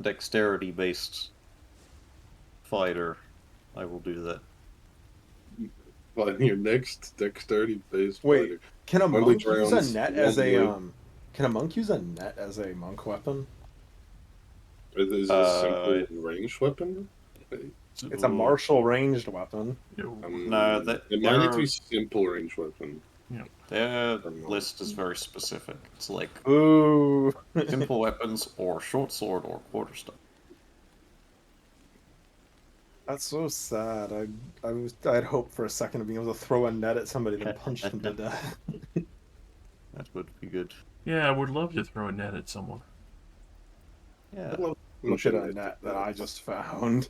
dexterity-based fighter, I will do that. Find your next dexterity-based Wait, fighter. can a Only monk use a rounds, net one as a wood. Can a monk use a net as a monk weapon? Is it a simple ranged weapon? It's a martial ranged weapon. No, it might need to be simple ranged weapon. Their list is very specific. It's like Ooh. simple weapons or short sword or quarterstaff. That's so sad. I'd hoped for a second of being able to throw a net at somebody and punch them to death. That would be good. Yeah, I would love to throw a net at someone. Yeah. Look at a net that I just found.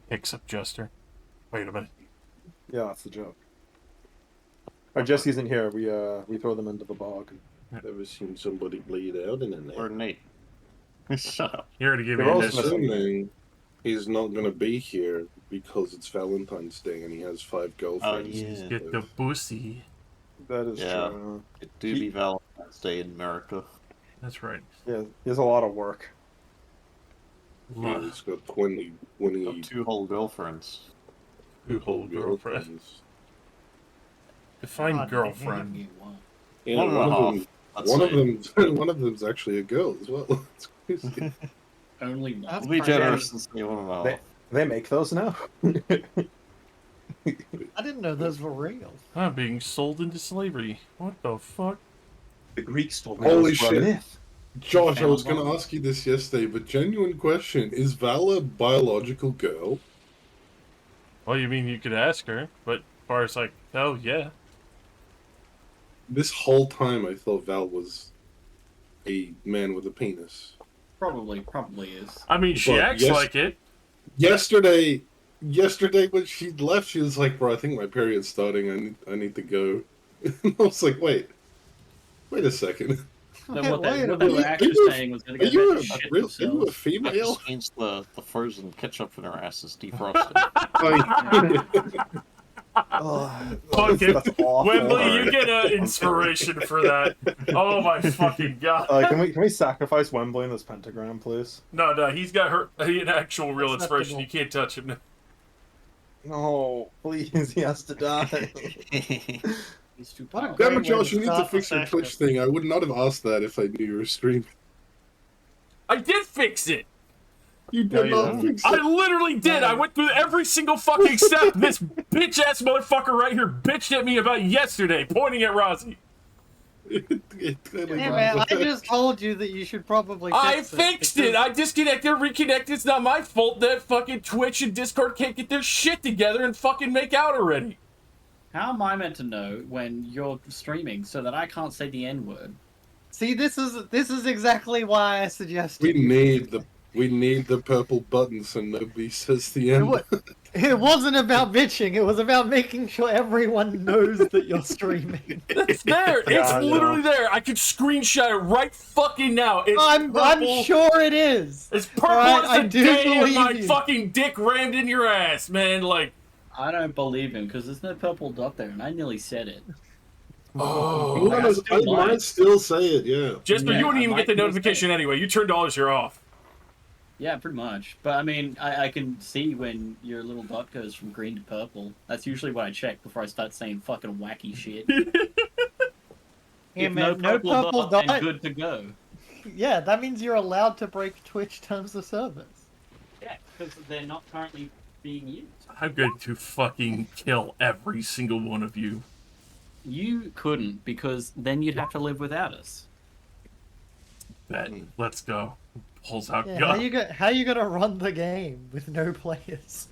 Picks up Jester. Wait a minute. Yeah, that's the joke. Our Jesse's in here. We throw them into the bog. Ever seen somebody bleed out in a net? Or Nate. Shut up. You already gave me They're all initiative. Assuming he's not going to be here because it's Valentine's Day and he has 5 girlfriends. yeah. Get the pussy. That is true. It do be Valentine's Day in America. That's right. Yeah, there's a lot of work. Yeah, he's got 20 Got 2 whole girlfriends. Who hold girlfriends? Define girlfriend. Yeah, one of them's actually a girl as well. It's crazy. Only one. I'll be generous and say 1.5. They make those now? I didn't know those were real. I'm being sold into slavery. What the fuck? The Greeks told me Holy shit. Josh, I was going to ask you this yesterday, but genuine question. Is Val a biological girl? Well, you mean you could ask her, but as far as like, oh yeah. This whole time I thought Val was a man with a penis. Probably is. I mean, she acts like it. Yesterday when she left, she was like, bro, I think my period's starting. I need to go. And I was like, wait a second. So what they were actually saying was going to get shit themselves. Are you a female? That just means the frozen ketchup in her ass is defrosted. Fuck it. Wembley, you get an inspiration for that. Oh my fucking god. Can we sacrifice Wembley in this pentagram, please? No, he's got an actual real inspiration. You can't touch him. No, please, he has to die. He's too Damn it, Josh, you need to fix your Twitch thing. I would not have asked that if I knew you were streaming. I did fix it! You did not fix it. I literally did! I went through every single fucking step this bitch-ass motherfucker right here bitched at me about yesterday, pointing at Rozzy. Hey man, I just told you that you should probably fix I fixed it! I disconnected, reconnected. It's not my fault that fucking Twitch and Discord can't get their shit together and fucking make out already. How am I meant to know when you're streaming so that I can't say the N-word? See, this is exactly why I suggested we need the purple button so nobody says the N-word. It wasn't about bitching. It was about making sure everyone knows that you're streaming. It's there. It's literally there. I could screenshot it right fucking now. It's I'm sure it is. It's purple as the day of my fucking dick rammed in your ass, man. Like, I don't believe him because there's no purple dot there, and I nearly said it. Oh, I might still say it. Yeah. Jesper, you wouldn't even get the notification anyway. You turned all your off. Yeah, pretty much. But I mean, I can see when your little dot goes from green to purple. That's usually what I check before I start saying fucking wacky shit. Yeah, man, no purple dot, then good to go. Yeah, that means you're allowed to break Twitch terms of service. Yeah, because they're not currently being used. I'm going to fucking kill every single one of you. You couldn't, because then you'd have to live without us. Ben, let's go. Pulls out Yeah, gun. how you gonna run the game with no players?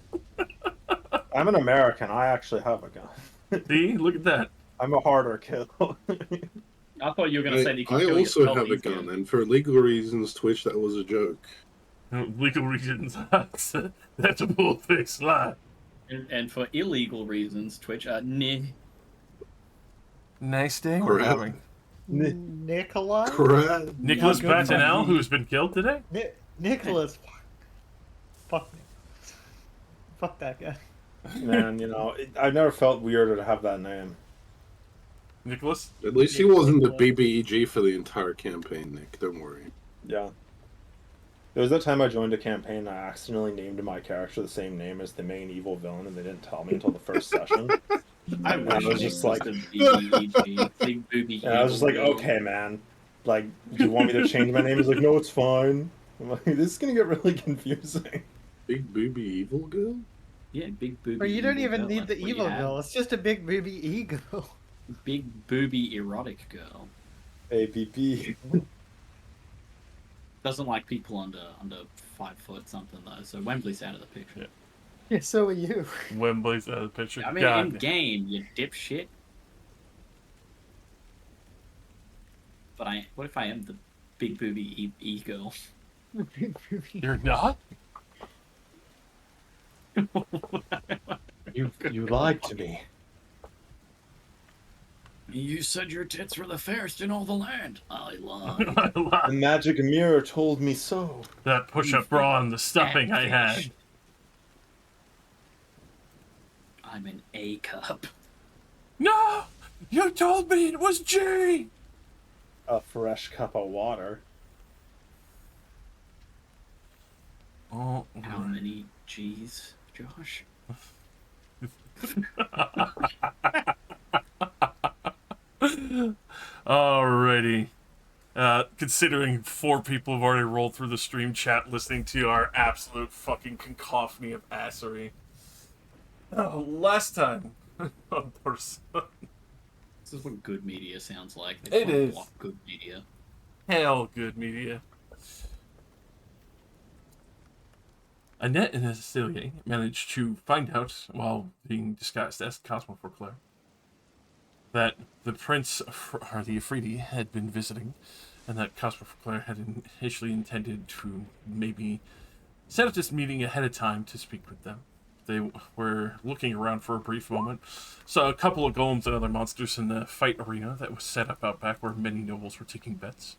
I'm an American. I actually have a gun. See? Look at that. I'm a harder kill. I thought you were going to say that you can I kill also yourself have a gun, and for legal reasons, Twitch, that was a joke. Legal reasons, that's a bull-faced lie. And for illegal reasons, Twitch, Nice day we're having. Nikolai? Correct. Nicholas Batinel, who's been killed today? Nicholas. Fuck me. Fuck that guy. Man, you know, I never felt weirder to have that name. Nicholas? At least he wasn't the BBEG for the entire campaign, Nick. Don't worry. Yeah. There was that time I joined a campaign and I accidentally named my character the same name as the main evil villain, and they didn't tell me until the first session. I I wish was Nick just was like- the BBEG, big booby. And I was just like, evil girl. okay, man. Like, do you want me to change my name? He's like, no, it's fine. I'm like, this is gonna get really confusing. Big booby evil girl? Yeah, big booby. Or you don't evil even girl, need that's the what you evil have. girl. It's just a big booby ego. Big booby erotic girl. APP. Doesn't like people under 5 foot something though. So Wembley's out of the picture. Yeah, so are you. Wembley's out of the picture. I mean, God. in game, you dipshit. But what if I am the big booby e-girl? Big booby. You're not? You lied to me. You said your tits were the fairest in all the land. I lied. The magic mirror told me so. That push-up bra and the stuffing I had. Catfish. I'm an A cup. No! You told me it was G! A fresh cup of water. Oh, How many G's, Josh? Alrighty. Considering 4 people have already rolled through the stream chat listening to our absolute fucking cacophony of assery. Last time on Torsilna. This is what good media sounds like. It They try to is. block good media. Hell, good media. Annette and Cecilia managed to find out, while being disguised as Cosmo for Claire, that the Prince, or the Afridi, had been visiting, and that Cosmo for Claire had initially intended to maybe set up this meeting ahead of time to speak with them. They were looking around for a brief moment, saw a couple of golems and other monsters in the fight arena that was set up out back where many nobles were taking bets.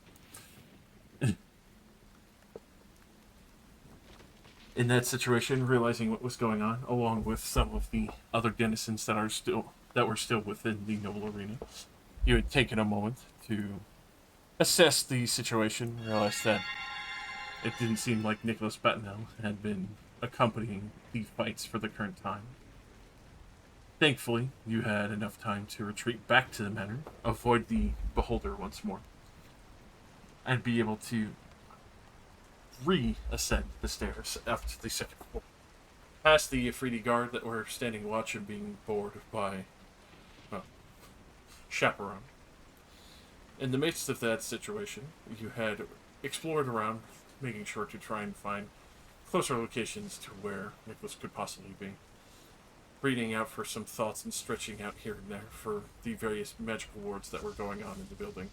In that situation, realizing what was going on, along with some of the other denizens that were still within the noble arena, you had taken a moment to assess the situation, realized that it didn't seem like Nicholas Battenel had been accompanying the fights for the current time. Thankfully, you had enough time to retreat back to the manor, avoid the beholder once more, and be able to re-ascend the stairs up to the second floor, past the Afridi guard that were standing watch and being bored by, well, chaperone. In the midst of that situation, you had explored around, making sure to try and find closer locations to where Nicholas could possibly be, reading out for some thoughts and stretching out here and there for the various magical wards that were going on in the building.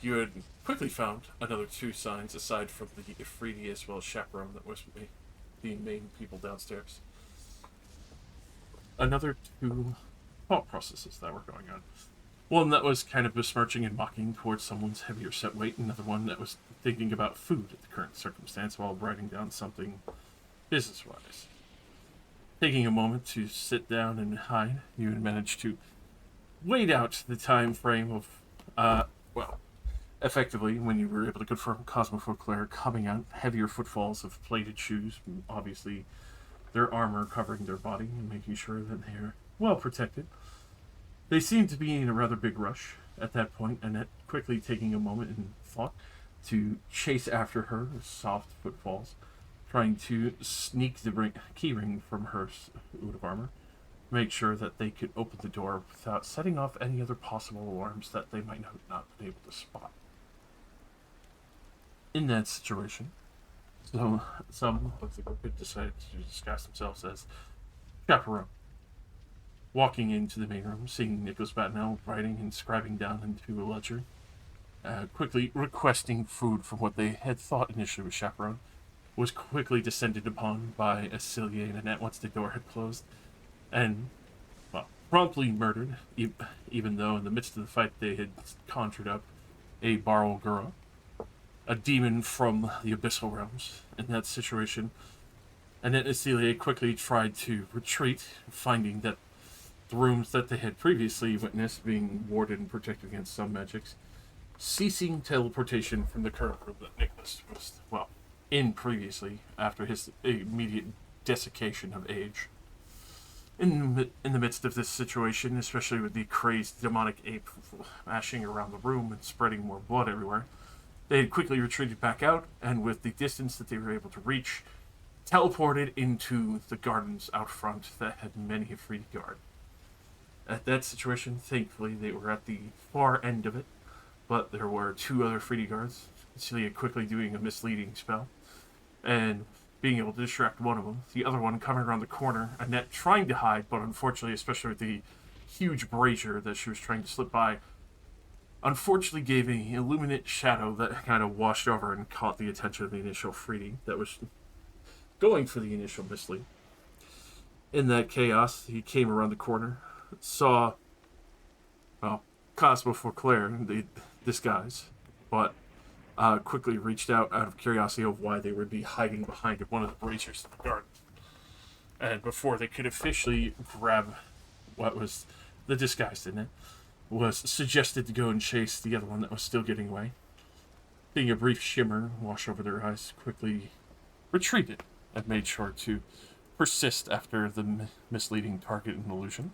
You had quickly found another 2 signs aside from the Afridi as well as chaperone that was the main people downstairs. Another 2 thought processes that were going on. One that was kind of besmirching and mocking towards someone's heavier set weight, another one that was thinking about food at the current circumstance while writing down something business-wise. Taking a moment to sit down and hide, you had managed to wait out the time frame of, effectively, when you were able to confirm Cosmo for Claire coming out, heavier footfalls of plated shoes, obviously their armor covering their body and making sure that they are well protected. They seemed to be in a rather big rush at that point, and quickly taking a moment in thought to chase after her with soft footfalls, trying to sneak the key ring from her suit of armor, make sure that they could open the door without setting off any other possible alarms that they might not be able to spot. In that situation, so some of the group decided to disguise themselves as chaperone. Walking into the main room, seeing Nicholas Battenel writing and scribing down into a ledger, quickly requesting food from what they had thought initially was chaperone, was quickly descended upon by Acelia and Annette once the door had closed, and, well, promptly murdered, even though in the midst of the fight they had conjured up a Baral Gura, a demon from the Abyssal Realms. In that situation, Annette and Acelia quickly tried to retreat, finding that the rooms that they had previously witnessed being warded and protected against some magics, ceasing teleportation from the current room that Nicholas was, well, in previously after his immediate desiccation of age. In the midst of this situation, especially with the crazed demonic ape mashing around the room and spreading more blood everywhere, they had quickly retreated back out, and with the distance that they were able to reach, teleported into the gardens out front that had many a free guard. At that situation, thankfully, they were at the far end of it, but there were two other free guards, Celia quickly doing a misleading spell, and being able to distract one of them. The other one coming around the corner, Annette trying to hide, but unfortunately, especially with the huge brazier that she was trying to slip by, unfortunately gave a illuminate shadow that kind of washed over and caught the attention of the initial Freedy that was going for the initial mislead. In that chaos, he came around the corner, saw, well, Cosmo for Claire, the disguise, but quickly reached out of curiosity of why they would be hiding behind one of the braziers in the garden. And before they could officially grab what was the disguise in it, was suggested to go and chase the other one that was still getting away. Seeing a brief shimmer wash over their eyes, quickly retreated and made sure to persist after the misleading target and illusion.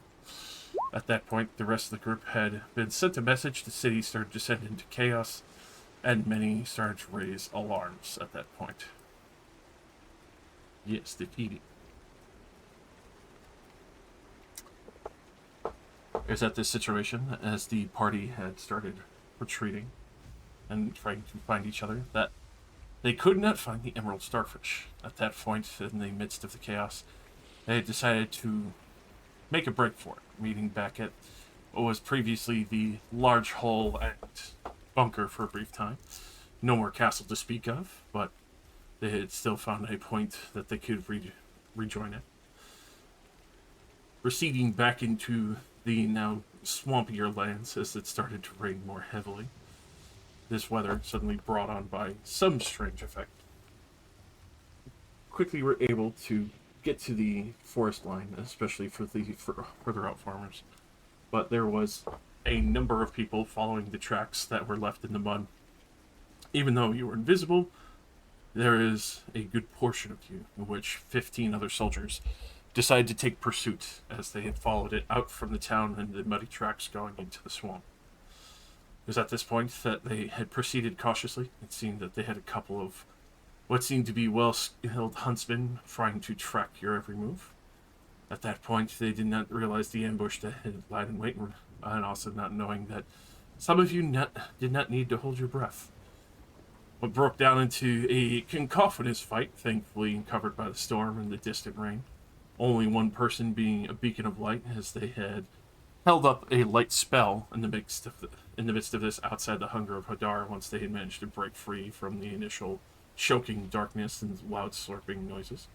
At that point, the rest of the group had been sent a message. The city started to descend into chaos, and many started to raise alarms at that point. Yes, defeating. It was at this situation, as the party had started retreating and trying to find each other, that they could not find the emerald starfish. At that point, in the midst of the chaos, they had decided to make a break for it, meeting back at what was previously the large hull and bunker for a brief time. No more castle to speak of, but they had still found a point that they could rejoin it. Receding back into the now swampier lands as it started to rain more heavily. This weather suddenly brought on by some strange effect. Quickly were able to get to the forest line, especially for the further out farmers. But there was a number of people following the tracks that were left in the mud. Even though you were invisible, there is a good portion of you, in which 15 other soldiers decided to take pursuit as they had followed it out from the town and the muddy tracks going into the swamp. It was at this point that they had proceeded cautiously. It seemed that they had a couple of what seemed to be well-skilled huntsmen trying to track your every move. At that point, they did not realize the ambush that had lied in wait, and also not knowing that some of you did not need to hold your breath. What broke down into a cacophonous fight, thankfully covered by the storm and the distant rain. Only one person being a beacon of light, as they had held up a light spell in the midst of this outside the hunger of Hadar, once they had managed to break free from the initial choking darkness and loud slurping noises.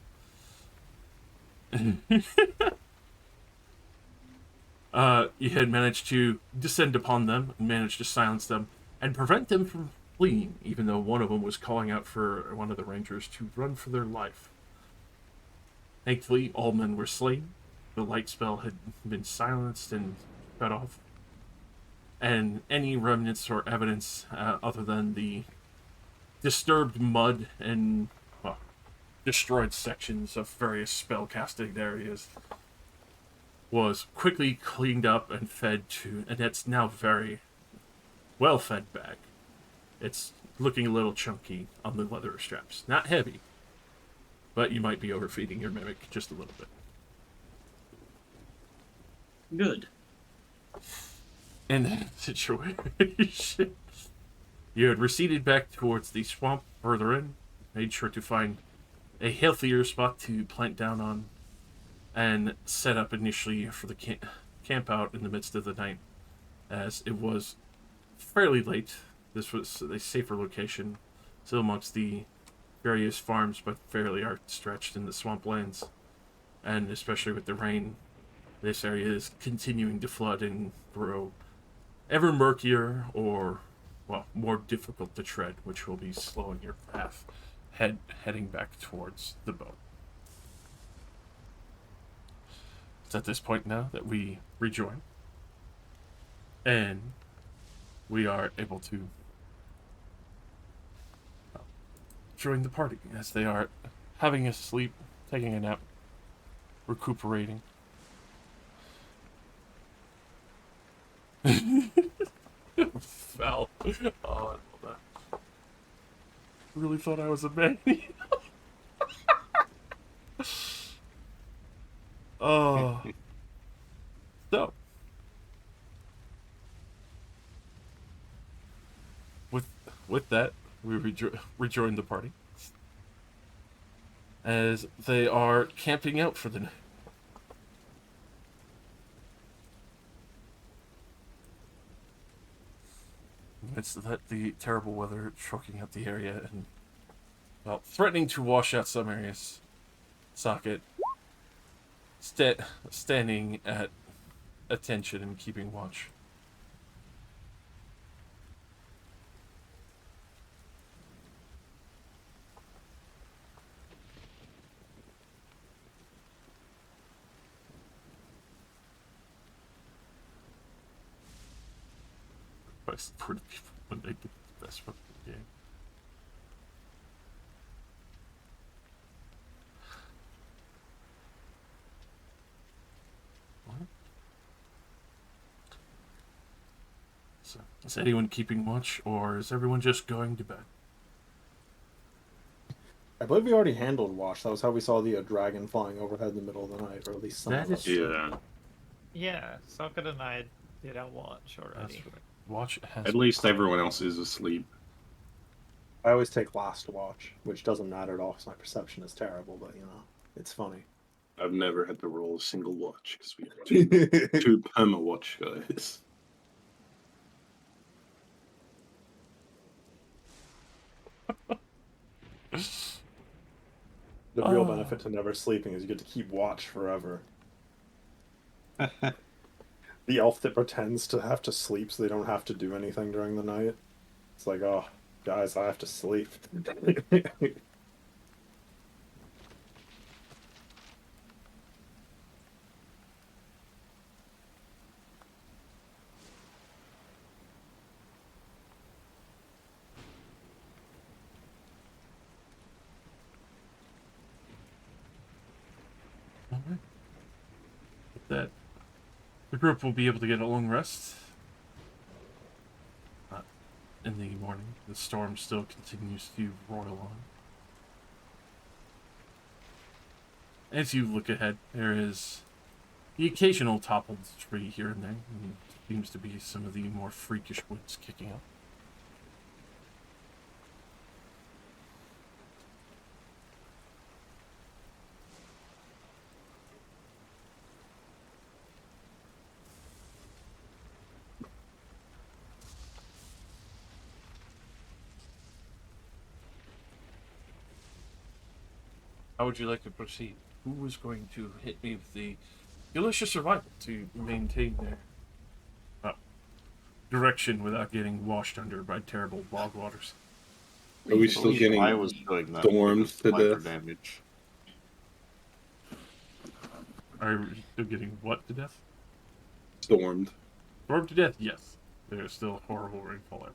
You had managed to descend upon them and managed to silence them and prevent them from fleeing, even though one of them was calling out for one of the rangers to run for their life. Thankfully, all men were slain. The light spell had been silenced and cut off. And any remnants or evidence other than the disturbed mud and destroyed sections of various spell-casting areas was quickly cleaned up and fed to Annette's now very well-fed bag. It's looking a little chunky on the leather straps. Not heavy, but you might be overfeeding your mimic just a little bit. Good. In that situation, you had receded back towards the swamp further in, made sure to find a healthier spot to plant down on, and set up initially for the camp out in the midst of the night, as it was fairly late. This was a safer location, still amongst the various farms, but fairly outstretched in the swamplands, and especially with the rain, this area is continuing to flood and grow ever murkier or, well, more difficult to tread, which will be slowing your path heading back towards the boat. It's at this point now that we rejoin, and we are able to join the party as they are having a sleep, taking a nap, recuperating. Foul. Oh, I love that. Really thought I was a man. Oh. So. With that, we rejoin the party. As they are camping out for the night. It's that the terrible weather choking out the area and, well, threatening to wash out some areas. Socket standing at attention and keeping watch. I support people when they get the best fucking game. What? So, is anyone keeping watch, or is everyone just going to bed? I believe we already handled watch. That was how we saw the dragon flying overhead in the middle of the night, or at least some That of us. is- Yeah. Yeah, Socket and I did our watch That's already. right. Watch has. At least everyone else is asleep. I always take last watch, which doesn't matter at all because my perception is terrible, but you know, it's funny. I've never had to roll a single watch because we have two perma watch guys. The real benefit to never sleeping is you get to keep watch forever. The elf that pretends to have to sleep so they don't have to do anything during the night. It's like, oh, guys, I have to sleep. Alright. With that, the group will be able to get a long rest. In the morning, the storm still continues to roil on. As you look ahead, there is the occasional toppled tree here and there, and seems to be some of the more freakish winds kicking up. How would you like to proceed? Who is going to hit me with the delicious survival to maintain their direction without getting washed under by terrible bog waters? Are we still getting I was doing that. stormed because to of micro death? damage. Are you still getting what to death? stormed? Stormed to death, yes. There's still horrible rainfall everywhere.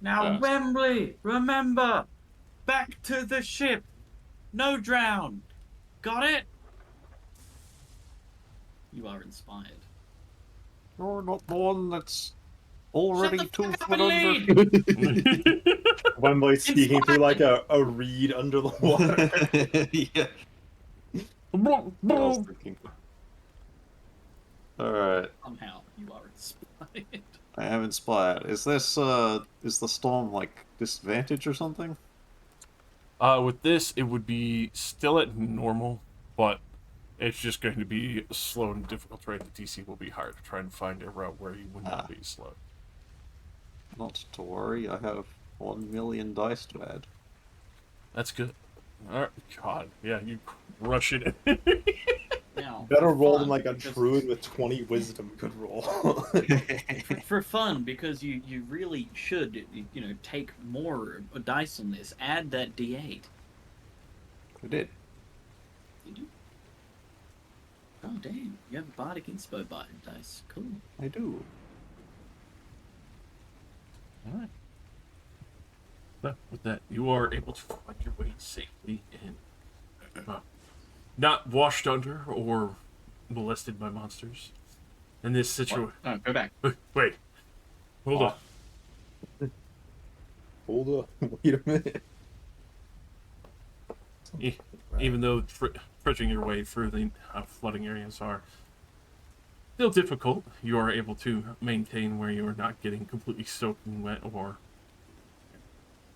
Now, Wembley, remember, back to the ship. No drown. Got it? You are inspired. You're not the one that's already Shut the 2 fuck up foot and under. lead! Wembley speaking through like a reed under the water. Yeah. I was thinking. Alright, Somehow, you are inspired. I am inspired. Is this, is the storm, like, disadvantage or something? With this, it would be still at normal, but it's just going to be slow and difficult terrain. The DC will be higher to try and find a route where you would not be slow. Not to worry, I have 1 million dice to add. That's good. Alright, God, yeah, you crush it. Now, Better for roll fun, than like a because- druid with 20 wisdom could roll. For fun, because you really should, you know, take more dice on this. Add that D8. I did. Did you? Oh, damn. You have a bardic inspo dice. Cool. I do. Alright. With that, you are able to find your way safely in, not washed under or molested by monsters. In this situation, Oh, go back. wait, hold on. Hold up. Wait a minute. Even though trudging your way through the flooding areas are still difficult, you are able to maintain where you are not getting completely soaking wet or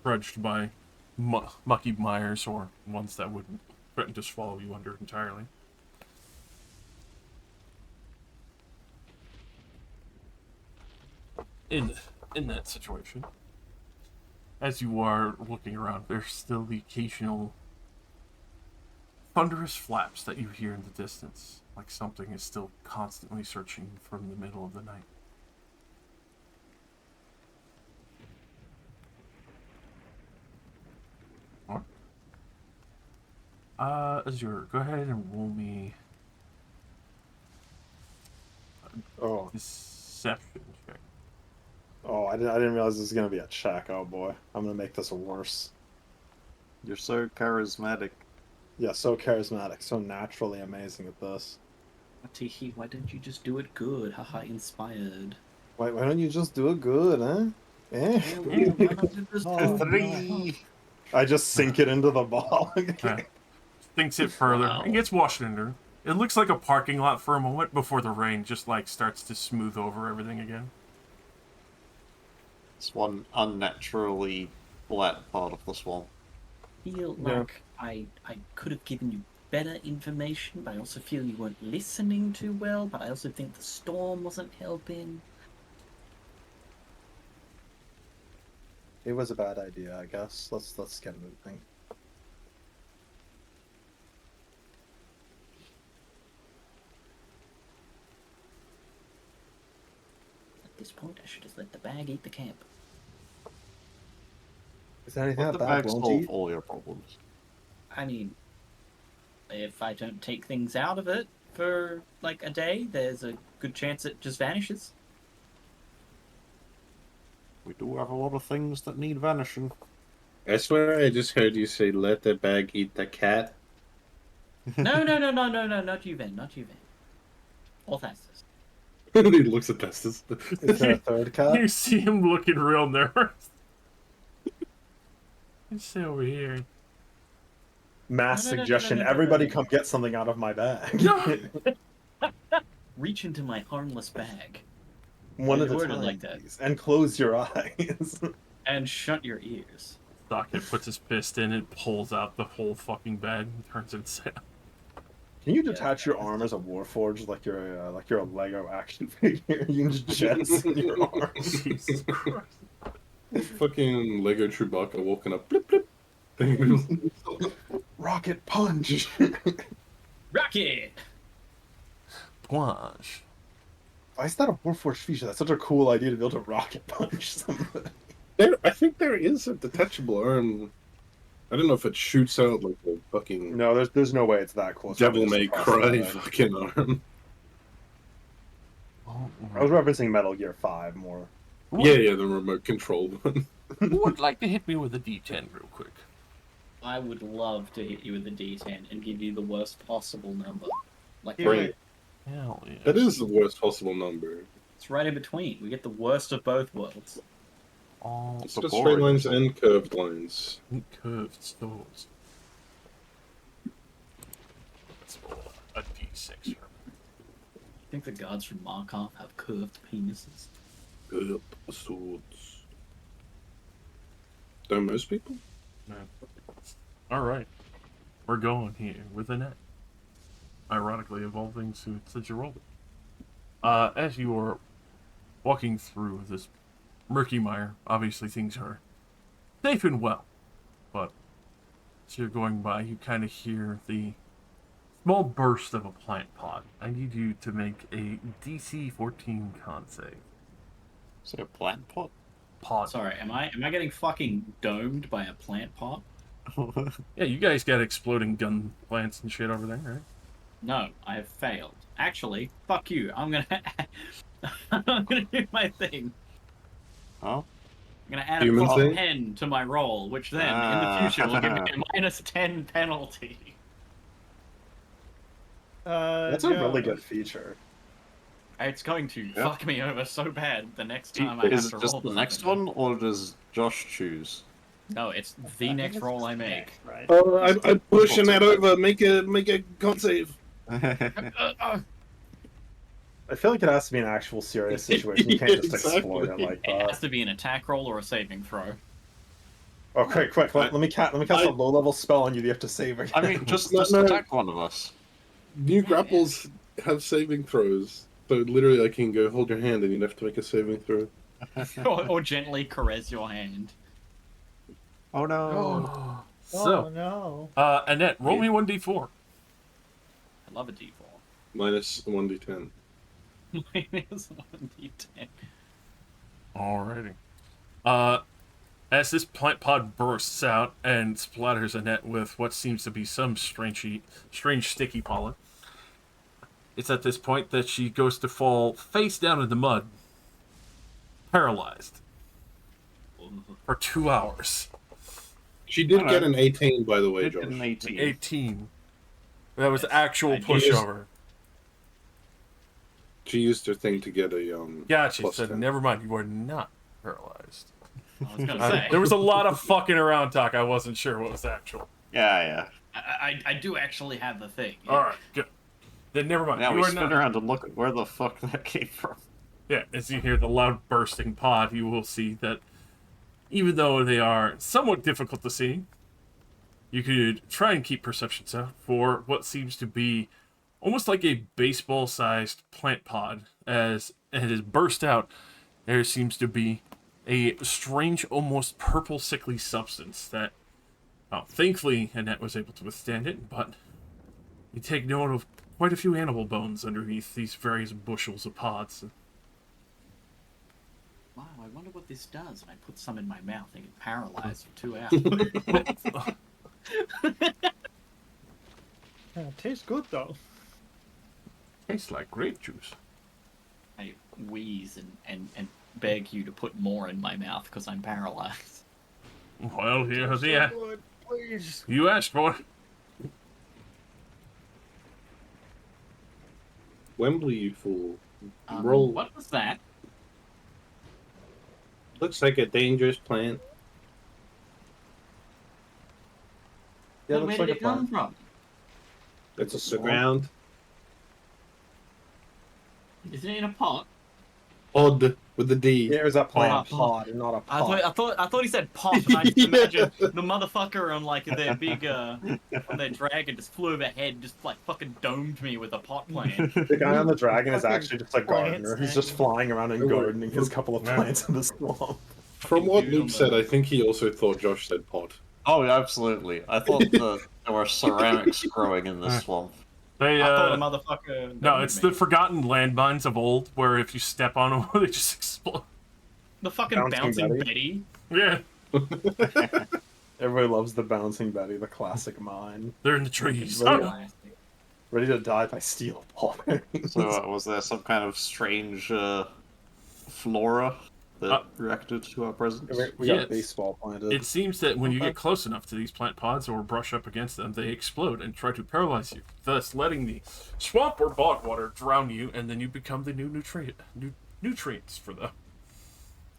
trudged by mucky mires or ones that would threaten to swallow you under entirely. In that situation, as you are looking around, there's still the occasional thunderous flaps that you hear in the distance, like something is still constantly searching from the middle of the night. Azure, go ahead and roll me Oh, deception check. oh, I didn't realize this was gonna be a check. Oh boy, I'm gonna make this worse. You're so charismatic. Yeah, so charismatic, so naturally amazing at this. Teehee, why don't you just do it good? Haha, inspired. Why don't you just do it good, huh? Eh? Why not do this Oh, good? Three. I just sink it into the ball. Thinks it further Wow. and gets washed under. It looks like a parking lot for a moment before the rain just like starts to smooth over everything again. It's one unnaturally flat part of the swamp. Feel Yeah. like I could have given you better information, but I also feel you weren't listening too well, but I also think the storm wasn't helping. It was a bad idea, I guess. Let's get moving. At this point, I should have let the bag eat the camp. Is there anything Let that the bad bag won't solve eat? all your problems. I mean, if I don't take things out of it for like a day, there's a good chance it just vanishes. We do have a lot of things that need vanishing. I swear I just heard you say, let the bag eat the cat. No, not you, Ven, not you, Ven. All Thastus. He looks at Testis. Is there a third cat? You see him looking real nervous. Let's sit over here. Mass No, no, no, no, suggestion. no, no, no, Everybody no. come get something out of my bag. No. Reach into my harmless bag One You at a worded time, like that. please. And close your eyes. and shut your ears. Docket puts his fist in and pulls out the whole fucking bag and turns it inside. Can you detach your arm as a warforged like you're a Lego action figure? You can just jettison your arm. Jesus Christ. Fucking Lego Chewbacca walking up. Blip, blip. Thing. Rocket punch. Rocket! Plunge. Why is that a warforged feature? That's such a cool idea to be able to rocket punch somebody. I think there is a detachable arm. I don't know if it shoots out like a fucking No, there's no way it's that close. Devil Probably May just Cry across the head. fucking arm. I was referencing Metal Gear 5 more. Yeah, the remote controlled one. Who would like to hit me with a D10 real quick? I would love to hit you with a D10 and give you the worst possible number. Like, Great. Hell yeah. That is the worst possible number. it's right in between. We get the worst of both worlds. All It's So just boring. straight lines and curved lines. curved stores. Let's roll a D6 here. I think the gods from Markov have curved penises. Curved swords. Don't most people? No. All right, we're going here with a net. Ironically, of all things, since you rolled it. As you are walking through this murky mire, obviously things are safe and well, but as you're going by, you kind of hear the small burst of a plant pot. I need you to make a DC 14 con save. Is it a plant pot? Pod. Sorry, am I getting fucking domed by a plant pot? Yeah, you guys got exploding gun plants and shit over there, right? No, I have failed. Actually, fuck you. I'm gonna I'm gonna do my thing. Oh? I'm gonna add a Human plus thing? 10 to my roll, which then in the future will give me a minus 10 penalty. That's a really good feature. It's going to fuck me over so bad the next Do you- time I have is to it roll. just the for next something. one, or does Josh choose? No, it's the next roll I make. Right. Oh, I'm pushing that over. Make a con save. Uh, I feel like it has to be an actual serious situation. You can't just explode it Exactly. like It has that. to be an attack roll or a saving throw. Oh, quick! Let me cast a low-level spell on you. You have to save again. I mean, just No, no. attack one of us. New grapples have saving throws. So literally, I can go hold your hand and you'd have to make a saving throw. or gently caress your hand. Oh no. Oh So, no. Annette, roll me 1d4. I love a d4. Minus 1d10. Minus 1d10. Alrighty. As this plant pod bursts out and splatters Annette with what seems to be some strange sticky pollen, it's at this point that she goes to fall face down in the mud, paralyzed, for 2 hours. She did Alright. get an 18, by the way, It Josh. did an 18. 18. That was Yes, actual I did. pushover. She used her thing to get a Yeah, she plus said, 10. never mind, you are not paralyzed. I was gonna say. There was a lot of fucking around talk. I wasn't sure what was actual. Yeah. I do actually have the thing. Yeah. Alright, good. Then never mind. Now you we are spin not. around and look at where the fuck that came from. Yeah, as you hear the loud bursting pod, you will see that even though they are somewhat difficult to see, you could try and keep perceptions out for what seems to be almost like a baseball-sized plant pod. As it has burst out, there seems to be a strange, almost purple, sickly substance that, well, thankfully, Annette was able to withstand it, but you take note of quite a few animal bones underneath these various bushels of pods. Wow, I wonder what this does. And I put some in my mouth and get paralyzed for 2 hours. Yeah, it tastes good though. Tastes like grape juice. I wheeze and beg you to put more in my mouth because I'm paralyzed. Well, here's the... Good, please. You asked for it. Wembley, you fool. Roll. What was that? Looks like a dangerous plant. Yeah, Where looks did like it a come plan. from? It's the ground. Is it in a pot? Pod with a D. There's a plant Oh, pod, not a pot. I thought he said pot, and I just imagined the motherfucker on like their big on their dragon just flew overhead, and just like fucking domed me with a pot plant. The guy on the dragon is Fucking actually just a plants, gardener. He's man. just flying around and Oh, wait. gardening his couple of plants in the swamp. From what Dude, Luke said, I think he also thought Josh said pod. Oh, absolutely. I thought there were ceramics growing in this swamp. They, I thought a motherfucker. no, domed it's me. the forgotten landmines of old, where if you step on them, they just explode. The fucking Bouncing bouncing Betty. Betty. Yeah, Everybody loves the Bouncing Betty, the classic mine. they're in the trees. Really? Oh, Ready to die by steel ball bearings. So, was there some kind of strange flora that reacted to our presence? We got Yes. a baseball planted. it seems that when you get close enough to these plant pods or brush up against them, they explode and try to paralyze you, thus letting the swamp or bog water drown you, and then you become the new nutrients for them.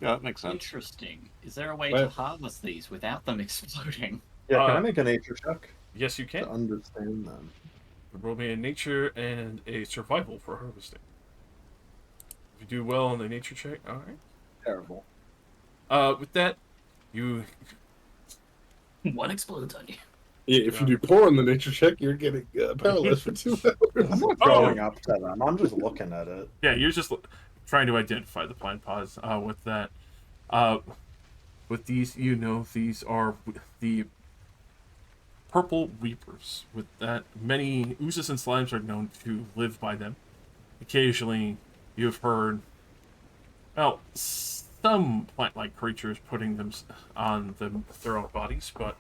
Yeah, that makes sense. Interesting. Is there a way Well- to harvest these without them exploding? Yeah, can uh, I make a nature check Yes, you to can. understand them? Roll me a nature and a survival for harvesting. If you do well on the nature check, alright. Terrible. With that, you What explodes on you? Yeah, if you do poor on the nature check, you're getting paralyzed for 2 hours. I'm not going up to them. I'm just looking at it. yeah, you're just trying to identify the plant pods. With that, with these, you know, these are the purple weepers. With that, many oozes and slimes are known to live by them. Occasionally, you've heard, well, some plant-like creatures putting them on their own bodies, but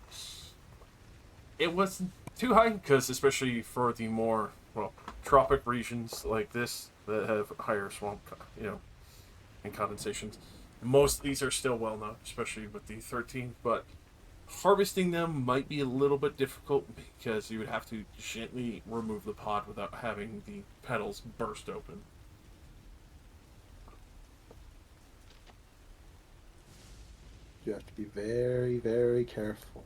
it wasn't too high, because especially for the more, well, tropic regions like this that have higher swamp, and condensations, Most of these are still well known, especially with the 13th, but harvesting them might be a little bit difficult because you would have to gently remove the pod without having the petals burst open. You have to be very, very careful.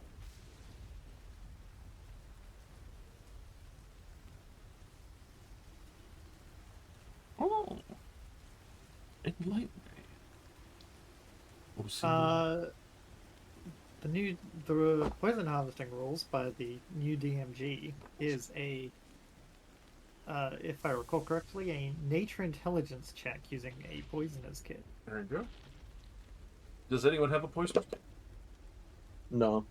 Oh, enlighten me. Oh, see. The poison harvesting rules by the new DMG is a, if I recall correctly, a nature intelligence check using a poisoner's kit. There you go. Does anyone have a poison? No.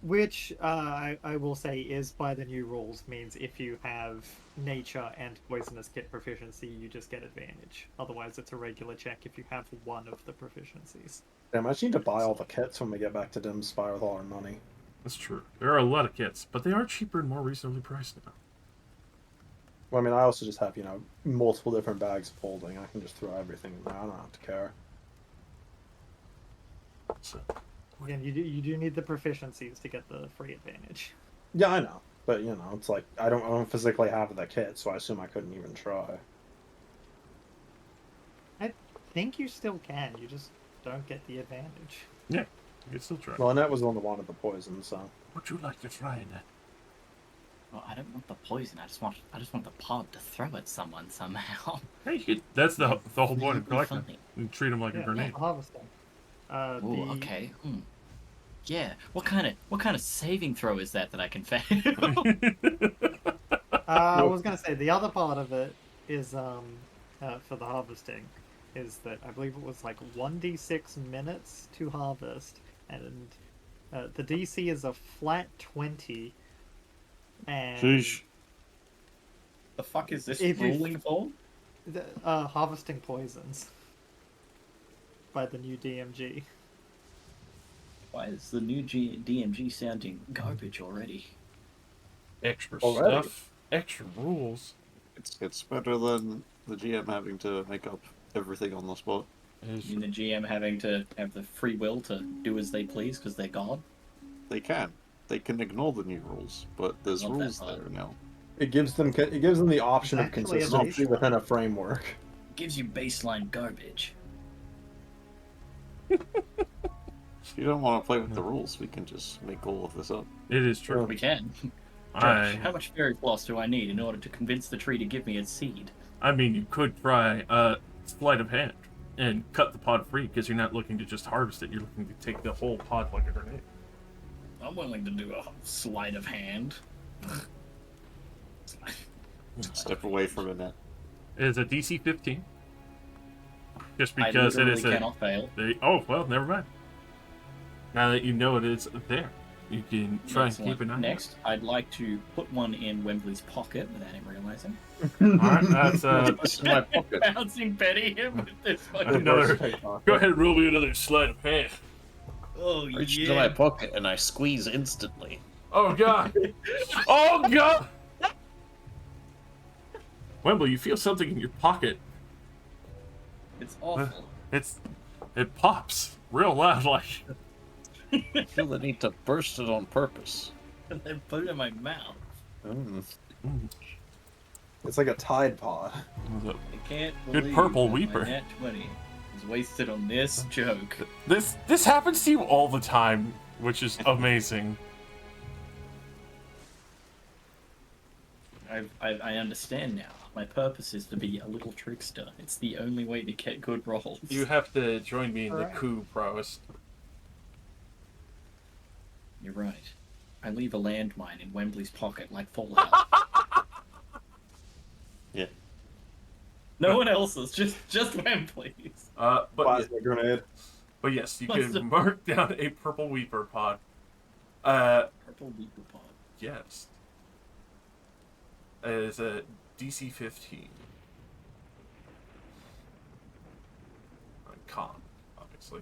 Which I will say is by the new rules means if you have nature and poisonous kit proficiency, you just get advantage. Otherwise, it's a regular check if you have one of the proficiencies. Damn, I just need to buy all the kits when we get back to Dim Spire with all our money. That's true. There are a lot of kits, but they are cheaper and more reasonably priced now. Well, I mean, I also just have, multiple different bags of holding. I can just throw everything in there. I don't have to care. So, Again, you do need the proficiencies to get the free advantage. Yeah, I know. But, it's like, I don't physically have the kit, so I assume I couldn't even try. I think you still can. You just don't get the advantage. yeah, you can still try. Well, Annette was the one that wanted the poison, so... Would you like to try that? Well, I don't want the poison. I just want the pod to throw at someone somehow. Hey, that's the whole point of collecting. Funny. You treat them like a grenade. Harvesting. Oh, okay. Yeah. What kind of saving throw is that I can fail? I was gonna say the other part of it is for the harvesting is that I believe it was like 1d6 minutes to harvest, and the DC is a flat 20. And Sheesh. The fuck is this If you- ruling for? harvesting poisons by the new DMG. Why is the new DMG sounding garbage already? Extra Already? stuff, extra rules. It's better than the GM having to make up everything on the spot. And the GM having to have the free will to do as they please because they're God. They can. They can ignore the new rules, but there's Love that rules part. there now. It gives them the option of Actually, a consistency baseline. within a framework. Gives you baseline garbage. If you don't want to play with the rules, we can just make all of this up. It is true. We can. Josh, how much fairy floss do I need in order to convince the tree to give me its seed? I mean, you could try sleight of hand and cut the pod free because you're not looking to just harvest it. You're looking to take the whole pod like a grenade. I'm willing to do a sleight of hand. Step away from it. It is a DC 15. Just I because it literally is a. cannot fail. Oh well, never mind. Now that you know it is there, you can try and keep an eye. Next, I'd like to put one in Wembley's pocket without him realizing. Alright, that's It's in my pocket. Bouncing Betty him with this fucking. another. Go ahead and roll me another sleight of hand. Oh Reach yeah. into my pocket and I squeeze instantly. Oh god! Oh god! Wembley, you feel something in your pocket. It's awful. It pops real loud, like. I feel the need to burst it on purpose. And then put it in my mouth. It's like a Tide Pod. I can't Good believe purple that weeper. My nat 20 is wasted on this joke. This happens to you all the time, which is amazing. I understand now. My purpose is to be a little trickster. It's the only way to get good rolls. You have to join me in the Alright. coup prowess. You're right. I leave a landmine in Wembley's pocket like Fallout. Yeah. No one else's, just Wembley's. But Plasma grenade. yes, you What's the- can mark down a purple weeper pod. Purple Weeper pod. Yes. It is a DC 15. Con, obviously.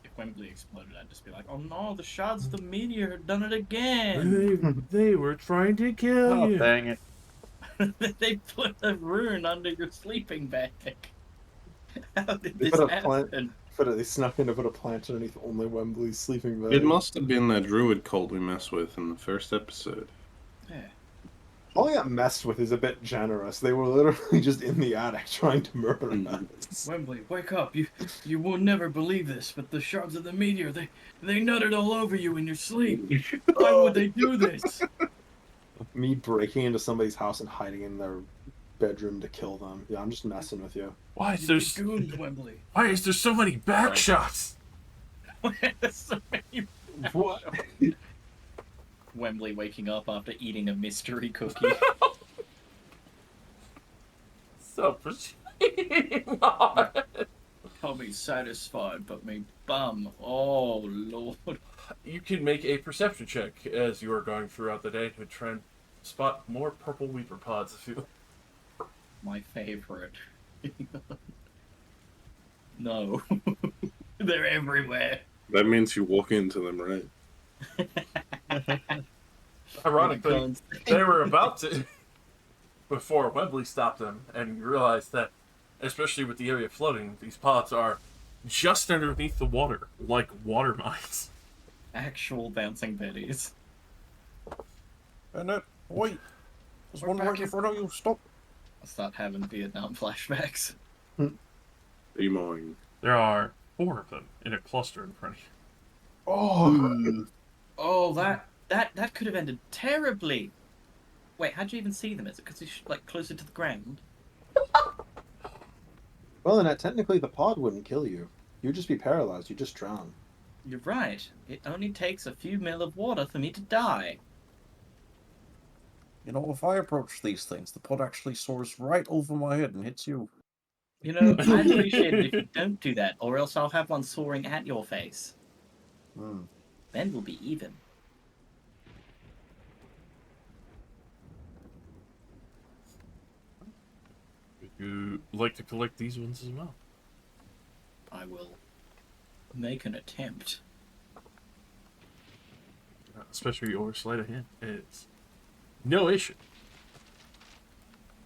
If Wembley exploded, I'd just be like, oh no, the shards of the meteor had done it again. They were trying to kill Oh, you. dang it. They put a rune under your sleeping bag. How did They this put a plant. happen? They snuck in to put a plant underneath only Wembley's sleeping bag. It must have been that druid cult we messed with in the first episode. Yeah. Calling it messed with is a bit generous. They were literally just in the attic trying to murder Mhm. us. Wembley, wake up! You will never believe this, but the shards of the meteor they nutted all over you in your sleep. Why would they do this? Me breaking into somebody's house and hiding in their bedroom to kill them. Yeah, I'm just messing with you. Why is You there big goons, Wembley. why is there so many back shots? So many- What? Wembley waking up after eating a mystery cookie. So proceeding. Can't be satisfied, but me bum. Oh lord. You can make a perception check as you are going throughout the day to try and spot more purple weeper pods if you. My favorite. No. They're everywhere. That means you walk into them, right? Ironically, they were about to before Wembley stopped them, and you realize that, especially with the area floating, these pods are just underneath the water, like water mines. Actual bouncing betties. And wait, there's We're one back right in in- front of you. Stop. I'll start having Vietnam flashbacks. Emoing. There are 4 of them in a cluster in front of you. Oh, Oh, that could have ended terribly. Wait, how'd you even see them? Is it because he's like closer to the ground? well, Annette, technically the pod wouldn't kill you. You'd just be paralyzed. You'd just drown. You're right. It only takes a few mil of water for me to die. You know, if I approach these things, the pod actually soars right over my head and hits you. You know, I'd appreciate it if you don't do that, or else I'll have one soaring at your face. Hmm. Then we'll be even. Would you like to collect these ones as well? I will make an attempt. Especially your sleight of hand. It's no issue.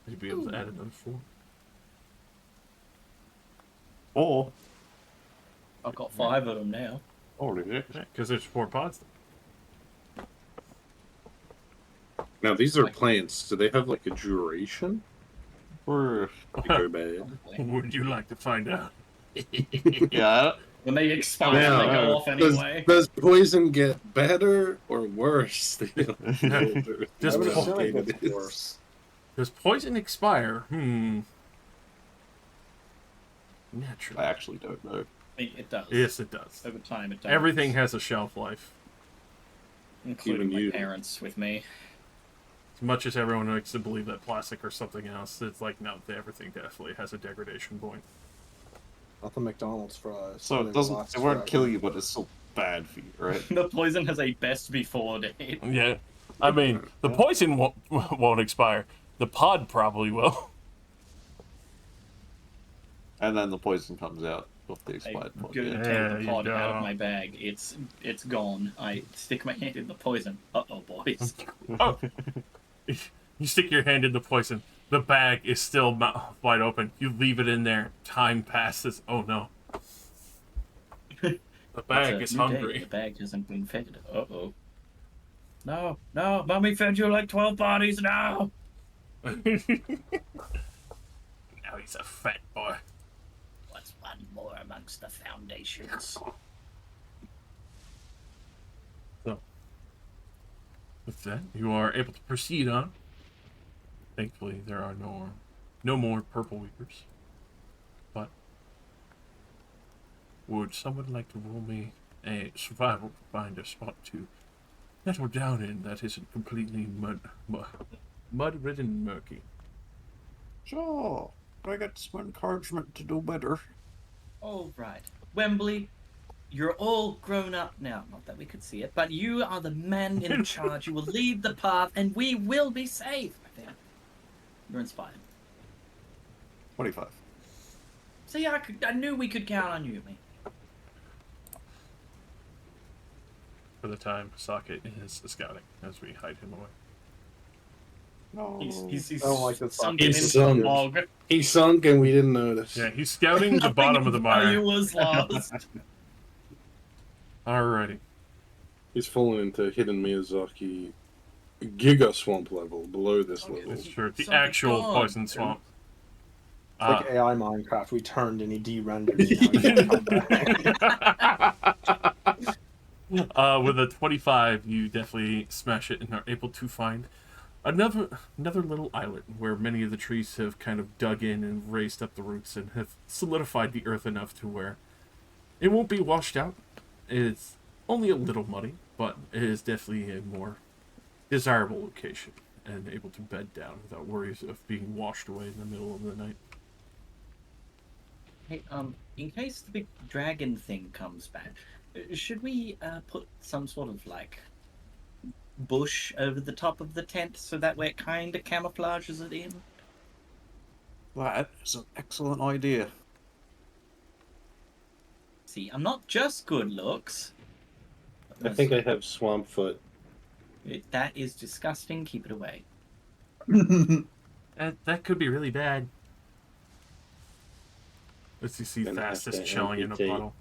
You'd be able to add another 4. Or, I've got 5 of them now. holy shit. Because there's 4 pods. Now, these are plants. Do they have, like, a duration? Or, They go bad. Would you like to find out? yeah, When they expire, Now, they go off anyway. Does poison get better or worse? Just I would po- assume it gets worse. Does poison expire? I Naturally. actually don't know. It does. Yes, it does. Over time, it does. Everything has a shelf life. including Even my you. parents with me. As much as everyone likes to believe that plastic or something else, it's like, no, everything definitely has a degradation point. Not the McDonald's fries. So They it doesn't, last it won't forever. kill you, but it's still bad for you, right? The poison has a best before date. Yeah. I mean, the poison won't expire. The pod probably will. And then the poison comes out of the I expired pod. go to Yeah. take Yeah, the you pod out don't. of my bag. It's gone. I stick my hand in the poison. Uh-oh, boys. Oh. You stick your hand in the poison. The bag is still wide open. You leave it in there. Time passes. Oh no. The bag It's is a new day. hungry. The bag hasn't been fed. Uh-oh. No, Mummy fed you like 12 bodies now. Now he's a fat boy. What's one more amongst the foundations? So, with that, you are able to proceed on. Thankfully, there are no more purple weepers. But would someone like to roll me a survival to find a spot to settle down in that isn't completely mud-ridden and murky? Sure. I got some encouragement to do better. All right. Wembley, you're all grown up now. Not that we could see it, but you are the man in charge. You will lead the path, and we will be safe. I think. You're inspired. 25. See, I knew we could count on you, mate. For the time, Socket is scouting as we hide him away. No. He's I don't like this sunken He's into the sunk. bog. He sunk and we didn't notice. Yeah, he's scouting the bottom of the Nothing mire. was lost. Alrighty. He's fallen into hidden Miyazaki Giga Swamp level below this level. It's true. The Something actual gone. poison swamp. It's like AI Minecraft. We turned and he de-rendered it. Now he can't come back. With a 25, you definitely smash it and are able to find another little islet where many of the trees have kind of dug in and raised up the roots and have solidified the earth enough to where it won't be washed out. It's only a little muddy, but it is definitely a more desirable location and able to bed down without worries of being washed away in the middle of the night. Hey, in case the big dragon thing comes back, should we put some sort of like bush over the top of the tent so that way it kind of camouflages it in? That is an excellent idea. See, I'm not just good looks. I think I have swamp foot. That is disgusting. Keep it away. That could be really bad. Let's see Gonna have fastest to chilling in a amputate. puddle.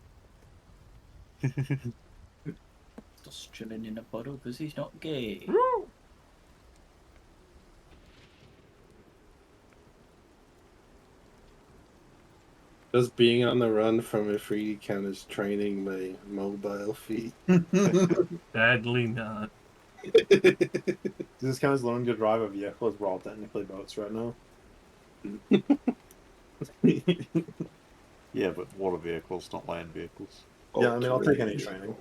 Just chilling in a puddle because he's not gay. Does being on the run from Ifriti count as training my mobile feet? Sadly not. Does this count as learning to drive a vehicle as we're all technically boats right now? Yeah, but water vehicles, not land vehicles. Yeah, I mean, I'll take any training.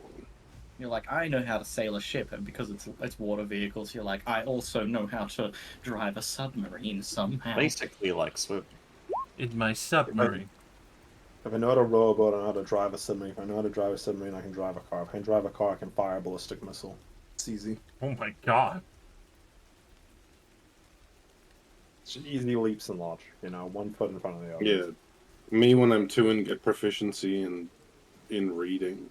You're like, I know how to sail a ship, and because it's water vehicles, you're like, I also know how to drive a submarine somehow. Basically, like swim. In my submarine. If I know how to row a boat, I know how to drive a submarine. If I know how to drive a submarine, I can drive a car. If I can drive a car, I can fire a ballistic missile. It's easy. Oh my god. It's easy leaps and launch, you know, one foot in front of the other. Yeah. Me when I'm 2 and get proficiency in reading,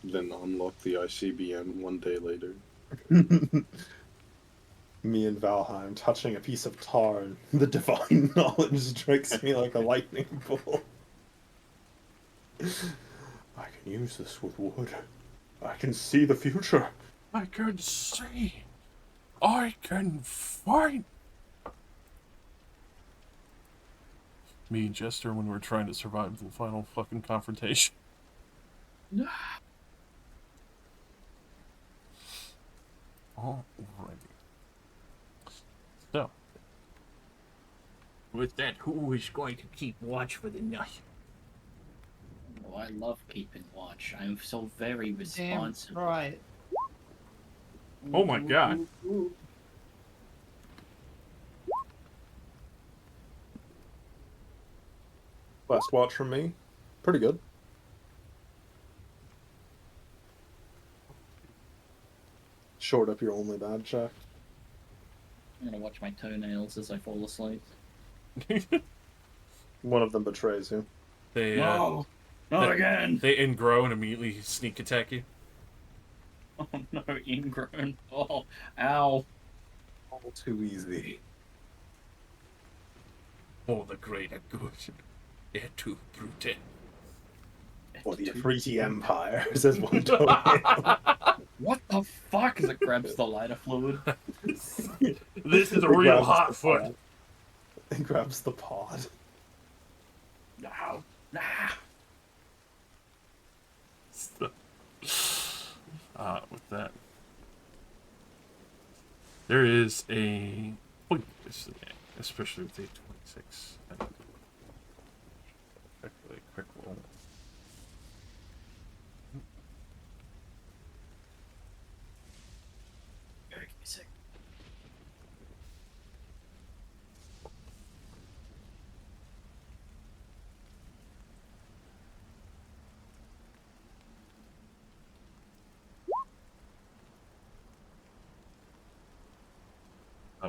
then unlock the ICBM one day later. Me and Valheim touching a piece of tar, and the divine knowledge strikes me like a lightning bolt. I can use this with wood. I can see the future. I can see. I can find. Me and Jester when we're trying to survive the final fucking confrontation. Alrighty. So. With that, who is going to keep watch for the night? Oh, I love keeping watch. I'm so very Damn responsible. right. Oh my god. Last watch from me. Pretty good. Short up your only bad check. I'm gonna watch my toenails as I fall asleep. One of them betrays you. They, No, not they- again. They ingrow and immediately sneak attack you. Oh no, ingrown. Oh, ow. All too easy. For the greater good. Et tu, Brute. For the Afriti Empire, says one toenail. What the fuck? As it grabs the lighter fluid. This is a real Grabs hot the foot. pod. It grabs the pod. No, nah. With that, there is a point twist in the game, especially with the 26. Actually, a quick roll. Give me a sec.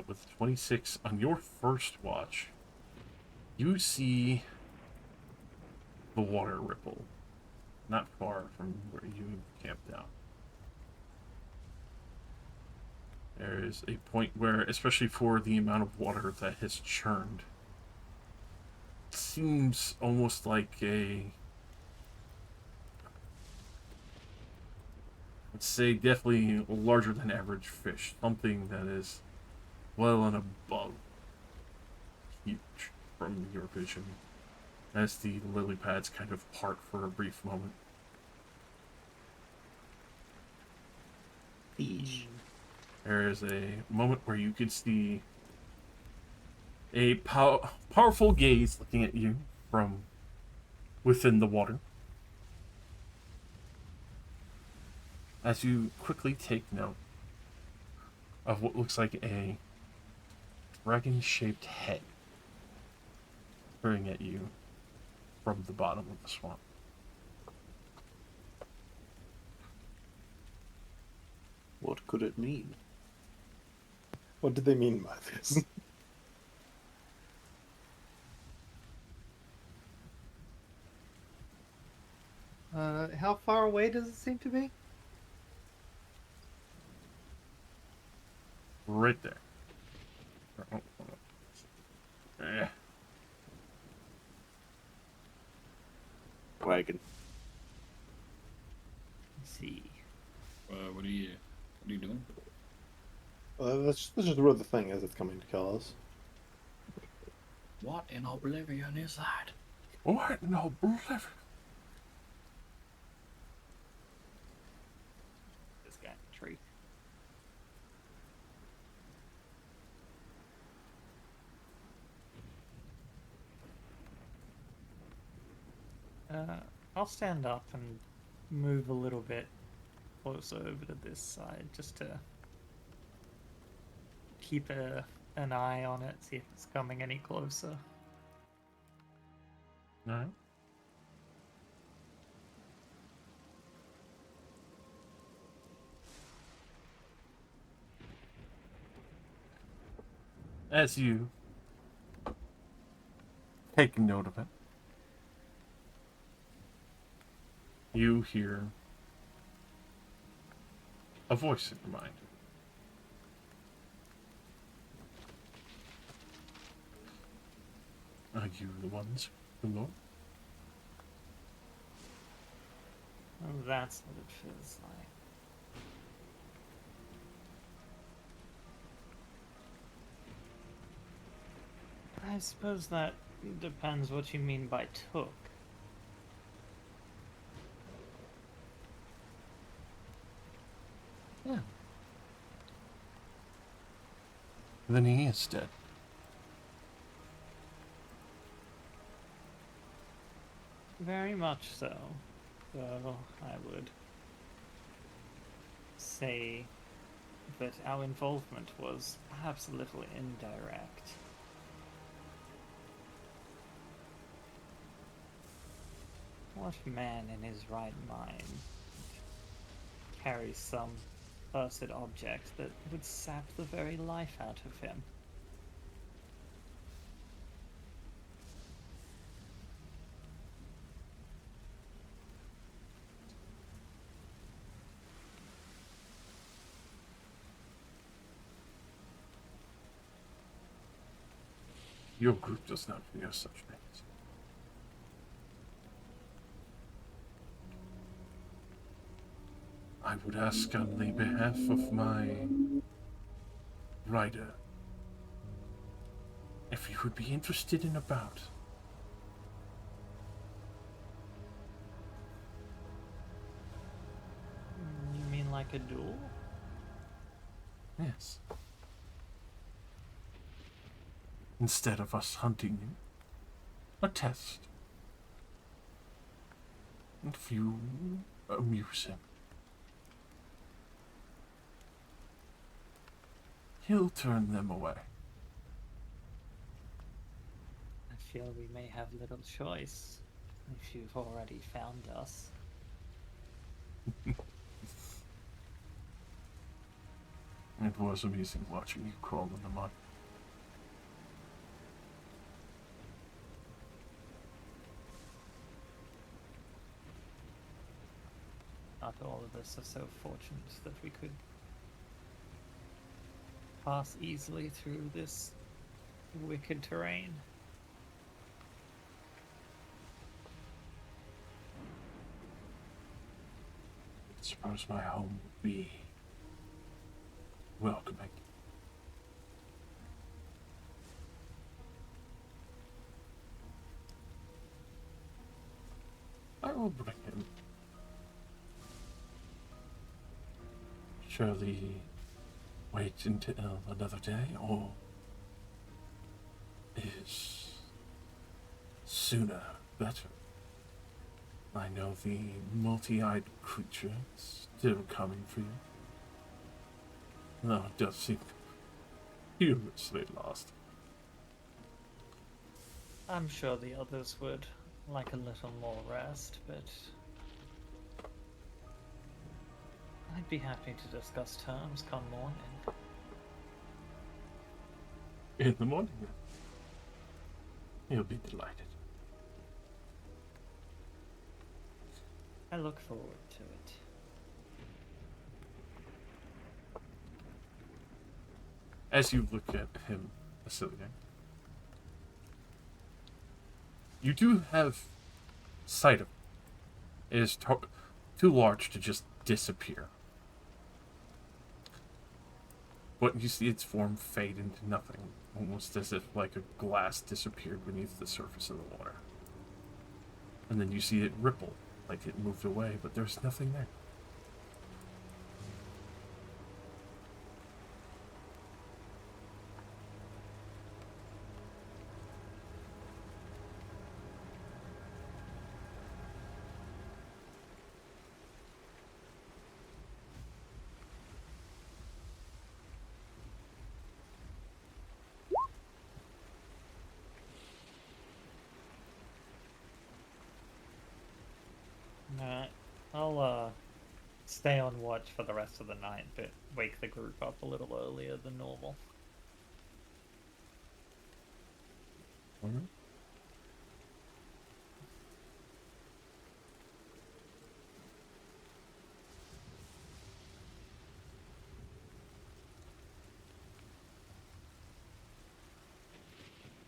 With 26 on your first watch, you see the water ripple not far from where you camped out. There is a point where, especially for the amount of water that has churned, it seems almost like a, let's say, definitely larger than average fish. Something that is well and above huge from your vision, as the lily pads kind of part for a brief moment. Fish. There is a moment where you can see a powerful gaze looking at you from within the water. As you quickly take note of what looks like a dragon-shaped head peering at you from the bottom of the swamp. What could it mean? What did they mean by this? How far away does it seem to be? Right there. Oh, hold on. Eh. Wagon. Let's see. What are you doing? That's just where the thing is that's coming to kill us. What in oblivion is that? What in oblivion? This guy in the tree. I'll stand up and move a little bit closer over to this side just to keep an eye on it, see if it's coming any closer. Alright. As you take note of it, you hear a voice in your mind. Are you the ones who know? Oh, that's what it feels like. I suppose that depends what you mean by took. Yeah. Then he is dead. Very much so. Though I would say that our involvement was perhaps a little indirect. What man in his right mind carries some cursed object that would sap the very life out of him? Your group does not fear such things. I would ask on the behalf of my rider if you would be interested in a bout. You mean like a duel? Yes. Instead of us hunting you, a test. If you amuse him, he'll turn them away. I feel we may have little choice if you've already found us. It was amusing watching you crawl in the mud. Not all of us are so fortunate that we could pass easily through this wicked terrain. I suppose my home would be welcoming. I will bring him. Surely wait until another day, or is sooner better? I know the multi-eyed creature is still coming for you. Though it does seem humorously lost. I'm sure the others would like a little more rest, but I'd be happy to discuss terms come morning. In the morning, he'll be delighted. I look forward to it. As you look at him, Asilian, you do have sight of it. It is too large to just disappear. But you see its form fade into nothing, almost as if like a glass disappeared beneath the surface of the water. And then you see it ripple, like it moved away, but there's nothing there. Alright, I'll stay on watch for the rest of the night, but wake the group up a little earlier than normal. Mm-hmm.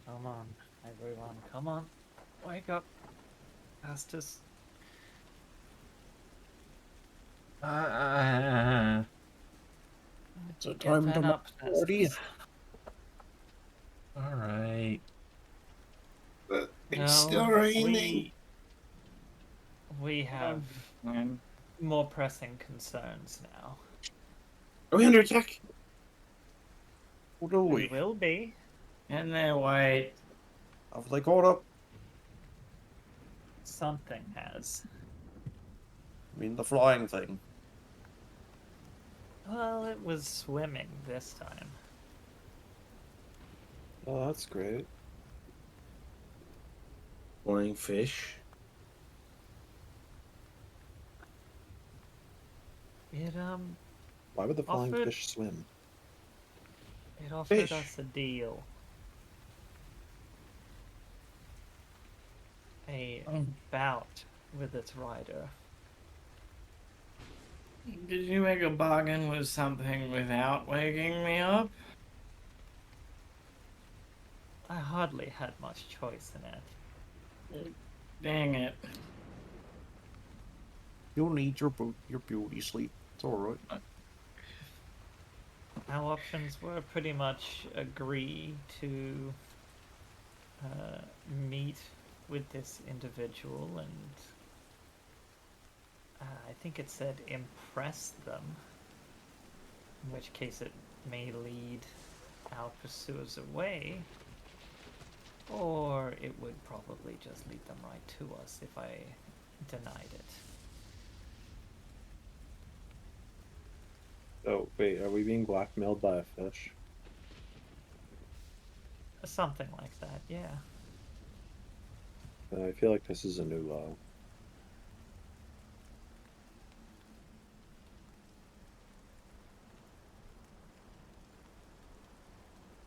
Come on, everyone, come on. Wake up. Astus. It's a time to up, party. Astus. Alright. But it's No, still raining. We have Um, more pressing concerns now. Are we under attack? What do We we? will be. and then wait. Have they caught up? Something has. I mean, the flying thing. Well, it was swimming this time. Oh, that's great. Flying fish. It Why would the flying Offered- fish swim? it offered Fish. us a deal. A bout with its rider. Did you make a bargain with something without waking me up? I hardly had much choice in it. Dang it. You'll need your beauty sleep. It's alright. Our options were pretty much agree to meet with this individual and I think it said impress them, in which case it may lead our pursuers away, or it would probably just lead them right to us if I denied it. Oh, wait, are we being blackmailed by a fish? Something like that, yeah. I feel like this is a new low.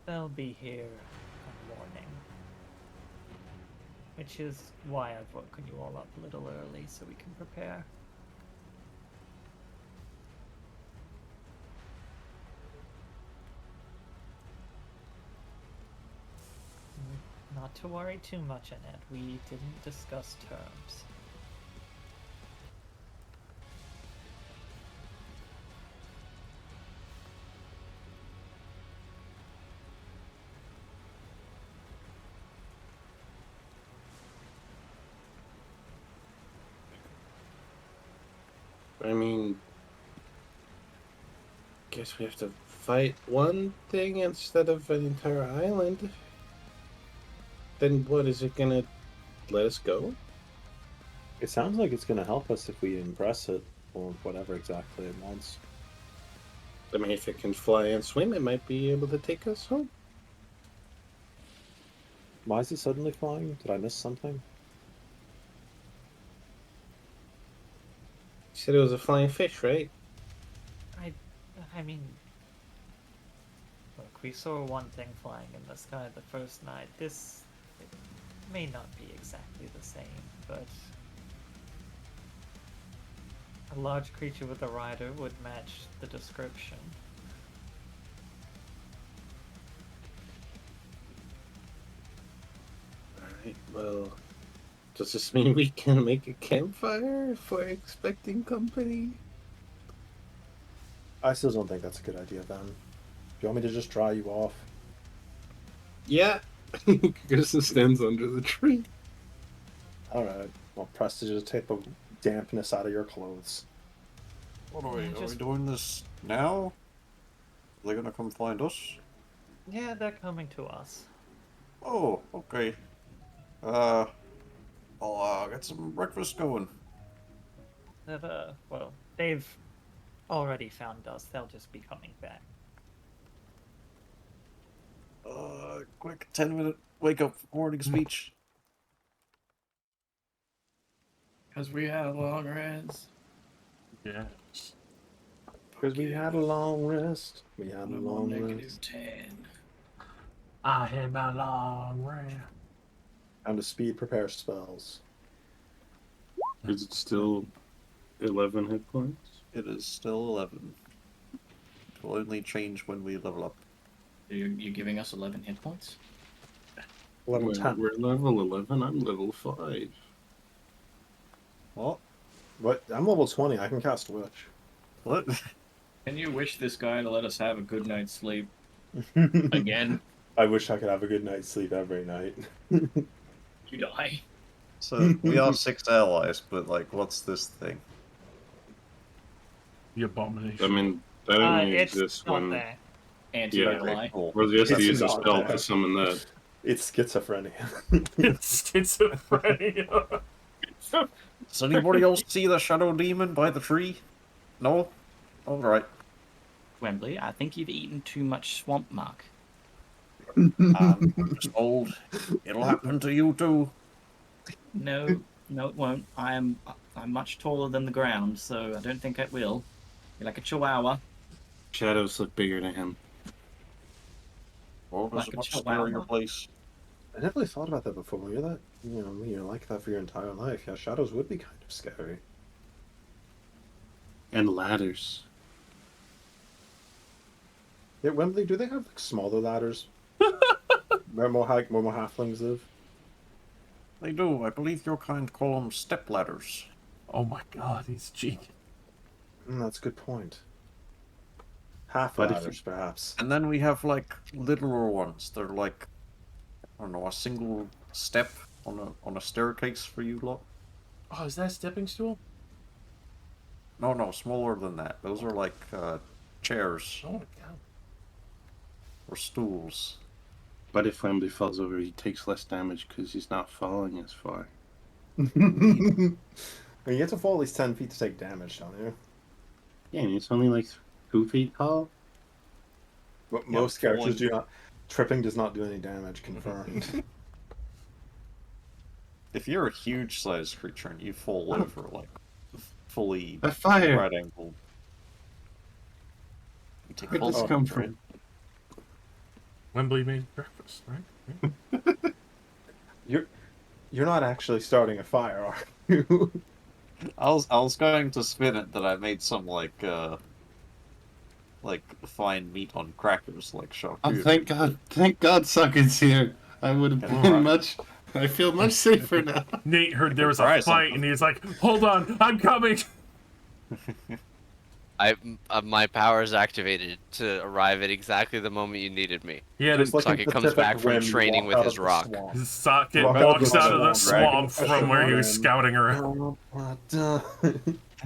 They'll be here come morning. Which is why I've woken you all up a little early so we can prepare. Not to worry too much, Annette. We didn't discuss terms. I mean, guess we have to fight one thing instead of an entire island. Then what, is it gonna let us go? It sounds like it's going to help us if we impress it, or whatever exactly it wants. I mean, if it can fly and swim, it might be able to take us home. Why is it suddenly flying? Did I miss something? You said it was a flying fish, right? I mean, look, we saw one thing flying in the sky the first night. This it may not be exactly the same, but a large creature with a rider would match the description. Alright, well, does this mean we can make a campfire if we're expecting company? I still don't think that's a good idea, Ben. Do you want me to just dry you off? Yeah. Kirsten stands under the tree. Alright. Well, Prestige to take the dampness out of your clothes. What are we? Yeah, Are we just- doing this now? Are they gonna come find us? Yeah, they're coming to us. Oh, okay. I'll get some breakfast going. Well, they've already found us. They'll just be coming back. Quick 10-minute wake up morning speech. Because we had a long rest. Yes. Because we had a long rest. We had a I'm long on rest. -10. I had my long rant. And to speed prepare spells. Is it still 11 hit points? It is still 11. It will only change when we level up. You're giving us 11 hit points? Level We're 10. level 11, I'm level 5. What? What? I'm level 20. I can cast Witch. What? Can you wish this guy to let us have a good night's sleep Again. again? I wish I could have a good night's sleep every night. You die. So we are 6 allies, but like, what's this thing? The abomination. I mean, that only It's exists not when... there. Anti-ally. Cool. Well, you have to It's use a not spell there. to summon that. It's schizophrenia. It's schizophrenia. Does anybody else see the shadow demon by the tree? No? Alright. Wembley, I think you've eaten too much swamp muck. I'm just old. It'll happen to you too. No, it won't. I'm much taller than the ground, so I don't think it will. You're like a chihuahua. Shadows look bigger to him. Well, there's Like a a much chihuahua. scarier place. I never really thought about that before. When you're that, when you're like that for your entire life, yeah, shadows would be kind of scary. And ladders. Yeah, Wembley, do they have like smaller ladders? where more halflings live? They do. I believe your kind call them step ladders. Oh my god, he's cheeky. That's a good point. Half But if ladders, perhaps. And then we have like littler ones. They're like, I don't know, a single step on a staircase for you lot. Oh, is that a stepping stool? No, smaller than that. Those are like chairs Oh my god. or stools. But if Wembley falls over, he takes less damage because he's not falling as far. You have to fall at least 10 feet to take damage, don't you? Yeah, and it's only like 2 feet tall. But Yeah, most characters falling. do not. Tripping does not do any damage, confirmed. If you're a huge sized creature and you fall over like fully A fire! right angle, you take Where'd full this damage, come right? from? Wembley made breakfast, right? You're not actually starting a fire, are you? I was going to spin it that I made some like fine meat on crackers like Oh, charcuterie. thank God. Thank God Sucker's here. I would have Can been try. much. I feel much safer now. Nate heard there was try a fight, something. and he's like, "Hold on, I'm coming." My powers activated to arrive at exactly the moment you needed me. He had Just a like Socket a comes specific back from whim, you training walk with out his of the rock. swamp. his socket Rock out of walks the out of the swamp, swamp dragon from where he was push him scouting around.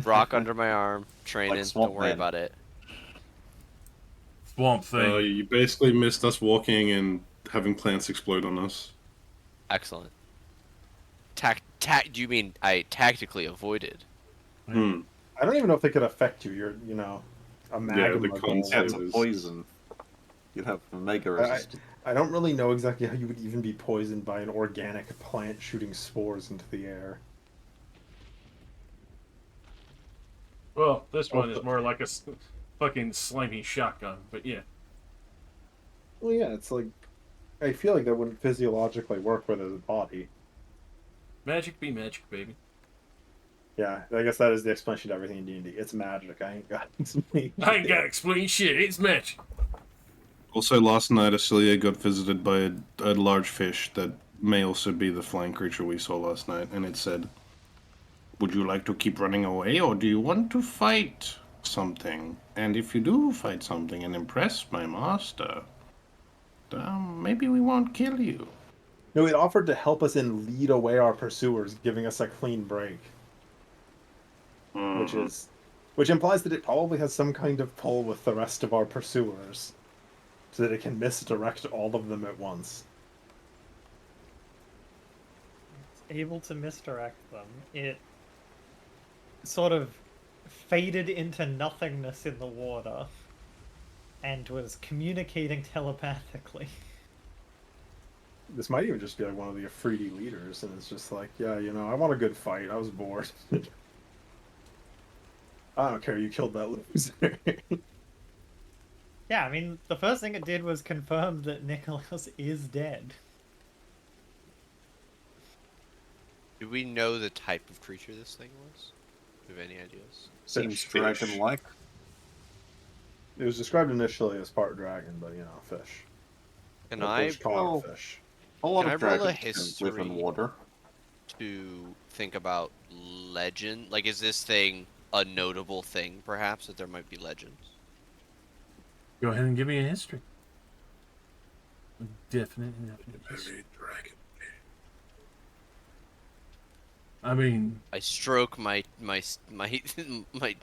Rock under my arm, training. Swamp Don't worry Man. about it. Swamp thing. You basically missed us walking and having plants explode on us. Excellent. Do you mean I tactically avoided? Hmm. I don't even know if they could affect you. You're, a magma. the ball. concept. Yeah, it's a It is- poison. You'd have mega resistance. I don't really know exactly how you would even be poisoned by an organic plant shooting spores into the air. Well, this one is more like a fucking slimy shotgun, but yeah. Well, yeah, it's like I feel like that wouldn't physiologically work with a body. Magic be magic, baby. Yeah, I guess that is the explanation to everything in D&D. It's magic. I ain't got I ain't gotta explain shit, it's magic. Also, last night, Acelia got visited by a large fish that may also be the flying creature we saw last night, and it said, "Would you like to keep running away, or do you want to fight something? And if you do fight something and impress my master, maybe we won't kill you." No, it offered to help us and lead away our pursuers, giving us a clean break. Which implies that it probably has some kind of pull with the rest of our pursuers, so that it can misdirect all of them at once. It's able to misdirect them. It sort of faded into nothingness in the water and was communicating telepathically. This might even just be like one of the Afridi leaders, and it's just like, yeah, I want a good fight. I was bored. I don't care. You killed that loser. Yeah, I mean, the first thing it did was confirm that Nicholas is dead. Do we know the type of creature this thing was? Do we have any ideas? Seems Fish. dragon-like. It was described initially as part dragon, but fish. Can Like, I there's calling it fish. A lot Can of I roll a dragons can live in history? water. to think about legend? Like, is this thing a notable thing, perhaps, that there might be legends? Go ahead and give me a history. Definite. I mean, I stroke my my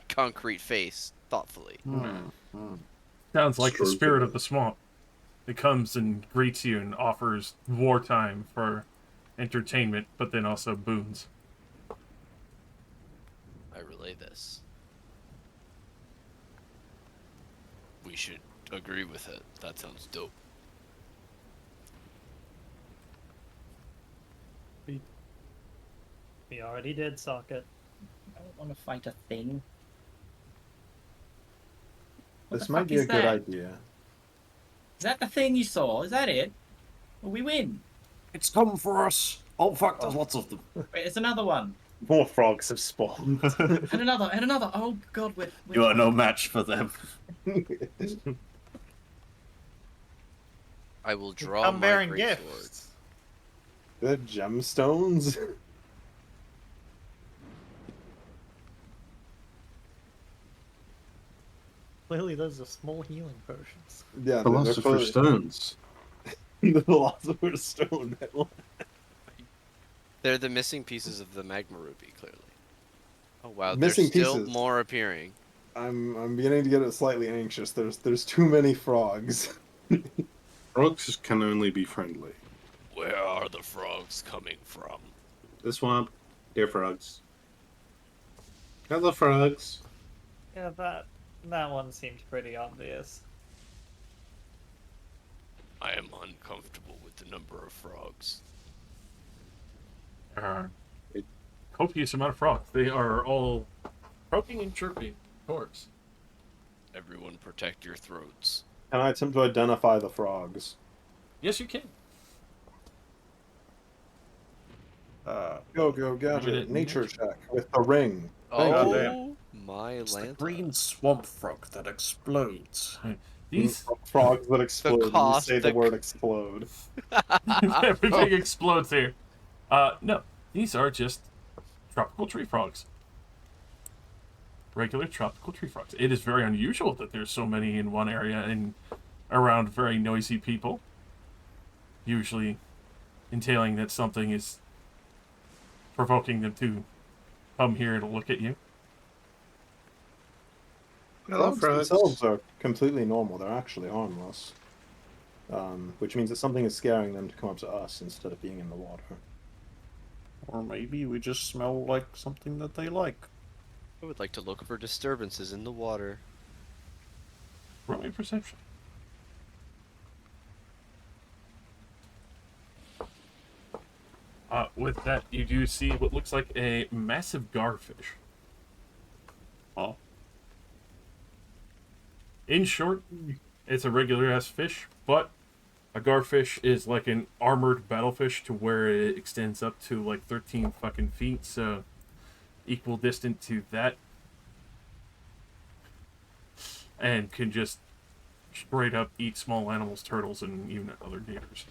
concrete face thoughtfully. sounds like the Sure. spirit of the swamp. It comes and greets you and offers wartime for entertainment, but then also boons. I relay this. We should agree with it. That sounds dope. We already did, Socket. I don't want to fight a thing. What This the might fuck be is a good that? idea. Is that the thing you saw? Is that it? Well, we win. It's come for us. Oh fuck, there's lots of them. Wait, there's another one. More frogs have spawned. And another, and another. Oh god, we're You are no match for them. I will draw Come my bearing great gifts. sword. The gemstones. Clearly, those are small healing potions. Yeah, Philosopher's Stones. The Philosopher's Stone. They're the missing pieces of the magma ruby, clearly. Oh wow, Missing there's still pieces. more appearing. I'm beginning to get slightly anxious. There's too many frogs. Frogs can only be friendly. Where are the frogs coming from? The swamp, dear frogs. Hello, frogs. Yeah, that one seemed pretty obvious. I am uncomfortable with the number of frogs. Copious amount of frogs. They are all croaking and chirping, of course. Everyone protect your throats. Can I attempt to identify the frogs? Yes, you can. Go, Maybe gadget. it- Nature check with the ring. Thank you. Oh my It's the Lanta. green swamp frog that explodes. These Frogs that explode when you cost, say the the word explode. everything explodes here. No, these are just tropical tree frogs. Regular tropical tree frogs. It is very unusual that there's so many in one area and around very noisy people. Usually entailing that something is provoking them to come here to look at you. Hello, Frogs frogs. themselves are completely normal. They're actually harmless. Which means that something is scaring them to come up to us instead of being in the water. Or maybe we just smell like something that they like. I would like to look for disturbances in the water. Roll me perception. With that, you do see what looks like a massive garfish. Oh. In short, it's a regular ass fish, but a garfish is like an armored battlefish to where it extends up to like 13 fucking feet, so equal distant to that. And can just straight up eat small animals, turtles, and even other gators.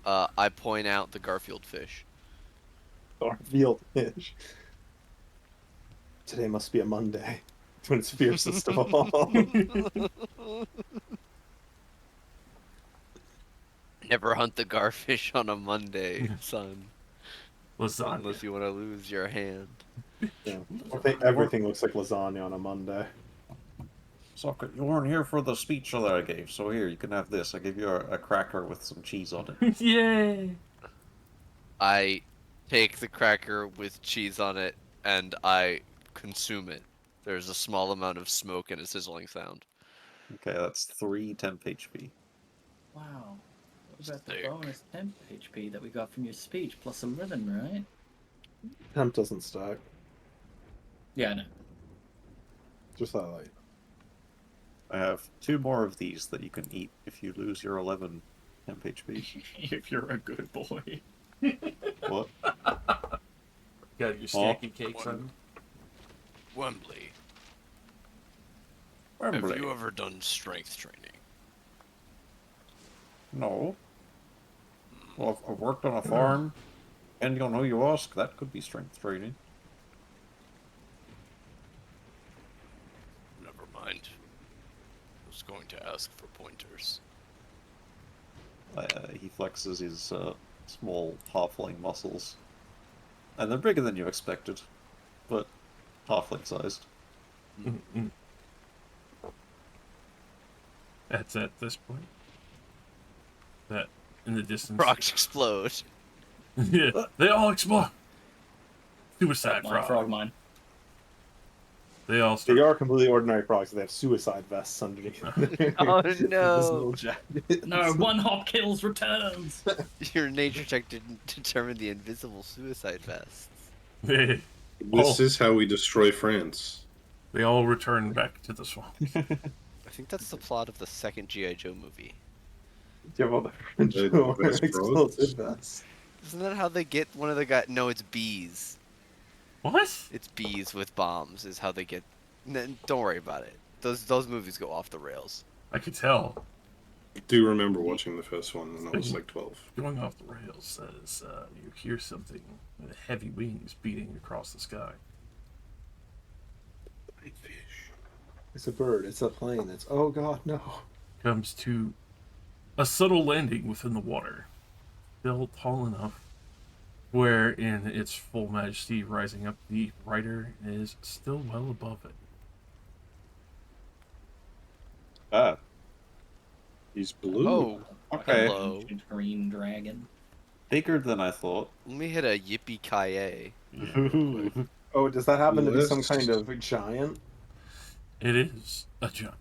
I point out the Garfield fish. Garfield fish. Today must be a Monday. When it's fiercest of all. Never hunt the garfish on a Monday, son. Lasagna. Unless you want to lose your hand. Yeah. I think everything looks like lasagna on a Monday. Socket, you weren't here for the speech that I gave, so here, you can have this. I gave you a cracker with some cheese on it. Yay! I take the cracker with cheese on it and I consume it. There's a small amount of smoke and a sizzling sound. Okay, that's 3 temp HP. Wow. What about the Sick. bonus temp HP that we got from your speech? Plus 11, right? Temp doesn't stack. Yeah, I know. Just that light. I have 2 more of these that you can eat if you lose your 11 temp HP. If you're a good boy. What? Got your snacky cakes on. Wembley, Wembley. have you ever done strength training? No. Well, I've worked on a farm. Depending on who you ask, that could be strength training. Never mind. I was going to ask for pointers. He flexes his small halfling muscles. And they're bigger than you expected, but halfling sized. That's at this point. That in the distance. Rocks explode. Yeah, they all explode. Suicide My frog. frog mine. They all They start. are completely ordinary frogs. They have suicide vests underneath. Oh, There's no. jackets. No, one hop kills returns. Your nature check didn't determine the invisible suicide vests. They This is how we destroy France. all return back to the swamp. I think that's the plot of the second G.I. Joe movie. Do you have all the French The or best explosive vests? Isn't that how they get one of the guys? No, it's bees. What? It's bees with bombs is how they get. Don't worry about it. Those movies go off the rails. I could tell. I do remember watching the first one when I was like 12. Going off the rails says you hear something with heavy wings beating across the sky. Big fish. It's a bird. It's a plane. It's oh god no. Comes to a subtle landing within the water, still tall enough where in its full majesty rising up the rider is still well above it. Ah, He's blue. Oh, okay. hello. Ancient green dragon. Bigger than I thought. Let me hit a yippee-ki-yay. Oh, does that happen to be some Yes. kind of giant? It is a giant.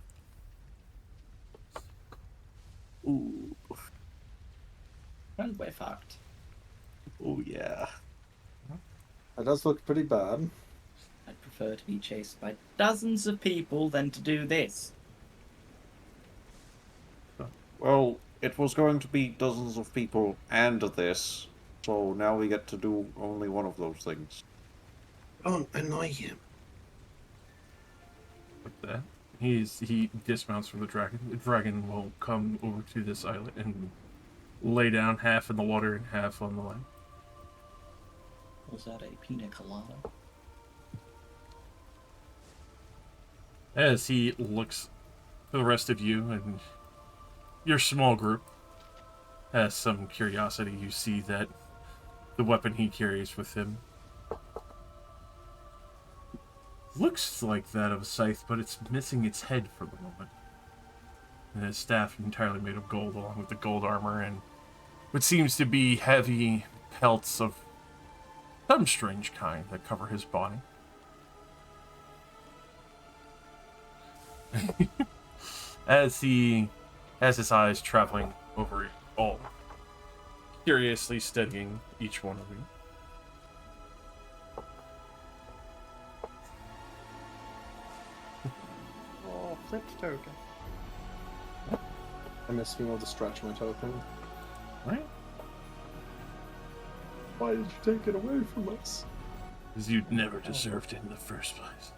Ooh. And we're fucked. Oh, yeah. That does look pretty bad. I'd prefer to be chased by dozens of people than to do this. Well, it was going to be dozens of people and this, So now we get to do only one of those things. Don't annoy him. Like that. He dismounts from the dragon. The dragon will come over to this islet and lay down half in the water and half on the land. Was that a pina colada? As he looks to the rest of you and your small group has some curiosity, you see that the weapon he carries with him looks like that of a scythe, but it's missing its head for the moment. And his staff entirely made of gold, along with the gold armor and what seems to be heavy pelts of some strange kind that cover his body. As he has his eyes traveling over it all, curiously studying each one of you. Oh, flipped token. I miss being able to stretch my token. Right? Why did you take it away from us? Because you never deserved it in the first place.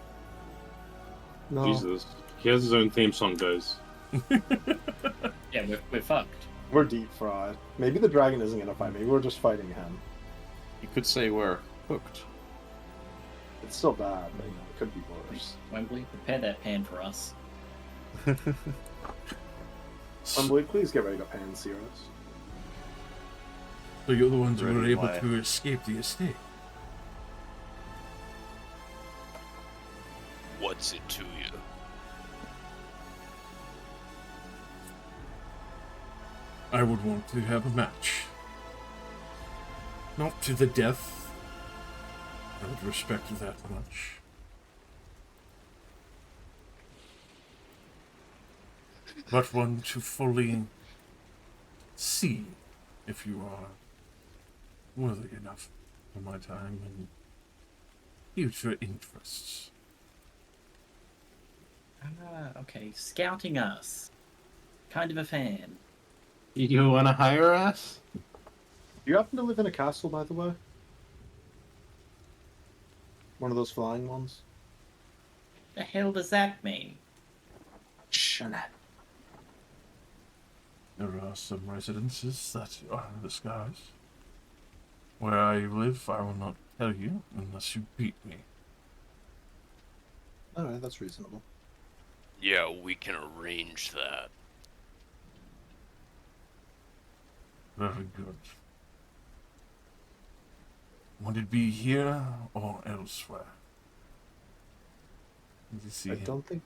No. Jesus. He has his own theme song, guys. Yeah, we're fucked. We're deep fried. Maybe the dragon isn't gonna fight me. We're just fighting him. You could say we're hooked. It's still bad, but it could be worse. Wembley, prepare that pan for us. Wembley, please get ready to pan sear us. So you're the ones who were Ready, able why? to escape the estate. What's it to you? I would want to have a match. Not to the death. I would respect that much. But one to fully see if you are worthy enough for my time and future interests. Ah, okay. Scouting us. Kind of a fan. You want to hire us? Do you happen to live in a castle, by the way? One of those flying ones? The hell does that mean? Shut up. There are some residences that are in the skies. Where I live, I will not tell you unless you beat me. Alright, that's reasonable. Yeah, we can arrange that. Very good. Would it be here or elsewhere? Did you see I him don't think...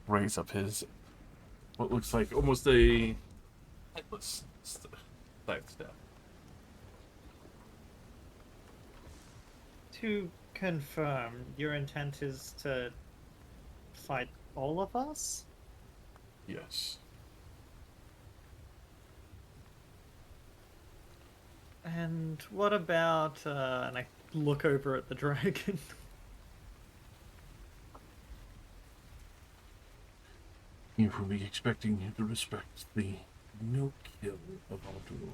raise up his, what looks like almost a headless scythe staff? To confirm, your intent is to fight all of us? Yes. And what about, and I look over at the dragon. You will be expecting you to respect the no kill of our duel.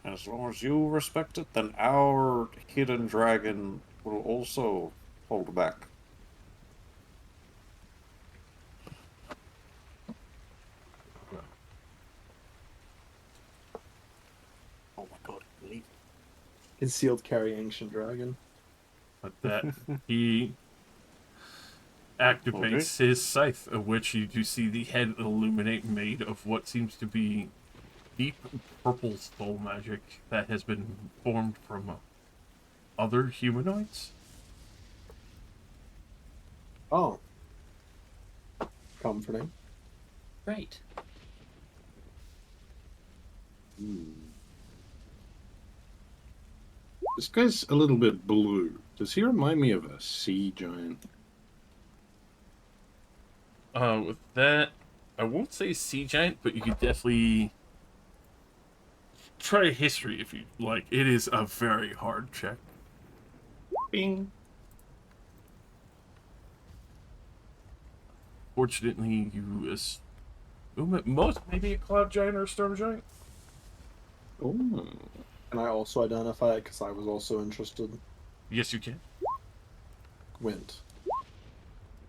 As long as you respect it, then our hidden dragon will also hold back. Oh my god, leave. Concealed carry ancient dragon. But that he activates his scythe, of which you do see the head illuminate, made of what seems to be deep purple soul magic that has been formed from other humanoids. Oh. Comforting. Great. This guy's a little bit blue. Does he remind me of a sea giant? With that, I won't say sea giant, but you could definitely try history if you like. It is a very hard check. Bing. Fortunately, you assume at most maybe a cloud giant or a storm giant. Ooh. Can I also identify it because I was also interested? Yes, you can. Squint.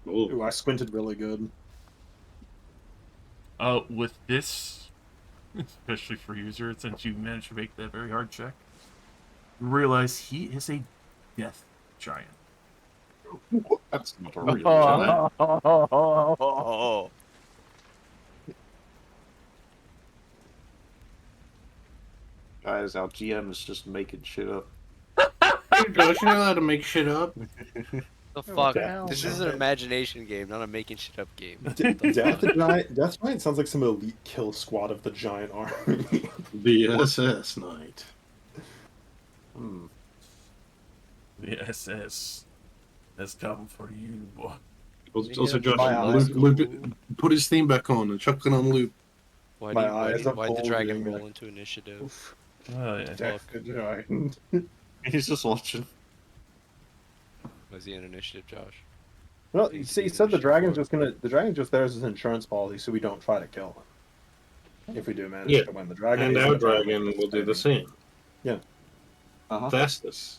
Ooh. Ooh, I squinted really good. With this, especially for user, since you managed to make that very hard check, you realize he is a death giant. That's not a real giant. Oh, Guys, our GM is just making shit up. Hey, Josh, you're not allowed to make shit up. the fuck? Death This is an imagination game, not a making shit up game. Death Giant sounds like some elite kill squad of the giant army. The SS Knight. Hmm. The SS has come for you, boy. Also, Josh, My eyes. put his theme back on and chuck it on loop. Why My did eyes are the dragon bulging. roll into initiative? Oh, yeah. Death Giant. He's just watching. Was he in initiative, Josh? Well, you see, he said the dragon's just there as his insurance policy, so we don't try to kill him. If we do manage to win the dragon, And he's our gonna try to dragon make us will do the saving. same. Yeah. Uh-huh. Fastest.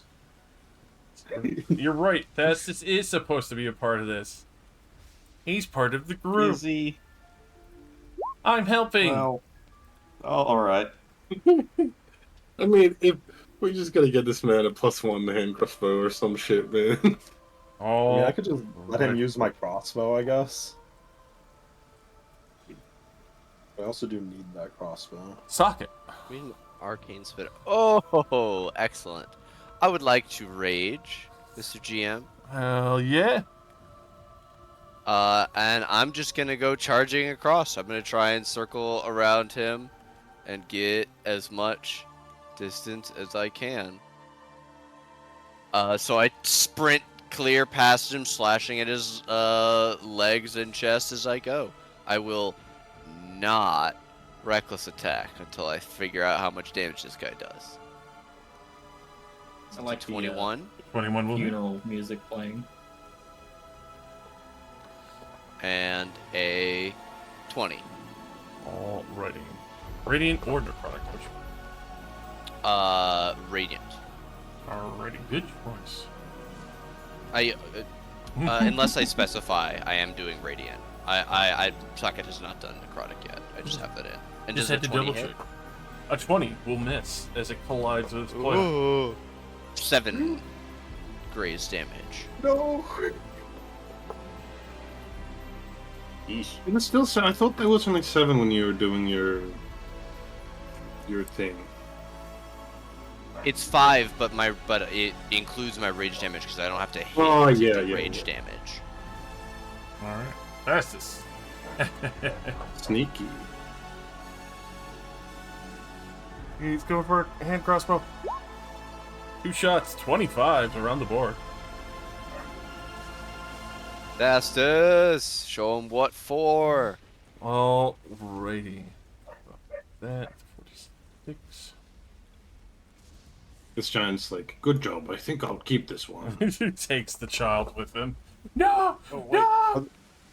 You're right. Thassus is supposed to be a part of this. He's part of the group. Is he? I'm helping. Well, oh, alright. I mean, if we just gotta get this man a +1 hand crossbow or some shit, man. Oh, I mean, I could just let him use my crossbow, I guess. I also do need that crossbow. socket. We need an arcane spit. Oh, excellent. I would like to rage, Mr. GM. Hell yeah. And I'm just gonna go charging across. I'm gonna try and circle around him and get as much distance as I can. So I sprint clear past him, slashing at his legs and chest as I go. I will not reckless attack until I figure out how much damage this guy does. I like 21 21 will hit. funeral music playing. and a 20. Alrighty. Radiant or necrotic, which Radiant. already good choice. Unless I specify, I am doing Radiant. Socket has not done necrotic yet. I just have that in. And Just does had a to 20 double hit? check. A 20 will miss as it collides with its player. Ooh. 7 graze damage. No! Yeesh. And it's still, I thought that was only 7 when you were doing your thing. It's 5, but it includes my rage damage because I don't have to hit Oh, to yeah, do yeah, rage yeah. damage. Alright. Fastest. Sneaky. He's going for a hand crossbow. 2 shots, 25 around the board. Dastus, show him what for. Alrighty. That 46. This giant's like, good job, I think I'll keep this one. He takes the child with him. No! Oh, wait. No!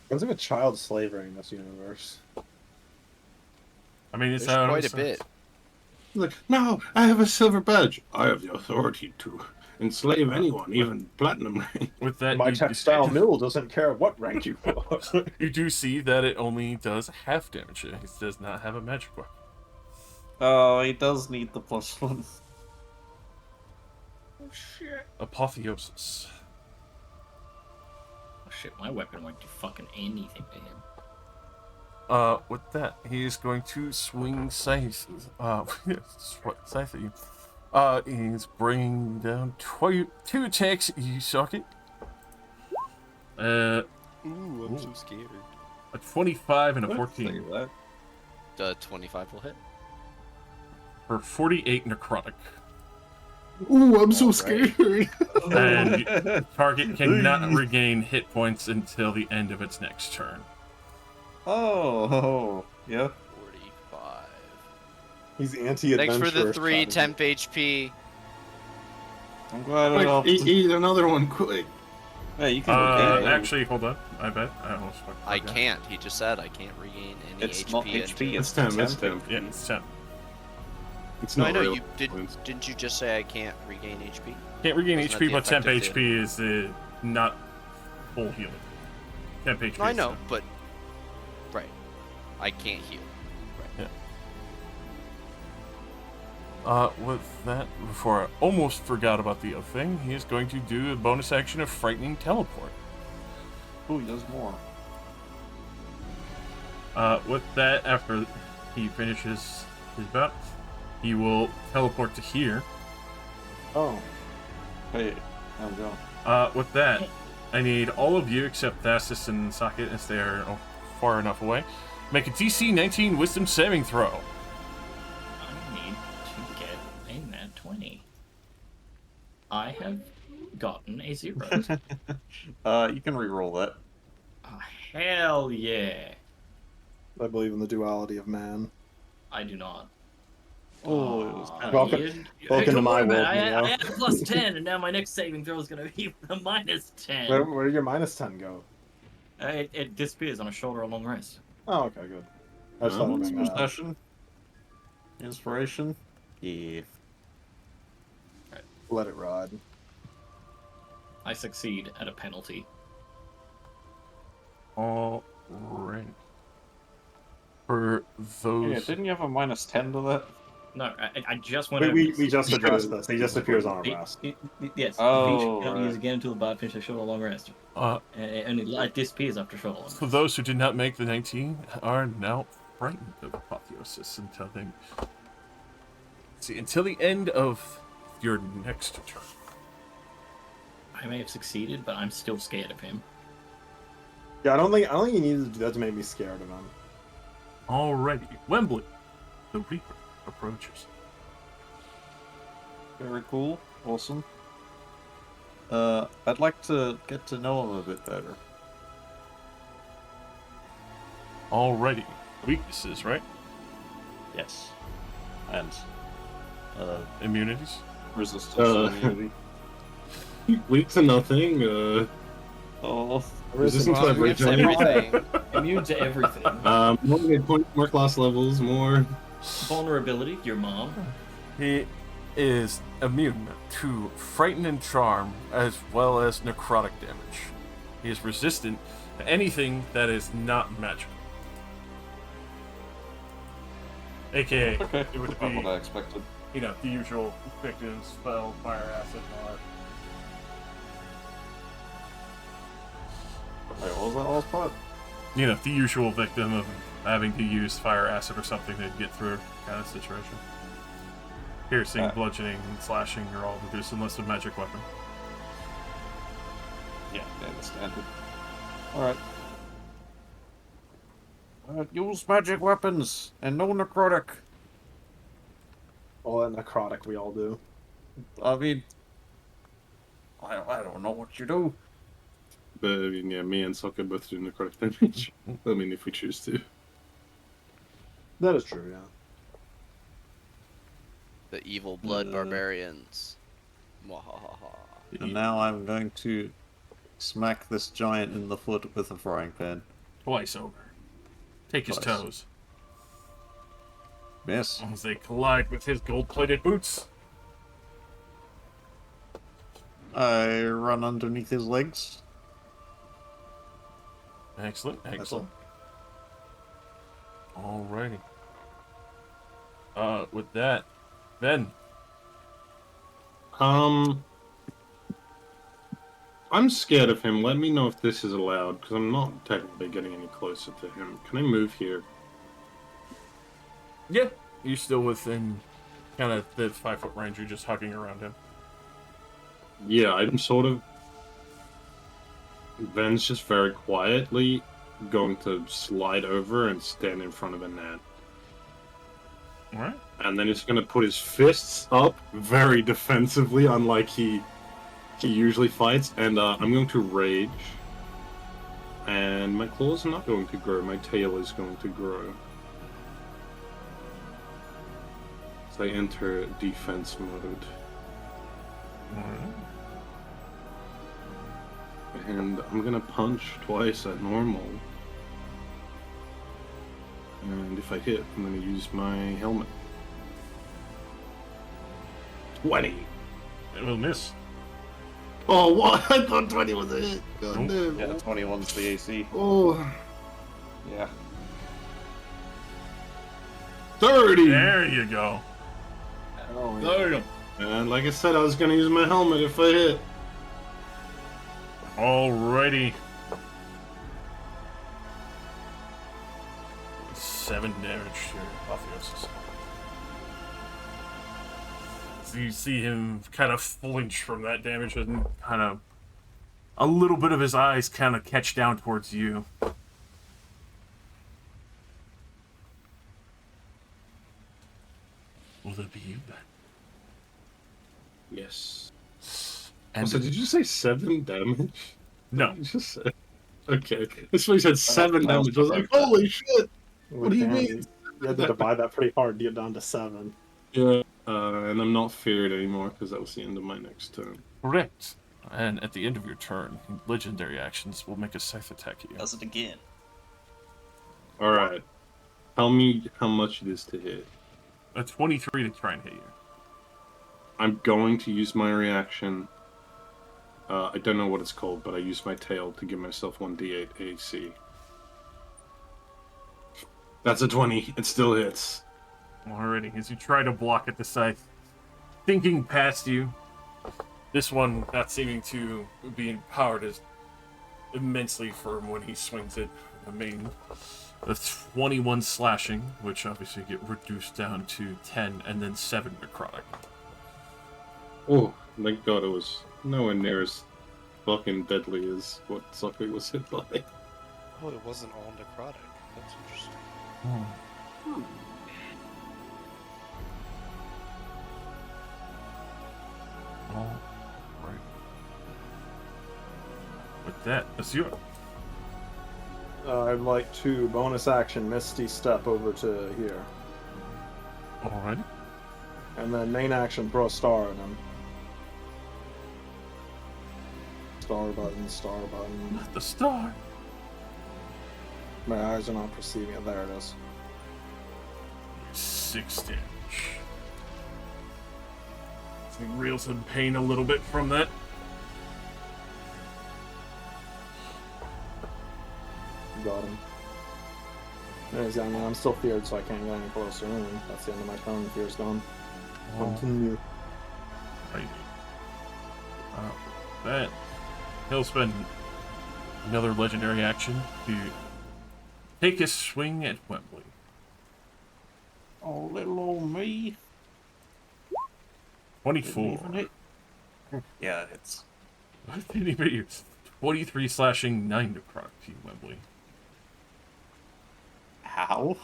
There's like a child slavery in this universe. I mean, it's There's how quite a bit. He's like, no, I have a silver badge. I have the authority to enslave anyone, even platinum rank. With that, My you, textile mill doesn't care what rank you are. you do see that it only does half damage. It does not have a magic weapon. Oh, he does need the +1. Oh shit. Apotheosis. Oh shit, my weapon won't do fucking anything to him. With that, he is going to swing scythe. Scythe at you. He's bringing down 2 attacks at you, Socket. Ooh, I'm so scared. A 25 and a 14. The 25 will hit. For 48 necrotic. Ooh, I'm so scared. And target cannot regain hit points until the end of its next turn. Oh, yeah. 45. He's anti-adventure. Thanks for the 3 temp HP. I'm glad I Quick, helped. eat another one, quick. Yeah, you can regain it. Actually, hold on. I bet I almost fucked I that. can't. He just said I can't regain any It's HP. not HP, until- it's 10, it's 10. 10. Yeah, it's 10. It's No, not I know real you points. didn't you just say I can't regain HP? Can't regain Wasn't that HP, the but temp effective HP is not full healing. Temp HP. No, I is, know, but right, I can't heal. With that, before I almost forgot about the other thing, he is going to do a bonus action of Frightening Teleport. Ooh, he does more. With that, after he finishes his bout, he will teleport to here. Oh, Hey, how's it going? With that, I need all of you except Thassus and Socket, as they are far enough away, make a DC 19 Wisdom saving throw. I need to get a nat 20. I have gotten a 0. You can re-roll that. Oh, hell yeah. I believe in the duality of man. I do not. Oh, it was kind of Welcome- welcome to my Wait a minute, world, I Neo. had a plus 10, and now my next saving throw is going to be a minus 10. Where did your minus 10 go? It disappears on a shoulder or long rest. Oh, okay, good. I just thought I'd bring that up. possession. Inspiration. Yeah. Let it ride. I succeed at a penalty. All right. For those. Yeah, didn't you have a minus 10 to that? No, I just went over We this. just addressed this. He just appears on a rest. Yes, Oh, feature cannot right. use again until the bard finishes a short or long rest. Uh, And it disappears after a short or long for rest. those who did not make the 19 are now frightened of apotheosis until they. See, until the end of your next turn. I may have succeeded, but I'm still scared of him. Yeah, I don't think you needed to do that to make me scared of him. Alrighty, Wembley, the Reaper approaches. Very cool. Awesome. I'd like to get to know him a bit better. Alrighty, weaknesses, right? Yes. And, Immunities. resistance Uh, to immunity. Weak to nothing. Oh, Resistance Well, to we have everything. everything. Immune to everything. More hit points, more class levels, more. Vulnerability, your mom. He is immune to Frighten and Charm as well as necrotic damage. He is resistant to anything that is not magical. AKA, okay. it would Not what I be, expected. you know, the usual victims, spell, fire, acid, and all that. Wait, what was that last part? You know, the usual victim of having to use fire, acid, or something to get through kind of situation. Piercing, bludgeoning, and slashing are all reduced unless a magic weapon. Yeah, the standard. Alright. Use magic weapons and no necrotic. All that necrotic we all do. I mean, I don't know what you do. But I mean, yeah, me and Sokka both do necrotic damage. I mean, if we choose to. That is true, yeah. The evil blood barbarians. Mwahaha. And now I'm going to smack this giant in the foot with a frying pan. Twice over. Take his Twice. toes. Miss. As they collide with his gold-plated boots. I run underneath his legs. Excellent, That's excellent. Alrighty. With that, Ben. I'm scared of him. Let me know if this is allowed, because I'm not technically getting any closer to him. Can I move here? Yeah. You're still within kind of the 5-foot range. You're just hugging around him. Yeah, I'm sort of. Ben's just very quietly going to slide over and stand in front of a net. Alright. And then he's going to put his fists up very defensively, unlike he usually fights. And I'm going to rage. And my claws are not going to grow. My tail is going to grow. So I enter defense mode. Alright. And I'm gonna punch twice at normal. And if I hit, I'm gonna use my helmet. 20! It will miss. Oh, what? I thought 20 was a hit. God Nope. damn. Yeah, 21's the AC. Oh, Yeah. 30! There you go. Oh, yeah. There you go. And like I said, I was gonna use my helmet if I hit. Alrighty. 7 damage to your apotheosis. So you see him kind of flinch from that damage and kind of a little bit of his eyes kind of catch down towards you. Will it be you then? Yes. And So did you say 7 damage? no, You just said... Okay. This one said 7 that was damage. I was like, holy shit! What do you Damn, mean? You had to divide that pretty hard to get down to 7. Yeah. And I'm not feared anymore because that was the end of my next turn. correct. And at the end of your turn, legendary actions will make a scythe attack at you. Does it again. Alright. Tell me how much it is to hit. A 23 to try and hit you. I'm going to use my reaction. I don't know what it's called, but I use my tail to give myself 1d8 AC. That's a 20. It still hits. Alrighty, as you try to block at the scythe, thinking past you, this one not seeming to be empowered is immensely firm when he swings it. I mean, the 21 slashing, which obviously get reduced down to 10, and then 7 necrotic. Oh, thank God it was nowhere near as fucking deadly as what Soccer was hit by. Oh, it wasn't all necrotic. That's interesting. All right. With that, Azure. I'd like to bonus action Misty Step over to here. Alrighty. And then main action throw a star at him. Star button, star button. Not the star. My eyes are not perceiving it. There it is. 6 damage. He reels in pain a little bit from that. Got him. Anyways, I mean, I'm still feared, so I can't get any closer. And that's the end of my turn. Fear's gone. Continue. Right. That he'll spend another legendary action to take a swing at Wembley. Oh, little old me. 24. Yeah, it's. Didn't even use 23 slashing, 9 necrotic to you, Wembley. How?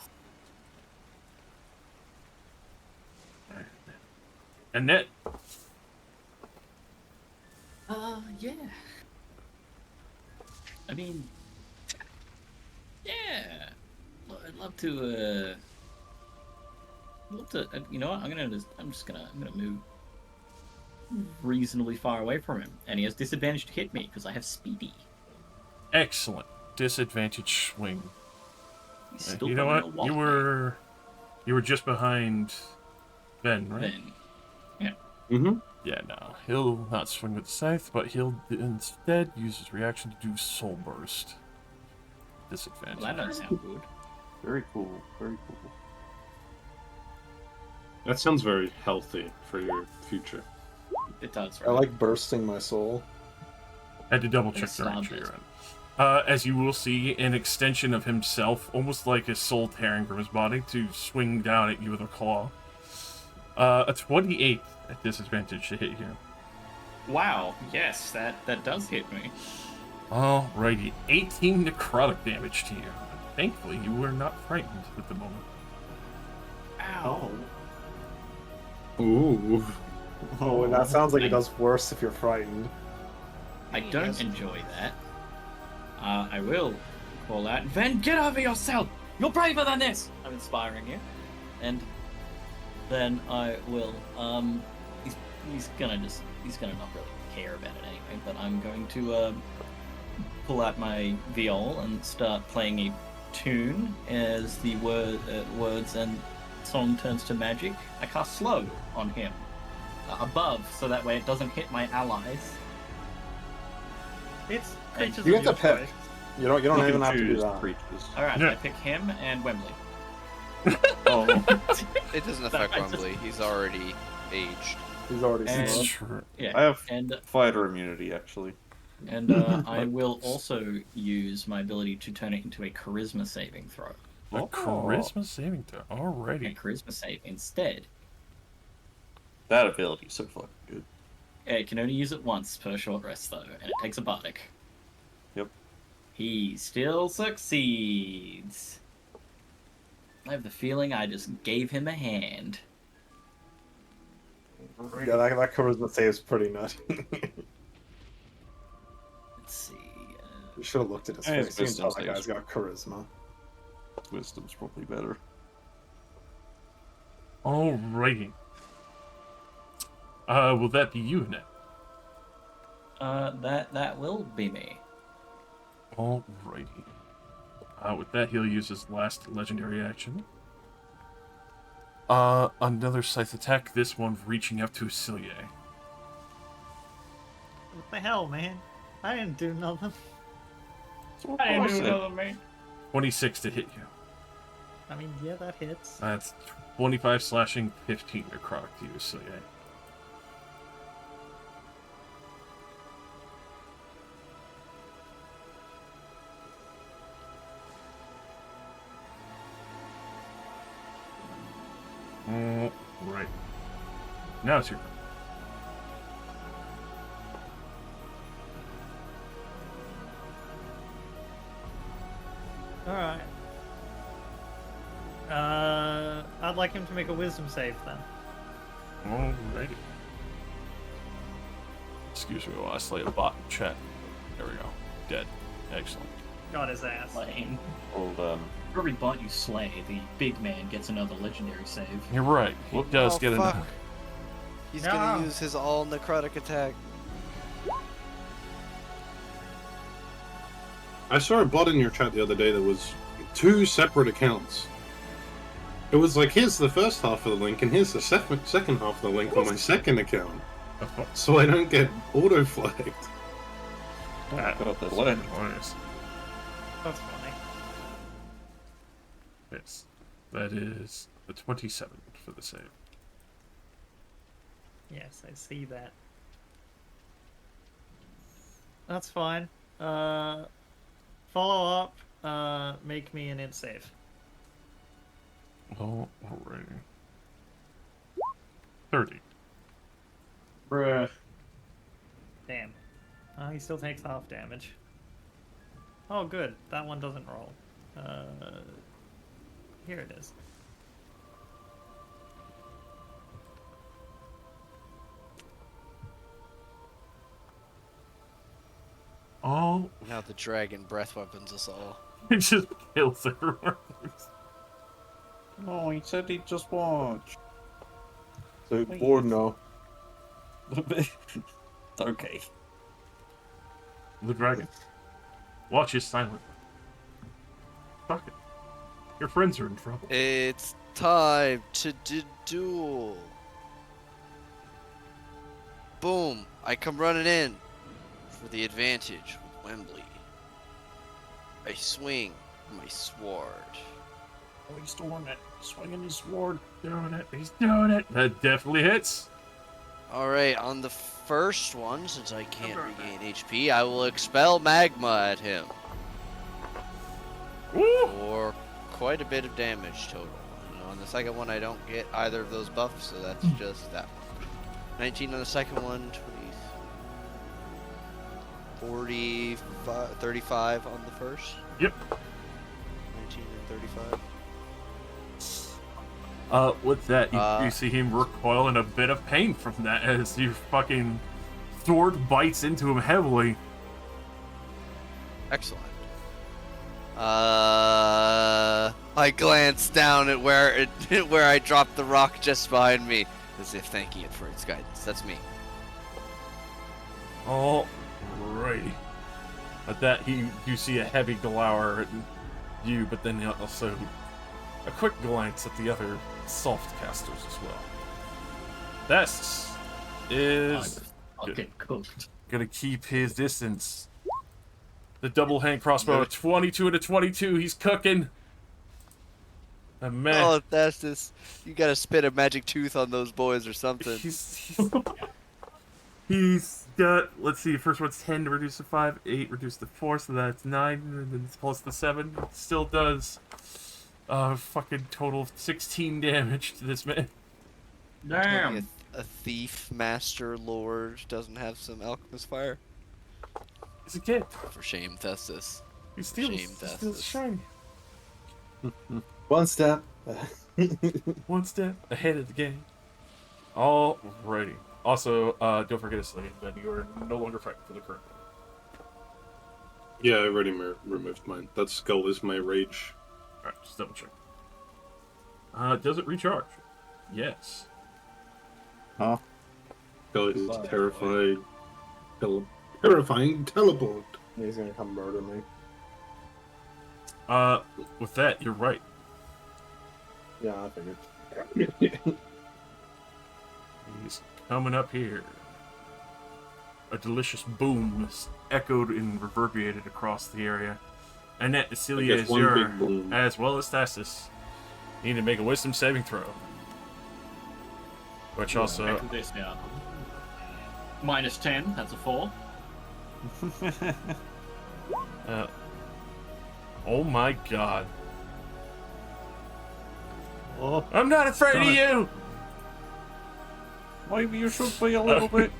Annette. Yeah. I mean, yeah. I'd love to, you know what? I'm gonna move reasonably far away from him, and he has disadvantage to hit me because I have speedy. Excellent. Disadvantage swing. He's still You know probably what? gonna You wallop were just behind Ben, me. right? Then, yeah. Mm-hmm. Yeah, no. He'll not swing with the scythe, but he'll instead use his reaction to do Soul Burst. Disadvantage. Well, that doesn't sound good. Very cool. Very cool. That sounds very healthy for your future. It does. I Right? like bursting my soul. Had to double check It's the range not you're in. As you will see, an extension of himself, almost like his soul tearing from his body, to swing down at you with a claw. A 28 at disadvantage to hit you. Wow. Yes, that does hit me. Alrighty, 18 necrotic damage to you. Thankfully, you were not frightened at the moment. Ow. Ooh. Oh, and that sounds like it does worse if you're frightened. I don't enjoy that. I will call out, Ven, get over yourself! You're braver than this! I'm inspiring you. And then I will, he's gonna not really care about it anyway, but I'm going to, pull out my viol and start playing a tune as the words and song turns to magic. I cast slow on him above, so that way it doesn't hit my allies. It's And creatures You of have to your pick. choice. You don't You even can have to do choose that. creatures. All right, Yeah. I pick him and Wembley. Oh, It doesn't No, affect I just- Wembley. He's already aged. He's already And- slow. True. Yeah, I have and fighter immunity actually. I will also use my ability to turn it into a charisma saving throw. A charisma saving throw. A Alrighty. charisma save instead. That ability is so fucking good. It can only use it once per short rest though, and it takes a bardic. Yep. He still succeeds. I have the feeling I just gave him a hand. Yeah, that charisma save's pretty nutty. Let's see. You should have looked at his Yeah, his face. You can wisdom tell that saves. guy's got charisma. Wisdom's probably better. Alrighty. Will that be you, Annette? That will be me. Alrighty. With that, he'll use his last legendary action. Another scythe attack. This one reaching up to Celia. What the hell, man? I didn't do nothing. I didn't do another man. 26 to hit you. I mean, yeah, that hits. That's 25 slashing, 15 necrotic to you, Celia. Right. Now it's your turn. Alright. I'd like him to make a wisdom save then. Alrighty. Excuse me while I slay a bot in chat. There we go. Dead. Excellent. Got his ass. Lame. Hold on. For every bot you slay, the big man gets another legendary save. You're right. He does get fuck. another. He's No. gonna use his all necrotic attack. I saw a bot in your chat the other day that was 2 separate accounts. It was like, here's the first half of the link, and here's the second half of the link on my second account. So I don't get auto-flagged. Got the ledge. Nice. That's funny. Yes. That is the 27 for the save. Yes, I see that. That's fine. Follow up. Make me an int save. Alrighty. 30. Bruh. Damn. He still takes half damage. Oh, good. That one doesn't roll. Here it is. Oh, Now the dragon breath weapons us all. it just kills everyone. No, he said he'd just watch. So, or no. It's okay. The dragon. Watch is silent. Fuck it. Your friends are in trouble. It's time to duel. Boom! I come running in for the advantage with Wembley. I swing my sword. Oh, he's doing it. Swinging his sword. Doing it. He's doing it. That definitely hits. Alright, on the first one, since I can't regain HP, I will expel magma at him. Woo! For quite a bit of damage total. And on the second one, I don't get either of those buffs, so that's just that one. 19 on the second one, 20, 45, 35 on the first. Yep. 19 and 35. With that, you see him recoil in a bit of pain from that as your fucking sword bites into him heavily. Excellent. I glance down at where where I dropped the rock just behind me, as if thanking it for its guidance. That's me. Alrighty. At that, you see a heavy glower at you, but then also a quick glance at the other soft casters as well. This is Fucking cooked. gonna keep his distance. The double hand crossbow, 22 to 22. He's cooking. Man. Oh, that's this. You gotta spit a magic tooth on those boys or something. He's got, let's see, first one's 10 to reduce to 5, 8 reduce to 4, so that's 9, and then it's plus the 7. It still does fucking total of 16 damage to this man. Damn. A thief, master, lord doesn't have some alchemist fire. He's a kid. For shame, Thestis. He steals shiny. One step. One step ahead of the game. Alrighty. Also, don't forget to slay it, then you are no longer fighting for the current. Yeah, I already removed mine. That skull is my rage. Alright, just double check. Does it recharge? Yes. Huh? Skull is terrified. Terrifying teleport. He's gonna come murder me. With that, you're right. Yeah, I figured. He's coming up here. A delicious boom echoed and reverberated across the area. Annette, Celia, Azure, as well as Thassus, need to make a wisdom saving throw. Which also... This down. -10, that's a 4. Oh my god. Oh, I'm not afraid of you! maybe you should be a little bit.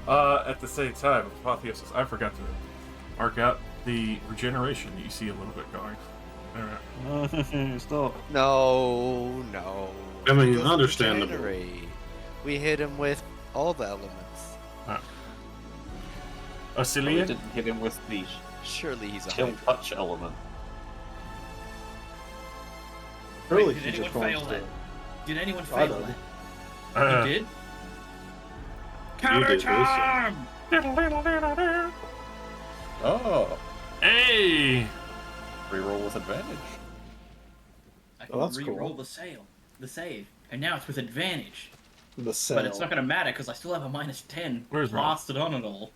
At the same time, Apotheosis, I forgot to mark out the regeneration that you see a little bit going. Alright. Stop. No. I mean, He doesn't understandable. regenerate. We hit him with all the elements. We Celia? didn't hit him with the Surely he's a chill hydra. touch element. Really, Did he anyone just fail wants that? to. Did anyone I fail did. that? You did? Counter did, charm! Oh, Hey! reroll with advantage. I can Oh, that's re-roll cool. the save, and now it's with advantage. The sail. But it's not going to matter because I still have a -10 Where's Rob? blasted on it all.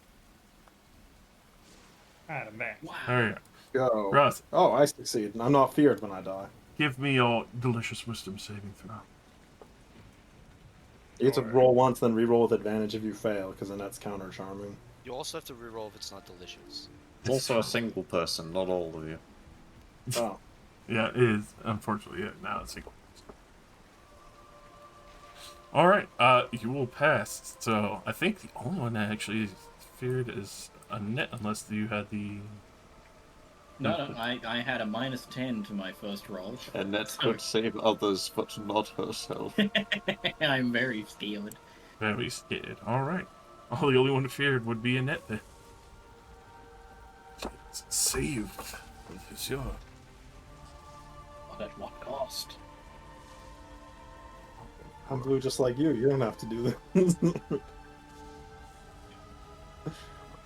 Out of match. Wow. There you Go. go. Ross, Oh, I succeed. I'm not feared when I die. give me your delicious wisdom saving throw. You get to roll once, then re-roll with advantage if you fail, because then that's counter charming. You also have to reroll if it's not delicious. Also a single person, not all of you. Oh. Yeah, it is. Unfortunately, yeah, now it's equal. Alright, you will pass. So, I think the only one that actually feared is Annette, unless you had the... No, I had a -10 to my first roll. And that could save others, but not herself. I'm very scared. Very scared. Alright. Oh, the only one feared would be Annette then. It's saved. Sure. But at what cost? I'm blue just like you. You don't have to do this.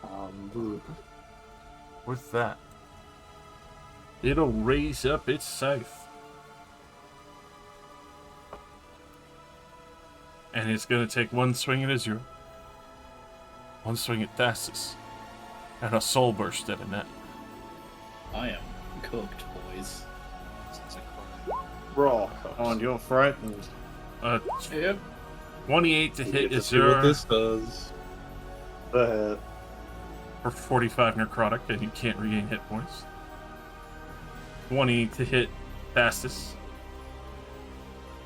I'm blue. With that, it'll raise up its scythe. And it's going to take one swing at Azure, one swing at Thassus, and a soul burst at Annette. I am cooked, boys. We're all Come on, you're frightened. Yep. 28 to hit Get to see what Azure this does. the hit. for 45 necrotic, and you can't regain hit points. 20 to hit Thassus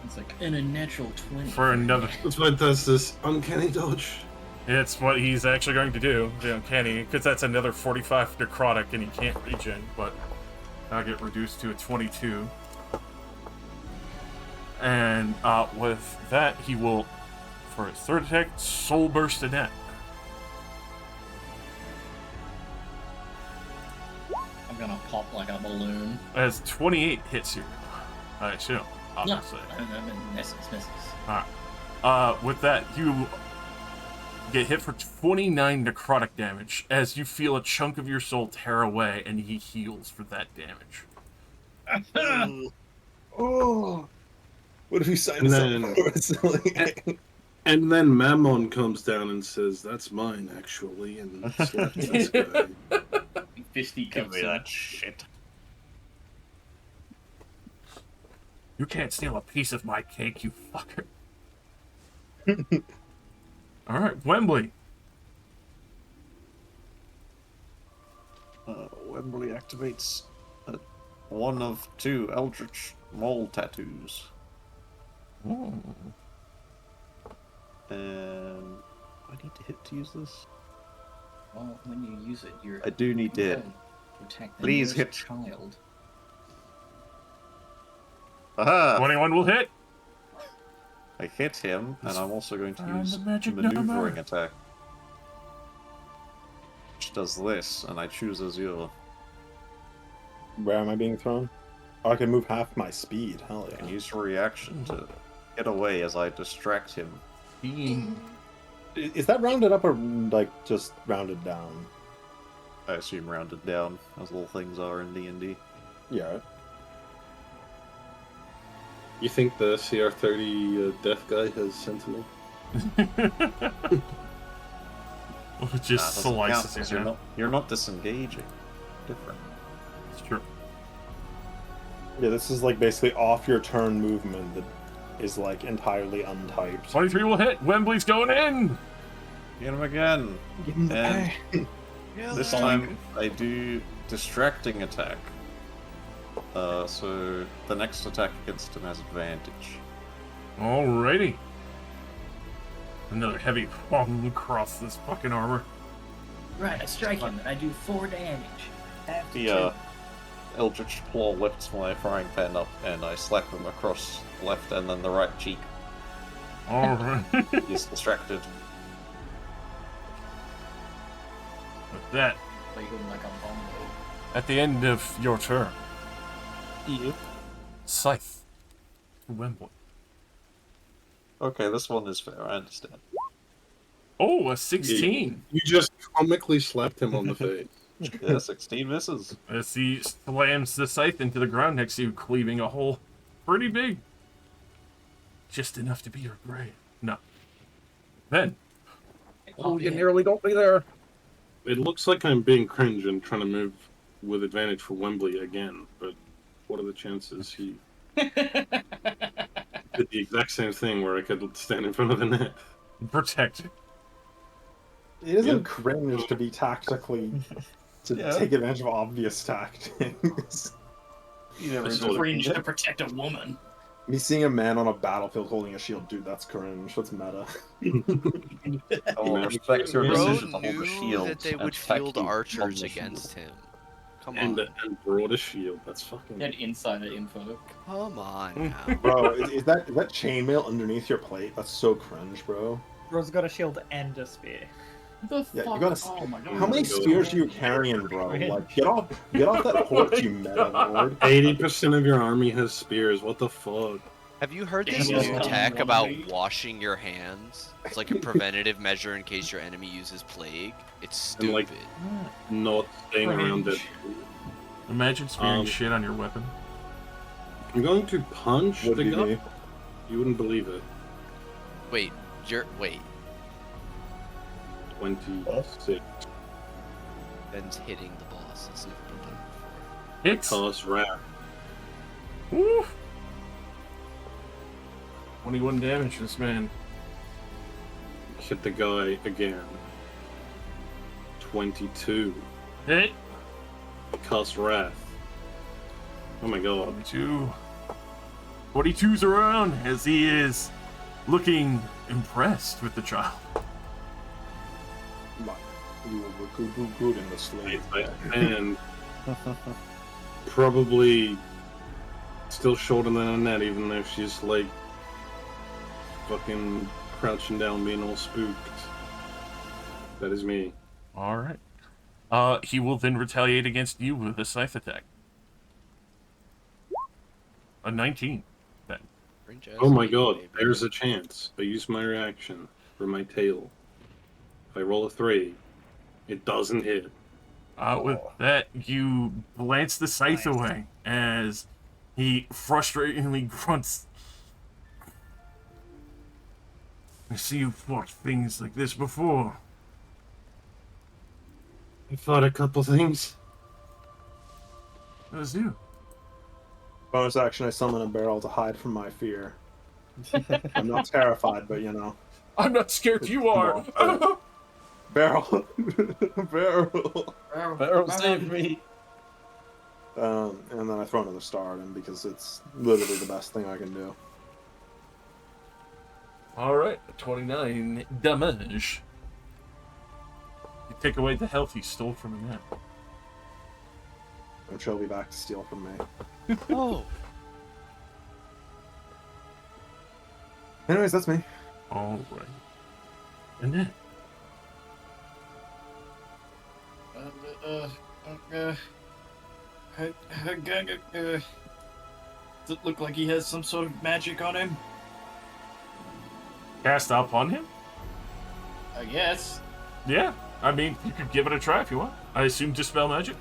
It's like in a natural 20. for another. That's why that's this uncanny dodge. It's what he's actually going to do, the uncanny, because that's another 45 necrotic, and he can't regen, but I'll get reduced to a 22. And with that, he will, for his third attack, soul burst Annette. I'm gonna pop like a balloon. As 28 hits you, I assume, obviously. No, I mean, misses. Alright. With that, you Get hit for 29 necrotic damage as you feel a chunk of your soul tear away, and he heals for that damage. Oh, what if you signed And us then- up for it? So, like, And then Mammon comes down and says, "That's mine, actually," and slaps this guy. Fisty Give cups me him. that shit. You can't steal a piece of my cake, you fucker. Alright, Wembley. Wembley activates one of 2 Eldritch Mole tattoos. And I need to hit to use this. Well, when you use it, you're. I do need to hit. Protect the Please nearest hit. child. Aha! 21 will hit. I hit him, and I'm also going to Found use the magic maneuvering number. attack. Which does this, and I choose Azure. where am I being thrown? Oh, I can move half my speed. Hell And yeah. use your reaction to get away as I distract him. Is that rounded up or like just rounded down? I assume rounded down, as all things are in D&D. Yeah. Right. You think the CR30 death guy has Sentinel? It just Doesn't count, slices 'cause you. you're not disengaging. Different. It's true. Yeah, this is like basically off your turn movement that is like entirely untyped. 23 will hit. Wembley's going in. Get him again. And this time I do distracting attack. So the next attack against him has advantage. Alrighty. Another heavy bong across this fucking armor. Right, I strike him and I do 4 damage. After The Eldritch Claw lifts my frying pan up and I slap him across the left and then the right cheek. Alright. He's distracted. With that, Play him like a bongo. at the end of your turn, Yeah. Scythe to Wembley. Okay, this one is fair, I understand. Oh, a 16. You just comically slapped him on the face. Yeah, 16 misses. As he slams the scythe into the ground next to you, cleaving a hole pretty big. Just enough to be your grave. No. Then, Oh, yeah. nearly got me there. It looks like I'm being cringe and trying to move with advantage for Wembley again, but what are the chances he did the exact same thing where I could stand in front of the net? protect. It isn't Yep. cringe to be tactically to Yeah. take advantage of obvious tactics. You never This did is Fringe it. to protect a woman. Me seeing a man on a battlefield holding a shield, dude, that's cringe. That's meta. I will respect your Bro decision to hold the knew shield that they and would attack field you on archers the against him. Come And on. and brought a shield. That's fucking. Get insider info. Come on now. Bro, is that chainmail underneath your plate? That's so cringe, bro. Bro's got a shield and a spear. The Yeah, you fuck? gotta. Oh my god. How many spears are you carrying, bro? Like, get off that horse, you meta lord. 80% of your army has spears. What the fuck? Have you heard this Yeah. new tech One about week. washing your hands? It's like a preventative measure in case your enemy uses plague. It's And, like, stupid. Not staying around it. Imagine smearing Um, shit on your weapon. I'm going to punch Would the be guy. me. You wouldn't believe it. Wait, wait. 26. Ben's hitting the boss. It's never been done before. Hits. Cause wrath. Woo. 21 damage to this man. Hit the guy again. 22. Hit. Cast wrath. Oh my god. 42. 42's around as he is looking impressed with the child. You were good in the slave. And probably still shorter than Annette, even though she's like fucking crouching down, being all spooked. That is me. Alright. He will then retaliate against you with a scythe attack. A 19. Then. Bring Jazz Oh my in, god, baby. there's a chance. I use my reaction for my tail. If I roll a 3, it doesn't hit. With that, you glance the scythe Nice. away as he frustratingly grunts. I see you fought things like this before. I fought a couple things. That was you. Bonus action, I summon a barrel to hide from my fear. I'm not terrified, but you know. I'm not scared, you are! Barrel! Barrel! Barrel, save me! And then I throw another star at him because it's literally the best thing I can do. Alright, 29 damage. You take away the health he stole from the net. And she'll be back to steal from me. Oh. Anyways, that's me. Alright. And then, Does it look like he has some sort of magic on him? cast upon him? I guess. Yeah, I mean, you could give it a try if you want. I assume Dispel Magic.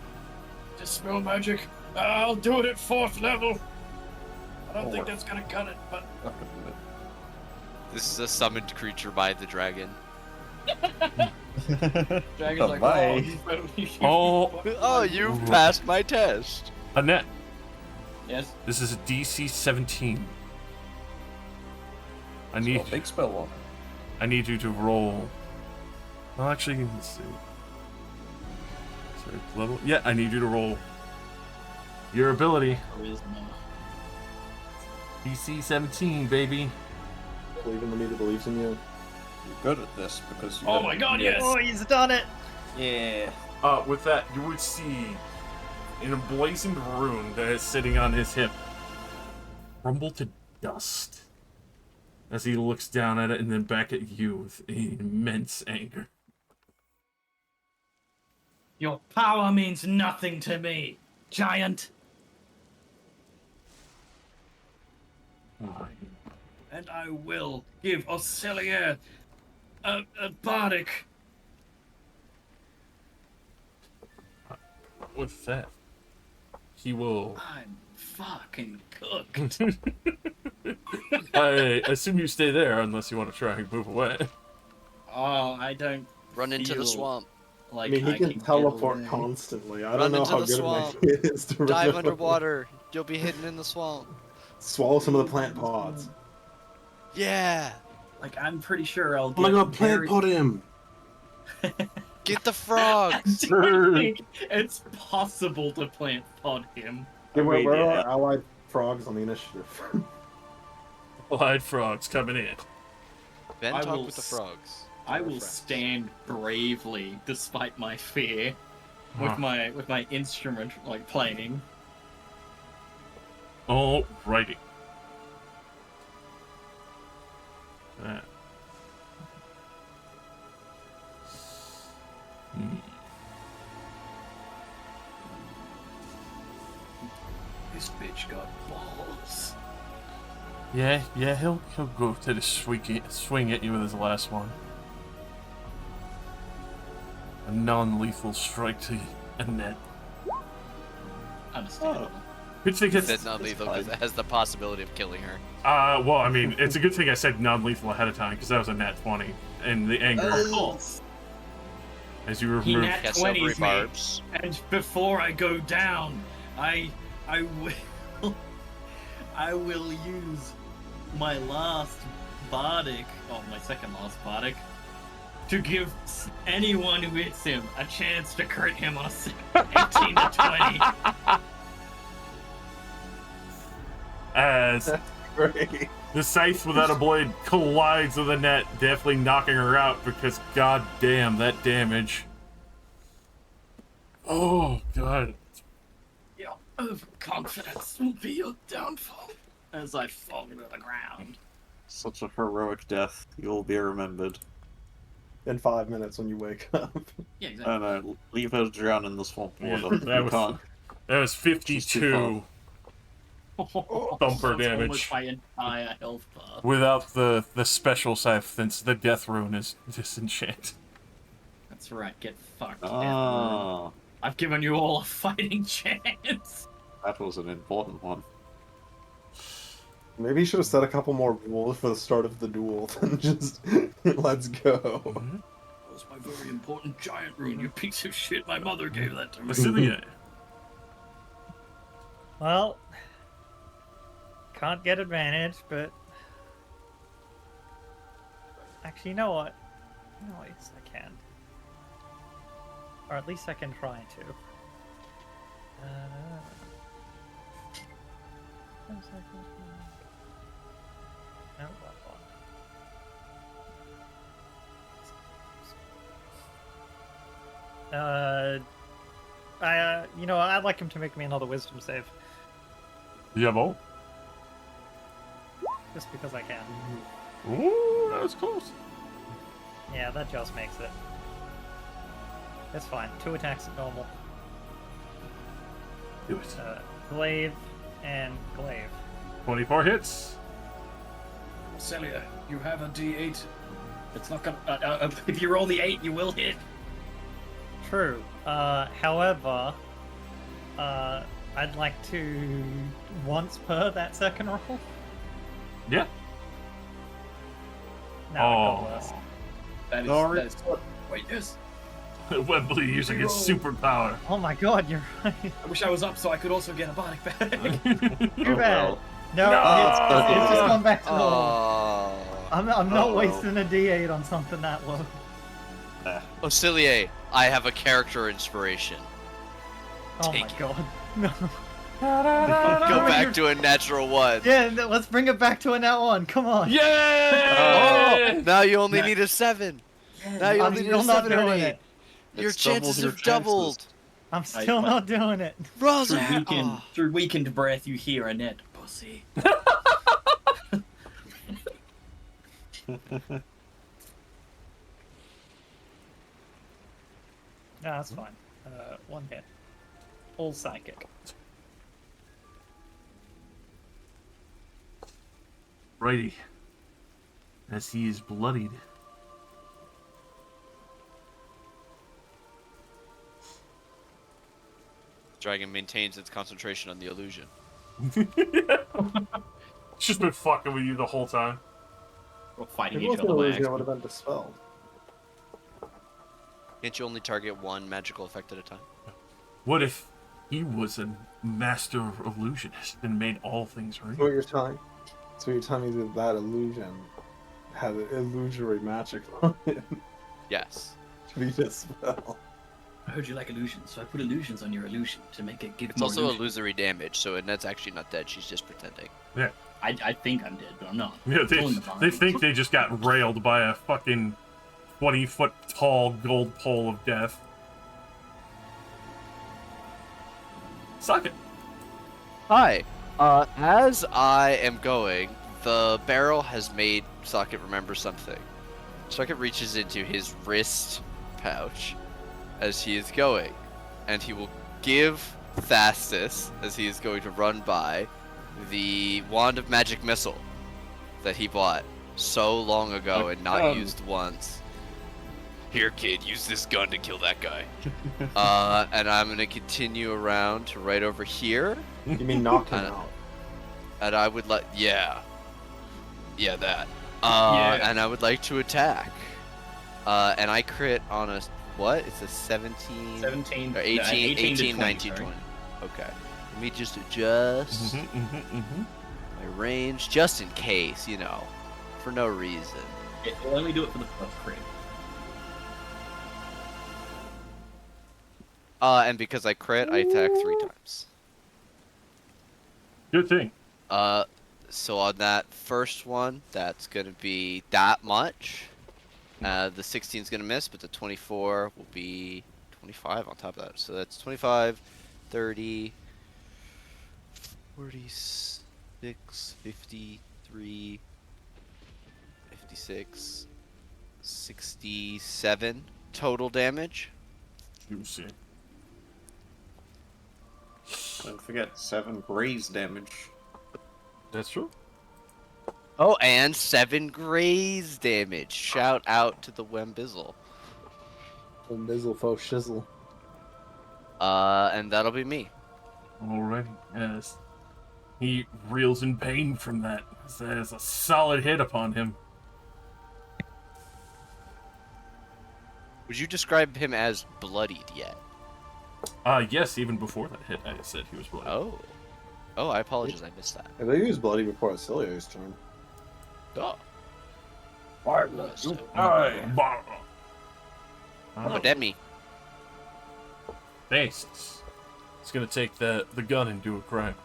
Dispel magic. I'll do it at 4th level. I don't think that's gonna cut it, but This is a summoned creature by the dragon. Dragon's like, Bye. Oh, you passed my test. Annette, Yes. this is a DC 17. I need Big spell one. I need you to roll. Well, actually, let's see. Sorry, level. Yeah, I need you to roll your ability. Charisma. DC 17, baby. Believe in the me that believes in you. You're good at this because you Oh my god, yes! Oh, he's done it! Yeah. With that, you would see an emblazoned rune that is sitting on his hip crumble to dust as he looks down at it and then back at you with immense anger. Your power means nothing to me, giant. And I will give Auxilia a bardic. With that, he will. I'm fucking cooked. I assume you stay there unless you want to try and move away. Oh, I don't Run into the feel swamp. like I mean, he can get teleport away. constantly. I Run don't know into how the good swamp. of it is to Dive remember. underwater. You'll be hidden in the swamp. Swallow some of the plant pods. Yeah. Like, I'm pretty sure I'll Oh my get god, plant very- pot him! Get the frogs. Do you think it's possible to plant pod him? Hey, mean, where yeah. are our allied frogs on the initiative? Allied frogs coming in. Ben, I talk will with the s- frogs. I will stand bravely despite my fear with my instrument like playing. Alrighty. That. This bitch got balls. Yeah, he'll go to the swing at you with his last one. A non-lethal strike to Annette. Understandable. Good thing it's Said non-lethal because it has the possibility of killing her. well, I mean, it's a good thing I said non-lethal ahead of time because that was a nat 20, and the anger Of course. as you He remove. nat Get 20s silvery me. barbs. And before I go down, I will I will use my last bardic, my second last bardic, to give anyone who hits him a chance to crit him on a 18 to 20. As Great. the scythe without a blade collides with the net, definitely knocking her out because god damn that damage. Oh god. Your overconfidence will be your downfall as I fall to the ground. Such a heroic death. You'll be remembered. In 5 minutes when you wake up. Yeah, exactly. No, leave her to drown in the swamp Yeah, water. that You was- can't. That was 52 thumper That's damage. almost my entire health bar. without the special scythe since the death rune is disenchanted. That's right. Get fucked. Ah, I've given you all a fighting chance. that was an important one. Maybe you should have set a couple more rules for the start of the duel than just let's go. Mhm. That was my very important giant rune, you piece of shit. My mother gave that to me. Basilia. Well, can't get advantage, but actually, you know what? No, yes, I can. Or at least I can try to. No, you know, I'd like him to make me another wisdom save. Jawohl. Just because I can. Ooh, that was close. Yeah, that just makes it. That's fine. 2 attacks at normal. Do it. Glaive and glaive. 24 hits. Celia, you have a D8. It's not gonna. If you roll the 8, you will hit. True. However, I'd like to once per that second roll. Yeah. No, I got worse. That is. Sorry. That is wait, yes. Wembley using his superpower. Oh my god, you're right. I wish I was up so I could also get a body bag. Too bad. well. No, it's just gone back to normal. Oh. I'm not Oh, well. wasting a D8 on something that low. Osilier, I have a character inspiration. Oh Take my it. god. No. Go back to a natural one. Yeah, let's bring it back to a nat 1. Come on. Yeah! Oh, now you only need a 7. Now you I'm only need still a not 7 or doing 8. it. Your It's doubled chances your have doubled. I'm still not doing it. Rosa. Through weakened breath, you hear Annette, pussy. No, that's fine. 1 hit. All psychic. Righty. As he is bloodied. Dragon maintains its concentration on the illusion. It's just been fucking with you the whole time. We're fighting If it each was an other by illusion, it accident. would have been dispelled. Can't you only target one magical effect at a time? What if he was a master illusionist and made all things So what real? you're telling? So you're telling me that illusion had an illusory magic on it Yes. to be dispelled. I heard you like illusions, so I put illusions on your illusion to make it give It's more also illusion. illusory damage, so Annette's actually not dead. She's just pretending. Yeah. I think I'm dead, but I'm not. Yeah, Pulling the they bond. think they just got railed by a fucking 20-foot tall gold pole of death. Suck it. Hi. As I am going, the barrel has made Socket remember something. Socket reaches into his wrist pouch as he is going, and he will give Thastus, as he is going to run by, the Wand of Magic Missile that he bought so long ago and not used once. Here, kid, use this gun to kill that guy. And I'm gonna continue around to right over here, You mean knock him out? and I would like, yeah, that. Yeah. And I would like to attack. And I crit on a what? It's a 17, 17, or 18, 18 to 18, 20, 19, sorry. 20. Okay. Let me just adjust my range, just in case, you know, for no reason. It'll only do it for the first crit. And because I crit, I attack 3 times. Good thing. So on that first one, that's gonna be that much. The 16 is gonna miss, but the 24 will be 25 on top of that. So that's 25, 30, 46, 53, 56, 67 total damage. You see. Don't forget 7 graze damage. That's true. Oh, and 7 graze damage. Shout out to the Wembizzle. Bizzle faux shizzle. And that'll be me. Alrighty, yes. He reels in pain from that. There's a solid hit upon him. Would you describe him as bloodied yet? Yes, even before that hit, I said he was bloody. Oh. Oh, I apologize, I missed that. I think he was bloody before Acilia's turn. Oh. Heartless. So, Uh, Demi. Thanks. It's gonna take the gun and do a crime.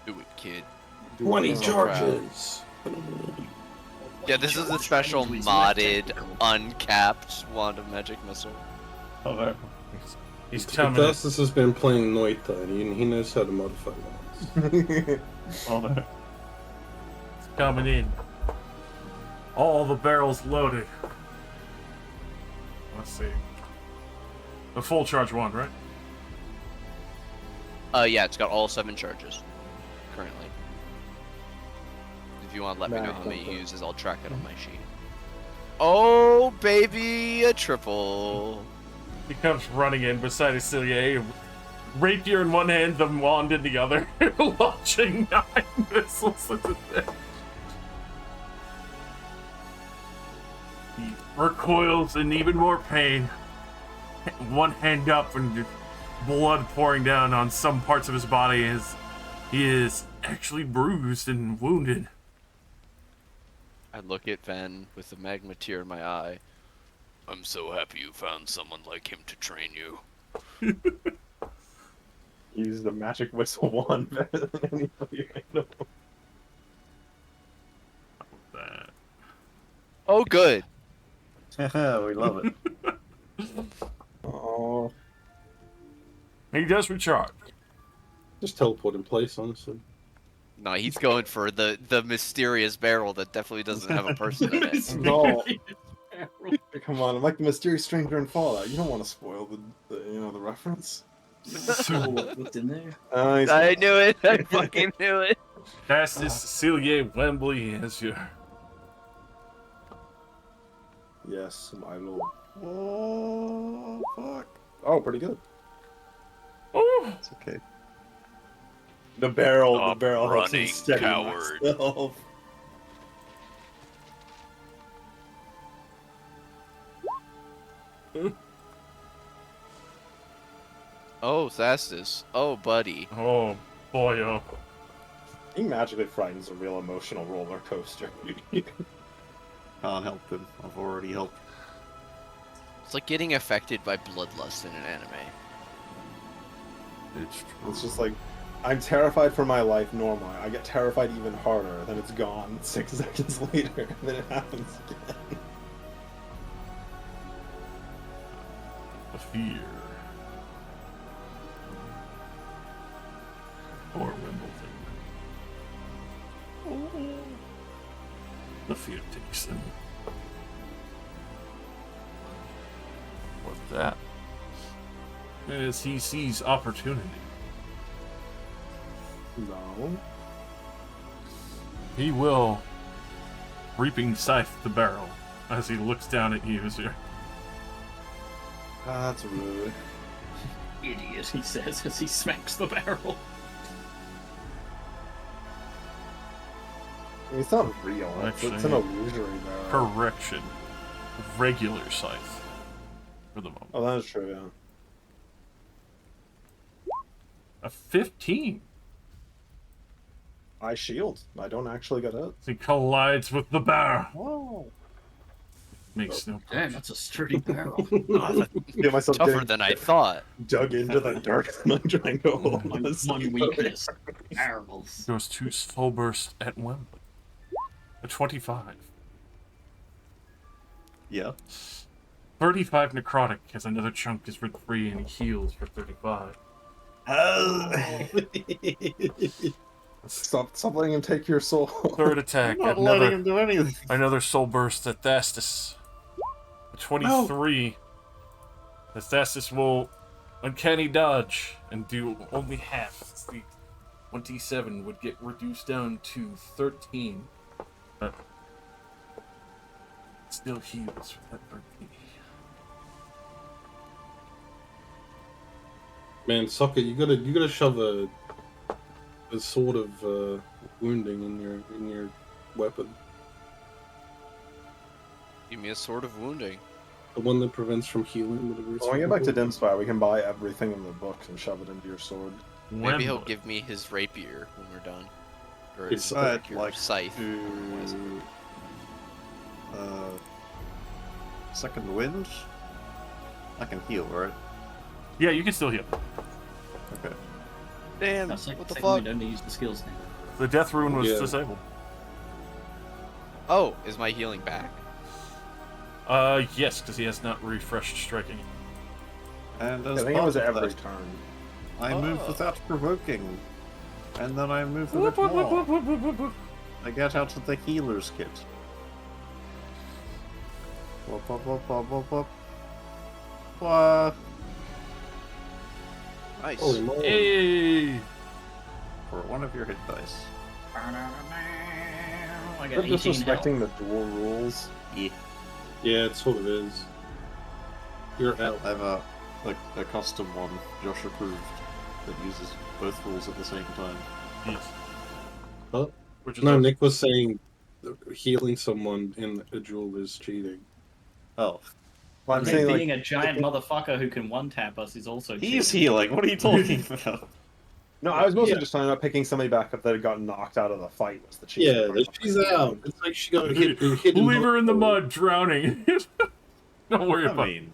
Do it, kid. 20 charges. Yeah, this is a special modded, uncapped wand of magic missile. Oh, there. He's coming. Thus, has been playing Noita, and he knows how to modify wands. Oh, there. It's coming in. All the barrels loaded. Let's see. A full charge wand, right? Yeah, it's got all 7 charges. Currently. If you want to let me know how many he uses, I'll track it on my sheet. Oh, baby, a triple. He comes running in beside Acilier, rapier in one hand, the wand in the other, launching 9 missiles into them. He recoils in even more pain. One hand up and just blood pouring down on some parts of his body as he is actually bruised and wounded. I look at Ven with a magma tear in my eye. I'm so happy you found someone like him to train you. He used a magic whistle wand better than anybody I know. Oh, good. we love it. Oh, He does recharge. Just teleport in place, honestly. No, he's going for the mysterious barrel that definitely doesn't have a person in it. no. Come on, I'm like the mysterious stranger in Fallout. You don't want to spoil the reference. What's in there? I knew it. I fucking knew it. That's this Cecilia Wembley as your... Yes, my lord. Oh, fuck. Oh, pretty good. Oh, It's okay. The barrel Stop helps me running, steady coward. myself. Oh, Thastus. Oh, buddy. oh boy, oh. He magically frightens a real emotional roller coaster. Can't help him. I've already helped. It's like getting affected by bloodlust in an anime. It's just like, I'm terrified for my life normally. I get terrified even harder, then it's gone 6 seconds later, and then it happens again. The fear. Or Wimbledon. The fear takes him. What's that? As he sees opportunity, No. he will reaping scythe the barrel as he looks down at you as you're... That's rude. Idiot, he says as he smacks the barrel. I mean, it's not real. It's an Actually, illusory barrel. Correction. Regular scythe. For the moment. Oh, that's true, yeah. A 15. I shield. I don't actually get hit. He collides with the barrel. Whoa. Makes no Damn, that's a sturdy barrel. Get myself Tougher getting than I thought. dug into the dirt and I'm trying to hold on. One weakness. Barrels. Goes to full burst at Wembley. A 25. Yeah. 35 necrotic as another chunk is rid free and he heals for 35. Stop letting him take your soul. Third attack. Not letting him Another, do anything. another soul burst at Thastus. A 23. As Thastus will uncanny dodge and do only half. The 27 would get reduced down to 13. Still heals for that birthday. Man, Socket, you gotta shove a sort of wounding in your weapon. Give me a sword of wounding. The one that prevents from healing, whatever it's When we get back to called. Dimspire, we can buy everything in the books and shove it into your sword. Maybe he'll give me his rapier when we're done. Or His his I'd rapier, like scythe. to... Second wind? I can heal, right? Yeah, you can still heal. Okay. Damn, That's like what the second fuck? we don't use the skills now. The death rune was Yeah. disabled. Oh, is my healing back? Yes, because he has not refreshed striking. And I as think it part was of every that, turn. I move Oh. without provoking. And then I move a bit more. I get out of the healer's kit. Whoop, whoop, whoop, whoop, whoop, whoop. Nice. Holy moly. Hey! For one of your hit dice. I They're got 18 health. disrespecting the dual rules. Yeah. Yeah, it sort of is. You're out. I have a custom one, Josh approved, that uses both rules at the same time. Yes. Huh? Which is No, awesome. Nick was saying healing someone in a duel is cheating. Oh. Well, I'm I'm saying, being like, a giant motherfucker who can one-tap us is also He's cheating. healing, what are you talking about? no, I was mostly Yeah. just talking about picking somebody back up that had gotten knocked out of the fight was the cheating. Yeah, part. she's out. It's like she got hit. Leave her in the mud, drowning. Don't worry I about it. mean,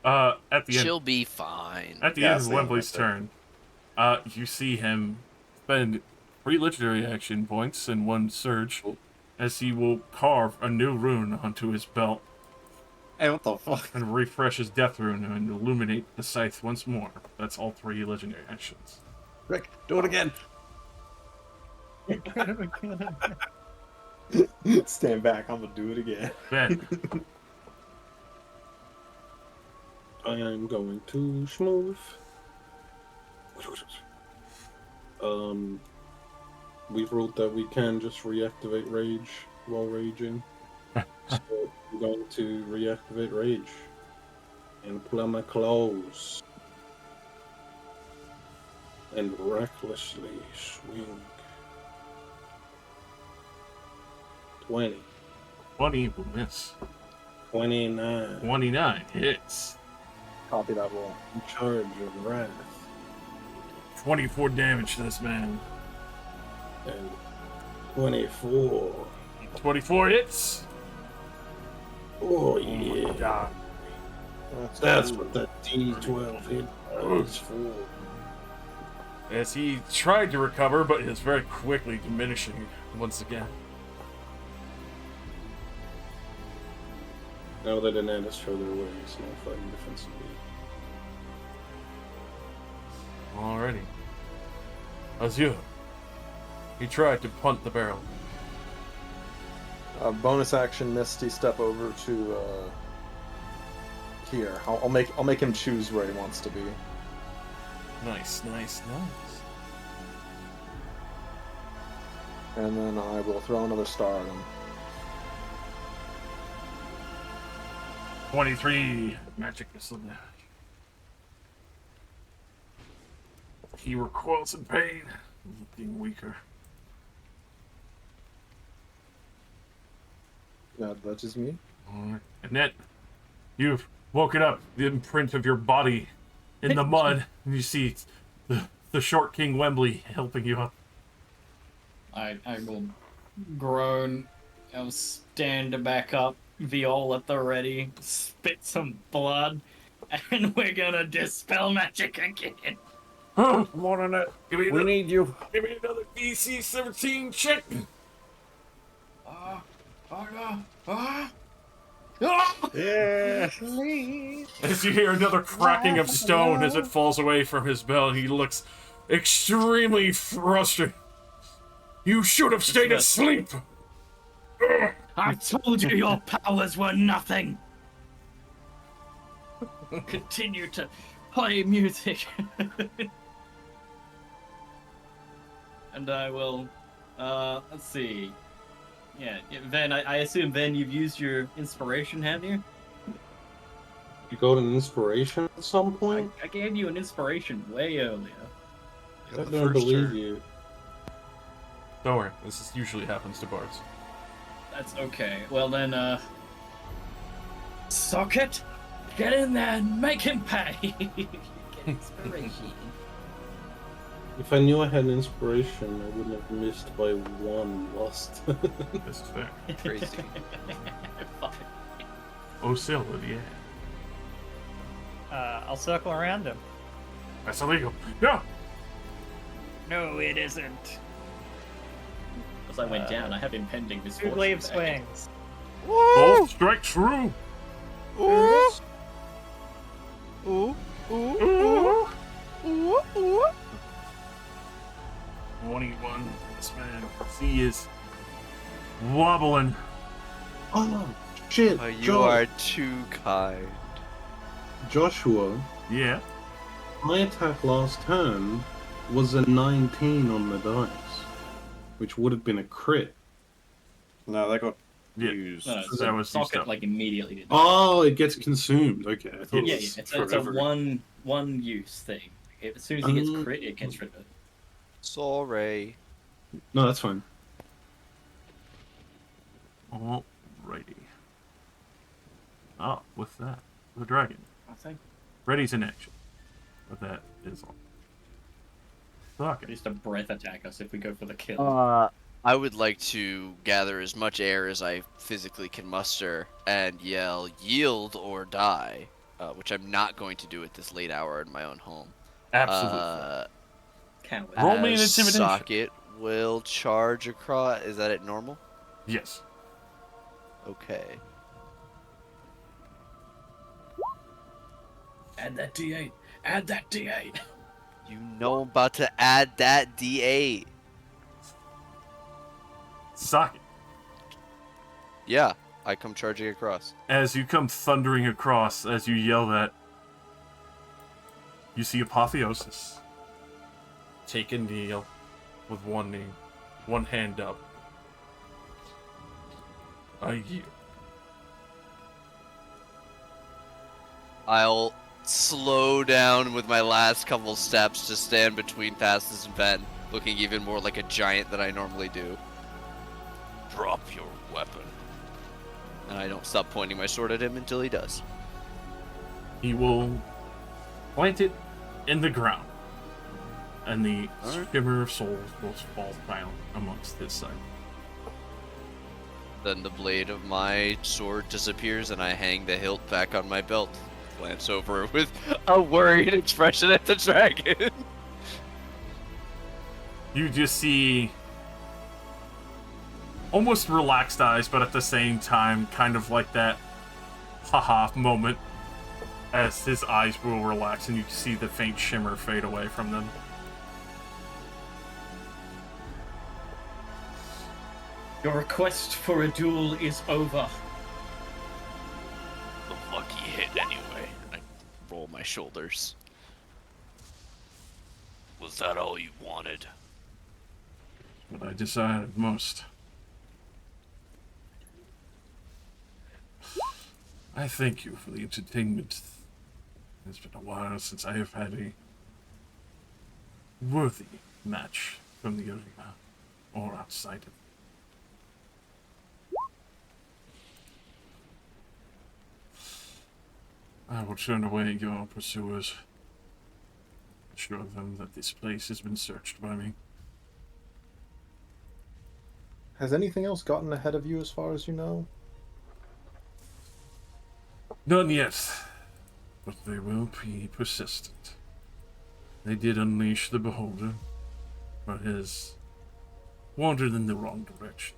At the end. She'll be fine. At the Yeah, end of same, Wembley's I think. turn, you see him spend 3 legendary action points in 1 surge as he will carve a new rune onto his belt hey, what the fuck? and refresh his death rune and illuminate the scythe once more. That's all 3 legendary actions. Rick, do it again! Stand back, I'm gonna do it again. Ben, I am going to smooth. We've ruled that we can just reactivate rage while raging. So I'm going to reactivate rage and pull out my claws and recklessly swing. 20, 20 will miss. 29, 29 hits. Copy that roll. charge of wrath, 24 damage to this man. and 24. 24 hits. Oh yeah. God. That's what that D12 hit is for. As he tried to recover, but is very quickly diminishing once again. Now that an has show their ways, now fighting defensively. Alrighty. Azure. He tried to punt the barrel. Bonus action, Misty, step over to here. I'll make him choose where he wants to be. Nice, nice, nice. And then I will throw another star at him. 23 magic missile damage. He recoils in pain, looking weaker. That just me. Alright. Annette, you've woken up the imprint of your body in the mud, and you see the short King Wembley helping you up. I will groan. I'll stand back up, viol at the ready, spit some blood, and we're gonna dispel magic again. Come on, Annette. Give me We another, need you. give me another DC 17 check. Yeah. As you hear another cracking of stone as it falls away from his belt, he looks extremely frustrated. You should have stayed asleep. I told you your powers were nothing. Continue to play music. And I will, let's see. Yeah, Ven, I assume, Ven, you've used your inspiration, have you? You got an inspiration at some point? I gave you an inspiration way earlier. I don't believe you. Don't worry, usually happens to bards. That's okay. Well then, Socket, get in there and make him pay! Get inspiration. If I knew I had an inspiration, I wouldn't have missed by one lost. This is fair. Crazy. Oh, Silva, yeah. I'll circle around him. That's illegal. No! No, it isn't. As I went down, I have impending misfortune. 2 glaive back. swings. Both strike true! Ooh. Ooh. Ooh. Ooh. Ooh. Ooh. 21. This man, he is wobbling. Oh, shit. Oh, you are too kind. Joshua, Yeah. my attack last turn was a 19 on the dice, which would have been a crit. No, that got Yeah. used. No, So so that was used Socket up. like immediately did that. Oh, it gets consumed. Okay, I thought Yeah, it was it's a forever. one use thing. As soon as he gets Um, crit, it gets rid of it. Sorry. No, that's fine. Alrighty. Ah, with that, the dragon. I think Ready's in action. But that is all. Socket. just a breath attack us if we go for the kill. I would like to gather as much air as I physically can muster and yell, "Yield or die," which I'm not going to do at this late hour in my own home. Absolutely. Coward. Roll me an As intimidation. Socket will charge across. Is that at normal? Yes. Okay. Add that D8. Add that D8. You know I'm about to add that D8. Socket. Yeah, I come charging across. As you come thundering across, as you yell that, you see Apotheosis take a kneel with one knee, one hand up. I yield. I'll slow down with my last couple steps to stand between Pastus and Ben, looking even more like a giant than I normally do. Drop your weapon. And I don't stop pointing my sword at him until he does. He will plant it in the ground, and the shimmer of souls will fall down amongst his side. Then the blade of my sword disappears and I hang the hilt back on my belt. Glance over with a worried expression at the dragon. You just see almost relaxed eyes, but at the same time, kind of like that haha moment as his eyes will relax and you see the faint shimmer fade away from them. Your request for a duel is over. A lucky hit anyway. I roll my shoulders. Was that all you wanted? What I desired most. I thank you for the entertainment. It's been a while since I have had a worthy match from the arena or outside of it. I will turn away your pursuers. Assure them that this place has been searched by me. Has anything else gotten ahead of you as far as you know? None yet, but they will be persistent. They did unleash the Beholder, but has wandered in the wrong direction.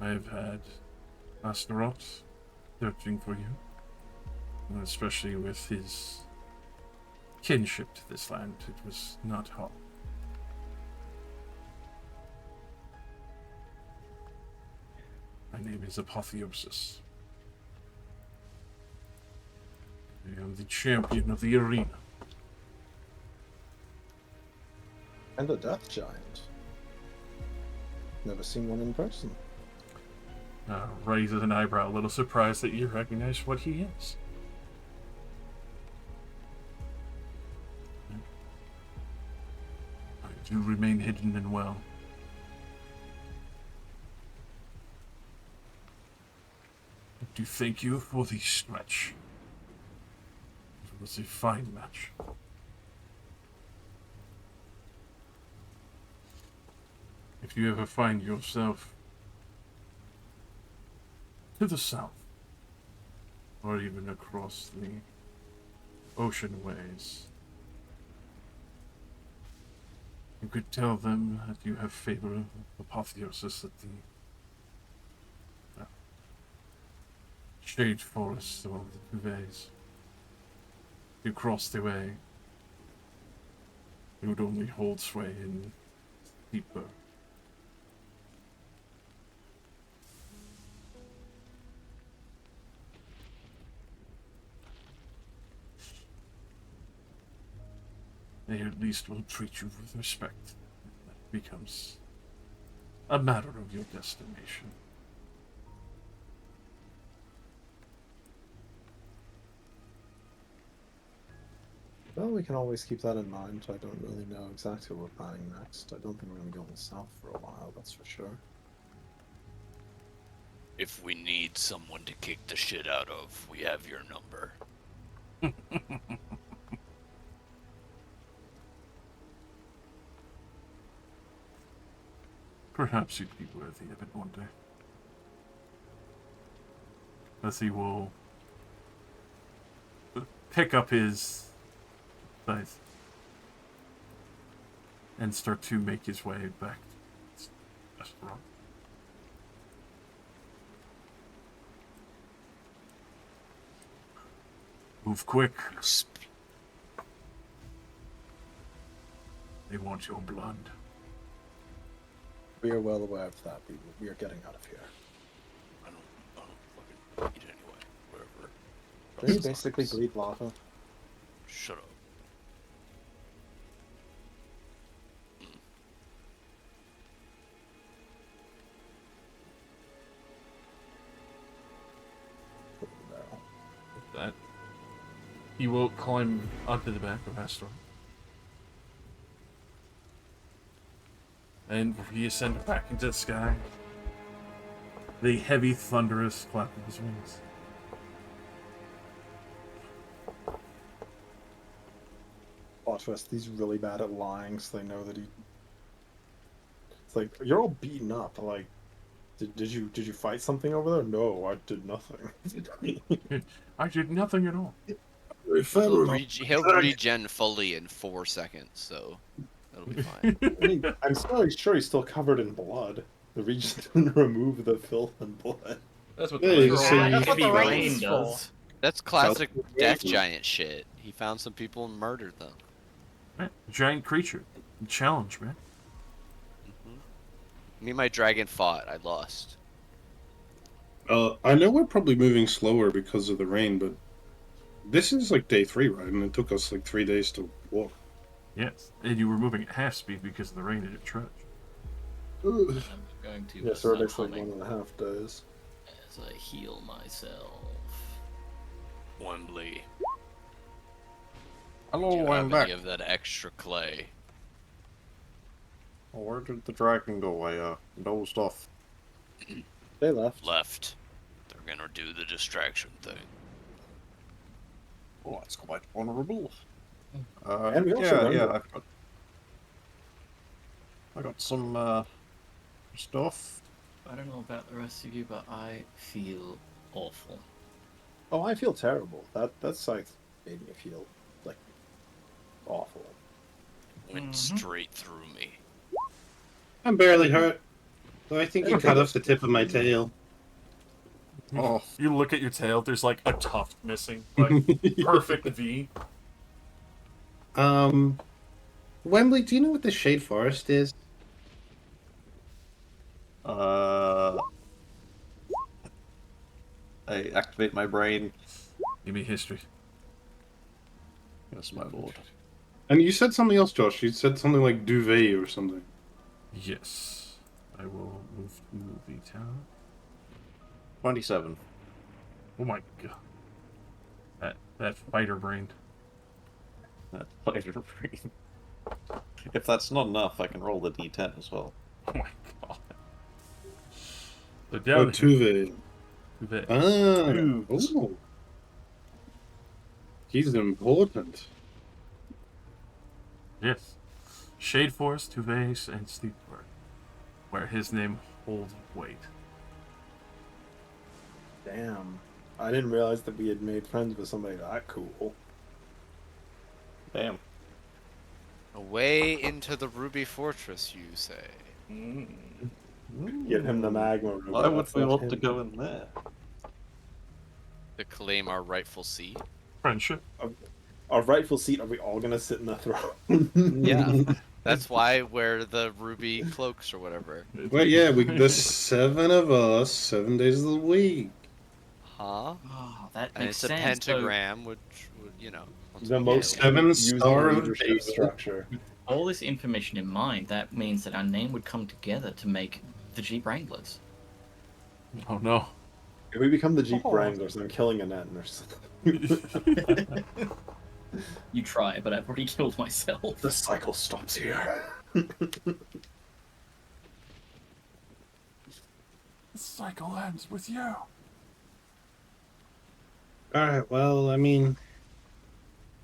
I have had Astaroth searching for you, especially with his kinship to this land. It was not hard. My name is Apotheosis. I am the champion of the arena. And a death giant. never seen one in person. Raises an eyebrow, a little surprised that you recognize what he is. I do remain hidden and well. I do thank you for the stretch. It was a fine match. If you ever find yourself to the south, or even across the ocean ways, you could tell them that you have favor of apotheosis at the shade forest or the cuvées. You cross the way, it would only hold sway in deeper. They at least will treat you with respect. That becomes a matter of your destination. Well, we can always keep that in mind. I don't really know exactly what we're planning next. I don't think we're going to go in the south for a while, that's for sure. If we need someone to kick the shit out of, we have your number. Perhaps you'd be worthy of it one day. As he will pick up his scythe and start to make his way back to the restaurant. Move quick. They want your blood. We are well aware of that. We are getting out of here. I don't fucking eat anyway. Wherever. Did he basically bleed lava? Shut up. That he will climb onto the back of Astor. And he ascended back into the sky. The heavy, thunderous clap of his wings. Plot twist, he's really bad at lying, so they know that he... It's like, you're all beaten up, like... Did you fight something over there? No, I did nothing. I did nothing at all. He'll regen fully in 4 seconds, so that'll be fine. I mean, I'm sure he's still covered in blood. The region didn't remove the filth and blood. That's what that's what the rain does. That's classic death giant shit. He found some people and murdered them. Right. Giant creature. Challenge, man. Me and my dragon fought. I lost. I know we're probably moving slower because of the rain, but this is like day 3, right? And it took us like 3 days to walk. Yes, and you were moving at half speed because of the rain at Trudge. I'm going to Yeah, so it's like 1.5 days. as I heal myself. Wembley. Hello, Do you I'm have back. any of that extra clay? Oh, where did the dragon go? I dozed off. They left. Left. They're gonna do the distraction thing. Oh, that's quite honorable. And we also yeah, learned I got some stuff. I don't know about the rest of you, but I feel awful. Oh, I feel terrible. That scythe made me feel, like, awful. Went straight through me. I'm barely hurt. So I think you cut off the tip of my tail. Oh, You look at your tail, there's like a tuft missing. Like, perfect V. Wembley, do you know what the Shade Forest is? I activate my brain. Give me history. Yes, my lord. And you said something else, Josh. You said something like duvet or something. Yes. I will move to the town. 27. Oh my god. That fighter brain. That fighter brain. If that's not enough, I can roll the d10 as well. Oh my god. So Oh, down Tuve. Tuve. Ah, oh. He's important. Yes. Shade Forest, Tuves, and Sleepward, where his name holds weight. Damn. I didn't realize that we had made friends with somebody that cool. Damn. Away into the Ruby Fortress, you say? Give him the magma. Ruby, Why would let's we let want him- to go in there? To claim our rightful seat? Friendship. Our rightful seat, are we all gonna sit in the throne? Yeah. That's why wear the ruby cloaks or whatever. Well, yeah, there's 7 of us, 7 days of the week. Huh? Oh, that And makes it's a sense. pentagram, which would, you know. once The we most get it. 7 used Star of leadership David. structure. All this information in mind, that means that our name would come together to make the Jeep Wranglers. Oh no. If we become the Jeep Wranglers, I'm killing Annette or something. You try, but I've already killed myself. The cycle stops here. The cycle ends with you. Alright, well, I mean,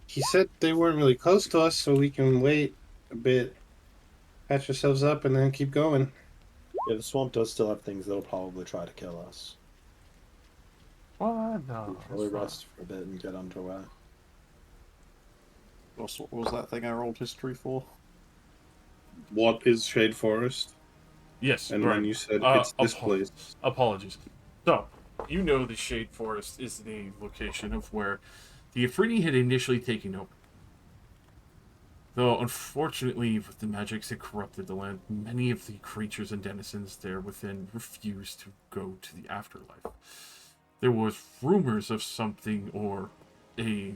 he said they weren't really close to us, so we can wait a bit, patch ourselves up, and then keep going. Yeah, the swamp does still have things that'll probably try to kill us. Well, no. We'll probably rest for a bit and get underway. What was that thing I rolled history for? What is Shade Forest? Yes, And right. then you said it's this place. Apologies. So, you know the Shade Forest is the location of where the Afridi had initially taken over. Though, unfortunately, with the magics that corrupted the land, many of the creatures and denizens there within refused to go to the afterlife. There was rumors of something or a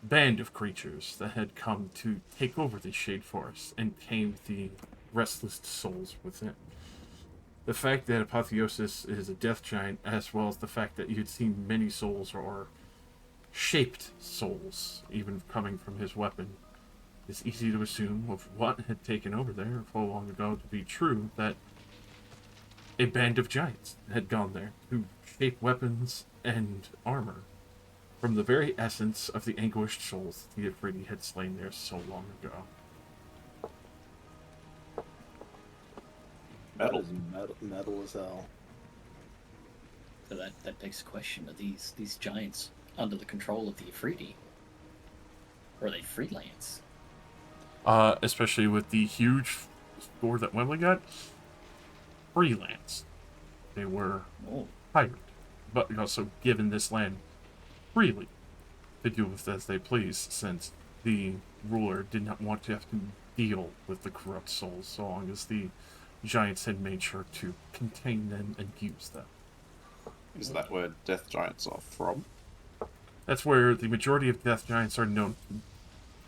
band of creatures that had come to take over the Shade Forest and tame the restless souls within. The fact that Apotheosis is a death giant, as well as the fact that you'd seen many souls or shaped souls, even coming from his weapon, it's easy to assume of what had taken over there so long ago to be true, that a band of giants had gone there to shape weapons and armor from the very essence of the anguished souls the Afridi had slain there so long ago. Metal. Metal as hell. So that begs the question: are these giants under the control of the Afridi, or are they freelance? Especially with the huge score that Wembley got, freelance. They were hired, but also given this land freely to do with as they please, since the ruler did not want to have to deal with the corrupt souls so long as the giants had made sure to contain them and use them. Is that where death giants are from? That's where the majority of death giants are known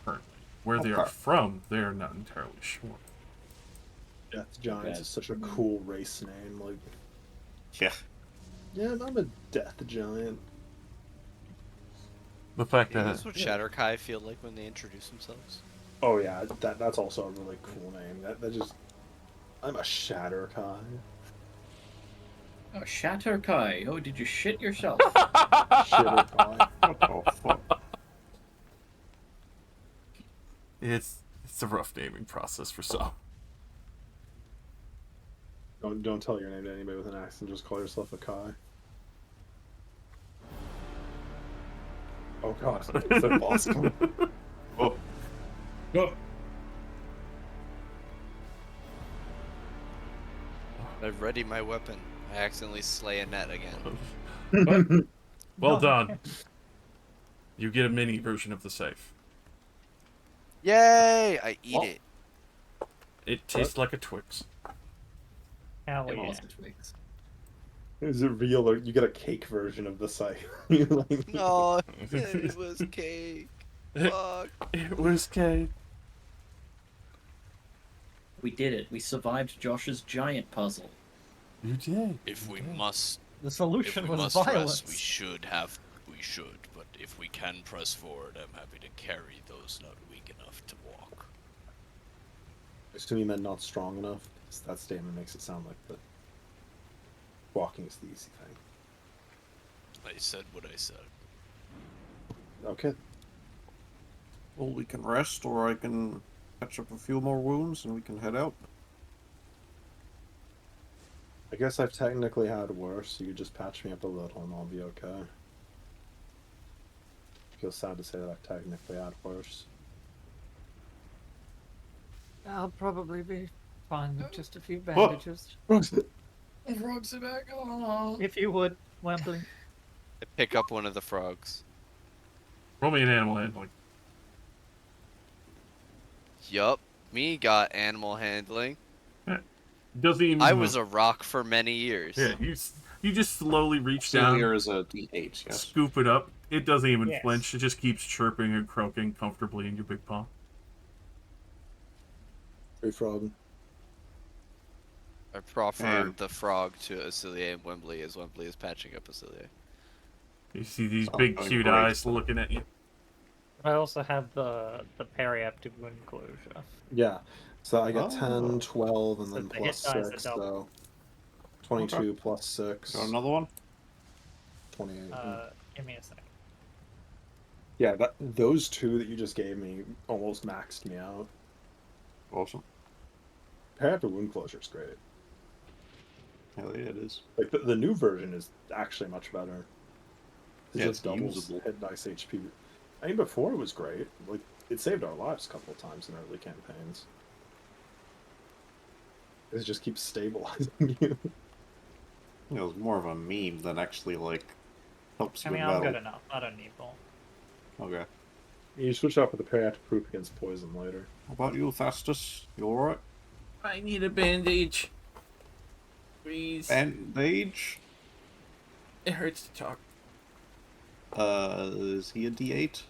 currently. Where they are from, they are not entirely sure. Death Giants is such a cool race name. Like, yeah, I'm a Death Giant. The fact that That's what Shatterkai feel like when they introduce themselves. Oh yeah, that's also a really cool name. That just, I'm a Shatterkai. Oh, Shatterkai. Oh, did you shit yourself? Shitterkai. What the fuck? it's a rough naming process for some. Don't tell your name to anybody with an accent. Just call yourself a Kai. Oh god, is that boss coming? Oh. Oh. I've readied my weapon. I accidentally slay Annette again. Well done. You get a mini version of the safe. Yay! I eat it. It tastes like a Twix. Hell yeah. Twigs. Is it real or you get a cake version of the site? Like, No, it was cake. Fuck. It was cake. We did it. We survived Josh's giant puzzle. You did. If we must, The if solution we was must violence. press, we should. But if we can press forward, I'm happy to carry those not weak enough to walk. I assume you meant not strong enough. That statement makes it sound like the walking is the easy thing. I said what I said. Okay. Well, we can rest, or I can patch up a few more wounds, and we can head out. I guess I've technically had worse. You could just patch me up a little, and I'll be okay. Feels sad to say that I've technically had worse. I'll probably be fine with just a few bandages. Frogs are back. Oh. If you would, Wembley. I pick up one of the frogs. Roll me an animal handling. Yup, me got animal handling. Doesn't even. I was a rock for many years. Yeah, you just slowly reach down. Here is a D8, yes. Scoop it up. It doesn't even Yes. flinch. It just keeps chirping and croaking comfortably in your big paw. Free frog. I proffer And- the frog to Acilier and Wembley as Wembley is patching up Acilier. You see these Oh, big going cute great. eyes looking at you. I also have the periaptive wound closure. Yeah. So I got Oh. 10, 12, and So then the plus hit dice are 6, double. so 22 plus 6. Got another one? 28. Give me a second. Yeah, those two that you just gave me almost maxed me out. Awesome. Periaptive wound closure is great. Hell yeah, it is. Like the new version is actually much better. It Yeah, just it's doubles usable. hit dice HP. I mean, before it was great. Like it saved our lives a couple of times in early campaigns. It just keeps stabilizing you. It was more of a meme than actually, like, helps you I mean, in I'm battle. good enough. I don't need both. Okay. You switch out with the periaptive proof against poison later. How about you, Thastus? You alright? I need a bandage. Please. Bandage? It hurts to talk. Is he a D8?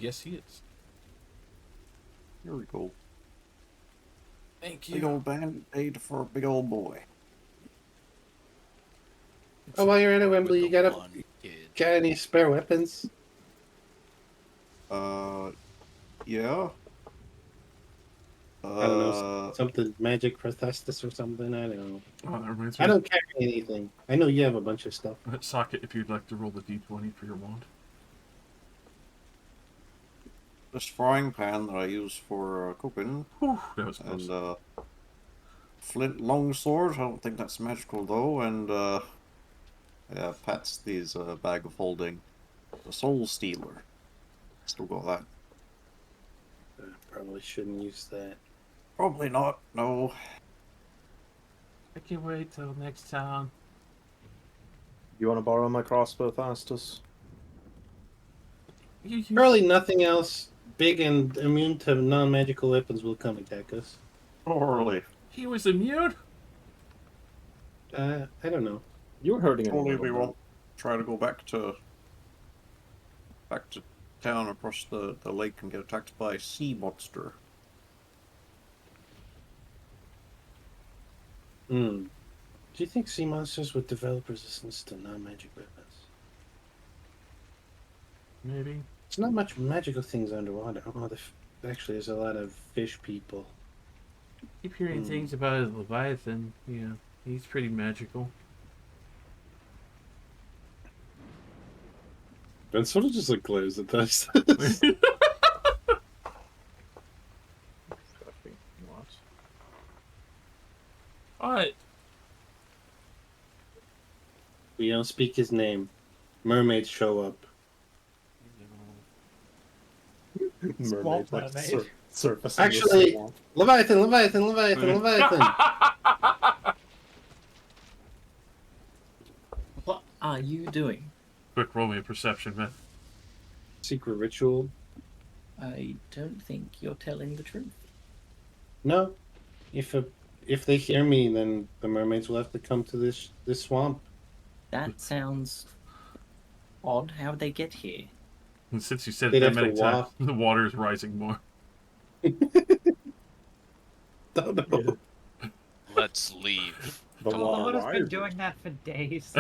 Yes he is. Here we go. Thank Big old band-aid for a big old boy. Oh, while you're at it, Wembley, you got One kid. any spare weapons? Yeah. I don't know, something magic for Thestus or something. I don't know. Oh, that reminds me. I don't carry anything. I know you have a bunch of stuff. Socket, if you'd like to roll the d20 for your wand. This frying pan that I use for cooking, Whew, that was close. and flint longsword. I don't think that's magical though. And yeah, Pat's these bag of holding, the Soul Stealer. Still got that. Probably shouldn't use that. Probably not. No. I can wait till next time. You want to borrow my crossbow, Thastus? Probably nothing else big and immune to non-magical weapons will come attack us. Oh, really? He was immune? I don't know. You were hurting him. a Only little we bit. won't try to go back to town across the lake and get attacked by a sea monster. Hmm. Do you think sea monsters would develop resistance to non-magic weapons? Maybe. There's not much magical things underwater. Oh, actually, there's a lot of fish people. Keep hearing things about Leviathan. Yeah, he's pretty magical. Ben sort of just like glares at this. What? We don't speak his name. Mermaids show up. Mermaid, like mermaid. surface. Actually, Leviathan, Leviathan, Leviathan, Leviathan. What are you doing? Quick, roll me a perception, man. Secret ritual. I don't think you're telling the truth. No, if they hear me, then the mermaids will have to come to this swamp. That sounds odd. How'd they get here? And since you said it They'd that have to many times, walk. the water is rising more. Don't know. Let's leave. The Come law on. Lord has been rises. doing that for days.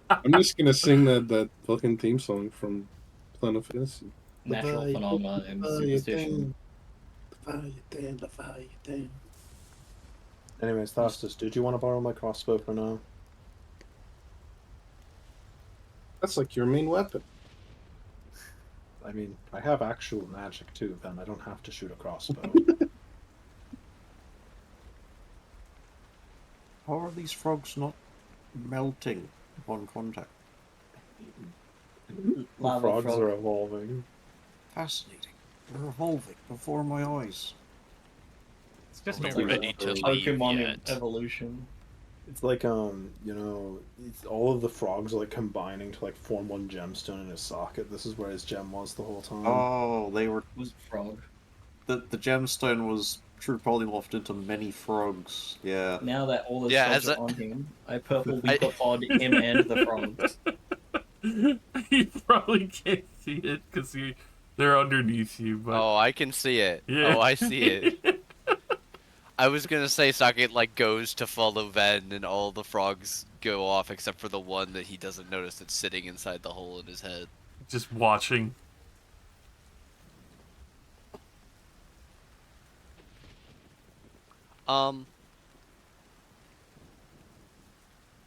I'm just gonna sing that fucking theme song from Final Fantasy. Natural phenomena and superstition. The fire down. Anyways, Thastus, did you want to borrow my crossbow for now? That's like your main weapon. I mean, I have actual magic too, then I don't have to shoot a crossbow. How are these frogs not melting upon contact? The Lava frogs frog. are evolving. Fascinating. They're evolving before my eyes. It's just Are It's we like ready to a leave Pokemon yet? evolution. It's like it's all of the frogs are like combining to like form one gemstone in his socket. This is where his gem was the whole time. Oh, they were. Who's a frog? The gemstone was true polymorphed into many frogs. Yeah. Now that all the Yeah, frogs as are on him, I purple I- leapod him and the frogs. You probably can't see it because they're underneath you, but Oh, I can see it. yeah. Oh, I see it. I was gonna say Socket like goes to follow Ven and all the frogs go off except for the one that he doesn't notice that's sitting inside the hole in his head. Just watching.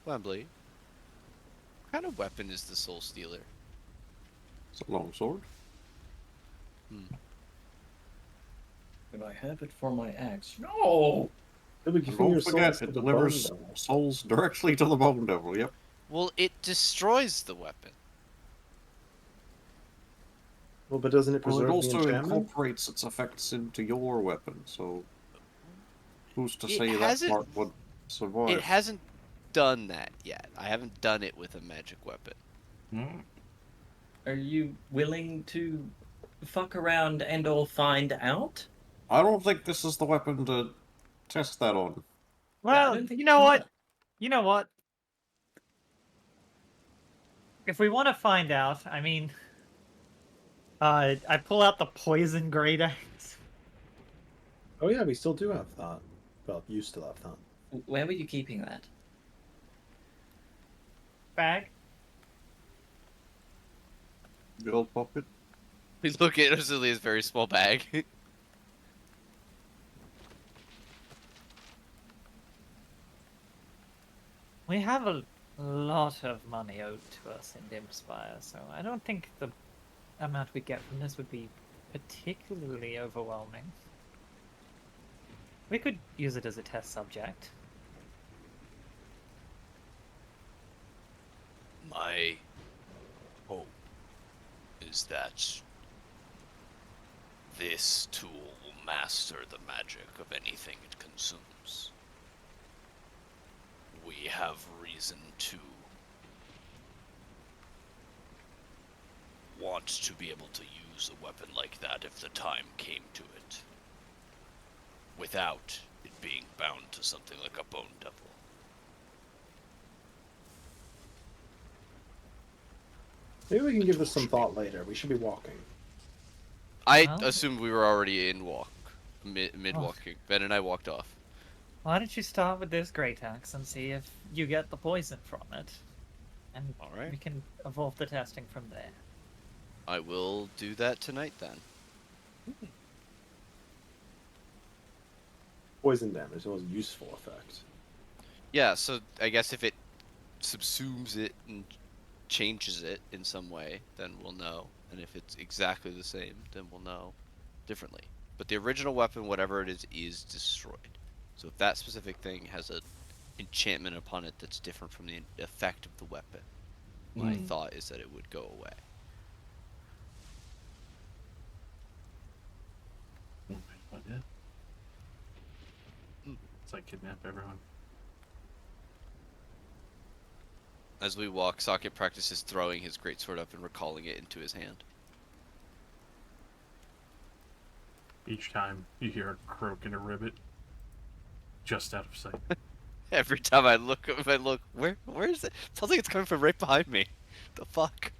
Wembley. What kind of weapon is the Soul Stealer? It's a longsword. Could I have it for my axe? No! You'll be And giving don't your forget, souls to it the delivers Bone Devil. souls directly to the Bone Devil. Yep. Well, it destroys the weapon. Well, but doesn't it Well, preserve it the also enchantment? incorporates its effects into your weapon, so who's to It say that hasn't- part would survive? It hasn't done that yet. I haven't done it with a magic weapon. Are you willing to fuck around and or find out? I don't think this is the weapon to test that on. Well, don't think you know it's what? either. You know what? If we want to find out, I mean, I pull out the poison great axe. Oh yeah, we still do have that. Well, you still have that. Where were you keeping that? Bag. Good old pocket. We look at Rosilia's very small bag. We have a lot of money owed to us in Dimspire, so I don't think the amount we get from this would be particularly overwhelming. We could use it as a test subject. My hope is that this tool will master the magic of anything it consumes. We have reason to want to be able to use a weapon like that if the time came to it, without it being bound to something like a bone devil. Maybe we can give this some thought later. We should be walking. I Well- assumed we were already in mid Oh. walking. Ben and I walked off. Why don't you start with this great axe and see if you get the poison from it? And Alright. we can evolve the testing from there. I will do that tonight then. Poison damage, the most useful effect. Yeah, so I guess if it subsumes it and changes it in some way, then we'll know. And if it's exactly the same, then we'll know differently. But the original weapon, whatever it is destroyed. So if that specific thing has an enchantment upon it that's different from the effect of the weapon, my thought is that it would go away. It's like kidnap everyone. As we walk, Socket practices throwing his greatsword up and recalling it into his hand. Each time you hear a croak and a ribbit, just out of sight. Every time I look, where is it? Sounds like it's coming from right behind me. The fuck?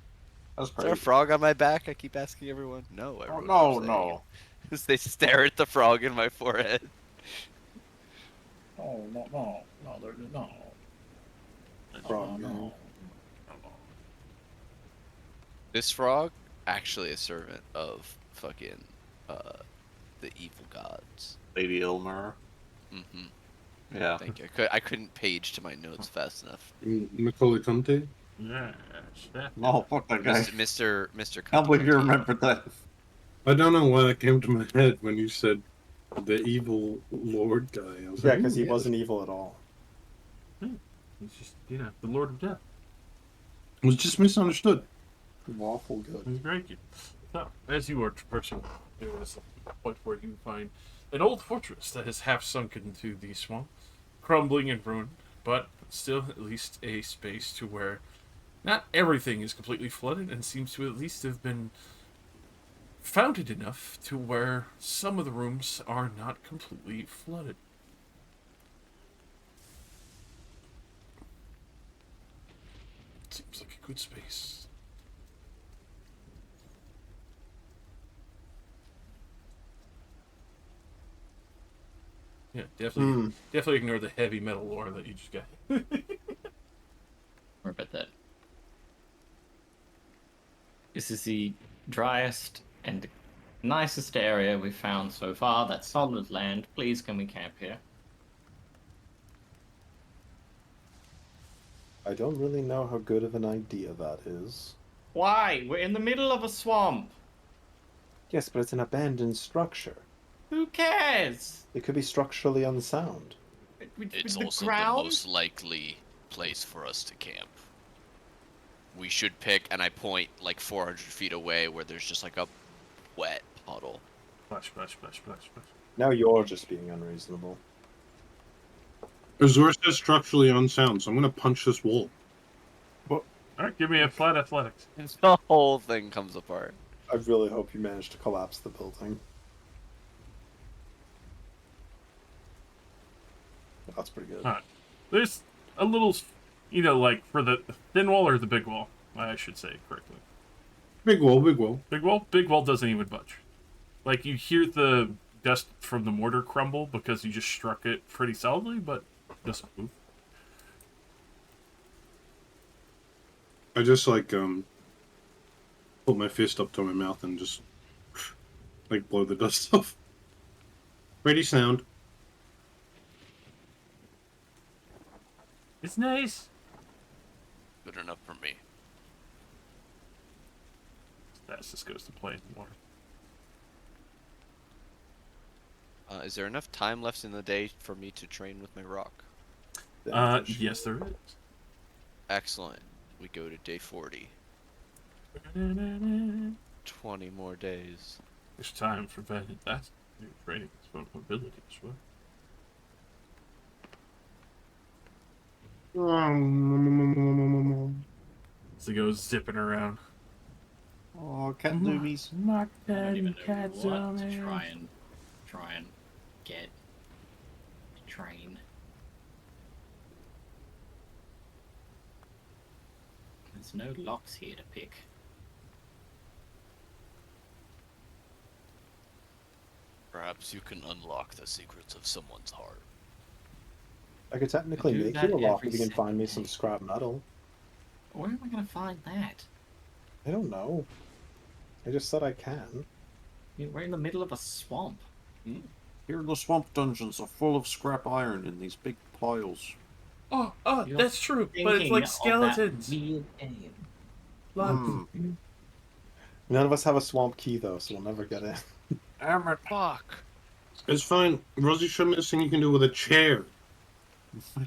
That's Is there a crazy. frog on my back? I keep asking everyone. No, Oh, everyone no, keeps saying no. As they stare at the frog in my forehead. No, no. Frog gang. This frog, actually a servant of fucking the evil gods. Lady Ilmer. Mm-hmm. Yeah. Thank you. I couldn't page to my notes fast enough. Macaulay Conte. Yeah, that. No, fuck that guy. Mr. Can't believe you Cookie. remembered that. I don't know why that came to my head when you said the evil lord guy. I was Yeah, like, because "Ooh, he wasn't evil at all. He's just, the Lord of Death. It was just misunderstood. Lawful good. He's very good. So, as you are traversing, there is a point where you find an old fortress that has half sunken into the swamp, crumbling and ruined, but still at least a space to where not everything is completely flooded and seems to at least have been founded enough to where some of the rooms are not completely flooded. Seems like a good space. Yeah, definitely ignore the heavy metal lore that you just got. Or about that. This is the driest and nicest area we've found so far. That's solid land. Please, can we camp here? I don't really know how good of an idea that is. Why? We're in the middle of a swamp. Yes, but it's an abandoned structure. Who cares? It could be structurally unsound. It's the also ground? the most likely place for us to camp. We should pick, and I point like 400 feet away where there's just like a wet puddle. Splash, splash, splash, splash, splash. Now you're just being unreasonable. Azor says structurally unsound, so I'm gonna punch this wall. Alright, give me a flat athletics. The whole thing comes apart. I really hope you manage to collapse the building. That's pretty good. Alright. There's a little, like for the thin wall or the big wall, I should say correctly. Big wall, big wall. Big wall? Big wall doesn't even budge. Like, you hear the dust from the mortar crumble because you just struck it pretty solidly, but it doesn't move. I just like put my fist up to my mouth and just like blow the dust off. Ready sound. It's nice. Good enough for me. That's just goes to play in the water. Is there enough time left in the day for me to train with my rock? Yes, there is. Excellent. We go to day 40. 20 more days. There's time for that. That's your training. It's fun mobility as well. So he goes zipping around. Oh, cat noobies. Mock I don't that even and know cats what on to it. try and get train. There's no locks here to pick. Perhaps you can unlock the secrets of someone's heart. I could technically I do make that you a lock every if you can find me second some day. scrap metal. Where am I going to find that? I don't know. I just said I can. We're in the middle of a swamp. Here the swamp dungeons are full of scrap iron in these big piles. Oh, You're that's true. But it's thinking like of that skeletons. weird game. Look. None of us have a swamp key though, so we'll never get in. Damn it. Fuck. It's fine. Rosie showed me this thing you can do with a chair.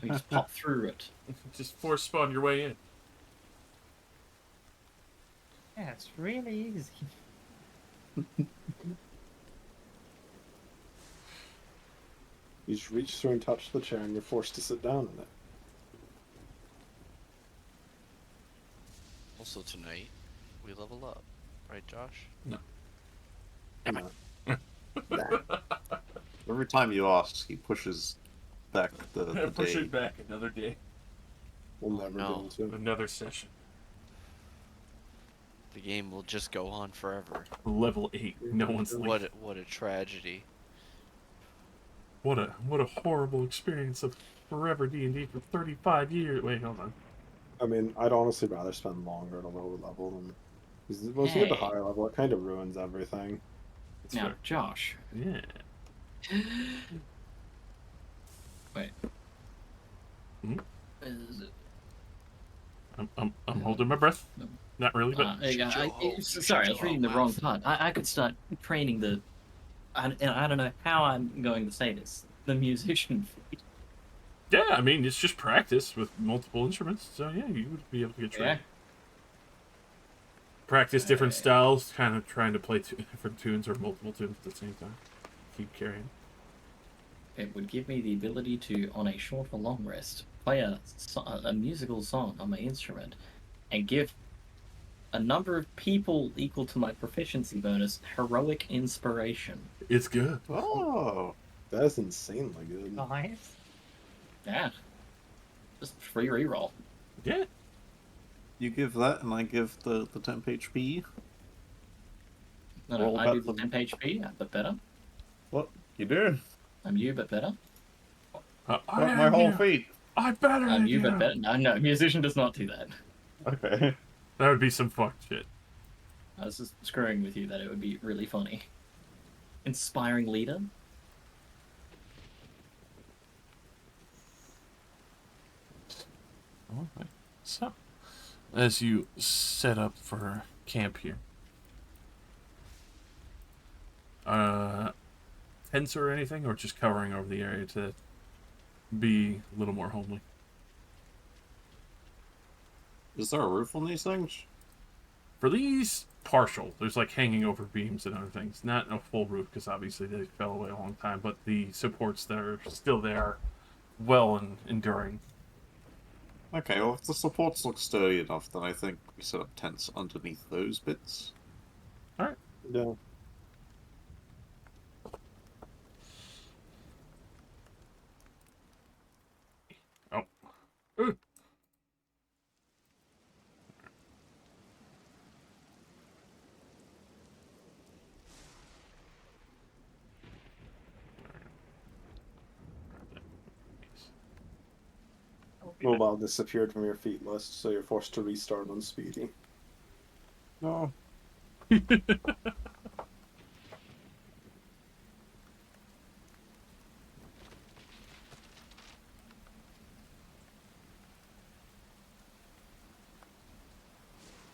We just pop through it. Just force spawn your way in. Yeah, it's really easy. You just reach through and touch the chair and you're forced to sit down in it. Also tonight, we level up. Right, Josh? Nah. Every time you ask, he pushes back the Push day. it back another day. We'll never no. get into it. Another session. The game will just go on forever. Level 8. No one's leaving. What a tragedy. What a horrible experience of forever D&D for 35 years. Wait, hold on. I mean, I'd honestly rather spend longer at a lower level than. Because once you get to Hey. higher level, it kind of ruins everything. It's Now, fair. Josh. Yeah. Wait. Hmm? Is it- I'm holding my breath. Not really, but sorry, I was reading the wrong part. I could start training the. And I don't know how I'm going to say this. The musician feat. yeah, I mean, it's just practice with multiple instruments. So yeah, you would be able to get trained. Yeah. Practice different styles, kind of trying to play different tunes or multiple tunes at the same time. Keep carrying. It would give me the ability to, on a short or long rest, play a musical song on my instrument, and give a number of people equal to my proficiency bonus heroic inspiration. It's good. Oh, That is insanely good. Nice. Yeah. Just free reroll. Yeah. you give that, and I give the temp HP. No, Roll I back do the the- 10 HP, but better. What you do? I'm you, but better. Got my whole feet. I better I'm than you, but better. No, musician does not do that. Okay. That would be some fucked shit. I was just screwing with you that it would be really funny. Inspiring leader. Alright. So, as you set up for camp here, tents or anything, or just covering over the area to be a little more homely? Is there a roof on these things? For these, partial. There's like hanging over beams and other things. Not a full roof, because obviously they fell away a long time, but the supports that are still there, well and enduring. Okay, well, if the supports look sturdy enough, then I think we set up tents underneath those bits. Alright. Yeah. Oh. Ooh. Mobile disappeared from your feat list, so you're forced to restart on Speedy. No.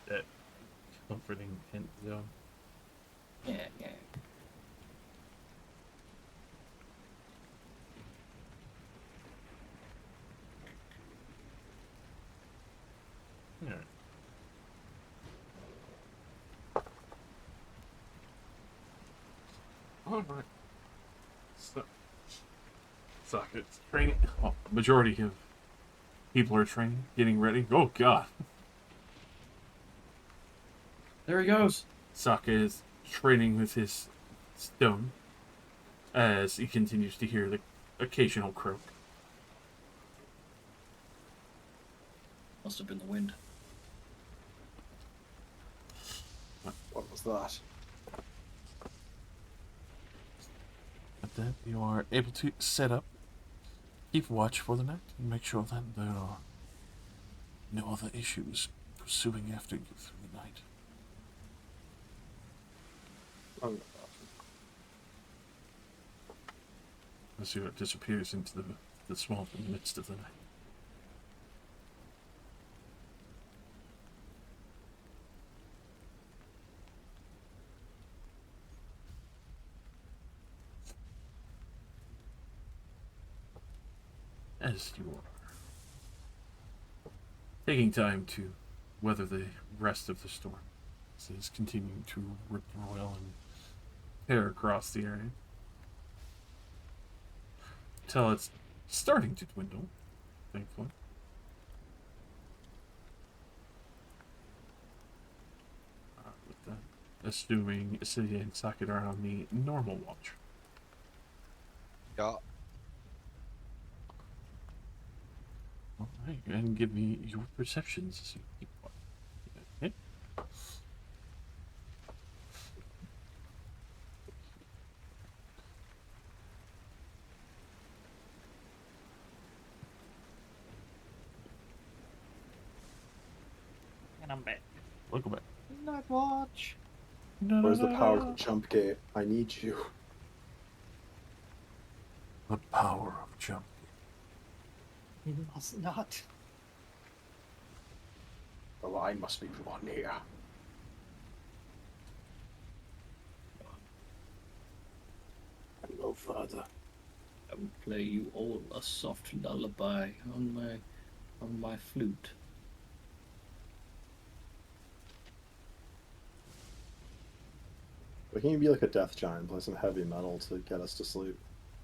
That comforting tent zone. Yeah, yeah. Alright. Alright. So, it's training. Oh, majority of people are training, getting ready. Oh god. There he goes. Sokka is training with his stone as he continues to hear the occasional croak. Must have been the wind. What was that? At that, you are able to set up, keep watch for the night, and make sure that there are no other issues pursuing after you through the night. Oh, As you disappears into the swamp in the midst of the night. As you are taking time to weather the rest of the storm, as it is continuing to rip and roil and tear across the area, till it's starting to dwindle, thankfully. With that, assuming City and Socket are on the normal watch. Yeah. Alright, and give me your perceptions as you keep watch. Okay. I'm back. Welcome back. Night watch. Where's the power to jump gate? I need you. The power of jump. You must not. The line must be drawn here. And no further. I will play you all a soft lullaby on my flute. But can you be like a death giant, play some heavy metal to get us to sleep?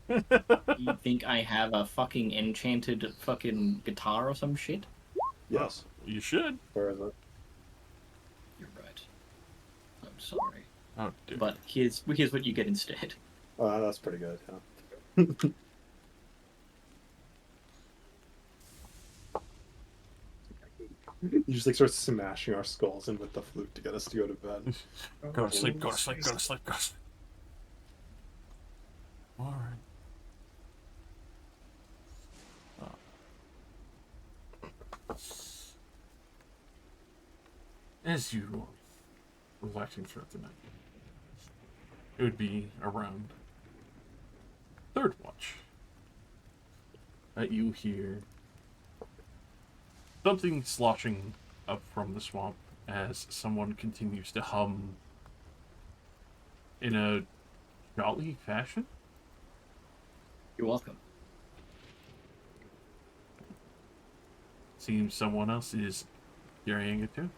You think I have a fucking enchanted fucking guitar or some shit? Yes. You should. Where is it? You're right. I'm sorry. Oh, dear. But here's what you get instead. That's pretty good, yeah. You just like start smashing our skulls in with the flute to get us to go to bed. Go to sleep, go to sleep, go to sleep, go to sleep. Alright. As usual, relaxing throughout the night. It would be around third watch that you hear something sloshing up from the swamp as someone continues to hum in a jolly fashion. You're welcome. Seems someone else is carrying it too.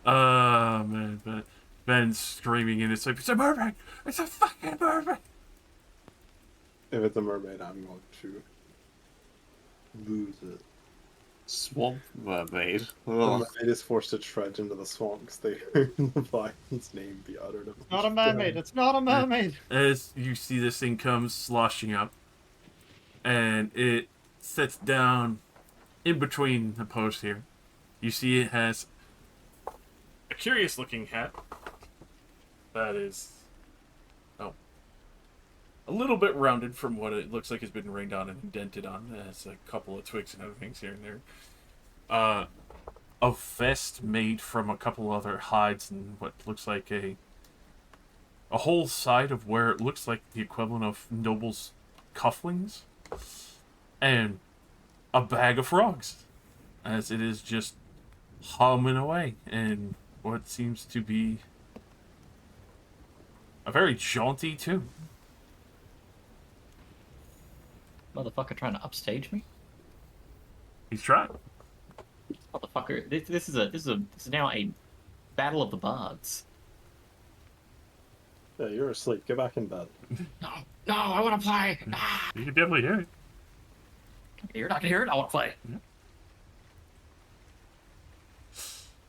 Oh man, Ben's screaming and it's like, it's a mermaid! It's a fucking mermaid! If it's a mermaid, I'm going to lose it. Swamp mermaid. The Ugh. mermaid is forced to trudge into the swamp because they heard Leviathan's name be uttered. It's not a mermaid. It's not a mermaid. As you see this thing comes sloshing up, and it sits down in between the posts here. You see it has a curious looking hat that is, oh, a little bit rounded from what it looks like has been rained on and indented on. It has a couple of twigs and other things here and there. A vest made from a couple other hides and what looks like a whole side of where it looks like the equivalent of nobles' cufflings, and a bag of frogs, as it is just humming away in what seems to be a very jaunty tune. Motherfucker trying to upstage me? He's trying. Motherfucker, this is now a battle of the bards. Yeah, you're asleep. Get back in bed. No, I want to play. You can definitely hear it. You're not gonna hear it. I want to play. Yeah.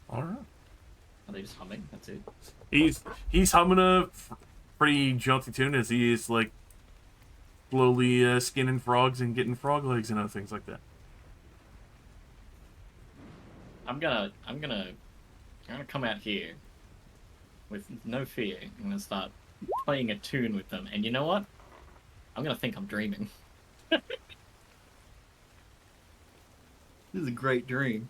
All right. Are they just humming? That's it. He's humming a pretty jaunty tune as he is like slowly skinning frogs and getting frog legs and other things like that. I'm gonna come out here with no fear. I'm gonna start playing a tune with them, and you know what? I'm gonna think I'm dreaming. This is a great dream.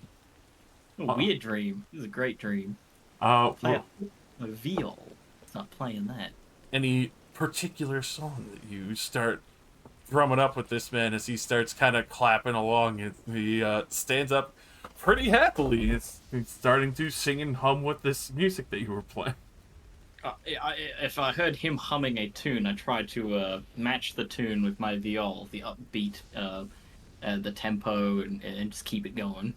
A weird dream. This is a great dream. Play a viol. Start playing that. Any particular song that you start drumming up with this man as he starts kind of clapping along, and he stands up pretty happily. He's starting to sing and hum with this music that you were playing. If I heard him humming a tune, I tried to match the tune with my viol, the upbeat, the tempo, and just keep it going.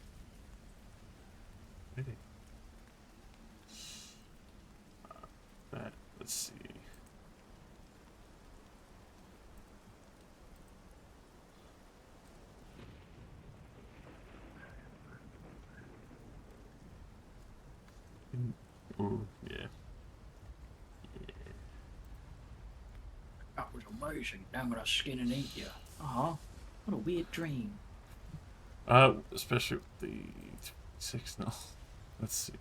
Let's see. amazing. Now I'm gonna skin and eat you. Aw, what a weird dream. Especially with the 6 now. Let's see.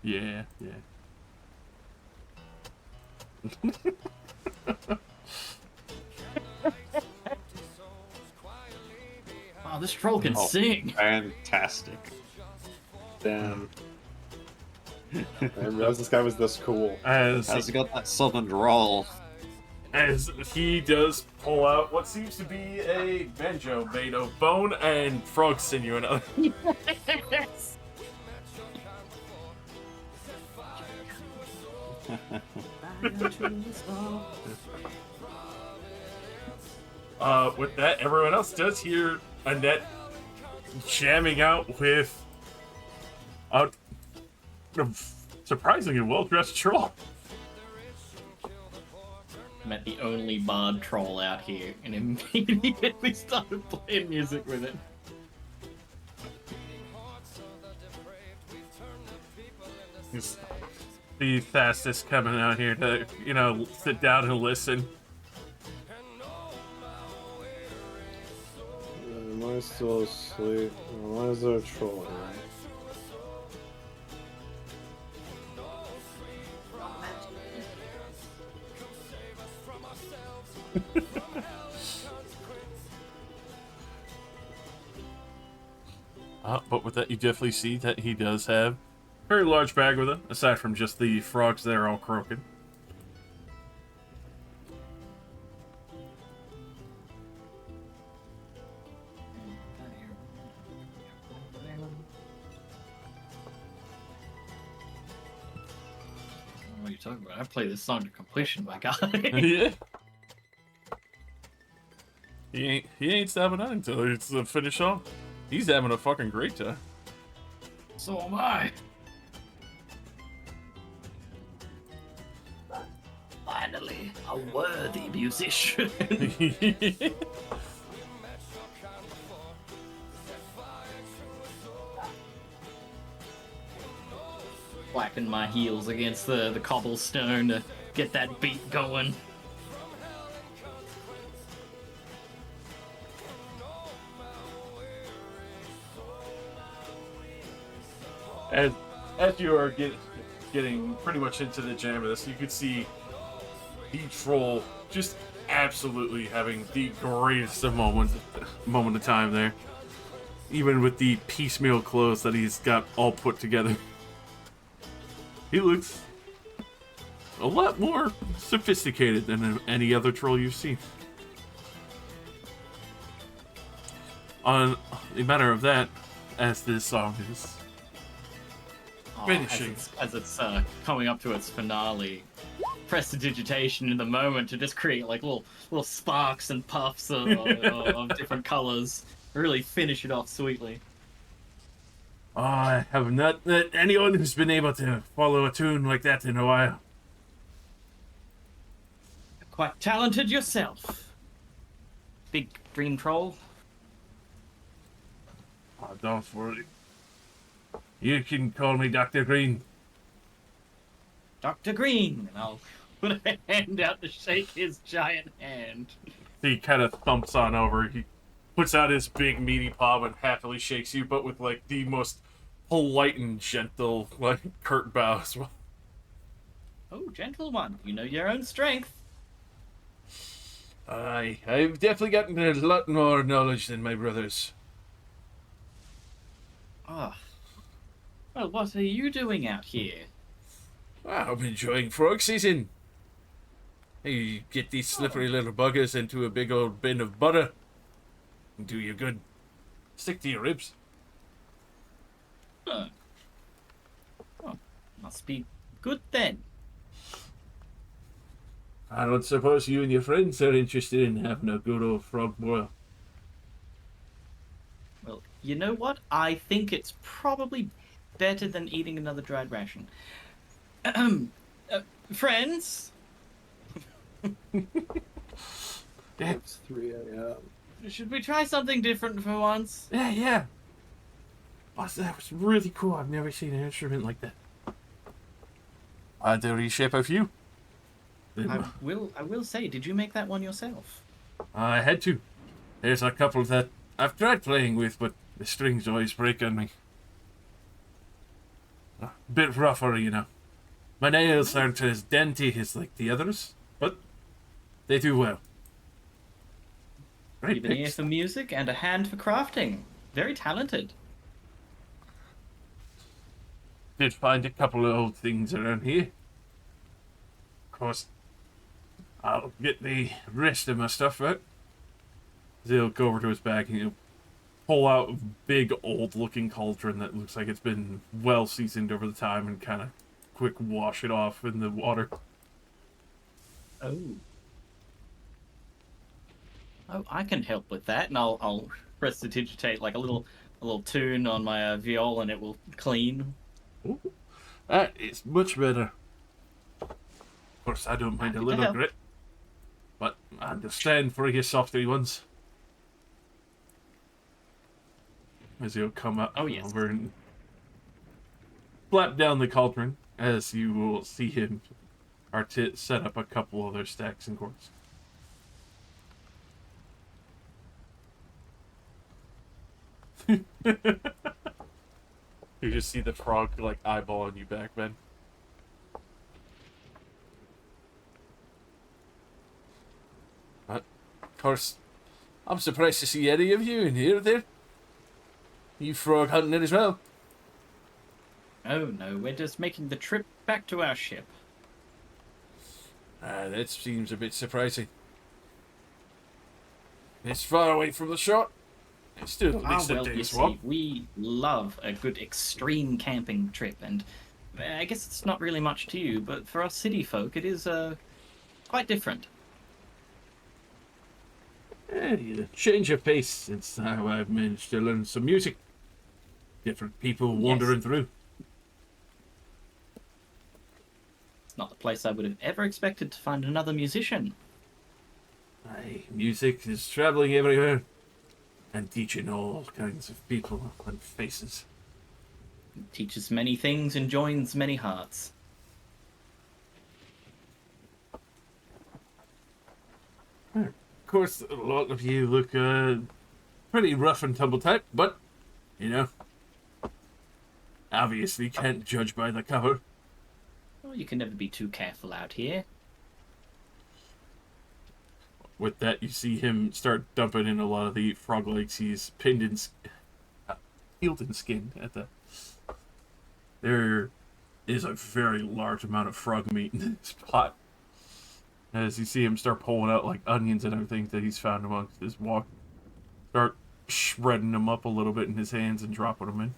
Yeah, yeah. Oh, this troll can sing. Fantastic. Damn. I didn't realize this guy was this cool. As Has he got that southern drawl? as he does pull out what seems to be a banjo made of bone and frog sinew and other. Yes. With that, everyone else does hear Annette jamming out with a surprisingly well-dressed troll. Met the only bard troll out here, and immediately started playing music with it. He's the fastest coming out here to, sit down and listen. Am I still asleep? Why is there a troll here? But with that, you definitely see that he does have a very large bag with him, aside from just the frogs that are all croaking. What are you talking about? I play this song to completion, my guy. Yeah. He ain't stopping out until it's the finish off. He's having a fucking great time. So am I. Finally, a worthy musician. Whacking my heels against the cobblestone to get that beat going. As you are getting pretty much into the jam of this, you could see the troll just absolutely having the greatest of moment of time there. Even with the piecemeal clothes that he's got all put together. He looks a lot more sophisticated than any other troll you've seen. On the matter of that, as this song is finishing. As it's coming up to its finale, prestidigitation in the moment to just create like little sparks and puffs of different colors. Really finish it off sweetly. I have not met anyone who's been able to follow a tune like that in a while. Quite talented yourself, big dream troll. Oh, don't worry. You can call me Dr. Green. Dr. Green, and I'll put a hand out to shake his giant hand. He kind of thumps on over. He puts out his big meaty palm and happily shakes you, but with like the most polite and gentle, like curt bow as well. Oh, gentle one, you know your own strength. I've definitely gotten a lot more knowledge than my brothers. Ah. Well, what are you doing out here? I'm enjoying frog season. You get these slippery little buggers into a big old bin of butter. And do you good. Stick to your ribs. Huh. Oh, must be good then. I don't suppose you and your friends are interested in having a good old frog boil. Well, you know what? I think it's probably better than eating another dried ration. Friends? It's 3 a.m. Should we try something different for once? Yeah. Boss, that was really cool. I've never seen an instrument like that. I had to reshape a few. I will say, did you make that one yourself? I had to. There's a couple that I've tried playing with, but the strings always break on me. A bit rougher, you know. My nails aren't as denty as like the others, but they do well. Great You've an ear picks. for music and a hand for crafting. Very talented. Did find a couple of old things around here. Of course, I'll get the rest of my stuff out. He'll go over to his bag and he'll pull out a big old-looking cauldron that looks like it's been well seasoned over the time and kind of quick wash it off in the water. Oh. Oh, I can help with that, and I'll prestidigitate like a little tune on my viol, and it will clean. Ooh, that is much better. Of course, I don't mind a Happy to little help. grit, but I understand for you softy ones. As he'll come up over and flap down the cauldron, as you will see him set up a couple other stacks and quartz. You just see the frog like eyeballing you back, Ben. But, of course, I'm surprised to see any of you in here there. You frog hunting as well. Oh no, we're just making the trip back to our ship. That seems a bit surprising. It's far away from the shore. It's still at least a you day's see, walk. we love a good extreme camping trip, and I guess it's not really much to you, but for us city folk, it is quite different. You change of pace since how I've managed to learn some music. Different people wandering through. It's not the place I would have ever expected to find another musician. Aye, music is traveling everywhere and teaching all kinds of people and faces. It teaches many things and joins many hearts. Of course, a lot of you look pretty rough and tumble type, but, you know, obviously can't judge by the cover. Well, you can never be too careful out here. With that, you see him start dumping in a lot of the frog legs he's pinned in, peeled and skinned at the. There is a very large amount of frog meat in this pot. As you see him start pulling out like onions and everything that he's found amongst his walk, start shredding them up a little bit in his hands and dropping them in.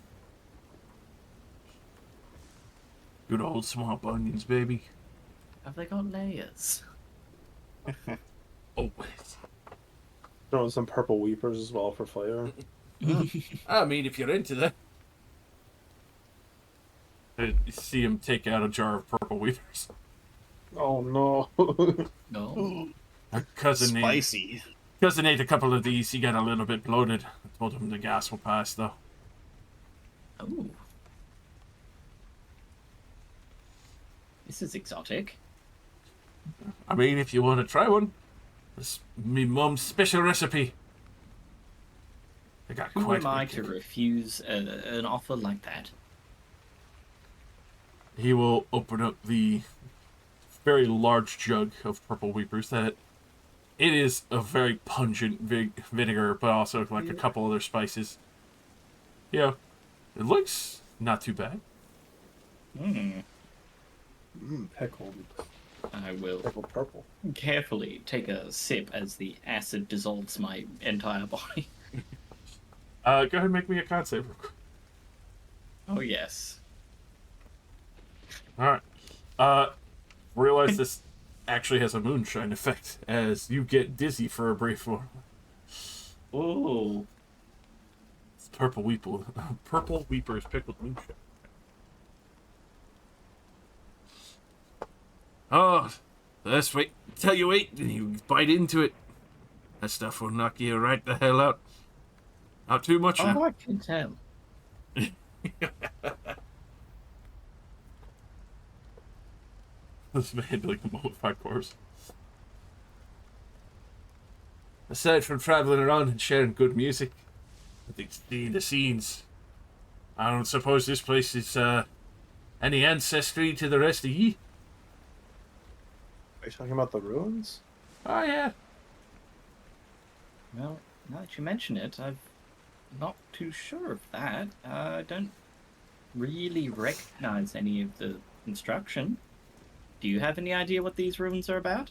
Good old swamp onions, baby. Have they got layers? Always. Throwing some purple weepers as well for flavor. I mean, if you're into that. You see him take out a jar of purple weavers. Oh no. No. My cousin Spicy. Cousin ate a couple of these. He got a little bit bloated. I told him the gas will pass, though. Oh. This is exotic. I mean, if you want to try one, it's me mum's special recipe. I got Who quite am a I big to kick. refuse an offer like that? He will open up the very large jug of purple weepers. That it is a very pungent vinegar, but also like a couple other spices. Yeah, it looks not too bad. Pickled. I will Pickled purple. carefully take a sip as the acid dissolves my entire body. Go ahead and make me a con save real quick. Oh yes. Alright. Realize this actually has a moonshine effect as you get dizzy for a brief moment. Oh. It's purple weepers pickled moonshine. Oh, that's wait till you eat and you bite into it. That stuff will knock you right the hell out. Not too much now. Oh, I can tell. This man like a mummified corpse. Aside from traveling around and sharing good music, I think seeing the scenes. I don't suppose this place is any ancestry to the rest of ye? Are you talking about the ruins? Oh yeah. Well, now that you mention it, I'm not too sure of that. I don't really recognize any of the construction. Do you have any idea what these ruins are about?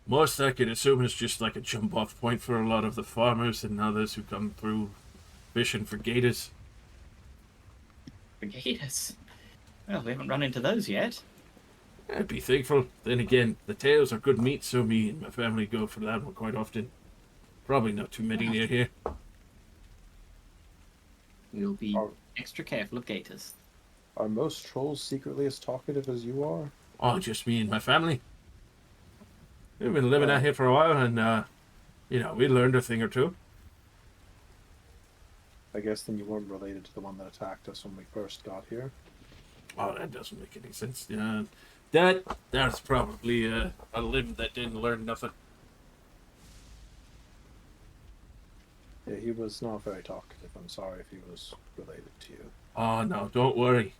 Most I could assume is just like a jump off point for a lot of the farmers and others who come through fishing for gators. For gators? Well, we haven't run into those yet. I'd be thankful. Then again, the tails are good meat, so me and my family go for that one quite often. Probably not too many near here. We'll be extra careful of gators. Are most trolls secretly as talkative as you are? Oh, just me and my family. We've been living out here for a while, and we learned a thing or two. I guess then you weren't related to the one that attacked us when we first got here. Oh, that doesn't make any sense. That's probably a limb that didn't learn nothing. Yeah, he was not very talkative. I'm sorry if he was related to you. Oh no, don't worry.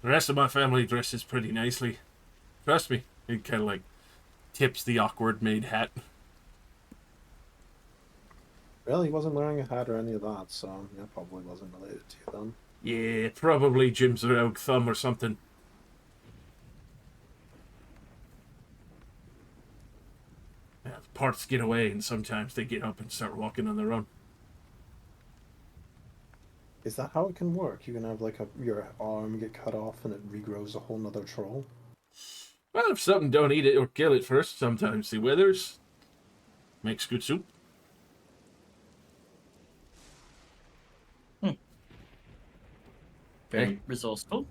The rest of my family dresses pretty nicely. Trust me. He kind of like tips the awkward made hat. Well, he wasn't wearing a hat or any of that, so yeah, probably wasn't related to you then. Yeah, probably Jim's rogue thumb or something. Yeah, parts get away, and sometimes they get up and start walking on their own. Is that how it can work? You can have like your arm get cut off and it regrows a whole nother troll? Well, if something don't eat it or kill it first, sometimes the withers. Makes good soup. Very resourceful.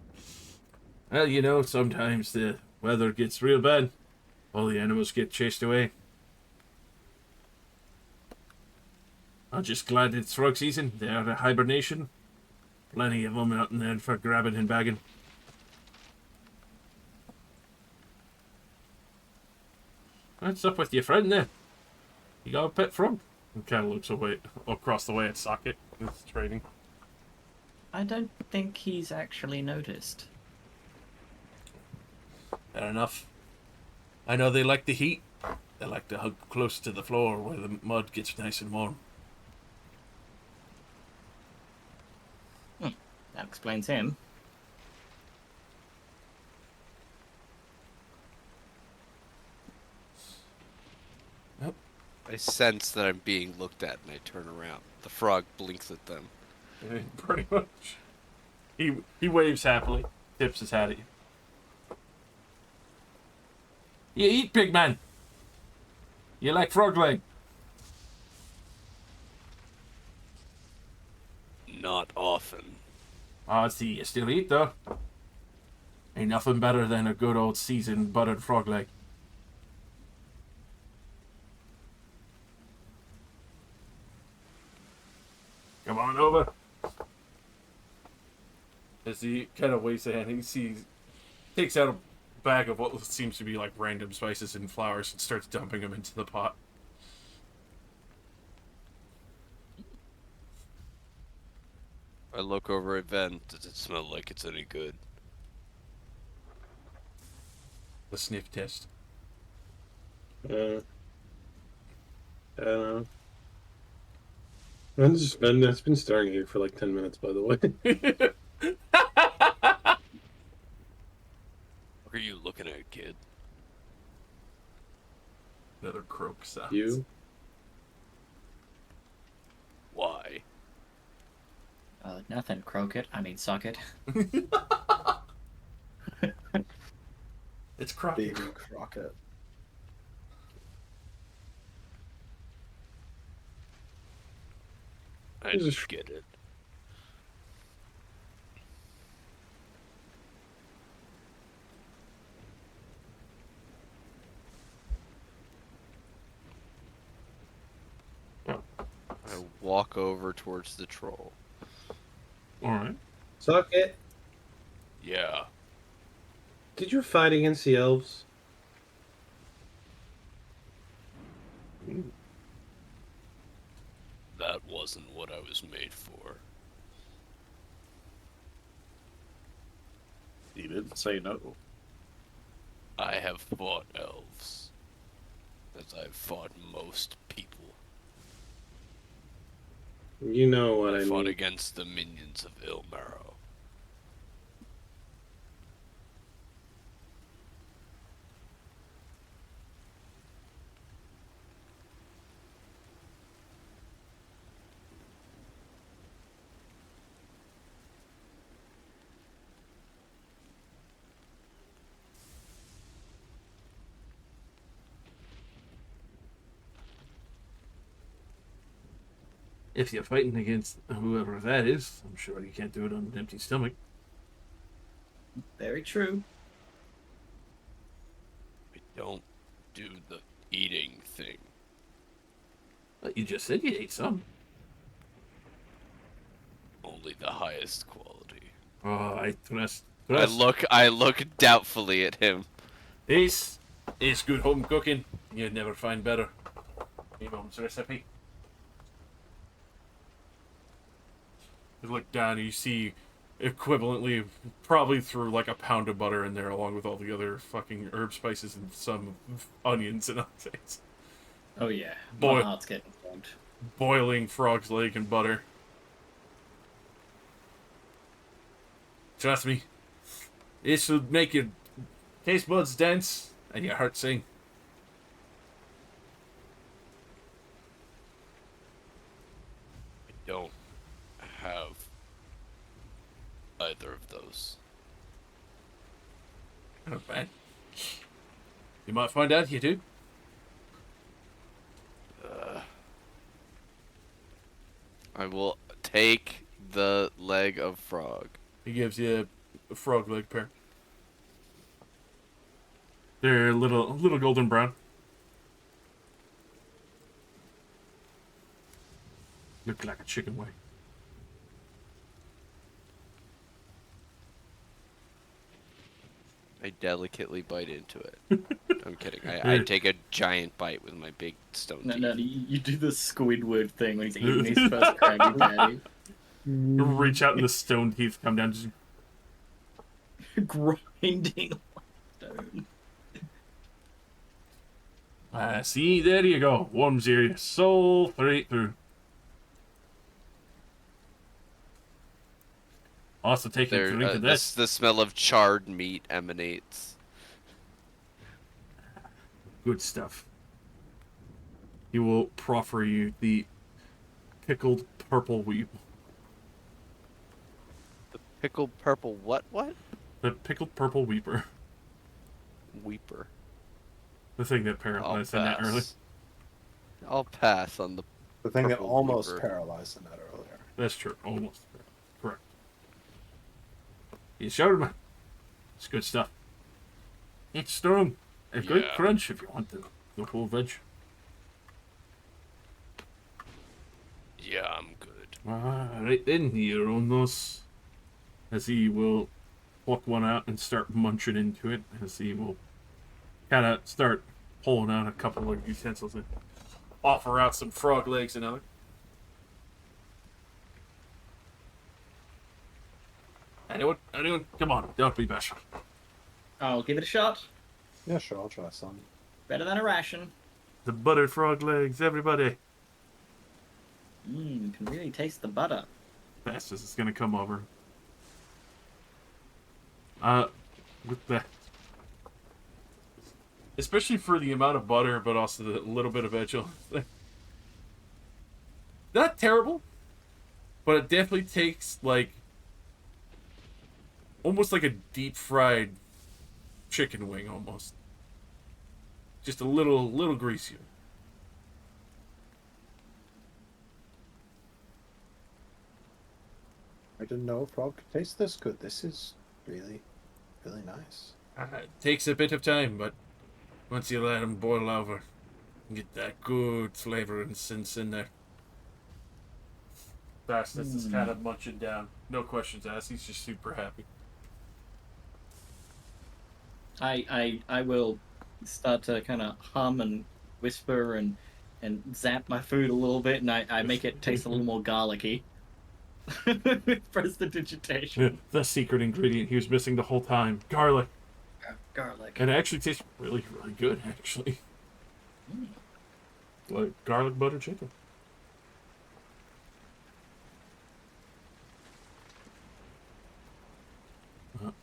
Well, sometimes the weather gets real bad. All the animals get chased away. I'm just glad it's frog season. They are a hibernation. Plenty of them out in there for grabbing and bagging. What's up with your friend there? You got a pet frog? He kind of looks away across the way at Socket. It's trading. I don't think he's actually noticed. Fair enough. I know they like the heat. They like to hug close to the floor where the mud gets nice and warm. That explains him. I sense that I'm being looked at and I turn around. The frog blinks at them. Pretty much. He waves happily, tips his hat at you. You eat, big man. You like frog leg? Not often. Oh, see, you still eat though. Ain't nothing better than a good old seasoned buttered frog leg. Come on over. As he kind of waves a hand, he takes out a bag of what seems to be like random spices and flowers and starts dumping them into the pot. I look over at Ven. Does it smell like it's any good? The sniff test. I don't know. It's been staring at you for like 10 minutes, by the way. What are you looking at, kid? Another croak sounds. You? Why? Nothing. Croquet. I mean, suck it. It's Crockett. Baby Crockett. I just get it. I walk over towards the troll. Alright. Suck it. Yeah. Did you fight against the elves? That wasn't what I was made for. He didn't say no. I have fought elves. As I've fought most people. You know what I fought mean. against the minions of Ilmarrow. If you're fighting against whoever that is, I'm sure you can't do it on an empty stomach. Very true. I don't do the eating thing. But you just said you ate some. Only the highest quality. Oh, I trust. I look doubtfully at him. It's good home cooking. You'd never find better. Your mom's recipe. You look down and you see equivalently probably threw like a pound of butter in there along with all the other fucking herb spices and some onions and other things. Oh yeah, my heart's getting warmed. Boiling frog's leg and butter. Trust me, it should make your taste buds dance and your heart sing. I don't have either of those. Not bad. You might find out you do. I will take the leg of frog. He gives you a frog leg pair. They're little golden brown. Look like a chicken wing. I delicately bite into it. I'm kidding. I take a giant bite with my big stone teeth. No, you do the Squidward thing when he's eating his first Krabby Patty. You reach out and the stone teeth come down. Just grinding stone. See, there you go. Warms your soul straight through. Also taking a drink of this. The smell of charred meat emanates. Good stuff. He will proffer you the pickled purple weep. The pickled purple what? The pickled purple weeper. Weeper. The thing that paralyzed in that earlier. I'll pass on the thing that purple almost weeper. paralyzed in that earlier. That's true. Almost. Correct. You showed him. It's good stuff. It's strong. A good crunch if you want the whole veg. Yeah, I'm good. Right then, here on those. As he will pluck one out and start munching into it. As he will kind of start pulling out a couple of utensils and offer out some frog legs and other. Anyone, come on, don't be bashful. I'll give it a shot. Yeah, sure, I'll try some. Better than a ration. The buttered frog legs, everybody. You can really taste the butter. Fast as it's gonna come over. With the, especially for the amount of butter, but also the little bit of veg. Not terrible, but it definitely tastes like almost like a deep fried chicken wing, almost. Just a little greasier. I didn't know frog could taste this good. This is really, really nice. It takes a bit of time, but once you let them boil over, you get that good flavor and sense in there. Fastest is kind of munching down. No questions asked. He's just super happy. I will start to kind of hum and whisper and zap my food a little bit, and I make it taste a little more garlicky. Prestidigitation. The secret ingredient he was missing the whole time. Garlic. Garlic. And it actually tastes really, really good, actually. Like garlic butter chicken.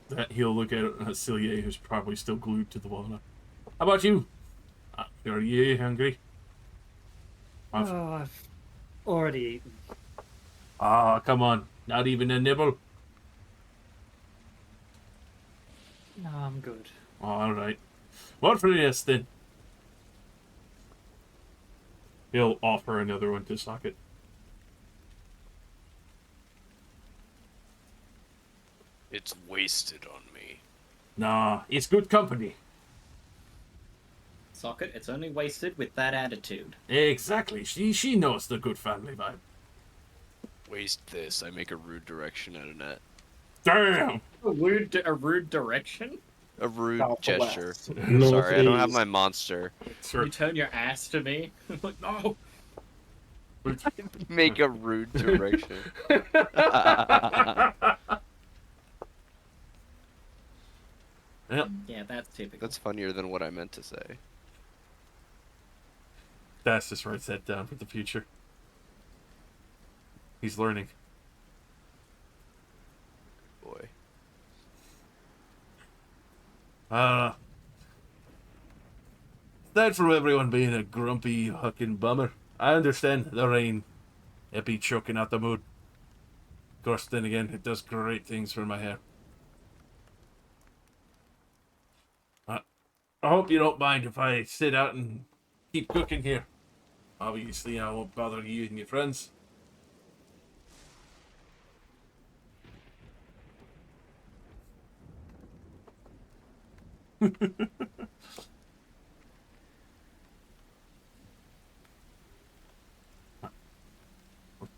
That he'll look at Celia, who's probably still glued to the wall now. How about you? Are you hungry? I've already eaten. Ah, come on. Not even a nibble? No, I'm good. Alright. What for this, then? He'll offer another one to Socket. It's wasted on me. Nah, it's good company. Socket, it's only wasted with that attitude. Exactly. She knows the good family vibe. Waste this. I make a rude direction out of net. Damn! A rude direction? A rude gesture. Northeast. Sorry, I don't have my monster. You turn your ass to me? Like, no! Make a rude direction. Yep. Yeah, that's typical. That's funnier than what I meant to say. Das just writes that down for the future. He's learning. Boy. Aside from everyone being a grumpy fucking bummer, I understand the rain. It be choking out the mood. Of course, then again, it does great things for my hair. I hope you don't mind if I sit out and keep cooking here. Obviously, I won't bother you and your friends. With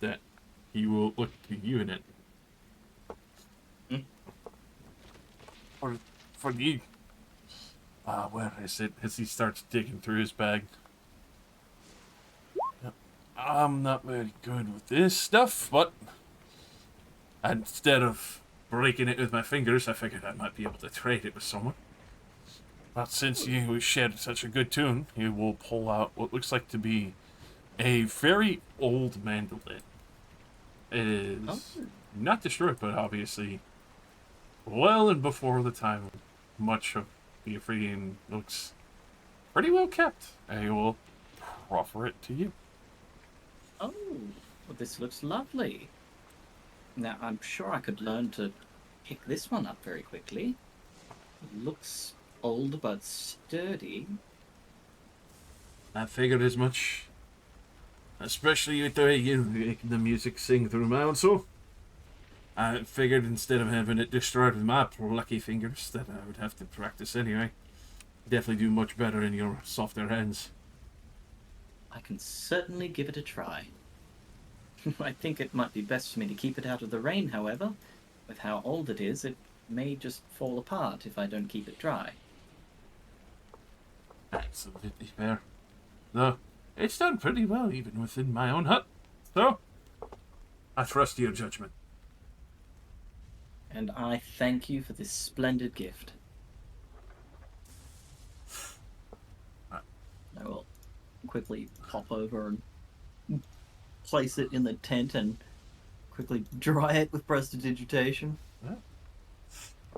that, he will look to you in it. For you. Where is it? As he starts digging through his bag. Yep. I'm not very good with this stuff, but instead of breaking it with my fingers, I figured I might be able to trade it with someone. But since you shared such a good tune, you will pull out what looks like to be a very old mandolin. It is not destroyed, but obviously well and before the time much of the Ephraim looks pretty well kept. I will proffer it to you. Oh, well, this looks lovely. Now, I'm sure I could learn to pick this one up very quickly. It looks old but sturdy. I figured as much. Especially with the way you make the music sing through my own soul. I figured instead of having it destroyed with my plucky fingers that I would have to practice anyway. Definitely do much better in your softer hands. I can certainly give it a try. I think it might be best for me to keep it out of the rain, however. With how old it is, it may just fall apart if I don't keep it dry. Absolutely fair. Though, it's done pretty well even within my own hut. So, I trust your judgment. And I thank you for this splendid gift. I will quickly pop over and place it in the tent and quickly dry it with prestidigitation. Yeah.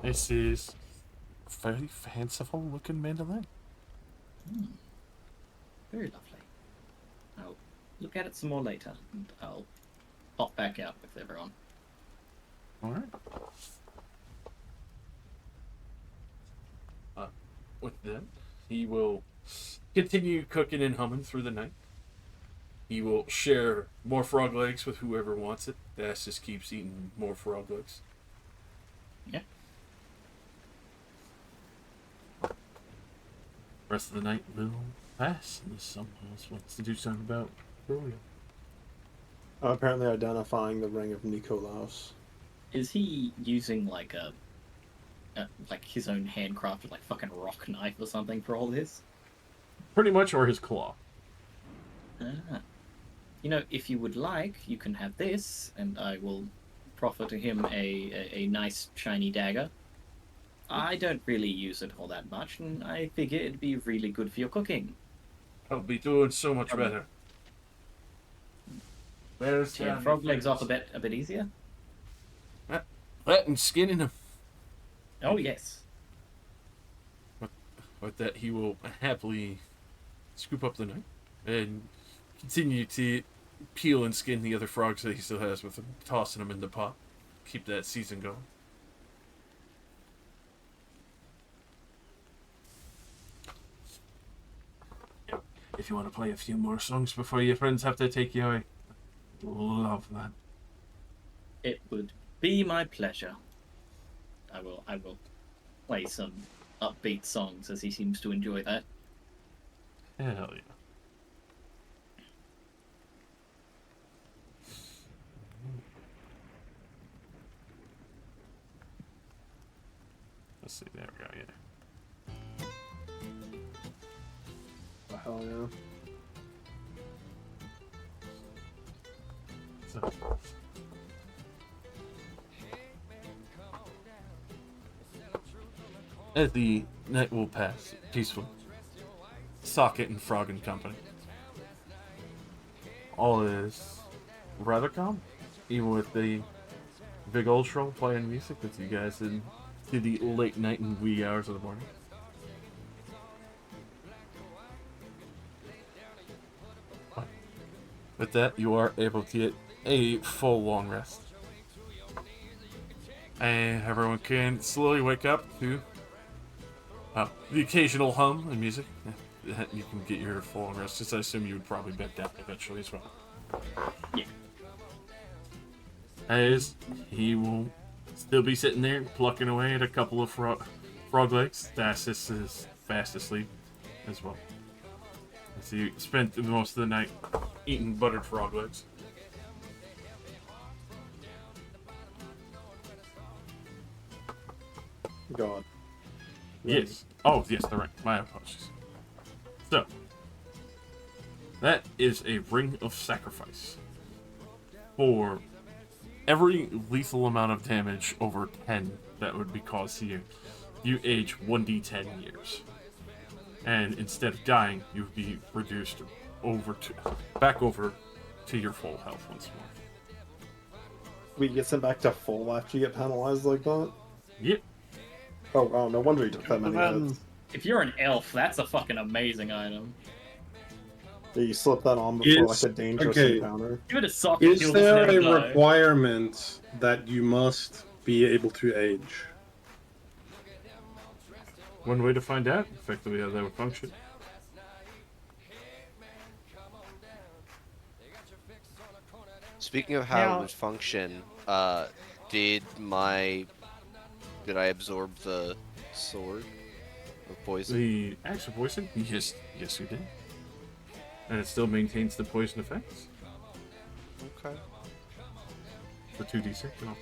This is a very fanciful looking mandolin. Very lovely. I'll look at it some more later, and I'll pop back out with everyone. Alright. With that, he will continue cooking and humming through the night. He will share more frog legs with whoever wants it. Das just keeps eating more frog legs. Yeah. Rest of the night will pass unless someone else wants to do something about earlier. Apparently identifying the ring of Nikolaos. Is he using like a like his own handcrafted like fucking rock knife or something for all this? Pretty much, or his claw. Ah. You know, if you would like, you can have this, and I will proffer to him a nice shiny dagger. I don't really use it all that much, and I figure it'd be really good for your cooking. I'll be doing so much better. Where's Tear frog legs off a bit easier. That and skinning him. Oh yes. With that, he will happily scoop up the knife and continue to peel and skin the other frogs that he still has with him, tossing them in the pot. Keep that season going. If you want to play a few more songs before your friends have to take you away, love that. It would be my pleasure. I will play some upbeat songs as he seems to enjoy that. Hell yeah. Let's see, there we go, yeah. Oh, hell yeah. So, as the night will pass peacefully, Socket and Frog and Company. All is rather calm, even with the big old troll playing music with you guys into the late night and wee hours of the morning. With that, you are able to get a full long rest. And everyone can slowly wake up to the occasional hum and music. You can get your full long rest, just I assume you would probably bed down eventually as well. Yeah. As he will still be sitting there plucking away at a couple of frog legs. Thassus is fast asleep as well. So you spent most of the night eating buttered frog legs. God. Yes. Oh, yes, they're right. My apologies. So, that is a ring of sacrifice. For every lethal amount of damage over 10 that would be caused to you, you age 1d10 years. And instead of dying, you would be reduced back over to your full health once more. We get sent back to full after you get penalized like that? Yep. Oh, no wonder you took that many hits. If you're an elf, that's a fucking amazing item. Yeah, you slip that on before like a dangerous encounter. Give it a sock. Is there a requirement that you must be able to age? One way to find out effectively how that would function. Speaking of how it would function, did I absorb the sword of poison? The actual poison? Yes, you did. And it still maintains the poison effects. Okay. For 2d6. No.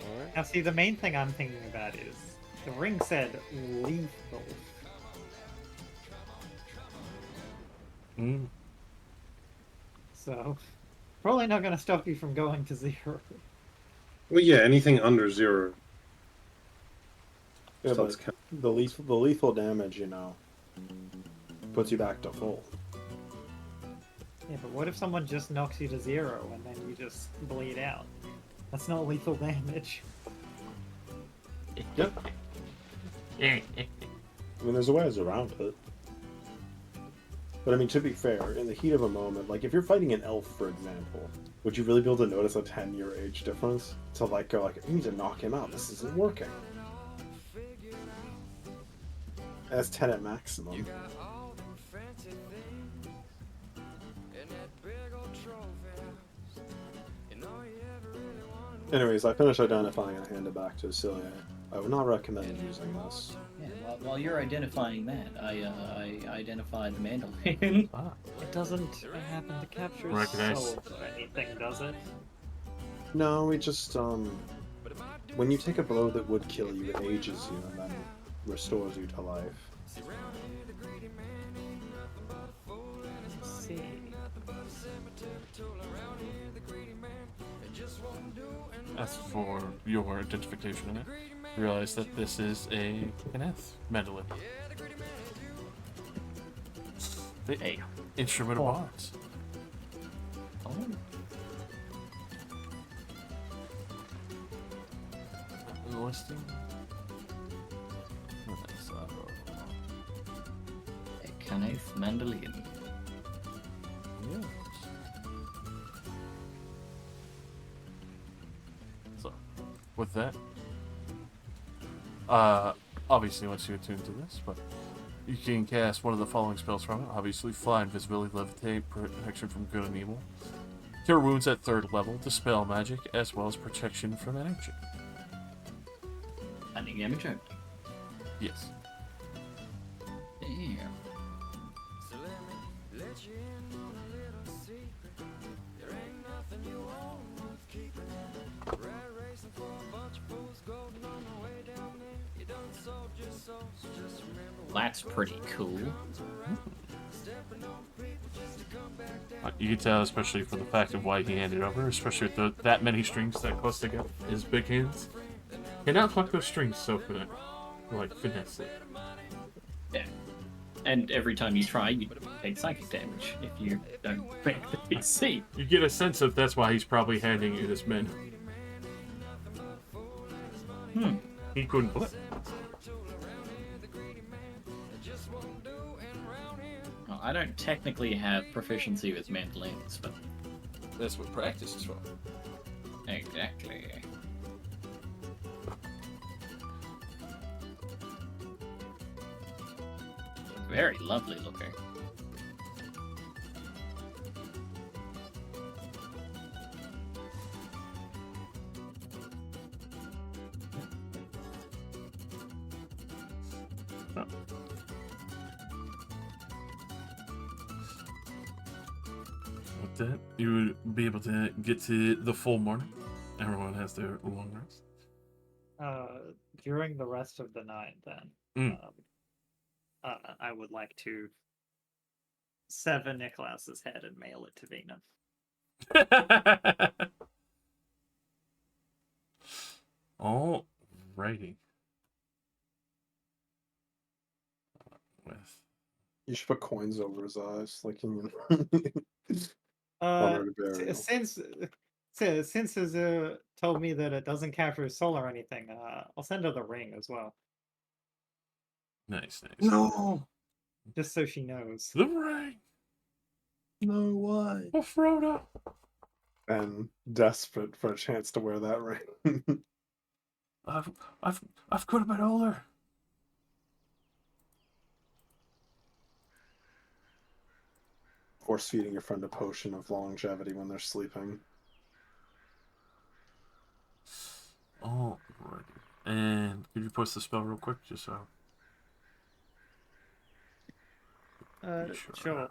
Alright. Now, see, the main thing I'm thinking about is the ring said lethal. So, probably not going to stop you from going to 0. Well, yeah, anything under 0. Yeah, but the lethal damage, you know, puts you back to full. Yeah, but what if someone just knocks you to 0 and then you just bleed out? That's not lethal damage. Yep. I mean, there's ways around it. But I mean, to be fair, in the heat of a moment, like if you're fighting an elf, for example, would you really be able to notice a 10-year age difference? To like go like, you need to knock him out. This isn't working. That's 10 at maximum. Anyways, I finished identifying and handed back to Celia. I would not recommend using this. Yeah, while you're identifying that, I identified the mandolin. It doesn't happen to capture his Recognize. soul or anything, does it? No, we just when you take a blow that would kill you, it ages you and then restores you to life. Let's see. As for your identification in it, realize that this is a Kenneth mandolin. The instrument of arts. Oh. Listing. A Kenneth mandolin. Yes. So, with that, obviously once you attune to this, but you can cast one of the following spells from it. Obviously, Fly, Invisibility, Levitate, Protection from Good and Evil, Cure Wounds at 3rd level, Dispel Magic, as well as Protection from Energy. Any damage out? Yes. Damn. That's pretty cool. You can tell, especially for the fact of why he handed over, especially with that many strings that close together. His big hands cannot pluck those strings so finesse. Yeah. And every time you try, you take psychic damage if you don't make the DC. You get a sense of that's why he's probably handing you this menu. He couldn't flip. Well, I don't technically have proficiency with mandolins, but that's what practice is for. Exactly. Very lovely looking. With that, you would be able to get to the full morning. Everyone has their long rest. During the rest of the night, then, I would like to sever Nicholas's head and mail it to Vina. Alrighty. You should put coins over his eyes, like in Since told me that it doesn't capture his soul or anything, I'll send her the ring as well. Nice. No! Just so she knows. The ring! No, why? Oh, Frodo! And desperate for a chance to wear that ring. I've got a bit older. Force feeding your friend a potion of longevity when they're sleeping. Alrighty. And could you post the spell real quick, just so? Sure.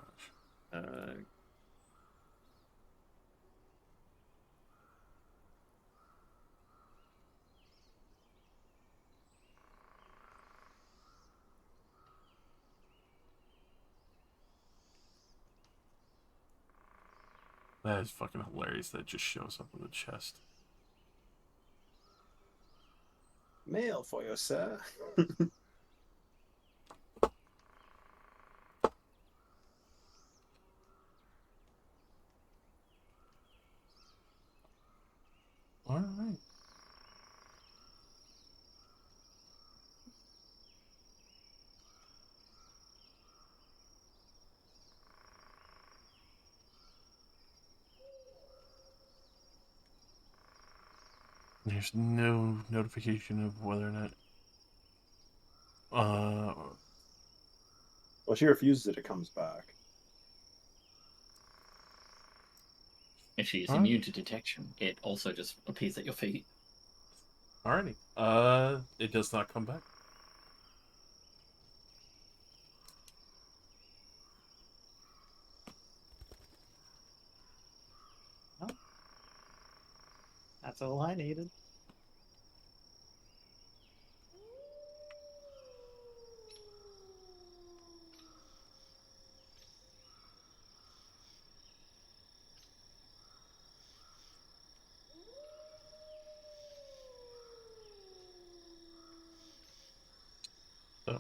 That is fucking hilarious. That just shows up in the chest. Mail for you, sir. Alright. There's no notification of whether or not. Well, she refuses it comes back. If she is immune to detection, it also just appears at your feet. Alrighty. It does not come back. That's all I needed.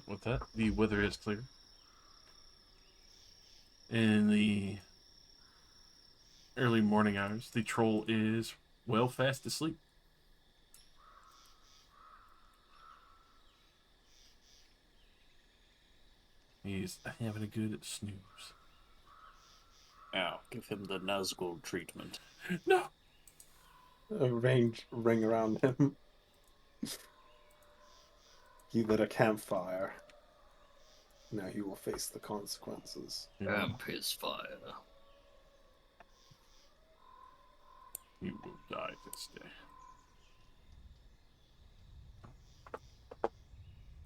With that, the weather is clear. In the early morning hours, the troll is well fast asleep. He's having a good snooze. Now, give him the Nazgul treatment. No! A ring around him. He lit a campfire. Now he will face the consequences. Camp his fire. You will die this day.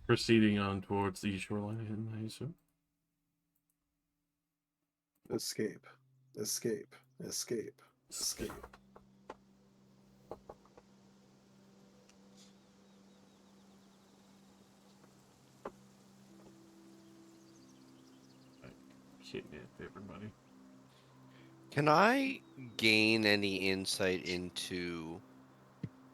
Proceeding on towards the shoreline, I assume. Escape. Escape. Escape. Escape. Kidnap everybody. Can I gain any insight into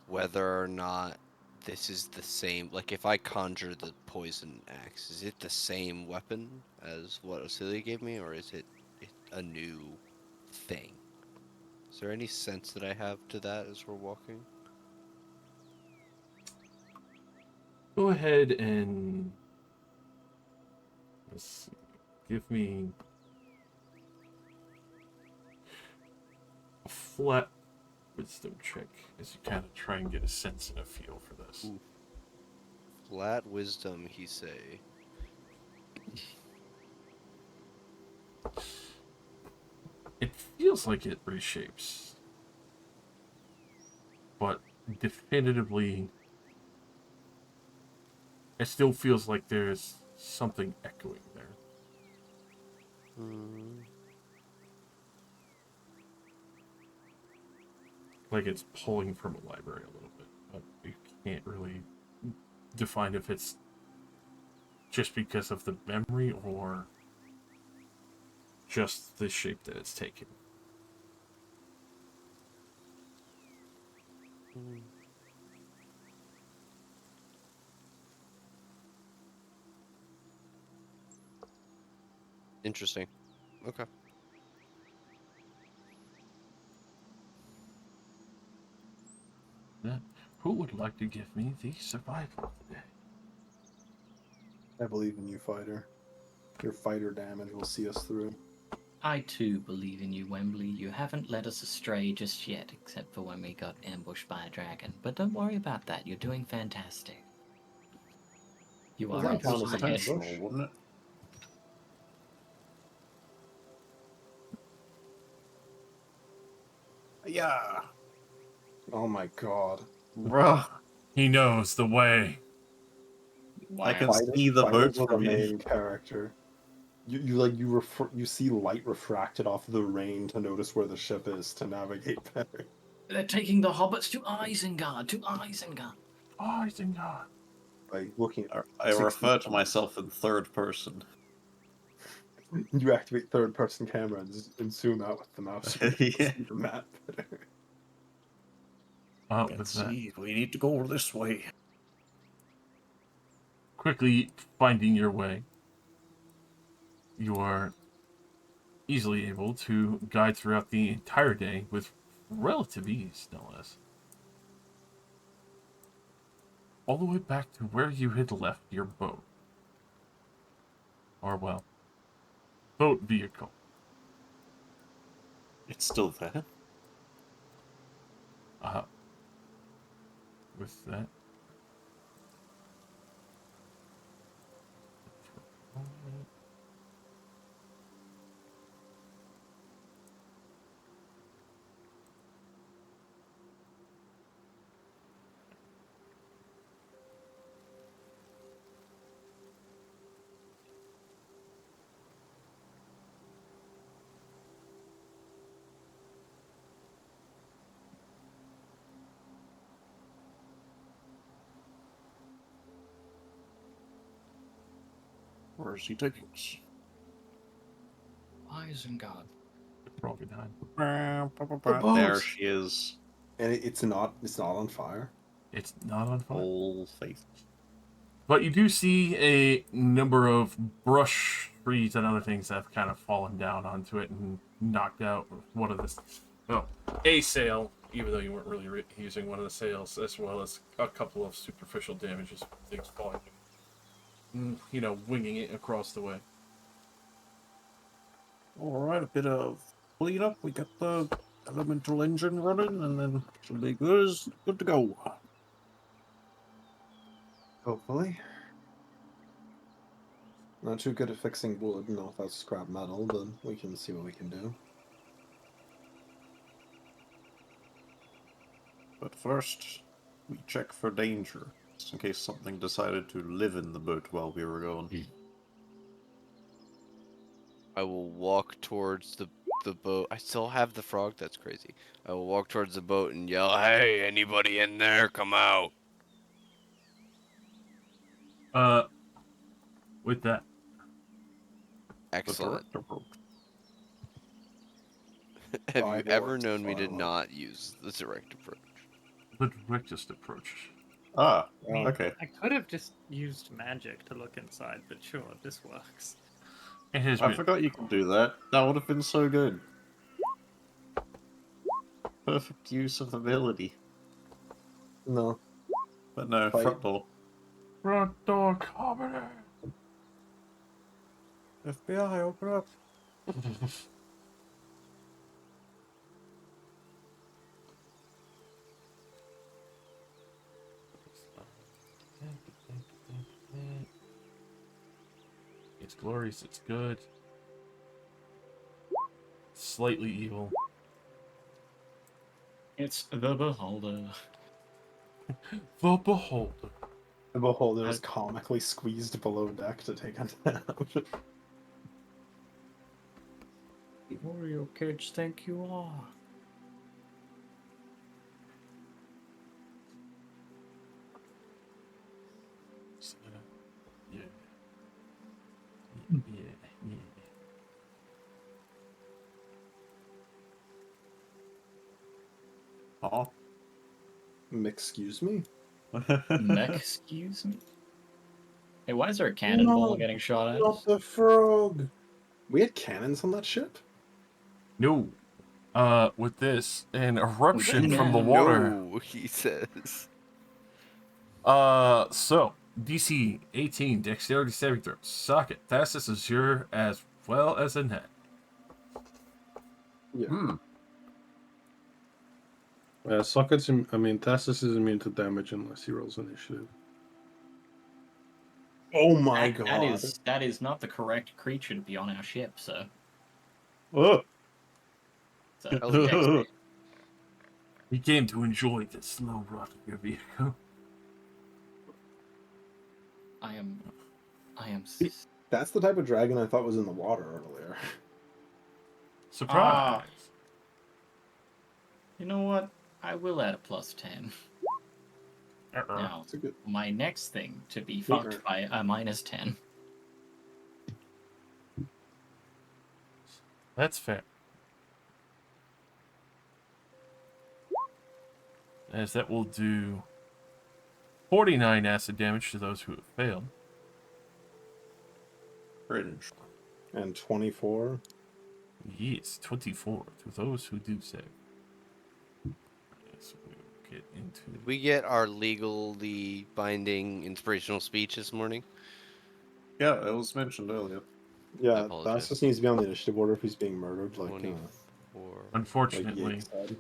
whether or not this is the same? Like, if I conjure the poison axe, is it the same weapon as what Osilia gave me, or is it a new thing? Is there any sense that I have to that as we're walking? Go ahead and let's see. Give me a flat wisdom check as you kind of try and get a sense and a feel for this. Ooh. Flat wisdom, he say. It feels like it reshapes, but definitively, it still feels like there's something echoing there. Like it's pulling from a library a little bit, but you can't really define if it's just because of the memory or just the shape that it's taken. Interesting. Okay. Who would like to give me the survival today? I believe in you, fighter. Your fighter damage will see us through. I too believe in you, Wembley. You haven't led us astray just yet, except for when we got ambushed by a dragon. But don't worry about that. You're doing fantastic. You Well, are that also was ahead. intentional, wasn't it? Yeah. Oh my god. Bruh. He knows the way. I can see the Fighters boat were the from here. main character. You see light refracted off the rain to notice where the ship is to navigate better. They're taking the hobbits to Isengard. To Isengard. Isengard. By looking at I refer to myself in third person. You activate third-person camera and zoom out with the mouse. You can Yeah. see the map better. With that, See, we need to go this way. quickly finding your way, you are easily able to guide throughout the entire day with relative ease, no less. All the way back to where you had left your boat. Or, well, boat vehicle. It's still there. With that. Where is he taking us? Isengard. Wrong behind. There she is. And it's not on fire. It's not on fire. All faith. But you do see a number of brush trees and other things that have kind of fallen down onto it and knocked out one of a sail, even though you weren't really using one of the sails, as well as a couple of superficial damages, things falling, winging it across the way. Alright, a bit of cleanup. We got the elemental engine running, and then should be good to go. Hopefully. Not too good at fixing wood and all that scrap metal, but we can see what we can do. But first, we check for danger, just in case something decided to live in the boat while we were going. I will walk towards the boat. I still have the frog. That's crazy. I will walk towards the boat and yell, "Hey, anybody in there? Come out!" With that, Excellent. The direct approach. Have you ever Fireworks, known me to fireworks. not use the direct approach? the directest approach. Ah, I mean, okay. I could have just used magic to look inside, but sure, this works. It has I been. forgot you could do that. That would have been so good. Perfect use of ability. No. But no, Fight. front door. Front door comedy. FBI, open up. It's glorious, it's good. Slightly evil. It's the Beholder. The Beholder. The Beholder is comically squeezed below deck to take on damage. The Oreo kids think you are. Yeah. Yeah. Oh. Excuse me? Excuse me? Hey, why is there a cannonball getting shot at Not us? the frog! We had cannons on that ship? No. With this, an eruption from the Yeah. water. No, he says. So, DC 18, Dexterity Saving Throw. Suck it. Thassus is your as well as a net. Yeah. Sockets, Thassus is immune to damage unless he rolls initiative. Oh my god. That is not the correct creature to be on our ship, so. Oh. So He came to enjoy the slow rot of your vehicle. I am. That's the type of dragon I thought was in the water earlier. Surprise! You know what? I will add a +10. Now, my next thing to be fucked by a -10. That's fair. As that will do 49 acid damage to those who have failed. Cringe. And 24. Yes, 24 to those who do save. Yes, we'll get into. Did we get our legally binding inspirational speech this morning? Yeah, it was mentioned earlier. Yeah, that just needs to be on the initiative order if he's being murdered. Like, 24. Unfortunately. Like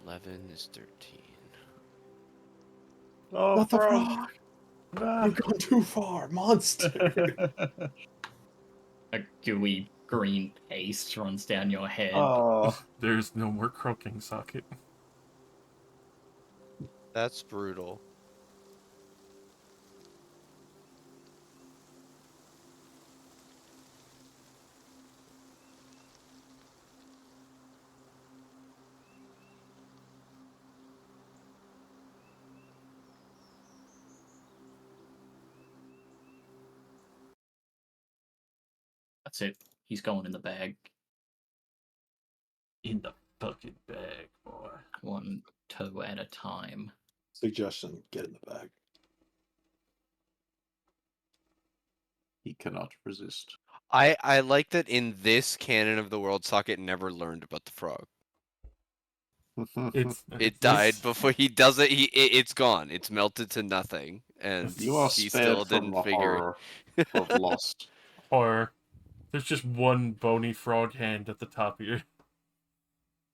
11 is 13. Oh, not the frog! frog! You've gone too far, monster! A gooey green paste runs down your head. Oh. There's no more croaking socket. That's brutal. That's it. He's going in the bag. In the bucket bag, boy. One, 2 at a time. Suggestion, get in the bag. He cannot resist. I like that in this canon of the world, Socket never learned about the frog. It died before he does it. It's gone. It's melted to nothing, and You are he spared still from didn't the figure horror of lost. Or there's just one bony frog hand at the top of your.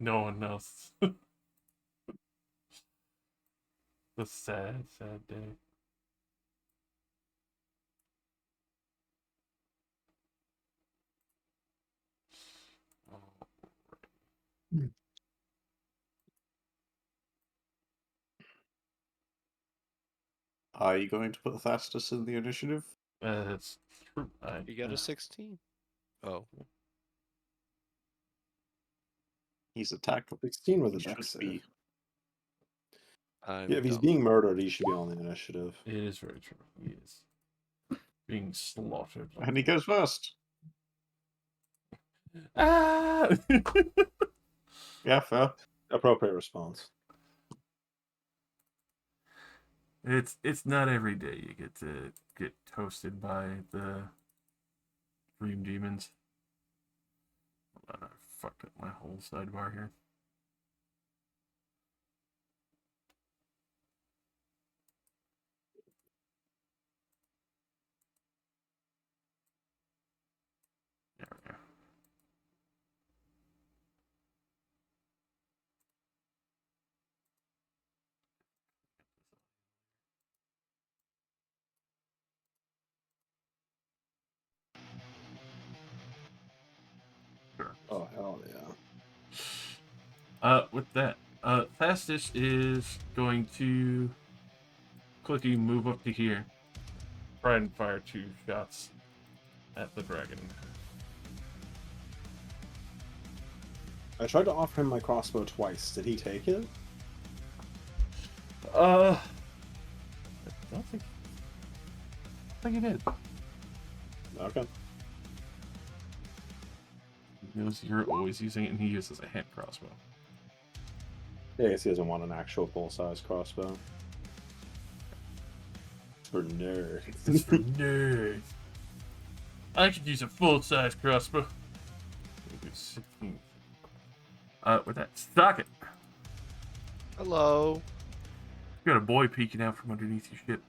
No one else. The sad, sad day. Are you going to put Thastus in the initiative? It's true. You got a 16. Oh. He's attackable. 16 with a He dex should save. be. I'm Yeah, if he's dumb. being murdered, he should be on the initiative. It is very true. He is being slaughtered. And he goes first. Ah! Yeah, fair. Appropriate response. It's not every day you get to get toasted by the dream demons. Hold on, I fucked up my whole sidebar here. There we go. Sure. Oh, hell yeah. With that, Fastus is going to quickly move up to here. Try and fire 2 shots at the dragon. I tried to offer him my crossbow twice. Did he take it? I don't think he did. Okay. He knows you're always using it, and he uses a hand crossbow. Yeah, I guess he doesn't want an actual full-size crossbow. For nerds. It's for nerds. I could use a full-size crossbow. Maybe 16. With that, Socket. Hello. You got a boy peeking out from underneath your ship.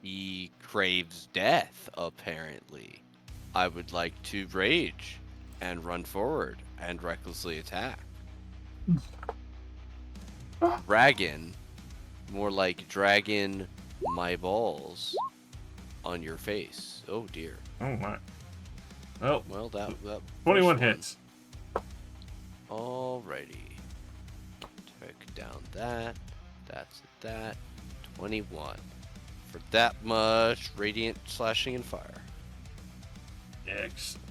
He craves death, apparently. I would like to rage and run forward and recklessly attack. Dragon. More like dragon my balls on your face. Oh dear. Oh my. Well, that 21 first hits. one. Alrighty. Take down that. That's that. 21. For that much radiant slashing and fire. Excellent.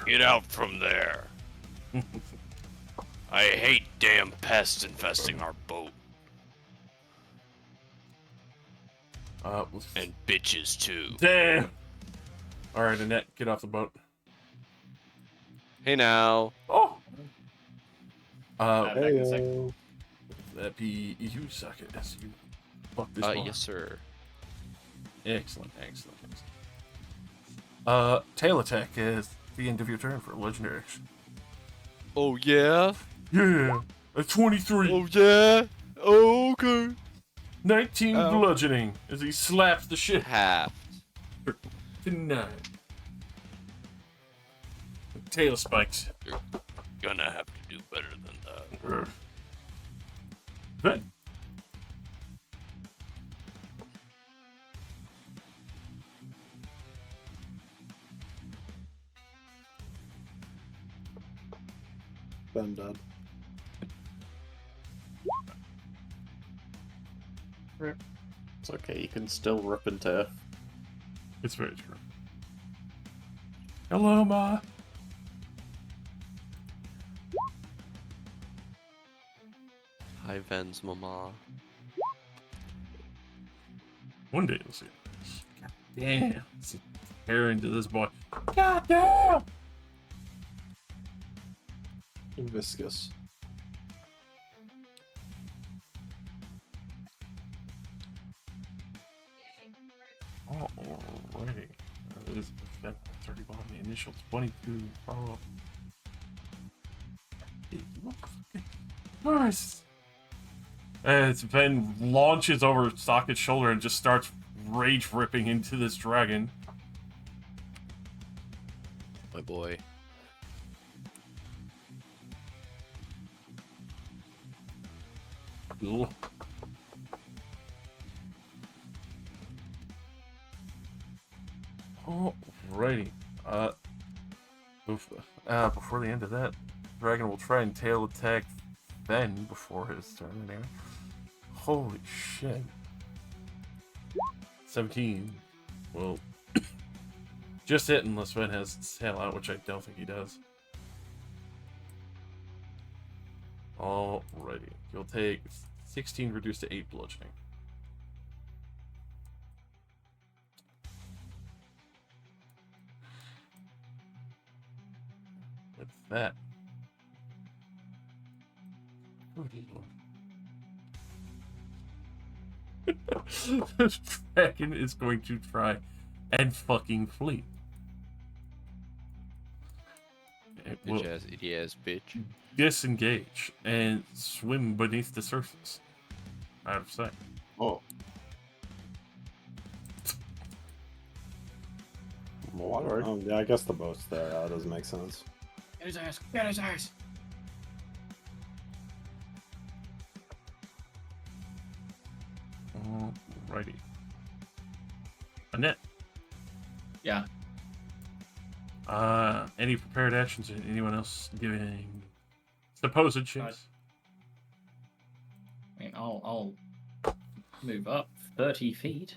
Get out from there. I hate damn pests infesting our boat. And bitches too. Damn. All right, Annette, get off the boat. Hey now. Oh. Hey, That be you, Socket, as you fuck this bar. Yes, sir. Excellent. Tail attack is the end of your turn for a legendary action. Oh yeah. Yeah. A 23. Oh yeah. Oh, okay. 19 bludgeoning as he slaps the shit. Half. To 9. Tail spikes. You're gonna have to do better than that. Then. I'm dead. It's okay, you can still rip and tear. It's very true. Hello, Ma. Hi, Ven's mama. One day you'll see it. God damn. See, tear into this boy. God damn! Viscous. initial 22 follow up. Nice. As Ven launches over Socket's shoulder and just starts rage ripping into this dragon. My boy. Cool. Alrighty. Before the end of that, Dragon will try and tail attack Ven before his turn anyway. Holy shit. 17. Well, just hit unless Ven has his tail out, which I don't think he does. Alrighty. He'll take 16 reduced to 8 bludgeoning. With that. The dragon is going to try and fucking flee. It will Bitch ass, idiot ass bitch. disengage and swim beneath the surface. Out of sight. Oh. Water. Yeah, I guess the boat's there. That doesn't make sense. Get his ass! Get his ass! Alrighty. Annette. Yeah. Any prepared actions? Anyone else giving supposed chase? I mean, I'll move up 30 feet.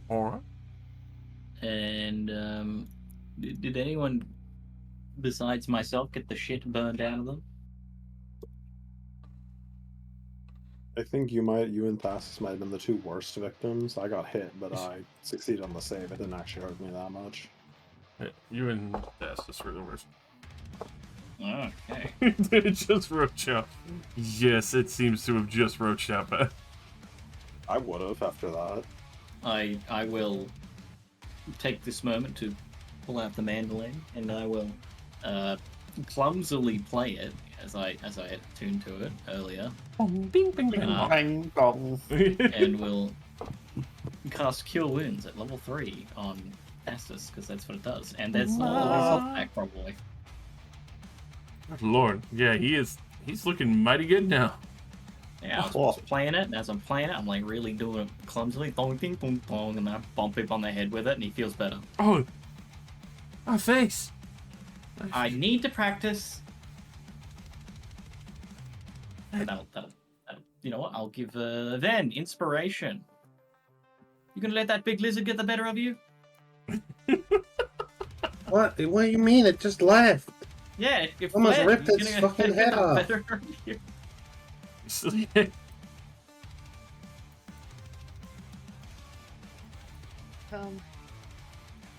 Alright. And did anyone besides myself get the shit burned out of them? I think you and Thassus might have been the two worst victims. I got hit, but I succeeded on the save. It didn't actually hurt me that much. Yeah, you and Thassus were the worst. Okay. Did it just roach out? Yes, it seems to have just roached out, but I would have after that. I will take this moment to pull out the mandolin, and I will clumsily play it as I had tuned to it earlier. Bing, bing, bing, Bang, bong. And will cast Cure Wounds at level 3 on Estus, because that's what it does. And that's all of his health back, probably. Lord, yeah, he's looking mighty good now. Yeah, I was playing it, and as I'm playing it, I'm like really doing it clumsily, dong, ding, dong, dong, and I bump him on the head with it, and he feels better. Oh, my face. I need to practice. That'll, you know what? I'll give Ven inspiration. You gonna let that big lizard get the better of you? What? What do you mean? It just left. Yeah, if Almost fled, ripped he's its gonna fucking get head the off. better of you.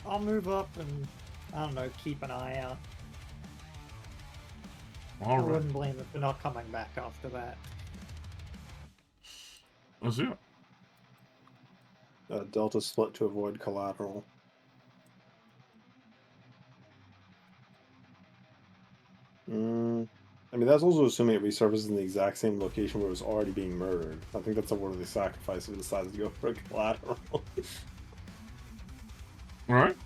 I'll move up and, I don't know, keep an eye out. I Alright. wouldn't blame it for not coming back after that. Let's do it. Delta split to avoid collateral. I mean, that's also assuming it resurfaces in the exact same location where it was already being murdered. I think that's a worthy sacrifice if it decides to go for a collateral. Alright.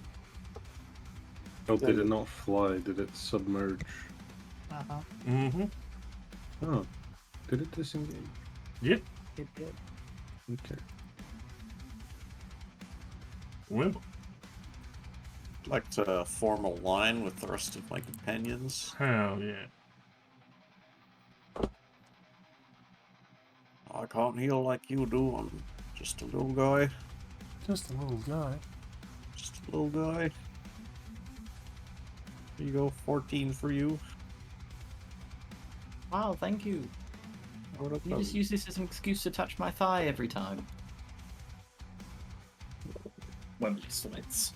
Oh, did it not fly? Did it submerge? Uh-huh. Mm-hmm. Oh. Did it disengage? Yep. It did. Okay. Wimble. I'd like to form a line with the rest of my companions. Hell yeah. I can't heal like you do. I'm just a little guy. Just a little guy. Just a little guy. Here you go, 14 for you. Wow, thank you. You just use this as an excuse to touch my thigh every time. Wembley sweats.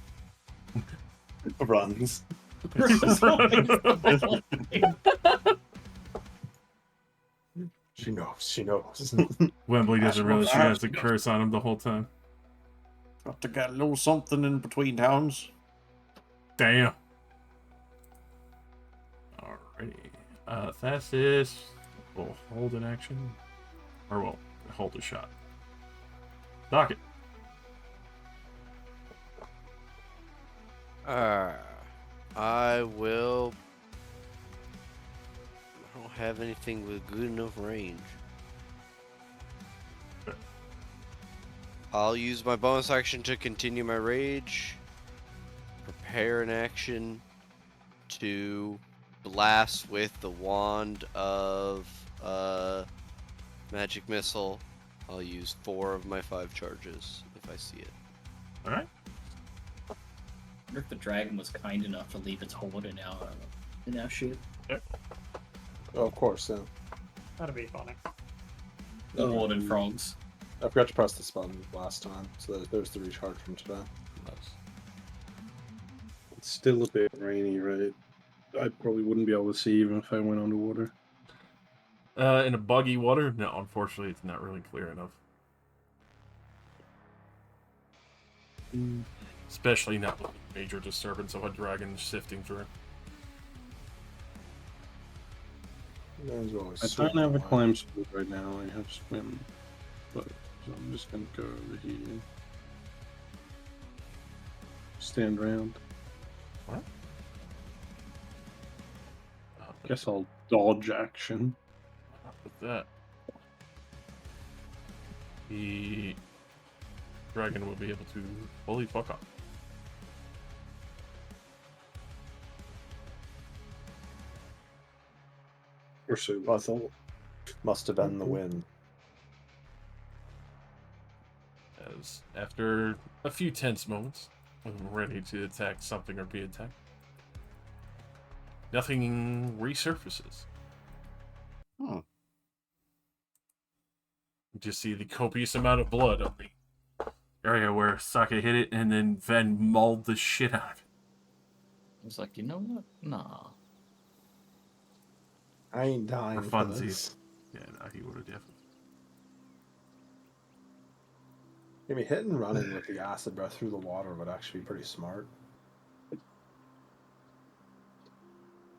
Runs. She knows. She knows. Wembley doesn't realize she has the curse on him the whole time. Got to get a little something in between towns. Damn. Alrighty. Fastest. We'll hold an action. Or we'll hold a shot. Dock it. I will. I don't have anything with good enough range. I'll use my bonus action to continue my rage. Prepare an action to blast with the wand of magic missile. I'll use 4 of my 5 charges if I see it. Alright. I wonder if the dragon was kind enough to leave its hoard in our ship. Yep. Oh, of course, yeah. That'd be funny. The hoarded frogs. I forgot to press this button last time, so there's the recharge from today. Nice. It's still a bit rainy, right? I probably wouldn't be able to see even if I went underwater. In a buggy water? No, unfortunately, it's not really clear enough. Especially not with a major disturbance of a dragon sifting through. I don't have a climb speed right now. I have swim, but so I'm just gonna go over here. Stand around. What? Guess I'll dodge action. With that, the dragon will be able to fully fuck off. Or so I thought. Must have been the wind. As after a few tense moments, I'm ready to attack something or be attacked. Nothing resurfaces. You just see the copious amount of blood on the area where Sake hit it, and then Ven mauled the shit out of it. I was like, you know what? Nah. I ain't dying For for funsies. this. Yeah, no, he would have definitely. I mean, hitting running with the acid breath through the water would actually be pretty smart.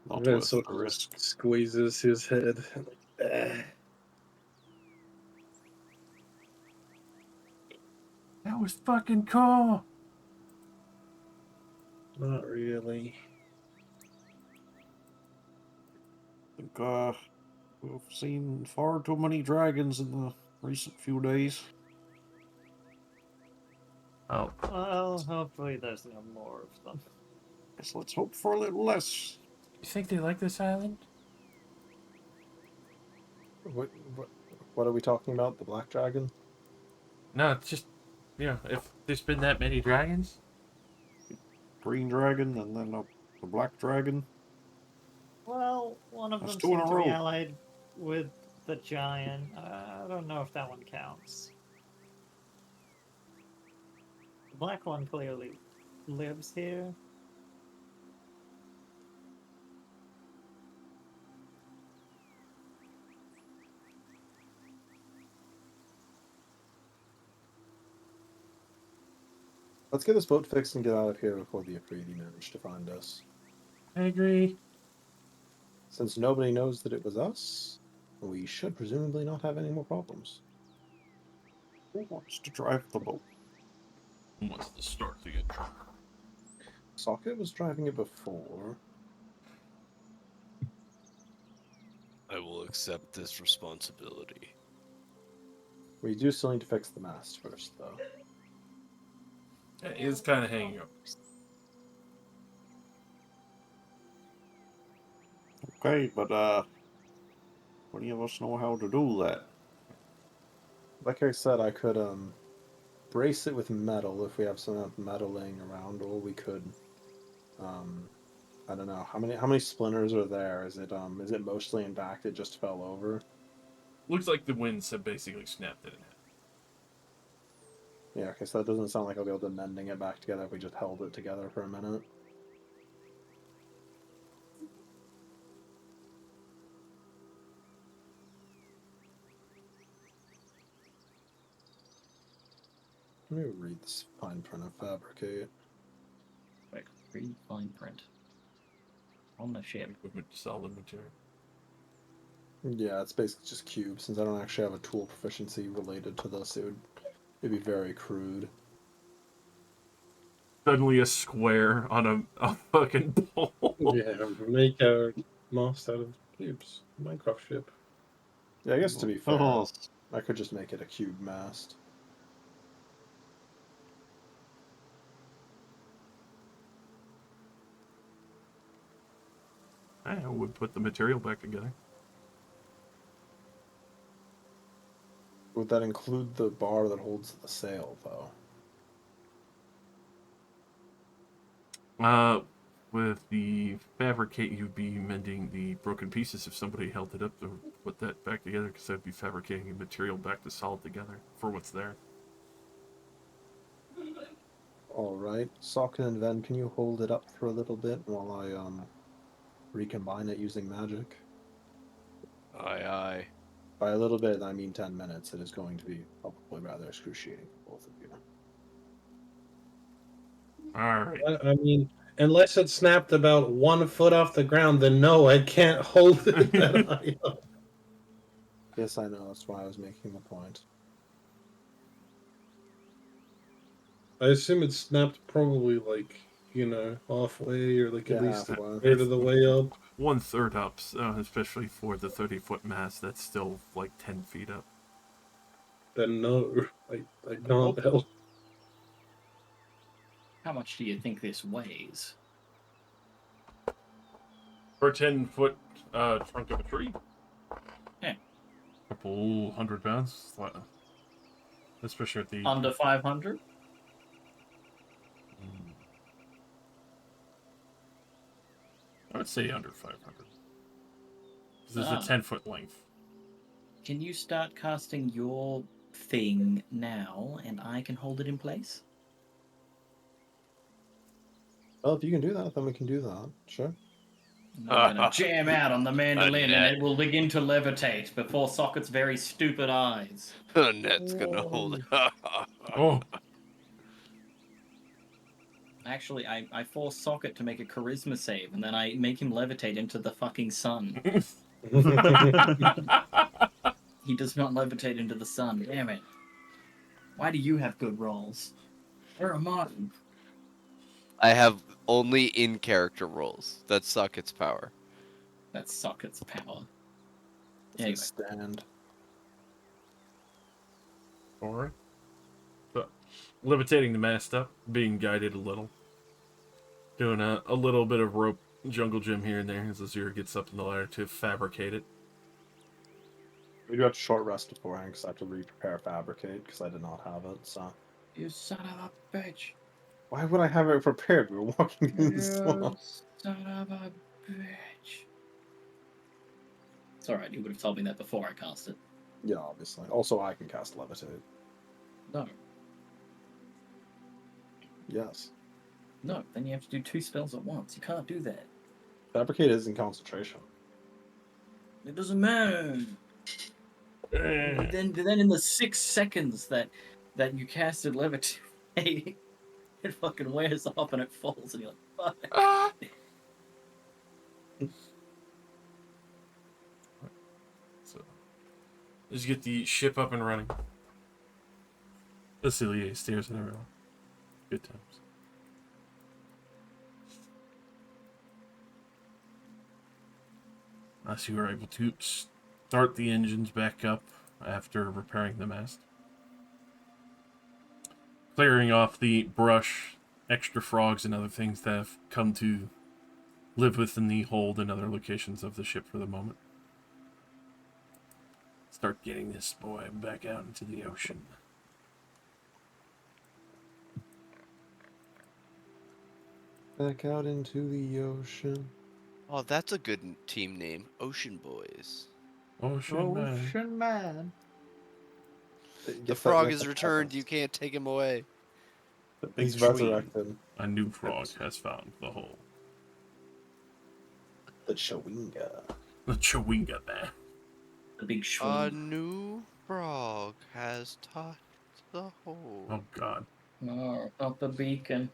Not Then worth sort the of risk. just squeezes his head. That was fucking cool. Not really. I think we've seen far too many dragons in the recent few days. Oh. Well, hopefully there's no more of them. Guess let's hope for a little less. You think they like this island? What are we talking about? The black dragon? No, it's just, if there's been that many dragons. Green dragon and then a black dragon. Well, one of That's them 2 in seemed a to be row. allied with the giant. I don't know if that one counts. The black one clearly lives here. Let's get this boat fixed and get out of here before the Afridi manage to find us. I agree. Since nobody knows that it was us, we should presumably not have any more problems. Who wants to drive the boat? Who wants to start the intro? Socket was driving it before. I will accept this responsibility. We do still need to fix the mast first, though. It is kind of hanging up. Okay, but any of us know how to do that? Like I said, I could brace it with metal if we have some metal laying around, or we could I don't know how many splinters are there. Is it mostly intact? It just fell over. Looks like the winds have basically snapped it in half. Yeah, okay, so that doesn't sound like I'll be able to mending it back together if we just held it together for a minute. Let me read this fine print of fabricate. Quick, read fine print. On the ship. Equipment to sell the material. Yeah, it's basically just cubes. Since I don't actually have a tool proficiency related to this, it'd be very crude. Suddenly a square on a fucking pole. Yeah, make a mast out of cubes. Minecraft ship. Yeah, I guess to be fair, Oh, I could just make it a cube mast. I would put the material back together. Would that include the bar that holds the sail, though? With the fabricate, you'd be mending the broken pieces if somebody held it up to put that back together, because that'd be fabricating the material back to solid together for what's there. Alright. Socket and Ven, can you hold it up for a little bit while I, recombine it using magic? Aye, aye. By a little bit, I mean 10 minutes. It is going to be probably rather excruciating for both of you. Alright. I mean, unless it snapped about 1 foot off the ground, then no, I can't hold it that high up. Yes, I know. That's why I was making the point. I assume it snapped probably like, halfway or like Yeah, at least a halfway. third of the way up. 1/3 up, especially for the 30-foot mast. That's still like 10 feet up. Then no, I can't help. How much do you think this weighs? For a 10-foot trunk of a tree? Yeah. Couple 100 pounds. Especially at the... Under 500? I would say under 500. This is a 10-foot length. Can you start casting your thing now, and I can hold it in place? Well, if you can do that, then we can do that. Sure. I'm going to jam out on the mandolin, and Annette. it will begin to levitate before Socket's very stupid eyes. Annette's gonna hold it. Oh, Actually, I force Socket to make a charisma save, and then I make him levitate into the fucking sun. He does not levitate into the sun. Damn it. Why do you have good rolls? Where am I? I have only in character rolls that suck its power. That Socket's power. It's Anyway. a stand. alright. So, levitating the mast up, being guided a little. Doing a little bit of rope jungle gym here and there as Azura gets up in the ladder to fabricate it. We do have to short rest beforehand because I have to re-prepare fabricate because I did not have it. So You son of a bitch. why would I have it prepared? We were walking in the You swamp. son of a bitch. It's alright, you would have told me that before I cast it. Yeah, obviously. Also, I can cast levitate. No. Yes. No, then you have to do 2 spells at once. You can't do that. Fabricate is in concentration. It doesn't matter. But then in the 6 seconds that you casted levitate, it fucking wears off and it falls, and you're like, fuck. So, just get the ship up and running. Vasilier steers it everyone. Good times. As you were able to start the engines back up after repairing the mast. Clearing off the brush, extra frogs, and other things that have come to live within the hold and other locations of the ship for the moment. Start getting this boy back out into the ocean. Back out into the ocean. Oh, that's a good team name. Ocean Boys. Ocean Man. The frog is returned. You can't take him away. The big He's tree. resurrected. A new frog has found the hole. The Chewinga. The Chewinga man. The big A shrew. new frog has touched the hole. Oh God. No, not the beacon.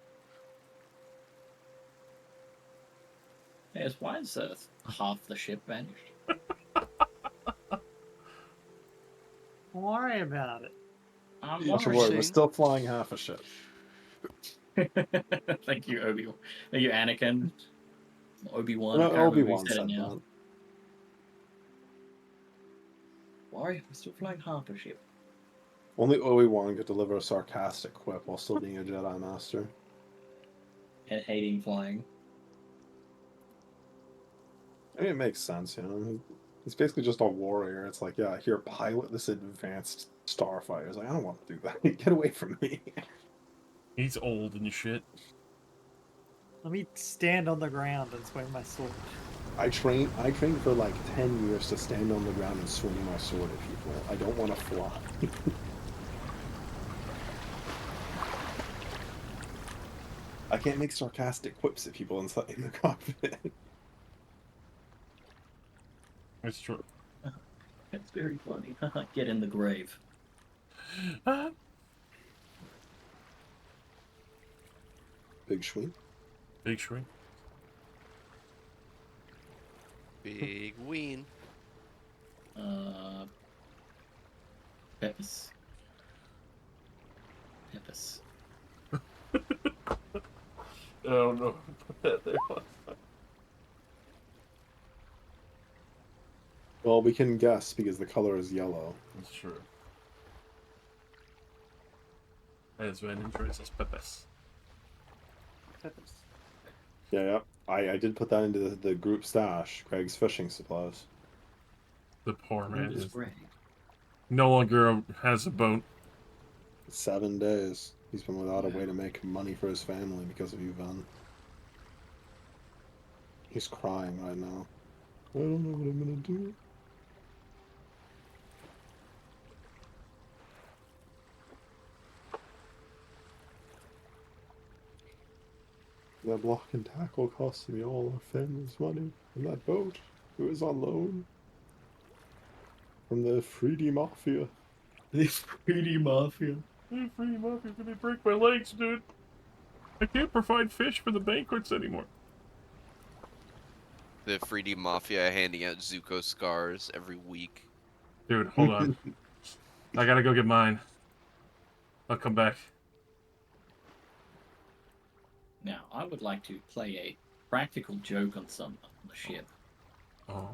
Yes, why is half the ship vanished? Don't worry about it. I'm Not to worry, we're worrying. still flying half a ship. Thank you, Obi. Thank you, Anakin. Obi-Wan. I No, can't remember who Obi-Wan said it said now. that. Why? We're still flying half a ship. Only Obi-Wan could deliver a sarcastic quip while still being a Jedi Master. And hating flying. I mean, it makes sense, you know. He's basically just a warrior. It's like, yeah, here, pilot this advanced starfighter. It's like, I don't want to do that. Get away from me. He's old and shit. Let me stand on the ground and swing my sword. I trained for like 10 years to stand on the ground and swing my sword at people. I don't want to fly. I can't make sarcastic quips at people inside in the cockpit. It's true. It's very funny. Get in the grave. Big Schween. Big Schween. Big ween. Pepis. Pepis. Oh no, put that there. Well, we can guess because the color is yellow. That's true. As Van enjoys his pepes. Yeah, I did put that into the group stash, Greg's fishing supplies. The poor man is Greg. no longer has a boat. 7 days. He's been without a way to make money for his family because of you, Van. He's crying right now. I don't know what I'm gonna do. That block and tackle cost me all our family's money. And that boat, it was on loan. From the 3D Mafia. The 3D Mafia. Hey, free mafia, gonna break my legs, dude. I can't provide fish for the banquets anymore. The 3D Mafia handing out Zuko scars every week. Dude, hold on. I gotta go get mine. I'll come back. Now, I would like to play a practical joke on some on the ship. Oh.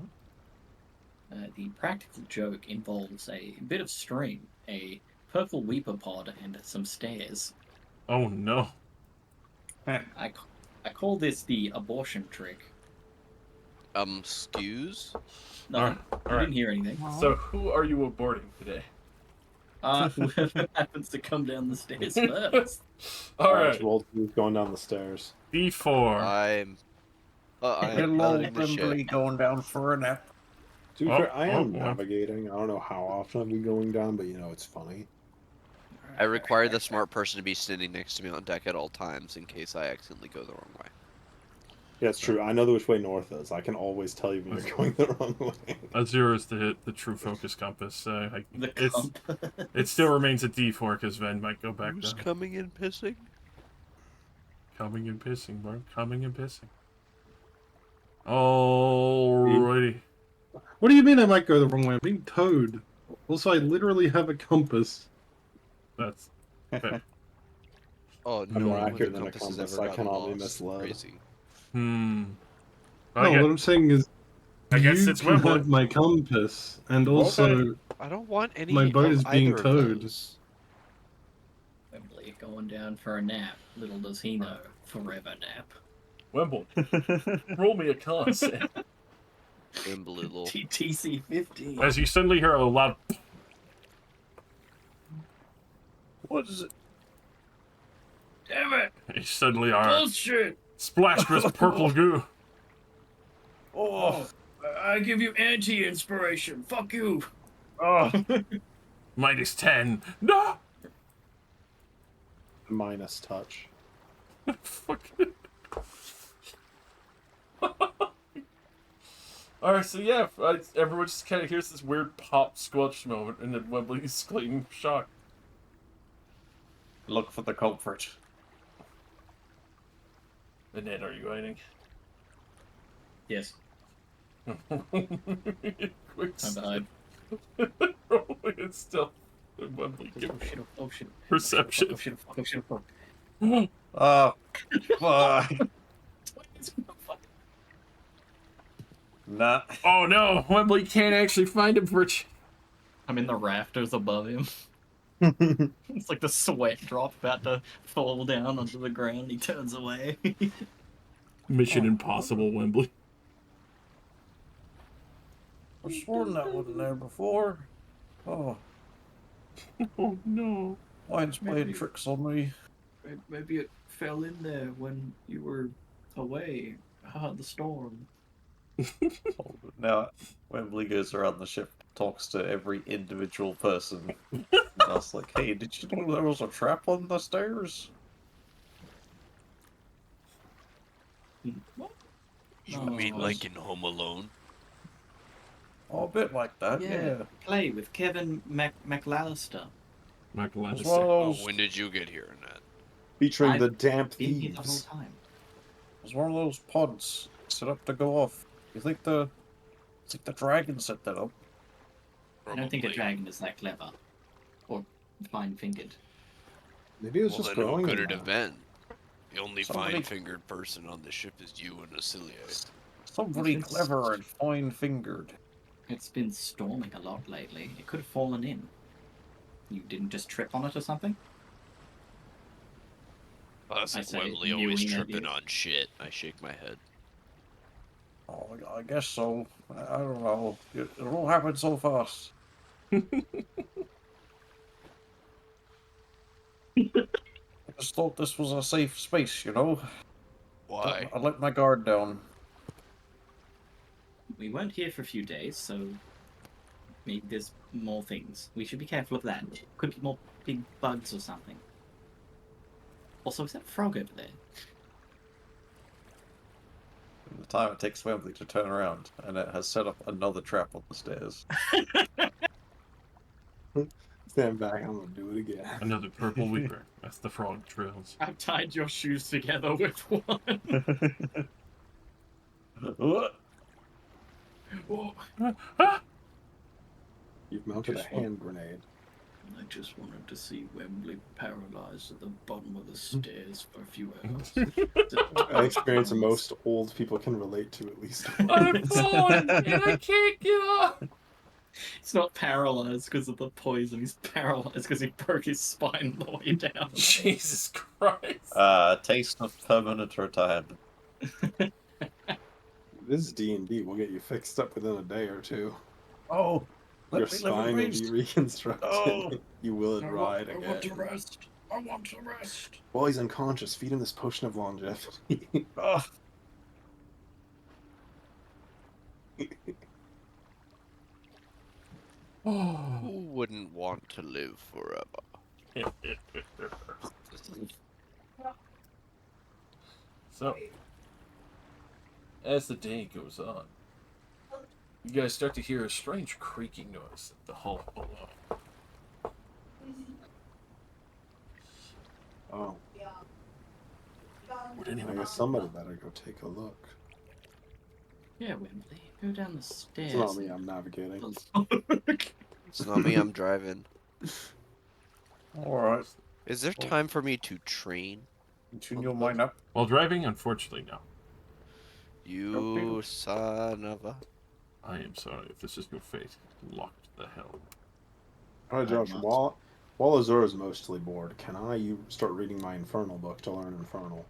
The practical joke involves a bit of string, a purple weeper pod, and some stairs. Oh no. I call this the abortion trick. Skews? No, All I right. didn't hear anything. So who are you aborting today? Whoever happens to come down the stairs first. All right. Roll going down the stairs. D4. I'm Hello, building the ship. Wembley, going down for a nap. To be Oh, fair, I am oh. navigating. I don't know how often I've been going down, but you know, it's funny. I require the smart person to be standing next to me on deck at all times in case I accidentally go the wrong way. Yeah, it's true. I know which way north is. I can always tell you when you're going the wrong way. A 0 is the true focus compass. The compass. It still remains a D4 because Ven might go back Who's down. coming and pissing? Coming and pissing, bro. Coming and pissing. Alrighty. What do you mean I might go the wrong way? I'm being towed. Also, I literally have a compass. That's fair. Oh I'm no, more one accurate with than a a compass has compass. ever I gotten cannot be lost. misled. Crazy. No, I what I'm saying is, I guess you it's can Wembley. have my compass, and also I don't want any my boat of is being either of towed. those. Wembley going down for a nap. Little does he know, forever nap. Wembley. Roll me a con save. Wimblittle. TC 15. As you suddenly hear a loud. What is it? Damn it! You suddenly are Bullshit! splashed with purple goo. Oh, I give you anti-inspiration. Fuck you. Oh. -10. No! Minus touch. Fuck it. Alright, so yeah, everyone just kind of hears this weird pop squelch moment, and then Wembley's exclaiming shock. Look for the culprit. Annette, are you hiding? Yes. Quick I'm behind. It's still. Wembley, give Oh me shit! Oh shit! perception. Oh shit! Oh shit! Oh Fuck. shit! Nah. Oh no, Wembley can't actually find him for. I'm in the rafters above him. It's like the sweat drop about to fall down onto the ground. He turns away. Mission Impossible, Wembley. I've sworn that wasn't there before. Oh, Oh no. mine's playing Maybe- tricks on me. Maybe it fell in there when you were away. The storm. Now, Wembley goes around the ship, talks to every individual person, and asks like, "Hey, did you know there was a trap on the stairs?" What? You Oh, mean like in Home Alone? Oh, a bit like that, yeah. Play with Kevin McAllister. It's one of McAllister. Oh, those. when did you get here, Annette? Featuring I've the damp Been here the whole thieves. time. It's one of those pods set up to go off. You think the dragon set that up? I don't think a Probably. dragon is that clever. Or fine-fingered. Maybe it was Well, just then who growing could in it there. have been? The only Somebody- fine-fingered person on the ship is you and Acilier. Somebody It's- clever and fine-fingered. It's been storming a lot lately. It could have fallen in. You didn't just trip on it or something? Classic say Wembley always mewing at tripping you. on shit. I shake my head. Oh, I guess so. I don't know. It all happened so fast. I just thought this was a safe space, you know? Why? I let my guard down. We weren't here for a few days, so maybe there's more things. We should be careful of that. Could be more big bugs or something. Also, is that a frog over there? In the time it takes Wembley to turn around, and it has set up another trap on the stairs. Stand back, I'm gonna do it again. Another purple weeper. That's the frog trails. I've tied your shoes together with one. What? You've mounted a Just hand grenade. I just wanted to see Wembley paralyzed at the bottom of the stairs for a few hours. An experience most old people can relate to, at least. I'm falling and I can't get up. He's not paralyzed because of the poison. He's paralyzed because he broke his spine on the way down. Jesus Christ. Taste of permanent retirement. This is D&D. We'll get you fixed up within a day or two. Oh, Your let me live spine in will peace. be reconstructed. Oh. You will I ride want to again. rest. I want to rest. While he's unconscious, feed him this potion of longevity. Oh, Who wouldn't want to live forever? So, as the day goes on, you guys start to hear a strange creaking noise at the hull below. Oh, Would I anyone guess somebody better go take a look. Yeah, Wembley, go down the stairs. It's not me, I'm navigating. It's not me, I'm driving. alright. Is there time for me to train? Tune your mind up. While driving, unfortunately, no. You son of a... I am sorry if this is your fate. Locked the hell. Alright, Josh, not. while Azura's mostly bored, can you start reading my Infernal book to learn Infernal?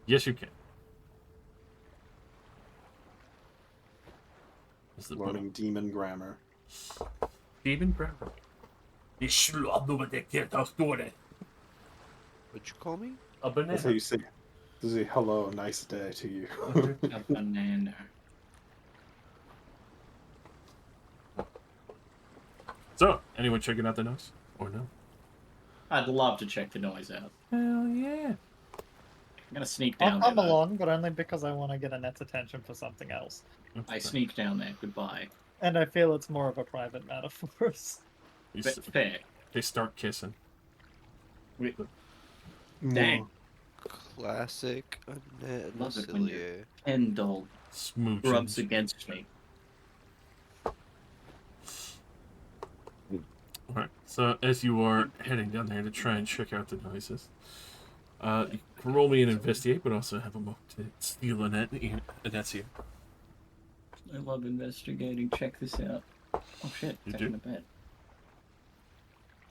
Yes, you can. Is the Learning demon grammar. demon grammar? What'd you call me? A That's how banana. you say, this is a hello, nice day to you. A banana. So, anyone checking out the noise? Or no? I'd love to check the noise out. Hell yeah. I'm gonna sneak I'll down come there. though. along, but only because I want to get Annette's attention for something else. I sneak down there. Goodbye. And I feel it's more of a private matter for us. You But s- fair. They start kissing. Dang. Classic Annette Love it when your Lucilier. Ken doll rubs Smooching. against me. Alright, so as you are heading down there to try and check out the noises, you can roll me an investigate, but also have a moment to steal Annette's ear. I love investigating. Check this out. Oh shit, You it's do? in a bed.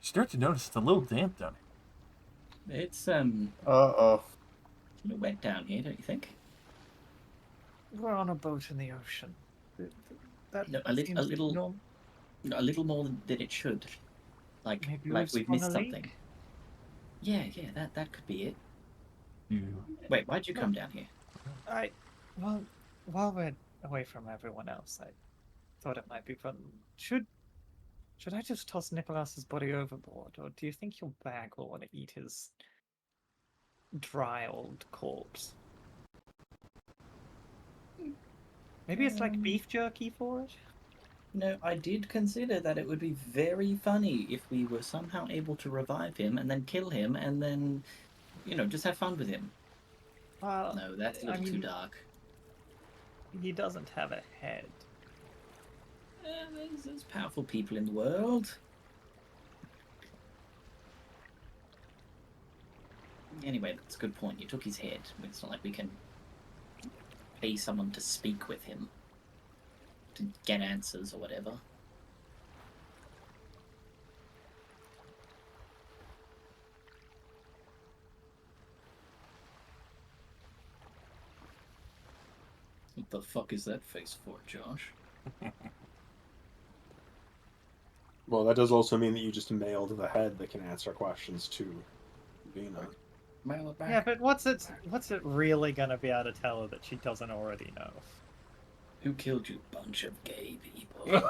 You start to notice it's a little damp down It's Uh-oh. a little wet down here, don't you think? We're on a boat in the ocean. That No, seems normal. a little more than it should. Like Maybe we've sprung missed a something. leak? Yeah, that could be it. You Wait, why'd you come down here? Well, while we're away from everyone else, I thought it might be fun. Should I just toss Nicholas's body overboard, or do you think your bag will want to eat his dry old corpse? Maybe it's like beef jerky for it? No, I did consider that it would be very funny if we were somehow able to revive him and then kill him and then, just have fun with him. Well, No, that's a little too dark. He doesn't have a head. There's powerful people in the world. Anyway, that's a good point. You took his head. It's not like we can pay someone to speak with him to get answers or whatever. What the fuck is that face for, Josh? Well, that does also mean that you just mailed the head that can answer questions to Vina. Mail it back. Yeah, but what's it really gonna be able to tell her that she doesn't already know? Who killed you, bunch of gay people?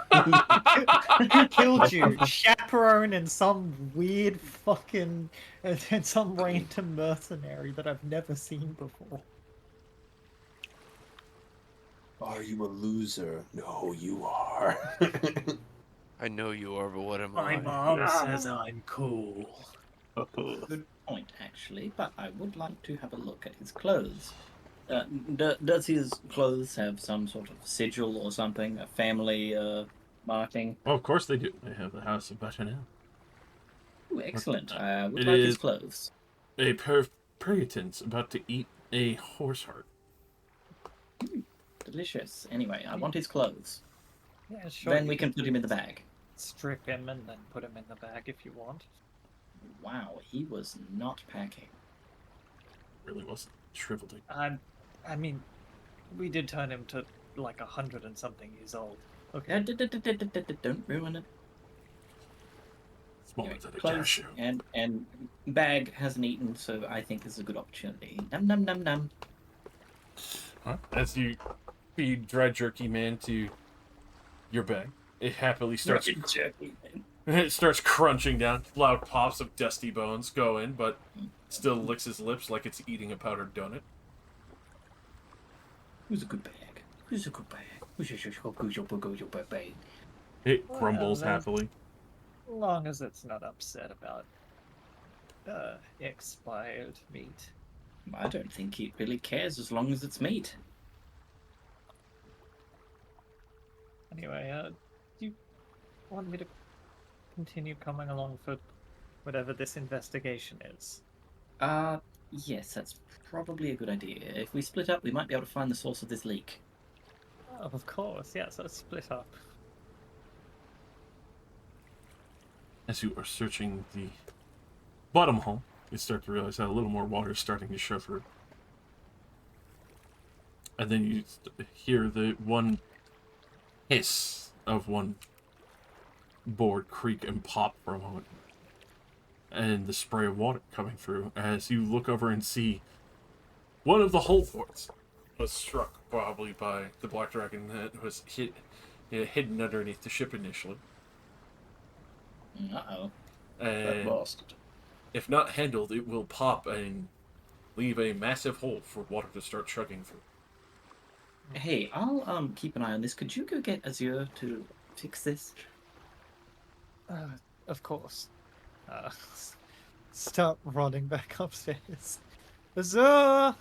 Who killed you? Chaperone and some weird fucking and some random mercenary that I've never seen before. Are you a loser? No, you are. I know you are, but what am My I? mom says I'm cool. Good point, actually, but I would like to have a look at his clothes. Does his clothes have some sort of sigil or something? A family marking? Oh, of course they do. They have the House of Bachanel. Ooh, excellent. I would It like his is clothes. a pair of Puritans about to eat a horse heart. Delicious. Anyway, I want his clothes. Yeah, sure. Then you we can put him in the bag. Strip him and then put him in the bag if you want. Wow, he was not packing. Really wasn't shriveled. I mean, we did turn him to like 100 and something years old. Okay. Don't ruin it. Smaller Anyway, than a clothes cashew. and bag hasn't eaten, so I think this is a good opportunity. Num num num num. As you feed dry jerky man to your bag, it happily starts. Jerky man. It starts crunching down. Loud pops of dusty bones go in, but still licks his lips like it's eating a powdered donut. Who's a good bag? Who's a good bag? Who's your bag? It grumbles Well, happily. Long as it's not upset about expired meat. I don't think he really cares as long as it's meat. Anyway, do you want me to continue coming along for whatever this investigation is? Yes, that's probably a good idea. If we split up, we might be able to find the source of this leak. Oh, of course, yes, let's split up. As you are searching the bottom hole, you start to realize that a little more water is starting to show through. And then you hear the one hiss of one board creak and pop for a moment. And the spray of water coming through as you look over and see one of the hull ports was struck probably by the black dragon that was hidden underneath the ship initially. Uh-oh. And Bastard. if not handled, it will pop and leave a massive hole for water to start chugging through. Hey, I'll keep an eye on this. Could you go get Azure to fix this? Of course. start running back upstairs. Huzzah!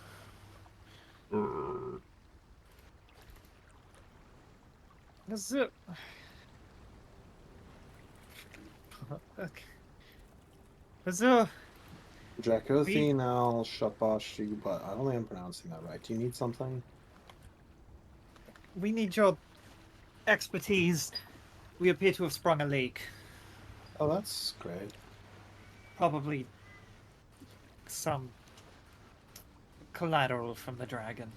Huzzah! Okay. Huzzah! Dracothine al Shabashi, but I don't think I'm pronouncing that right. Do you need something? We need your expertise. We appear to have sprung a leak. Oh, that's great. Probably some collateral from the dragon.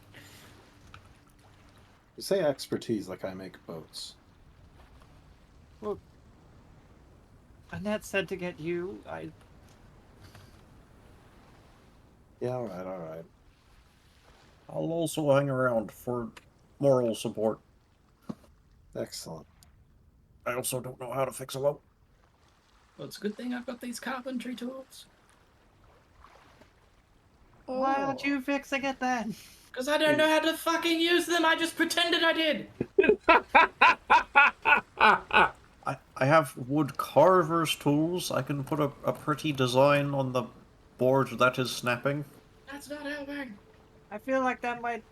You say expertise like I make boats. Well, Annette said to get you. Yeah, alright, alright. I'll also hang around for moral support. Excellent. I also don't know how to fix a boat. Well, it's a good thing I've got these carpentry tools. Why aren't you fixing it then? Because I don't know how to fucking use them. I just pretended I did. I have wood carver's tools. I can put a pretty design on the board that is snapping. That's not helping. I feel like that might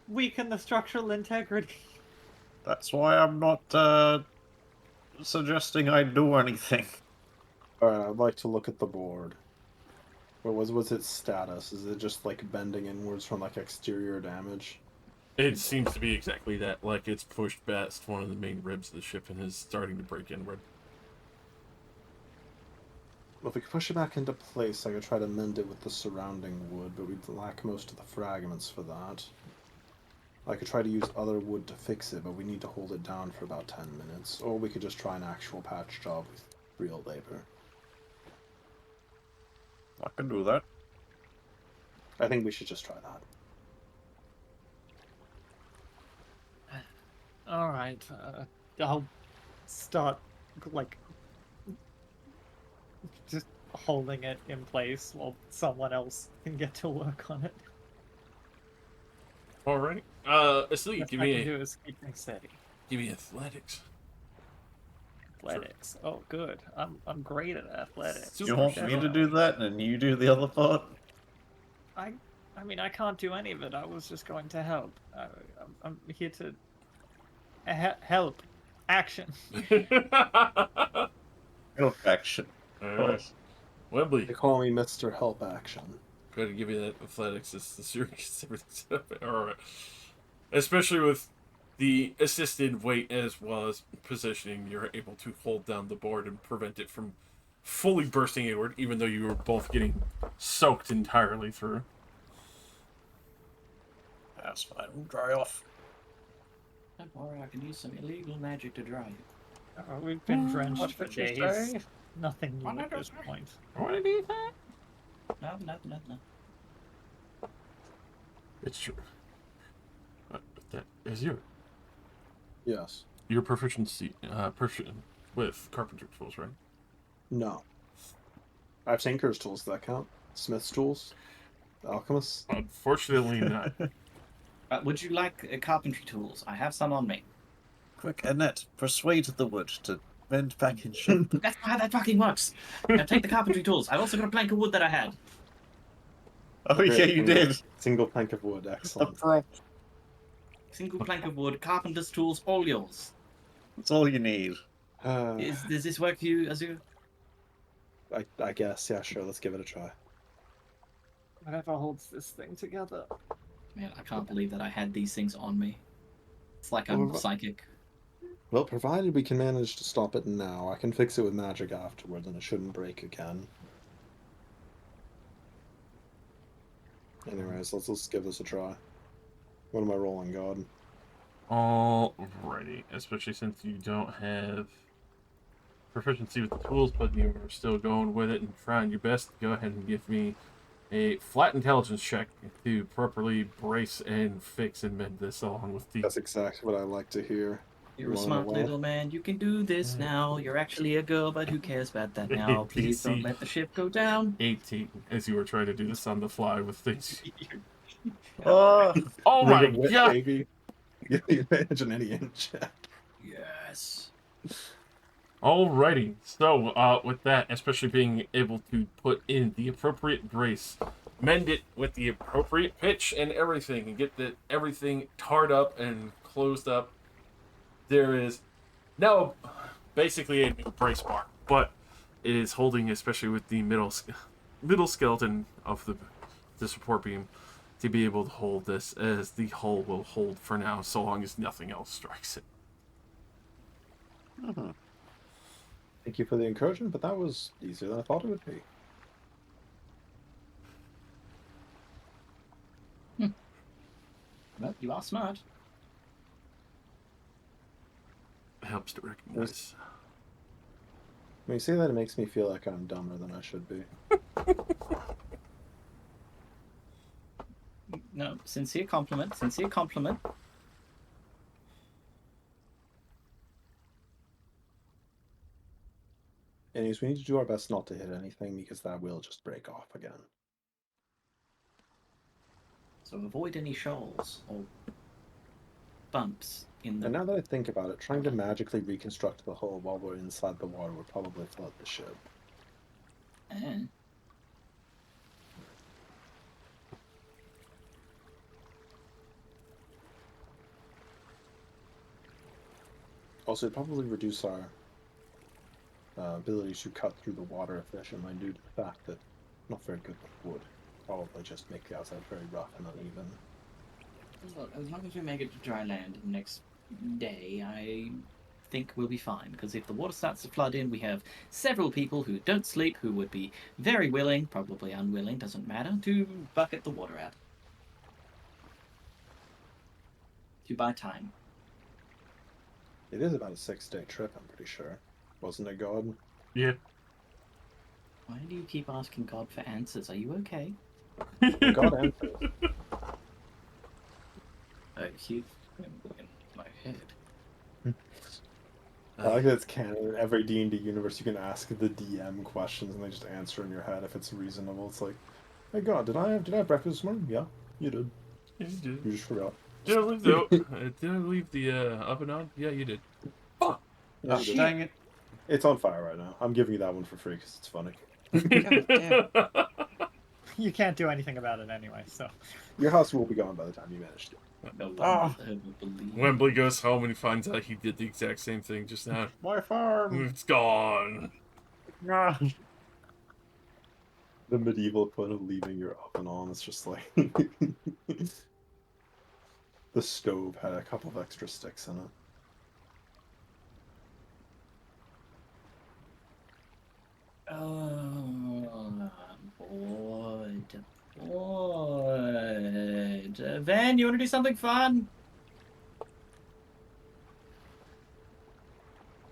weaken the structural integrity. That's why I'm not suggesting I do anything. Alright, I'd like to look at the board. What's its status? Is it just like bending inwards from like exterior damage? It seems to be exactly that. Like it's pushed past one of the main ribs of the ship and is starting to break inward. Well, if we could push it back into place, I could try to mend it with the surrounding wood, but we'd lack most of the fragments for that. I could try to use other wood to fix it, but we need to hold it down for about 10 minutes. Or we could just try an actual patch job with real labor. I can do that. I think we should just try that. Alright, I'll start, like, just holding it in place while someone else can get to work on it. Alright. Asli, Best give I me can a... do is keep things steady. Give me athletics. Athletics. Oh, good. I'm great at athletics. You want me to do that, and you do the other part? I mean, I can't do any of it. I was just going to help. I'm here to help. Action. Help action. Wembley. They call me Mr. Help Action. Got to give you that athletics. It's the serious everything's alright. Especially with the assisted weight as well as positioning, you're able to hold down the board and prevent it from fully bursting inward, even though you were both getting soaked entirely through. That's fine. We'll dry off. Don't worry, I can use some illegal magic to dry you. We've been drenched What for did you days. say? Nothing new at this point. What did he say? No. It's true. That is Yes. your proficiency, proficient with carpenter tools, right? No. I have Tinker's tools. Does that count? Smith's tools? Alchemist? Unfortunately not. Would you like carpentry tools? I have some on me. Quick, Annette, persuade the wood to bend back in shape. That's not how that fucking works. Now take the carpentry tools. I've also got a plank of wood that I had. Oh yeah, you did. Single plank of wood. Excellent. Single plank of wood, carpenter's tools, all yours. That's all you need. Does this work for you, Azur? I guess. Yeah, sure. Let's give it a try. Whatever holds this thing together. Man, I can't believe that I had these things on me. It's like I'm psychic. Well, provided we can manage to stop it now, I can fix it with magic afterward, and it shouldn't break again. Anyways, let's give this a try. What am I rolling, God? Alrighty, especially since you don't have proficiency with the tools, but you are still going with it and trying your best. Go ahead and give me a flat intelligence check to properly brace and fix and mend this along with the... That's exactly what I like to hear. You're a smart little man. You can do this now. You're actually a girl, but who cares about that now? Please don't let the ship go down. 18, as you were trying to do this on the fly with things. Oh my Wit, god! Baby. Get the advantage in any check. Yes. Alrighty, so with that, especially being able to put in the appropriate brace, mend it with the appropriate pitch and everything, and get everything tarred up and closed up, there is now basically a new brace bar, but it is holding, especially with the middle skeleton of the support beam, to be able to hold this, as the hull will hold for now, so long as nothing else strikes it. Mm-hmm. Thank you for the encouragement, but that was easier than I thought it would be. Well, you are smart. It helps to recognize. When you say that, it makes me feel like I'm dumber than I should be. No, sincere compliment. Sincere compliment. Anyways, we need to do our best not to hit anything because that will just break off again. So avoid any shoals or bumps in the... And now that I think about it, trying to magically reconstruct the hull while we're inside the water would probably flood the ship. Also, it'd probably reduce our ability to cut through the water efficiently due to the fact that I'm not very good with wood. Probably just make the outside very rough and uneven. Look, as long as we make it to dry land next day, I think we'll be fine. Because if the water starts to flood in, we have several people who don't sleep who would be very willing, probably unwilling, doesn't matter, to bucket the water out. To buy time. It is about a 6-day trip, I'm pretty sure. Wasn't it, God? Yeah. Why do you keep asking God for answers? Are you okay? Well, God answers. I keep in my head. I like that it's canon. In every D&D universe, you can ask the DM questions and they just answer in your head if it's reasonable. It's like, hey God, did I have breakfast this morning? Yeah, you did. Yeah, you did. You just forgot. Did I leave the oven on? Yeah, you did. Oh, Oh, dang it. It's on fire right now. I'm giving you that one for free because it's funny. God damn. You can't do anything about it anyway, so. Your house will be gone by the time you manage to. No one Ah. will ever believe. Wembley goes home and he finds out he did the exact same thing just now. My farm! It's gone. Ah. The medieval point of leaving your oven on is just like... The stove had a couple of extra sticks in it. Bored. Van, you want to do something fun?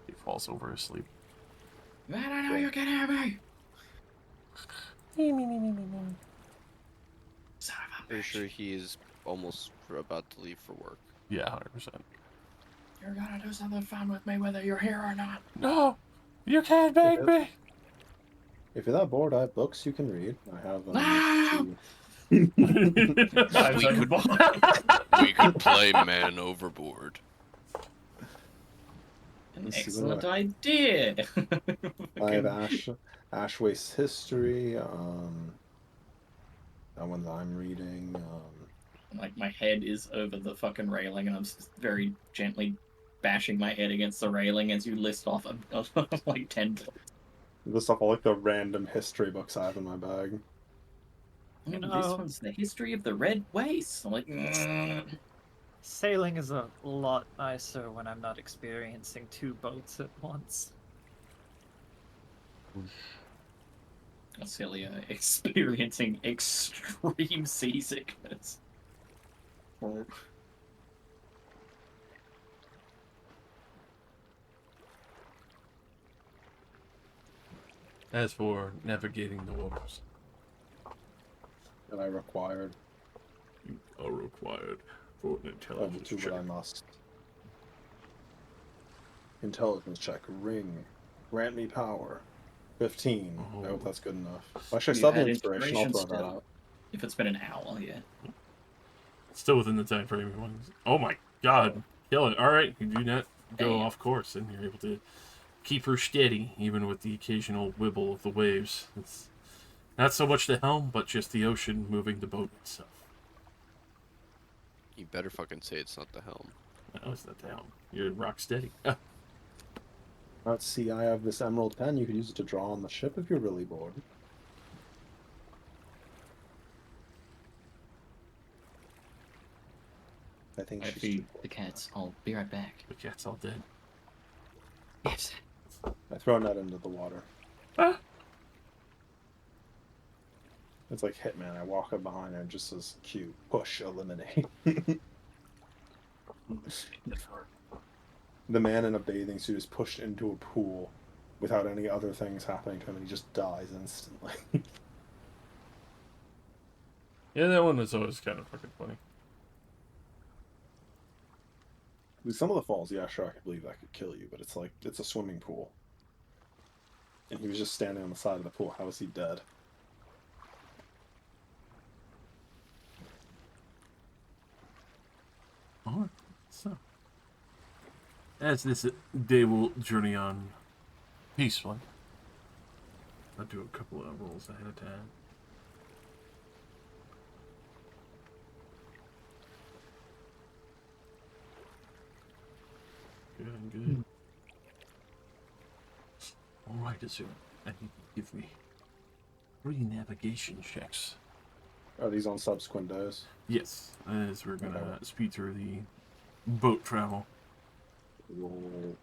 He falls over asleep. Van, I know you can hear me. Son of a Pretty bitch. sure he is almost about to leave for work. Yeah, 100%. You're gonna do something fun with me whether you're here or not. No! You can't make me! If you're that bored, I have books you can read. I have We could play Man Overboard. An Let's see, excellent idea. I have Ashway's History. That one that I'm reading. Like, my head is over the fucking railing, and I'm just very gently bashing my head against the railing as you list off like 10 books. List off all like the random history books I have in my bag. This one's the history of the Red Waste. I'm like, Sailing is a lot nicer when I'm not experiencing 2 boats at once. Celia experiencing extreme seasickness. As for navigating the waters, That I required. you are required for an intelligence Do check. what I must. Intelligence check. Ring. Grant me power. 15. I hope that's good enough. Actually, I still have the inspiration. I'll throw that out. If it's been an hour, yeah. Still within the time frame. Oh my god. Kill it. Alright, you do not go off course, and you're able to keep her steady, even with the occasional wibble of the waves. It's not so much the helm, but just the ocean moving the boat itself. You better fucking say it's not the helm. No, it's not the helm. You're rock steady. Let's see, I have this emerald pen. You could use it to draw on the ship if you're really bored. I think I she's feed too the cats. I'll be right back. The cat's all dead. Yes. I throw that into the water. Ah. It's like Hitman. I walk up behind her and just says, Q, push, eliminate. The man in a bathing suit is pushed into a pool without any other things happening to him, and he just dies instantly. Yeah, that one was always kind of fucking funny. With some of the falls, yeah, sure, I could believe that could kill you, but it's like, it's a swimming pool. And he was just standing on the side of the pool. How is he dead? Alright, so. As this day will journey on peacefully, I'll do a couple of rolls ahead of time. Good. Alright, Azure. I need you to give me 3 navigation checks. Are these on subsequent days? Yes, as we're gonna speed through the boat travel. Roll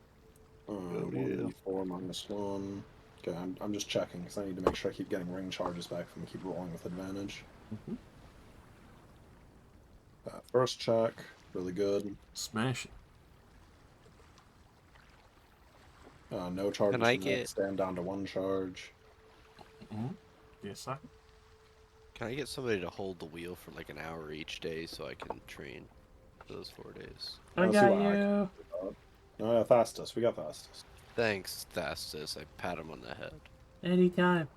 1d4 minus 1. Okay, I'm just checking because I need to make sure I keep getting ring charges back from keep rolling with advantage. Mm-hmm. First check, really good. Smash it. No charges. Can I from that, get- stand down to 1 charge? Mm-hmm. Yes, sir. Can I get somebody to hold the wheel for like an hour each day so I can train for those 4 days? I Let's see got what I you. Oh, yeah, Thastus. We got Thastus. Thanks, Thastus. I pat him on the head. Anytime.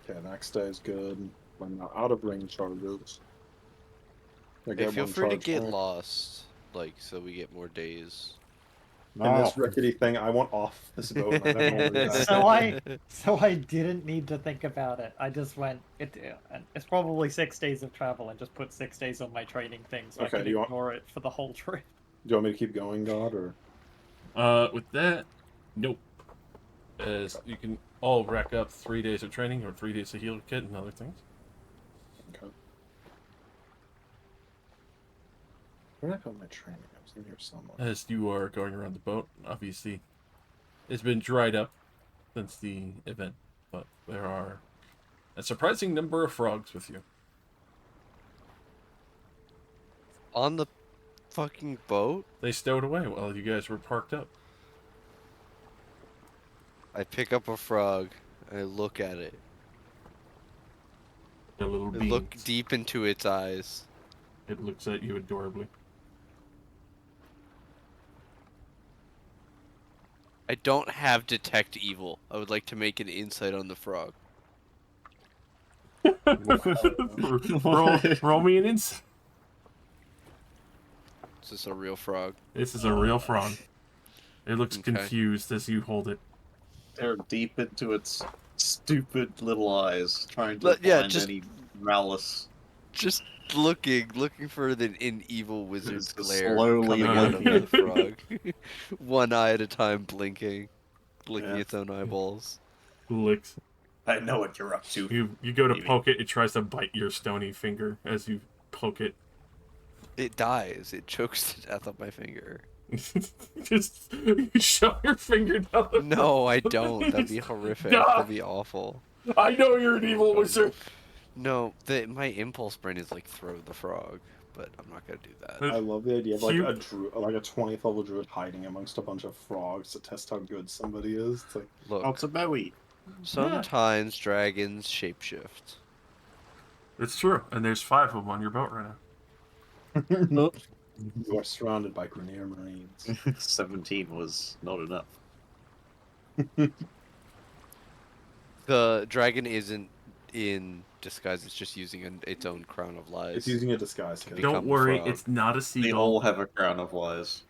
Okay, next day is good. I'm now out of ring charges. I Hey, get feel 1 free to charge get back. lost, like, so we get more days. And this rickety thing, I want off this boat. And I never want to So I didn't need to think about it. I just went. It's probably 6 days of travel, and just put 6 days on my training thing, so Okay, I could you want- ignore it for the whole trip. Do you want me to keep going, God, or? With that, nope. As you can all rack up 3 days of training or 3 days of heal kit and other things. Okay. Where did I put my training? I was in here somewhere. As you are going around the boat, obviously, it's been dried up since the event, but there are a surprising number of frogs with you. On the fucking boat? They stowed away while you guys were parked up. I pick up a frog. I look at it. A little I beans. look deep into its eyes. It looks at you adorably. I don't have detect evil. I would like to make an insight on the frog. roll me an insight. Is this a real frog? This is a real frog. It looks Okay. confused as you hold it. Stare deep into its stupid little eyes, trying to But, yeah, find just- any malice. Just looking for an evil wizard's Just glare slowly coming out of blinking. the frog. One eye at a time, blinking Yeah. its own eyeballs. Licks. I know what you're up to. You go to Maybe. poke it, it tries to bite your stony finger as you poke it. It dies. It chokes to death on my finger. Just you shove your finger down the No, I don't. That'd be horrific. That'd be awful. I know you're an evil wizard. No, my impulse brain is like throw the frog, but I'm not gonna do that. I love the idea of like You- a like a 20th level druid hiding amongst a bunch of frogs to test how good somebody is. It's like, Look, Oh, it's a Bowie. sometimes dragons shapeshift. It's true, and there's 5 of them on your boat right now. you are surrounded by Grenier Marines. 17 was not enough. The dragon isn't in disguise. It's just using its own crown of lies. It's using a disguise kit. Become Don't a worry, frog. it's not a They seagull. all have a crown of lies.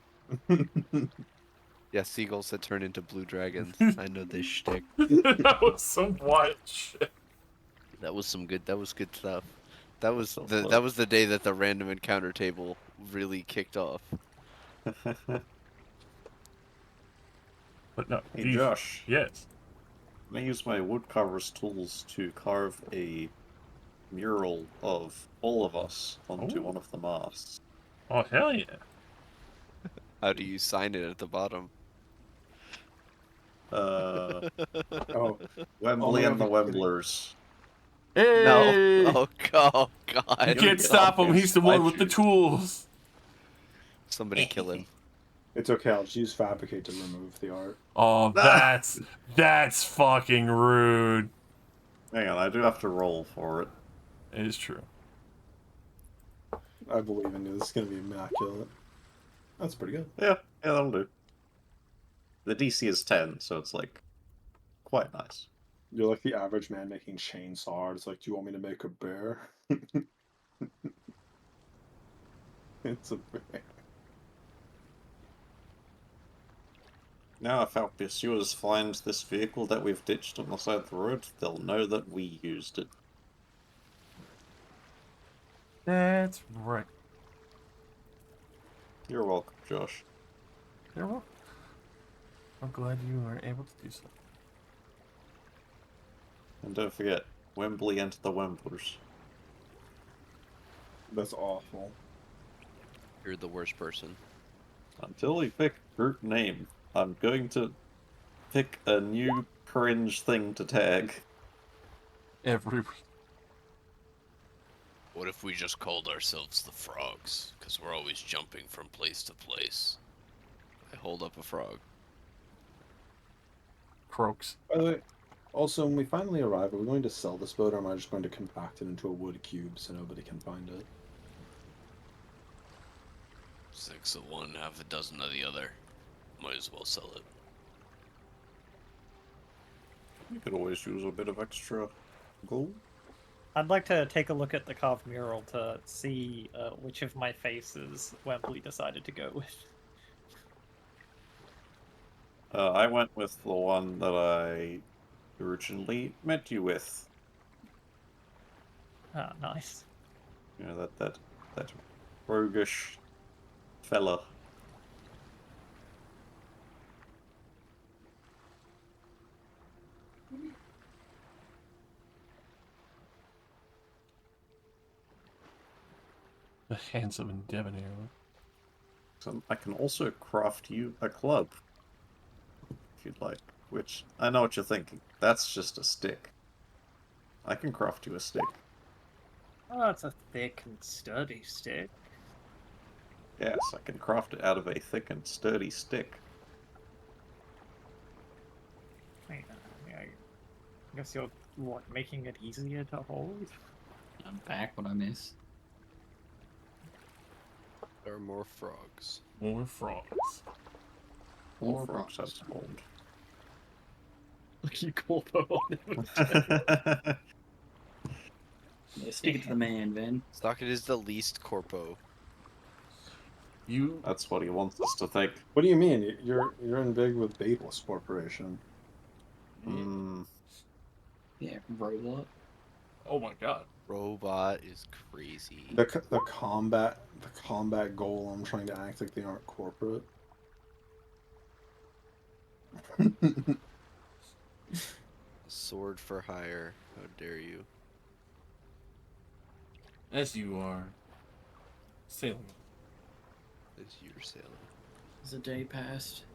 Yeah, Yeah, seagulls that turn into blue dragons. I know this shtick. That was some wild shit. That was some good. That was good stuff. That was so the fun. that was the day that the random encounter table really kicked off. But no. Hey, Josh. Yes. I use my woodcarver's tools to carve a mural of all of us onto Ooh. one of the masts. Oh, hell yeah. How do you sign it at the bottom? Uh, Oh, Wembley my and the God, you're kidding. Wemblers. No. Hey! Oh God. You You're can't get stop off him. his He's the one with the statues. tools. Somebody kill him. It's okay. I'll just use fabricate to remove the art. Oh, that's fucking rude. Hang on, I do have to roll for it. It is true. I believe in you. This is gonna be immaculate. That's pretty good. Yeah, that'll do. The DC is 10, so it's like quite nice. You're like the average man making chainsaw art. It's like, do you want me to make a bear? It's a bear. Now, if our pursuers find this vehicle that we've ditched on the side of the road, they'll know that we used it. That's right. You're welcome, Josh. You're welcome. I'm glad you were able to do so. And don't forget, Wembley and the Wemblers. That's awful. You're the worst person. Until we pick group name, I'm going to pick a new cringe thing to tag. Every week. What if we just called ourselves the Frogs? Because we're always jumping from place to place. I hold up a frog. Croaks. By the way, also, when we finally arrive, are we going to sell this boat, or am I just going to compact it into a wood cube so nobody can find it? 6 of one, half a dozen of the other. Might as well sell it. You could always use a bit of extra gold. I'd like to take a look at the carved mural to see which of my faces Wembley decided to go with. I went with the one that I originally met you with. Ah, nice. You know, that roguish fella. The handsome and debonair. So I can also craft you a club, if you'd like. Which, I know what you're thinking. That's just a stick. I can craft you a stick. Oh, it's a thick and sturdy stick. Yes, I can craft it out of a thick and sturdy stick. I guess you're, what, making it easier to hold? I'm back. What I miss? There are more frogs. More frogs. More frogs have to hold. Look, you corpo on it. Yeah, stick it to the man, Ven. Stockett is the least corpo. You. That's what he wants us to think. What do you mean? You're in big with Baseless Corporation. Hmm. Yeah, robot. Oh my god. Robot is crazy. The combat goal. I'm trying to act like they aren't corporate. Sword for hire. How dare you? As you are sailing. As you're sailing. Has a day passed?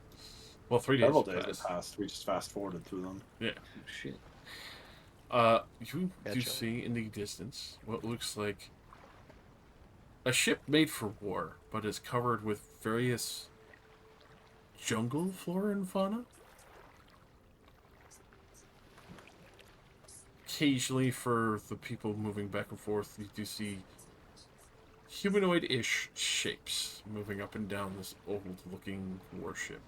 Well, 3 days Several days have passed. passed. We just fast forwarded through them. Yeah. Oh, shit. You do Gotcha. see in the distance what looks like a ship made for war, but is covered with various jungle flora and fauna. Occasionally, for the people moving back and forth, you do see humanoid-ish shapes moving up and down this old-looking warship.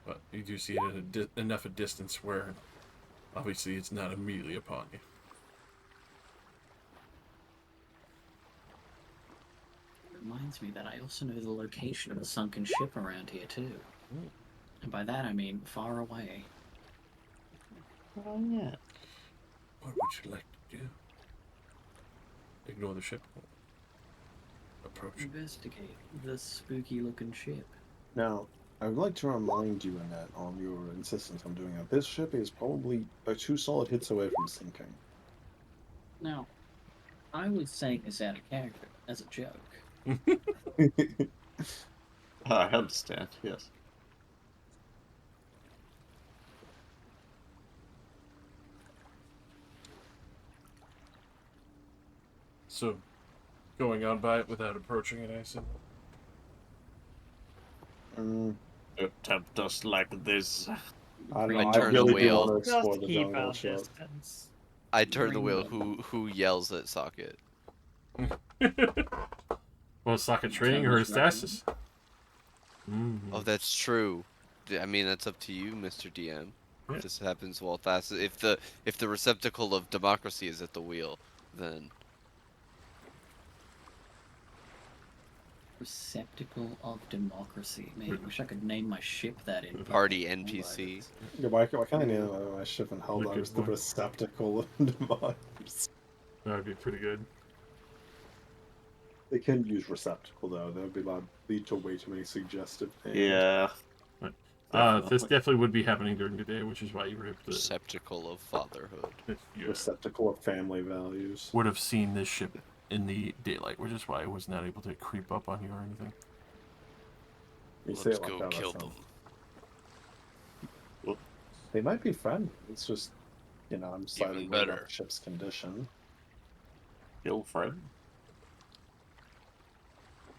But you do see it at enough a distance where, obviously, it's not immediately upon you. reminds me that I also know the location of a sunken ship around here too. And by that I mean far away. Oh yeah. What would you like to do? Ignore the ship. Approach. Investigate the spooky looking ship. Now, I would like to remind you, Annette, on your insistence on doing that, this ship is probably 2 solid hits away from sinking. Now, I was saying this out of character, as a joke. I understand, yes. So, going on by it without approaching it, I assume. You tempt us like this. I don't I know, I turn the really do wheel. want to explore Just the keep jungle our ship. distance. I turn the Bring wheel. them. Who yells at Socket? Well, Socket training or Stasis? Oh, that's true. I mean, that's up to you, Mr. DM. Yeah. If this happens while Thassus, if the receptacle of democracy is at the wheel, then Receptacle of democracy. Man, I wish I could name my ship that in party NPC. Yeah, why can't I name my ship and Look Helldivers at the one. receptacle of democracy? That would be pretty good. They can use receptacle though. That would lead to way too many suggestive names. Yeah. This definitely would be happening during the day, which is why you were able to. Receptacle of fatherhood. If you Receptacle of family values. would have seen this ship in the daylight, which is why I was not able to creep up on you or anything. You say Let's it like go that, kill that them. sounds- They might be friendly. It's just, I'm slightly Even worried about better. the ship's condition. Kill friend.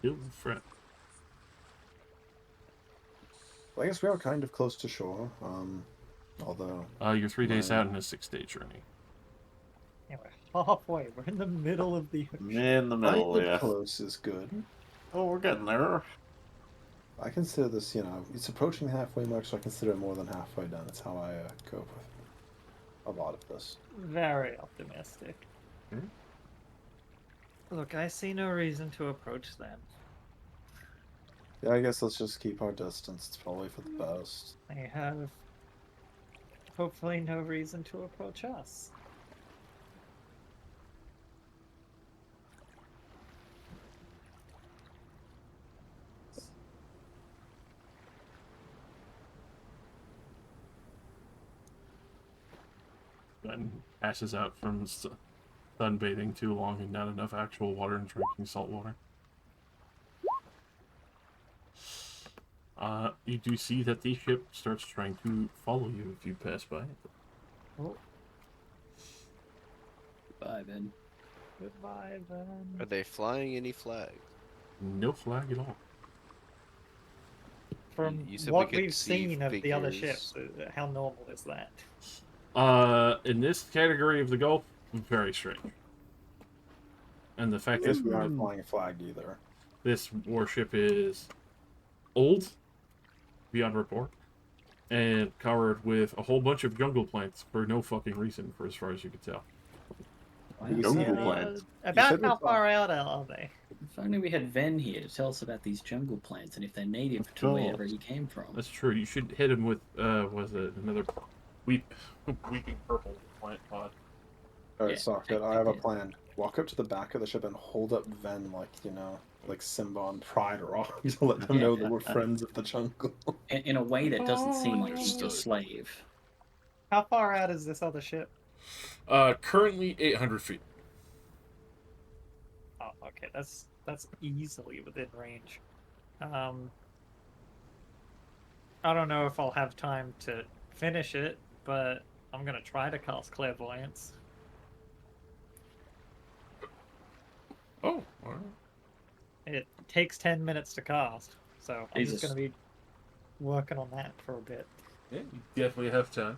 Kill the friend. Well, I guess we are kind of close to shore. Although You're 3 days my- out in a 6-day journey. Yeah, we're halfway. We're in the middle of the ocean. In the middle, kind of yeah. close is good. Oh, we're getting there. I consider this, it's approaching the halfway mark, so I consider it more than halfway done. It's how I cope with a lot of this. Very optimistic. Look, I see no reason to approach them. Yeah, I guess let's just keep our distance. It's probably for the best. They have hopefully no reason to approach us. Then passes out from sunbathing too long and not enough actual water and drinking salt water. You do see that the ship starts trying to follow you if you pass by it. Oh, Bye, Ben. goodbye, then. Are they flying any flags? No flag at all. From You said we what could we've see seen of the other figures. ships, how normal is that? In this category of the Gulf, very strange. And the I fact guess that we aren't flying a flag either. this warship is old, beyond report, and covered with a whole bunch of jungle plants for no fucking reason, for as far as you could tell. Jungle plants. About said how it's far out are they? If only we had Ven here to tell us about these jungle plants and if they're native to God. wherever he came from. That's true. You should hit him with, was it another weeping purple plant pod? Alright, Yeah, Socket, I I have a did. plan. Walk up to the back of the ship and hold up Ven like Simba on Pride Rock to let them know that we're friends of the jungle. In a way that doesn't seem like he's a Understood. slave. How far out is this other ship? Currently 800 feet. Oh, okay, that's easily within range. I don't know if I'll have time to finish it, but I'm gonna try to cast clairvoyance. Oh, alright. It takes 10 minutes to cast, so I'm Jesus. just gonna be working on that for a bit. Yeah, you definitely have time.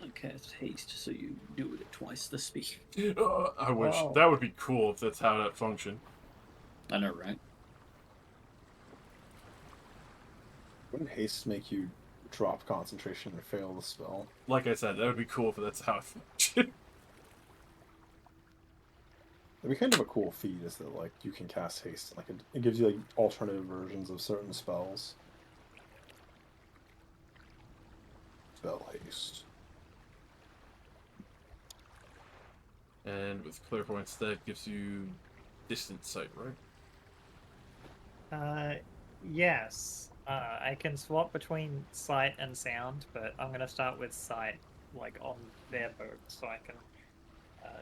I cast haste, so you do it at twice the speed. I wish. Wow. That would be cool if that's how that functioned. I know, right? Wouldn't haste make you drop concentration and fail the spell? Like I said, that would be cool if that's how it functioned. It'd be kind of a cool feat is that like you can cast haste. Like it gives you like alternative versions of certain spells. Spell haste. And with clairvoyance, that gives you distant sight, right? Yes. I can swap between sight and sound, but I'm gonna start with sight, like on their boat, so I can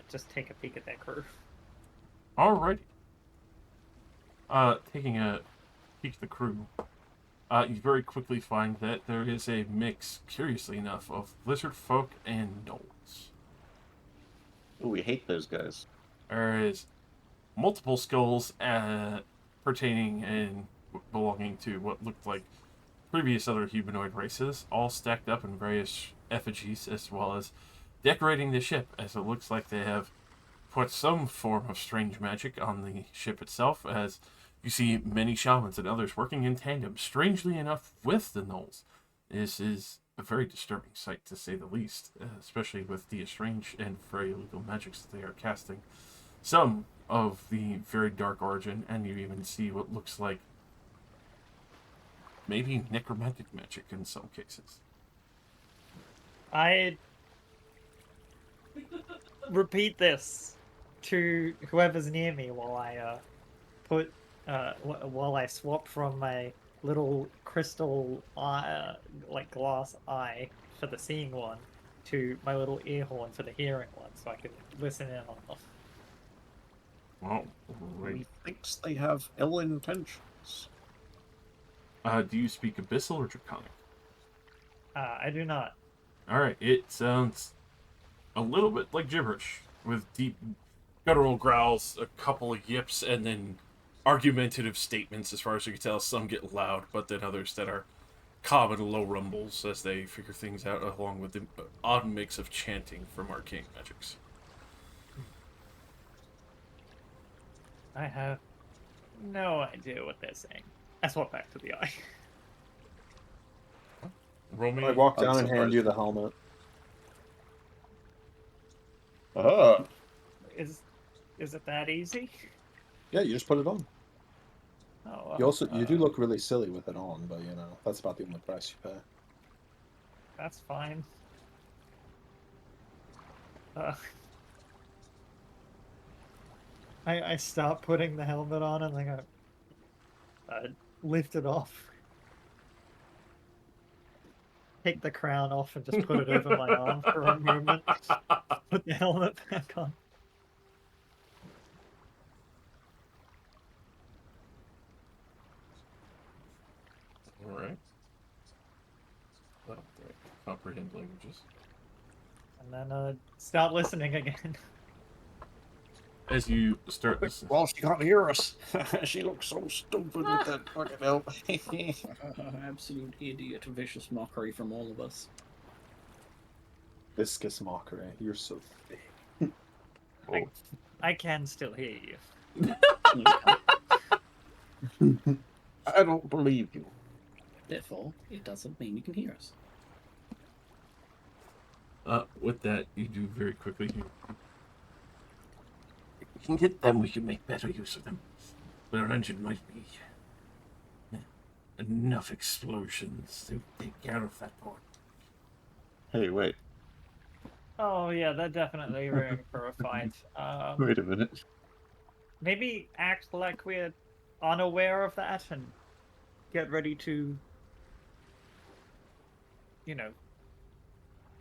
just take a peek at their crew. Alrighty. Taking a peek at the crew, you very quickly find that there is a mix, curiously enough, of lizard folk and gnolls. Oh, we hate those guys. There is multiple skulls pertaining and belonging to what looked like previous other humanoid races, all stacked up in various effigies, as well as decorating the ship, as it looks like they have put some form of strange magic on the ship itself, as you see many shamans and others working in tandem, strangely enough, with the gnolls. This is a very disturbing sight, to say the least, especially with the strange and very illegal magics that they are casting. Some of the very dark origin, and you even see what looks like maybe necromantic magic in some cases. I repeat this to whoever's near me while I while I swap from my little crystal eye, like glass eye for the seeing one to my little ear horn for the hearing one, so I can listen in on them. Well, right. He thinks they have ill intentions. Do you speak Abyssal or Draconic? I do not. Alright, it sounds a little bit like gibberish, with deep guttural growls, a couple of yips, and then argumentative statements as far as you can tell. Some get loud, but then others that are calm and low rumbles as they figure things out, along with the odd mix of chanting from arcane magics. I have no idea what they're saying. I swap back to the eye. Roll me. I walk down and hand you the helmet. Ah. Is it that easy? Yeah, you just put it on. Oh, well, You do look really silly with it on, but you know that's about the only price you pay. That's fine. I start putting the helmet on and then I lift it off. Take the crown off and just put it over my arm for a moment. Put the helmet back on. Alright. Comprehend languages. And then start listening again. As you start listening. Well, she can't hear us. She looks so stupid with that fucking help. Absolute idiot, vicious mockery from all of us. Viscous mockery. You're so thick. I can still hear you. I don't believe you. Therefore, it doesn't mean you can hear us. With that, you do very quickly. If we can get them, we can make better use of them. But our engine might be enough explosions to take care of that part. Hey, wait. Oh yeah, that definitely room for a fight. Wait a minute. Maybe act like we're unaware of that and get ready to, you know,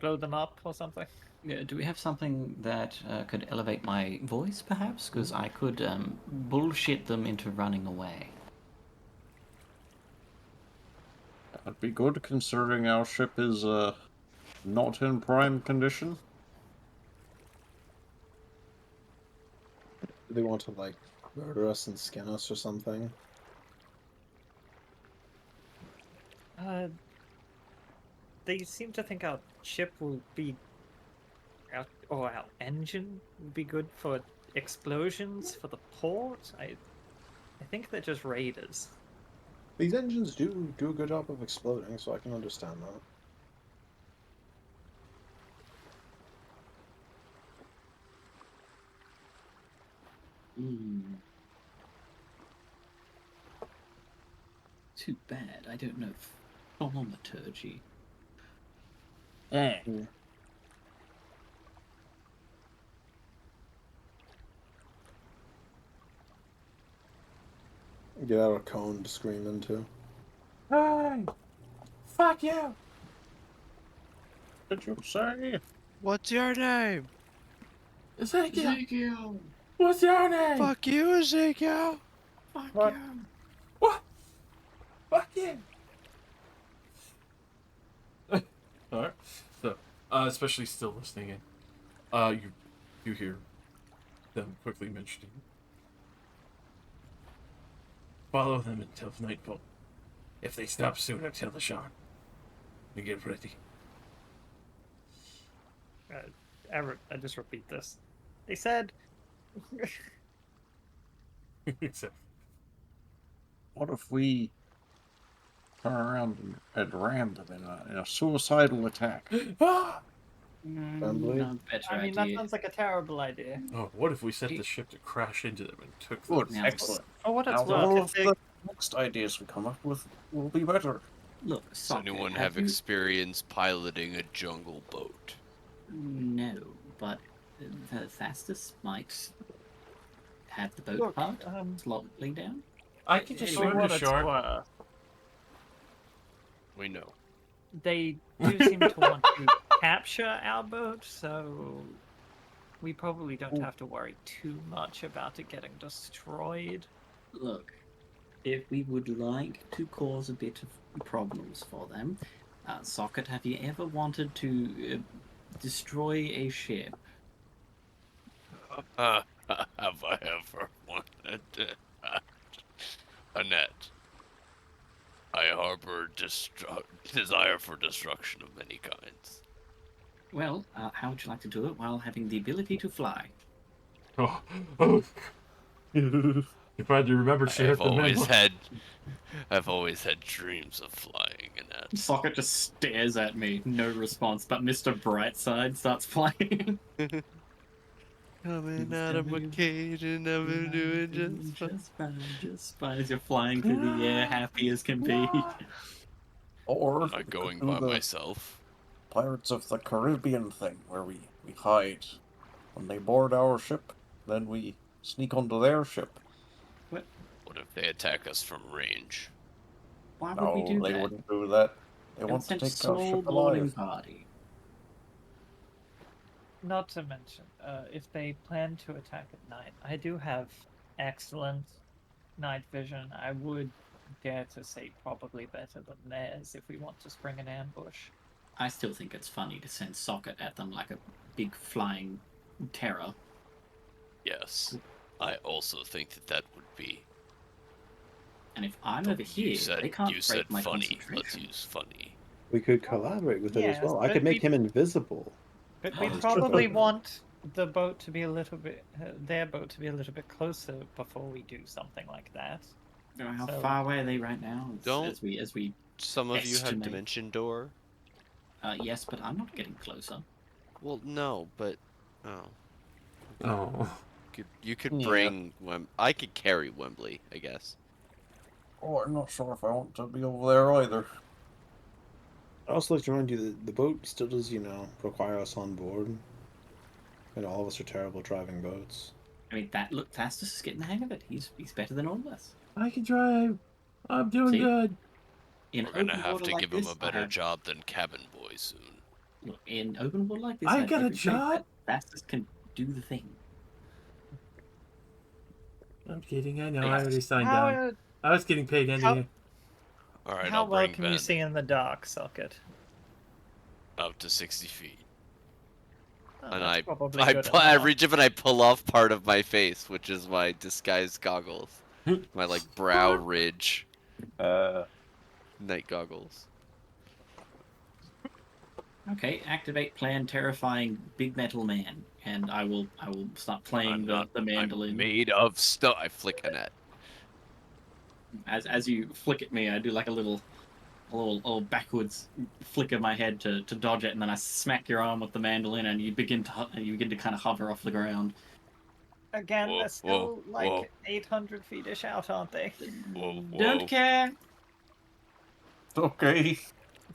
blow them up or something. Yeah, do we have something that could elevate my voice, perhaps? Because I could bullshit them into running away. That'd be good, considering our ship is not in prime condition. Do they want to like murder us and skin us or something? They seem to think our ship will be, or our engine will be good for explosions for the port. I think they're just raiders. These engines do a good job of exploding, so I can understand that. Too bad. I don't know thaumaturgy. Eh. Get out a cone to scream into. Hey! Fuck you! Did you say? What's your name? Ezekiel! Ezekiel! What's your name? Fuck you, Ezekiel. Fuck What? you! What? Fuck you! Alright. So, especially still listening in. You hear them quickly mentioning. Follow them until nightfall. If they stop sooner, tell the Sean. And get ready. I just repeat this. They said. So, What if we turn around and ram them in a suicidal attack? ah! No better I mean, that idea. sounds like a terrible idea. Oh, what if we set the ship to crash into them and took them? Good, Now, excellent. For what it's Now worth, all if of they- the next ideas we come up with will be better. Look, Does Socket, anyone have have you... experience piloting a jungle boat? No, but the fastest might have the boat Look, part slowly down. I can just for swim to what it's shore. worth, We know. they do seem to want to capture our boat, so we probably don't have to worry too much about it getting destroyed. Look, if we would like to cause a bit of problems for them, Socket, have you ever wanted to destroy a ship? Have I ever wanted Annette? I harbor desire for destruction of many kinds. Well, how would you like to do it while having the ability to fly? Oh. If I do remember, she hit the middle. I've always had dreams of flying, Annette. Socket just stares at me, no response, but Mr. Brightside starts playing. Coming out of my cage and I'm doing just fine. Just fine as you're flying through the air, happy as can be. Or I'm not going by myself. Pirates of the Caribbean thing, where we hide. When they board our ship, then we sneak onto their ship. What if they attack us from range? Why would we do they that? wouldn't do that. They It want to sent take our soul ship boarding alive. party. Not to mention, if they plan to attack at night, I do have excellent night vision. I would dare to say probably better than theirs if we want to spring an ambush. I still think it's funny to send Socket at them like a big flying terror. Yes. I also think that would be. And if I'm over here, they can't you break said my funny. concentration. Let's use funny. We could collaborate with it as Yes, well. I but could make we- him invisible. But we probably want the boat to be a little bit, their boat to be a little bit closer before we do something like that. How So- far away are they right now? Don't As we Some of you have estimate. dimension door. Yes, but I'm not getting closer. Well, no, but Oh. you could Yeah. bring I could carry Wembley, I guess. Oh, I'm not sure if I want to be over there either. I'd also like to remind you that the boat still does, require us on board. And all of us are terrible driving boats. I mean, Fastus is getting the hang of it. He's better than all of us. I can drive. I'm doing See? good. In We're gonna open have water to like give him this, a better job than cabin boy soon. Look, in open water like this, I have got a every faith job? that Fastus can do the thing. I'm kidding. I know. Hey, I already signed How, down. I was getting paid anyway. All right, how I'll well bring can Ben you see in the dark, Socket? up to 60 feet. Oh, And that's probably I good I enough. reach up and I pull off part of my face, which is my disguised goggles, my brow ridge, night goggles. Okay, activate plan terrifying big metal man, and I will start playing the mandolin. I'm made of stuff. I flick Annette. As you flick at me, I do like a little backwards flick of my head to dodge it, and then I smack your arm with the mandolin, and you begin to kind of hover off the ground. Again, Whoa, they're still whoa, like whoa. 800 feet-ish out, aren't they? Whoa, Don't whoa. care. Okay.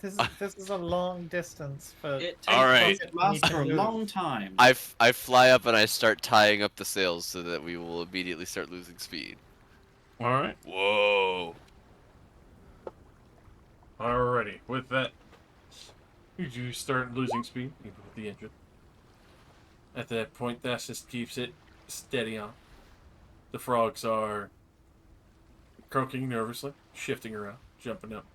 This is a long distance for. It All takes right. it lasts for a long time. I fly up and I start tying up the sails so that we will immediately start losing speed. All right. Whoa. Alrighty. With that, you start losing speed, even with the engine. At that point, that just keeps it steady on. The frogs are croaking nervously, shifting around, jumping up.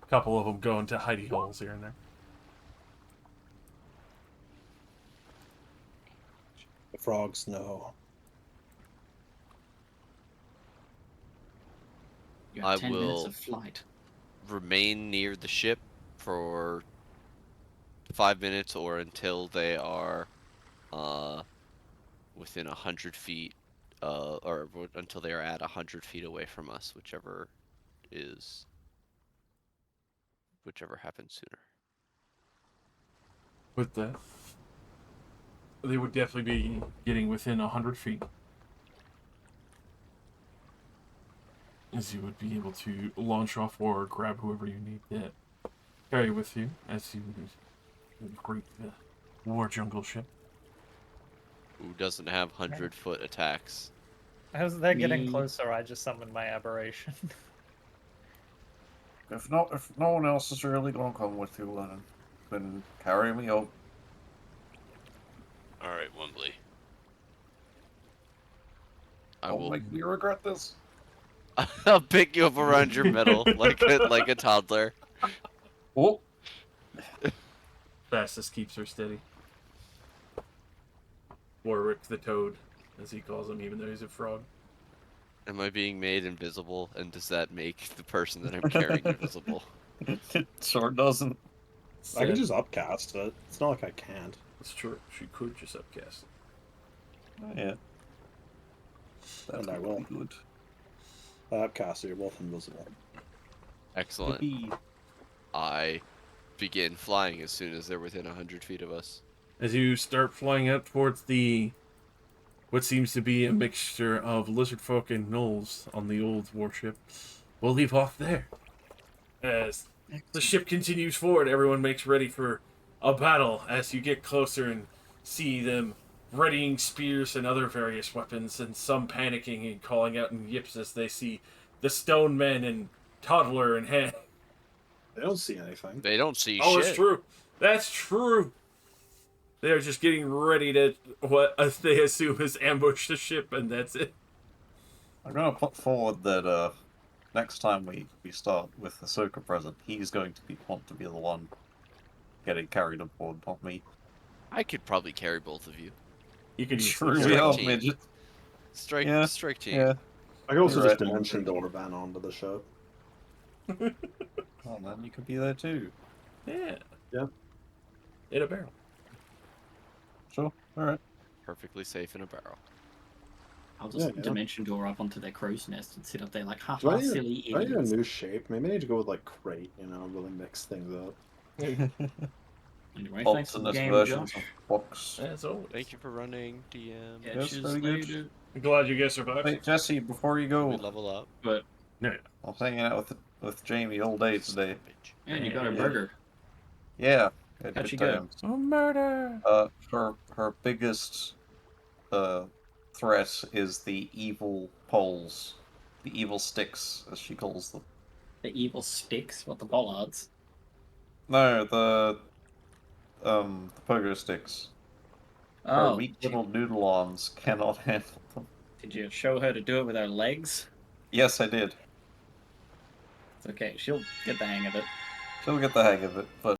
A couple of them go into hidey holes here and there. The frogs know. You have I 10 minutes will of flight. remain near the ship for 5 minutes or until they are within 100 feet, or until they are at 100 feet away from us, whichever happens sooner. With that, they would definitely be getting within 100 feet. As you would be able to launch off or grab whoever you need to carry with you as you greet the war jungle ship. Who doesn't have 100-foot attacks? As they're getting Me. closer, I just summoned my aberration. If no one else is really gonna come with you, then carry me up. All right, Wembley. I Don't will. make me regret this. I'll pick you up around your middle like a toddler. Oh. Fastest keeps her steady. Warwick the Toad, as he calls him, even though he's a frog. Am I being made invisible, and does that make the person that I'm carrying invisible? It sure doesn't. I can just upcast it. It's not like I can't. It's true. She could just upcast it. Yeah. And I will. Good. Upcast it, you're both invisible. Excellent. I begin flying as soon as they're within 100 feet of us. As you start flying out towards what seems to be a mixture of lizard folk and gnolls on the old warship, we'll leave off there. As the ship continues forward, everyone makes ready for a battle as you get closer and see them readying spears and other various weapons, and some panicking and calling out in yips as they see the stone men and toddler and hand. They don't see anything. They don't see Oh, shit. it's true. That's true. They're just getting ready to what they assume is ambush the ship, and that's it. I'm gonna put forward that next time we start with the Soka present, he's going to want to be the one getting carried aboard, not me. I could probably carry both of you. You can Sure, strike we are team. midget. Strike team. Yeah. I can also You're just right. dimension door Van onto the ship. Oh man, you could be there too. Yeah. Yeah. In a barrel. Sure. Alright. Perfectly safe in a barrel. I'll just Yeah. dimension door up onto their crow's nest and sit up there like, Do I haha, need, silly do I need a idiots. new shape? Maybe I need to go with like crate, really mix things up. Anyway, thanks for the Alternate game, versions Josh. of books. As always. Thank you for running, DM. Yeah, Yes, cheers very good. later. I'm glad you guys survived. Wait, Jesse, before you go, We level up. But No. I was hanging out with Jamie all day today. yeah, you got a Yeah. burger. Yeah, had How'd she good go? times. Oh, murder! Her biggest threat is the evil poles, the evil sticks, as she calls them. The evil sticks, what the bollards. No, the pogo sticks. Her Oh, weak little noodle arms cannot handle them. did you show her to do it with her legs? Yes, I did. It's okay, she'll get the hang of it. She'll get the hang of it, but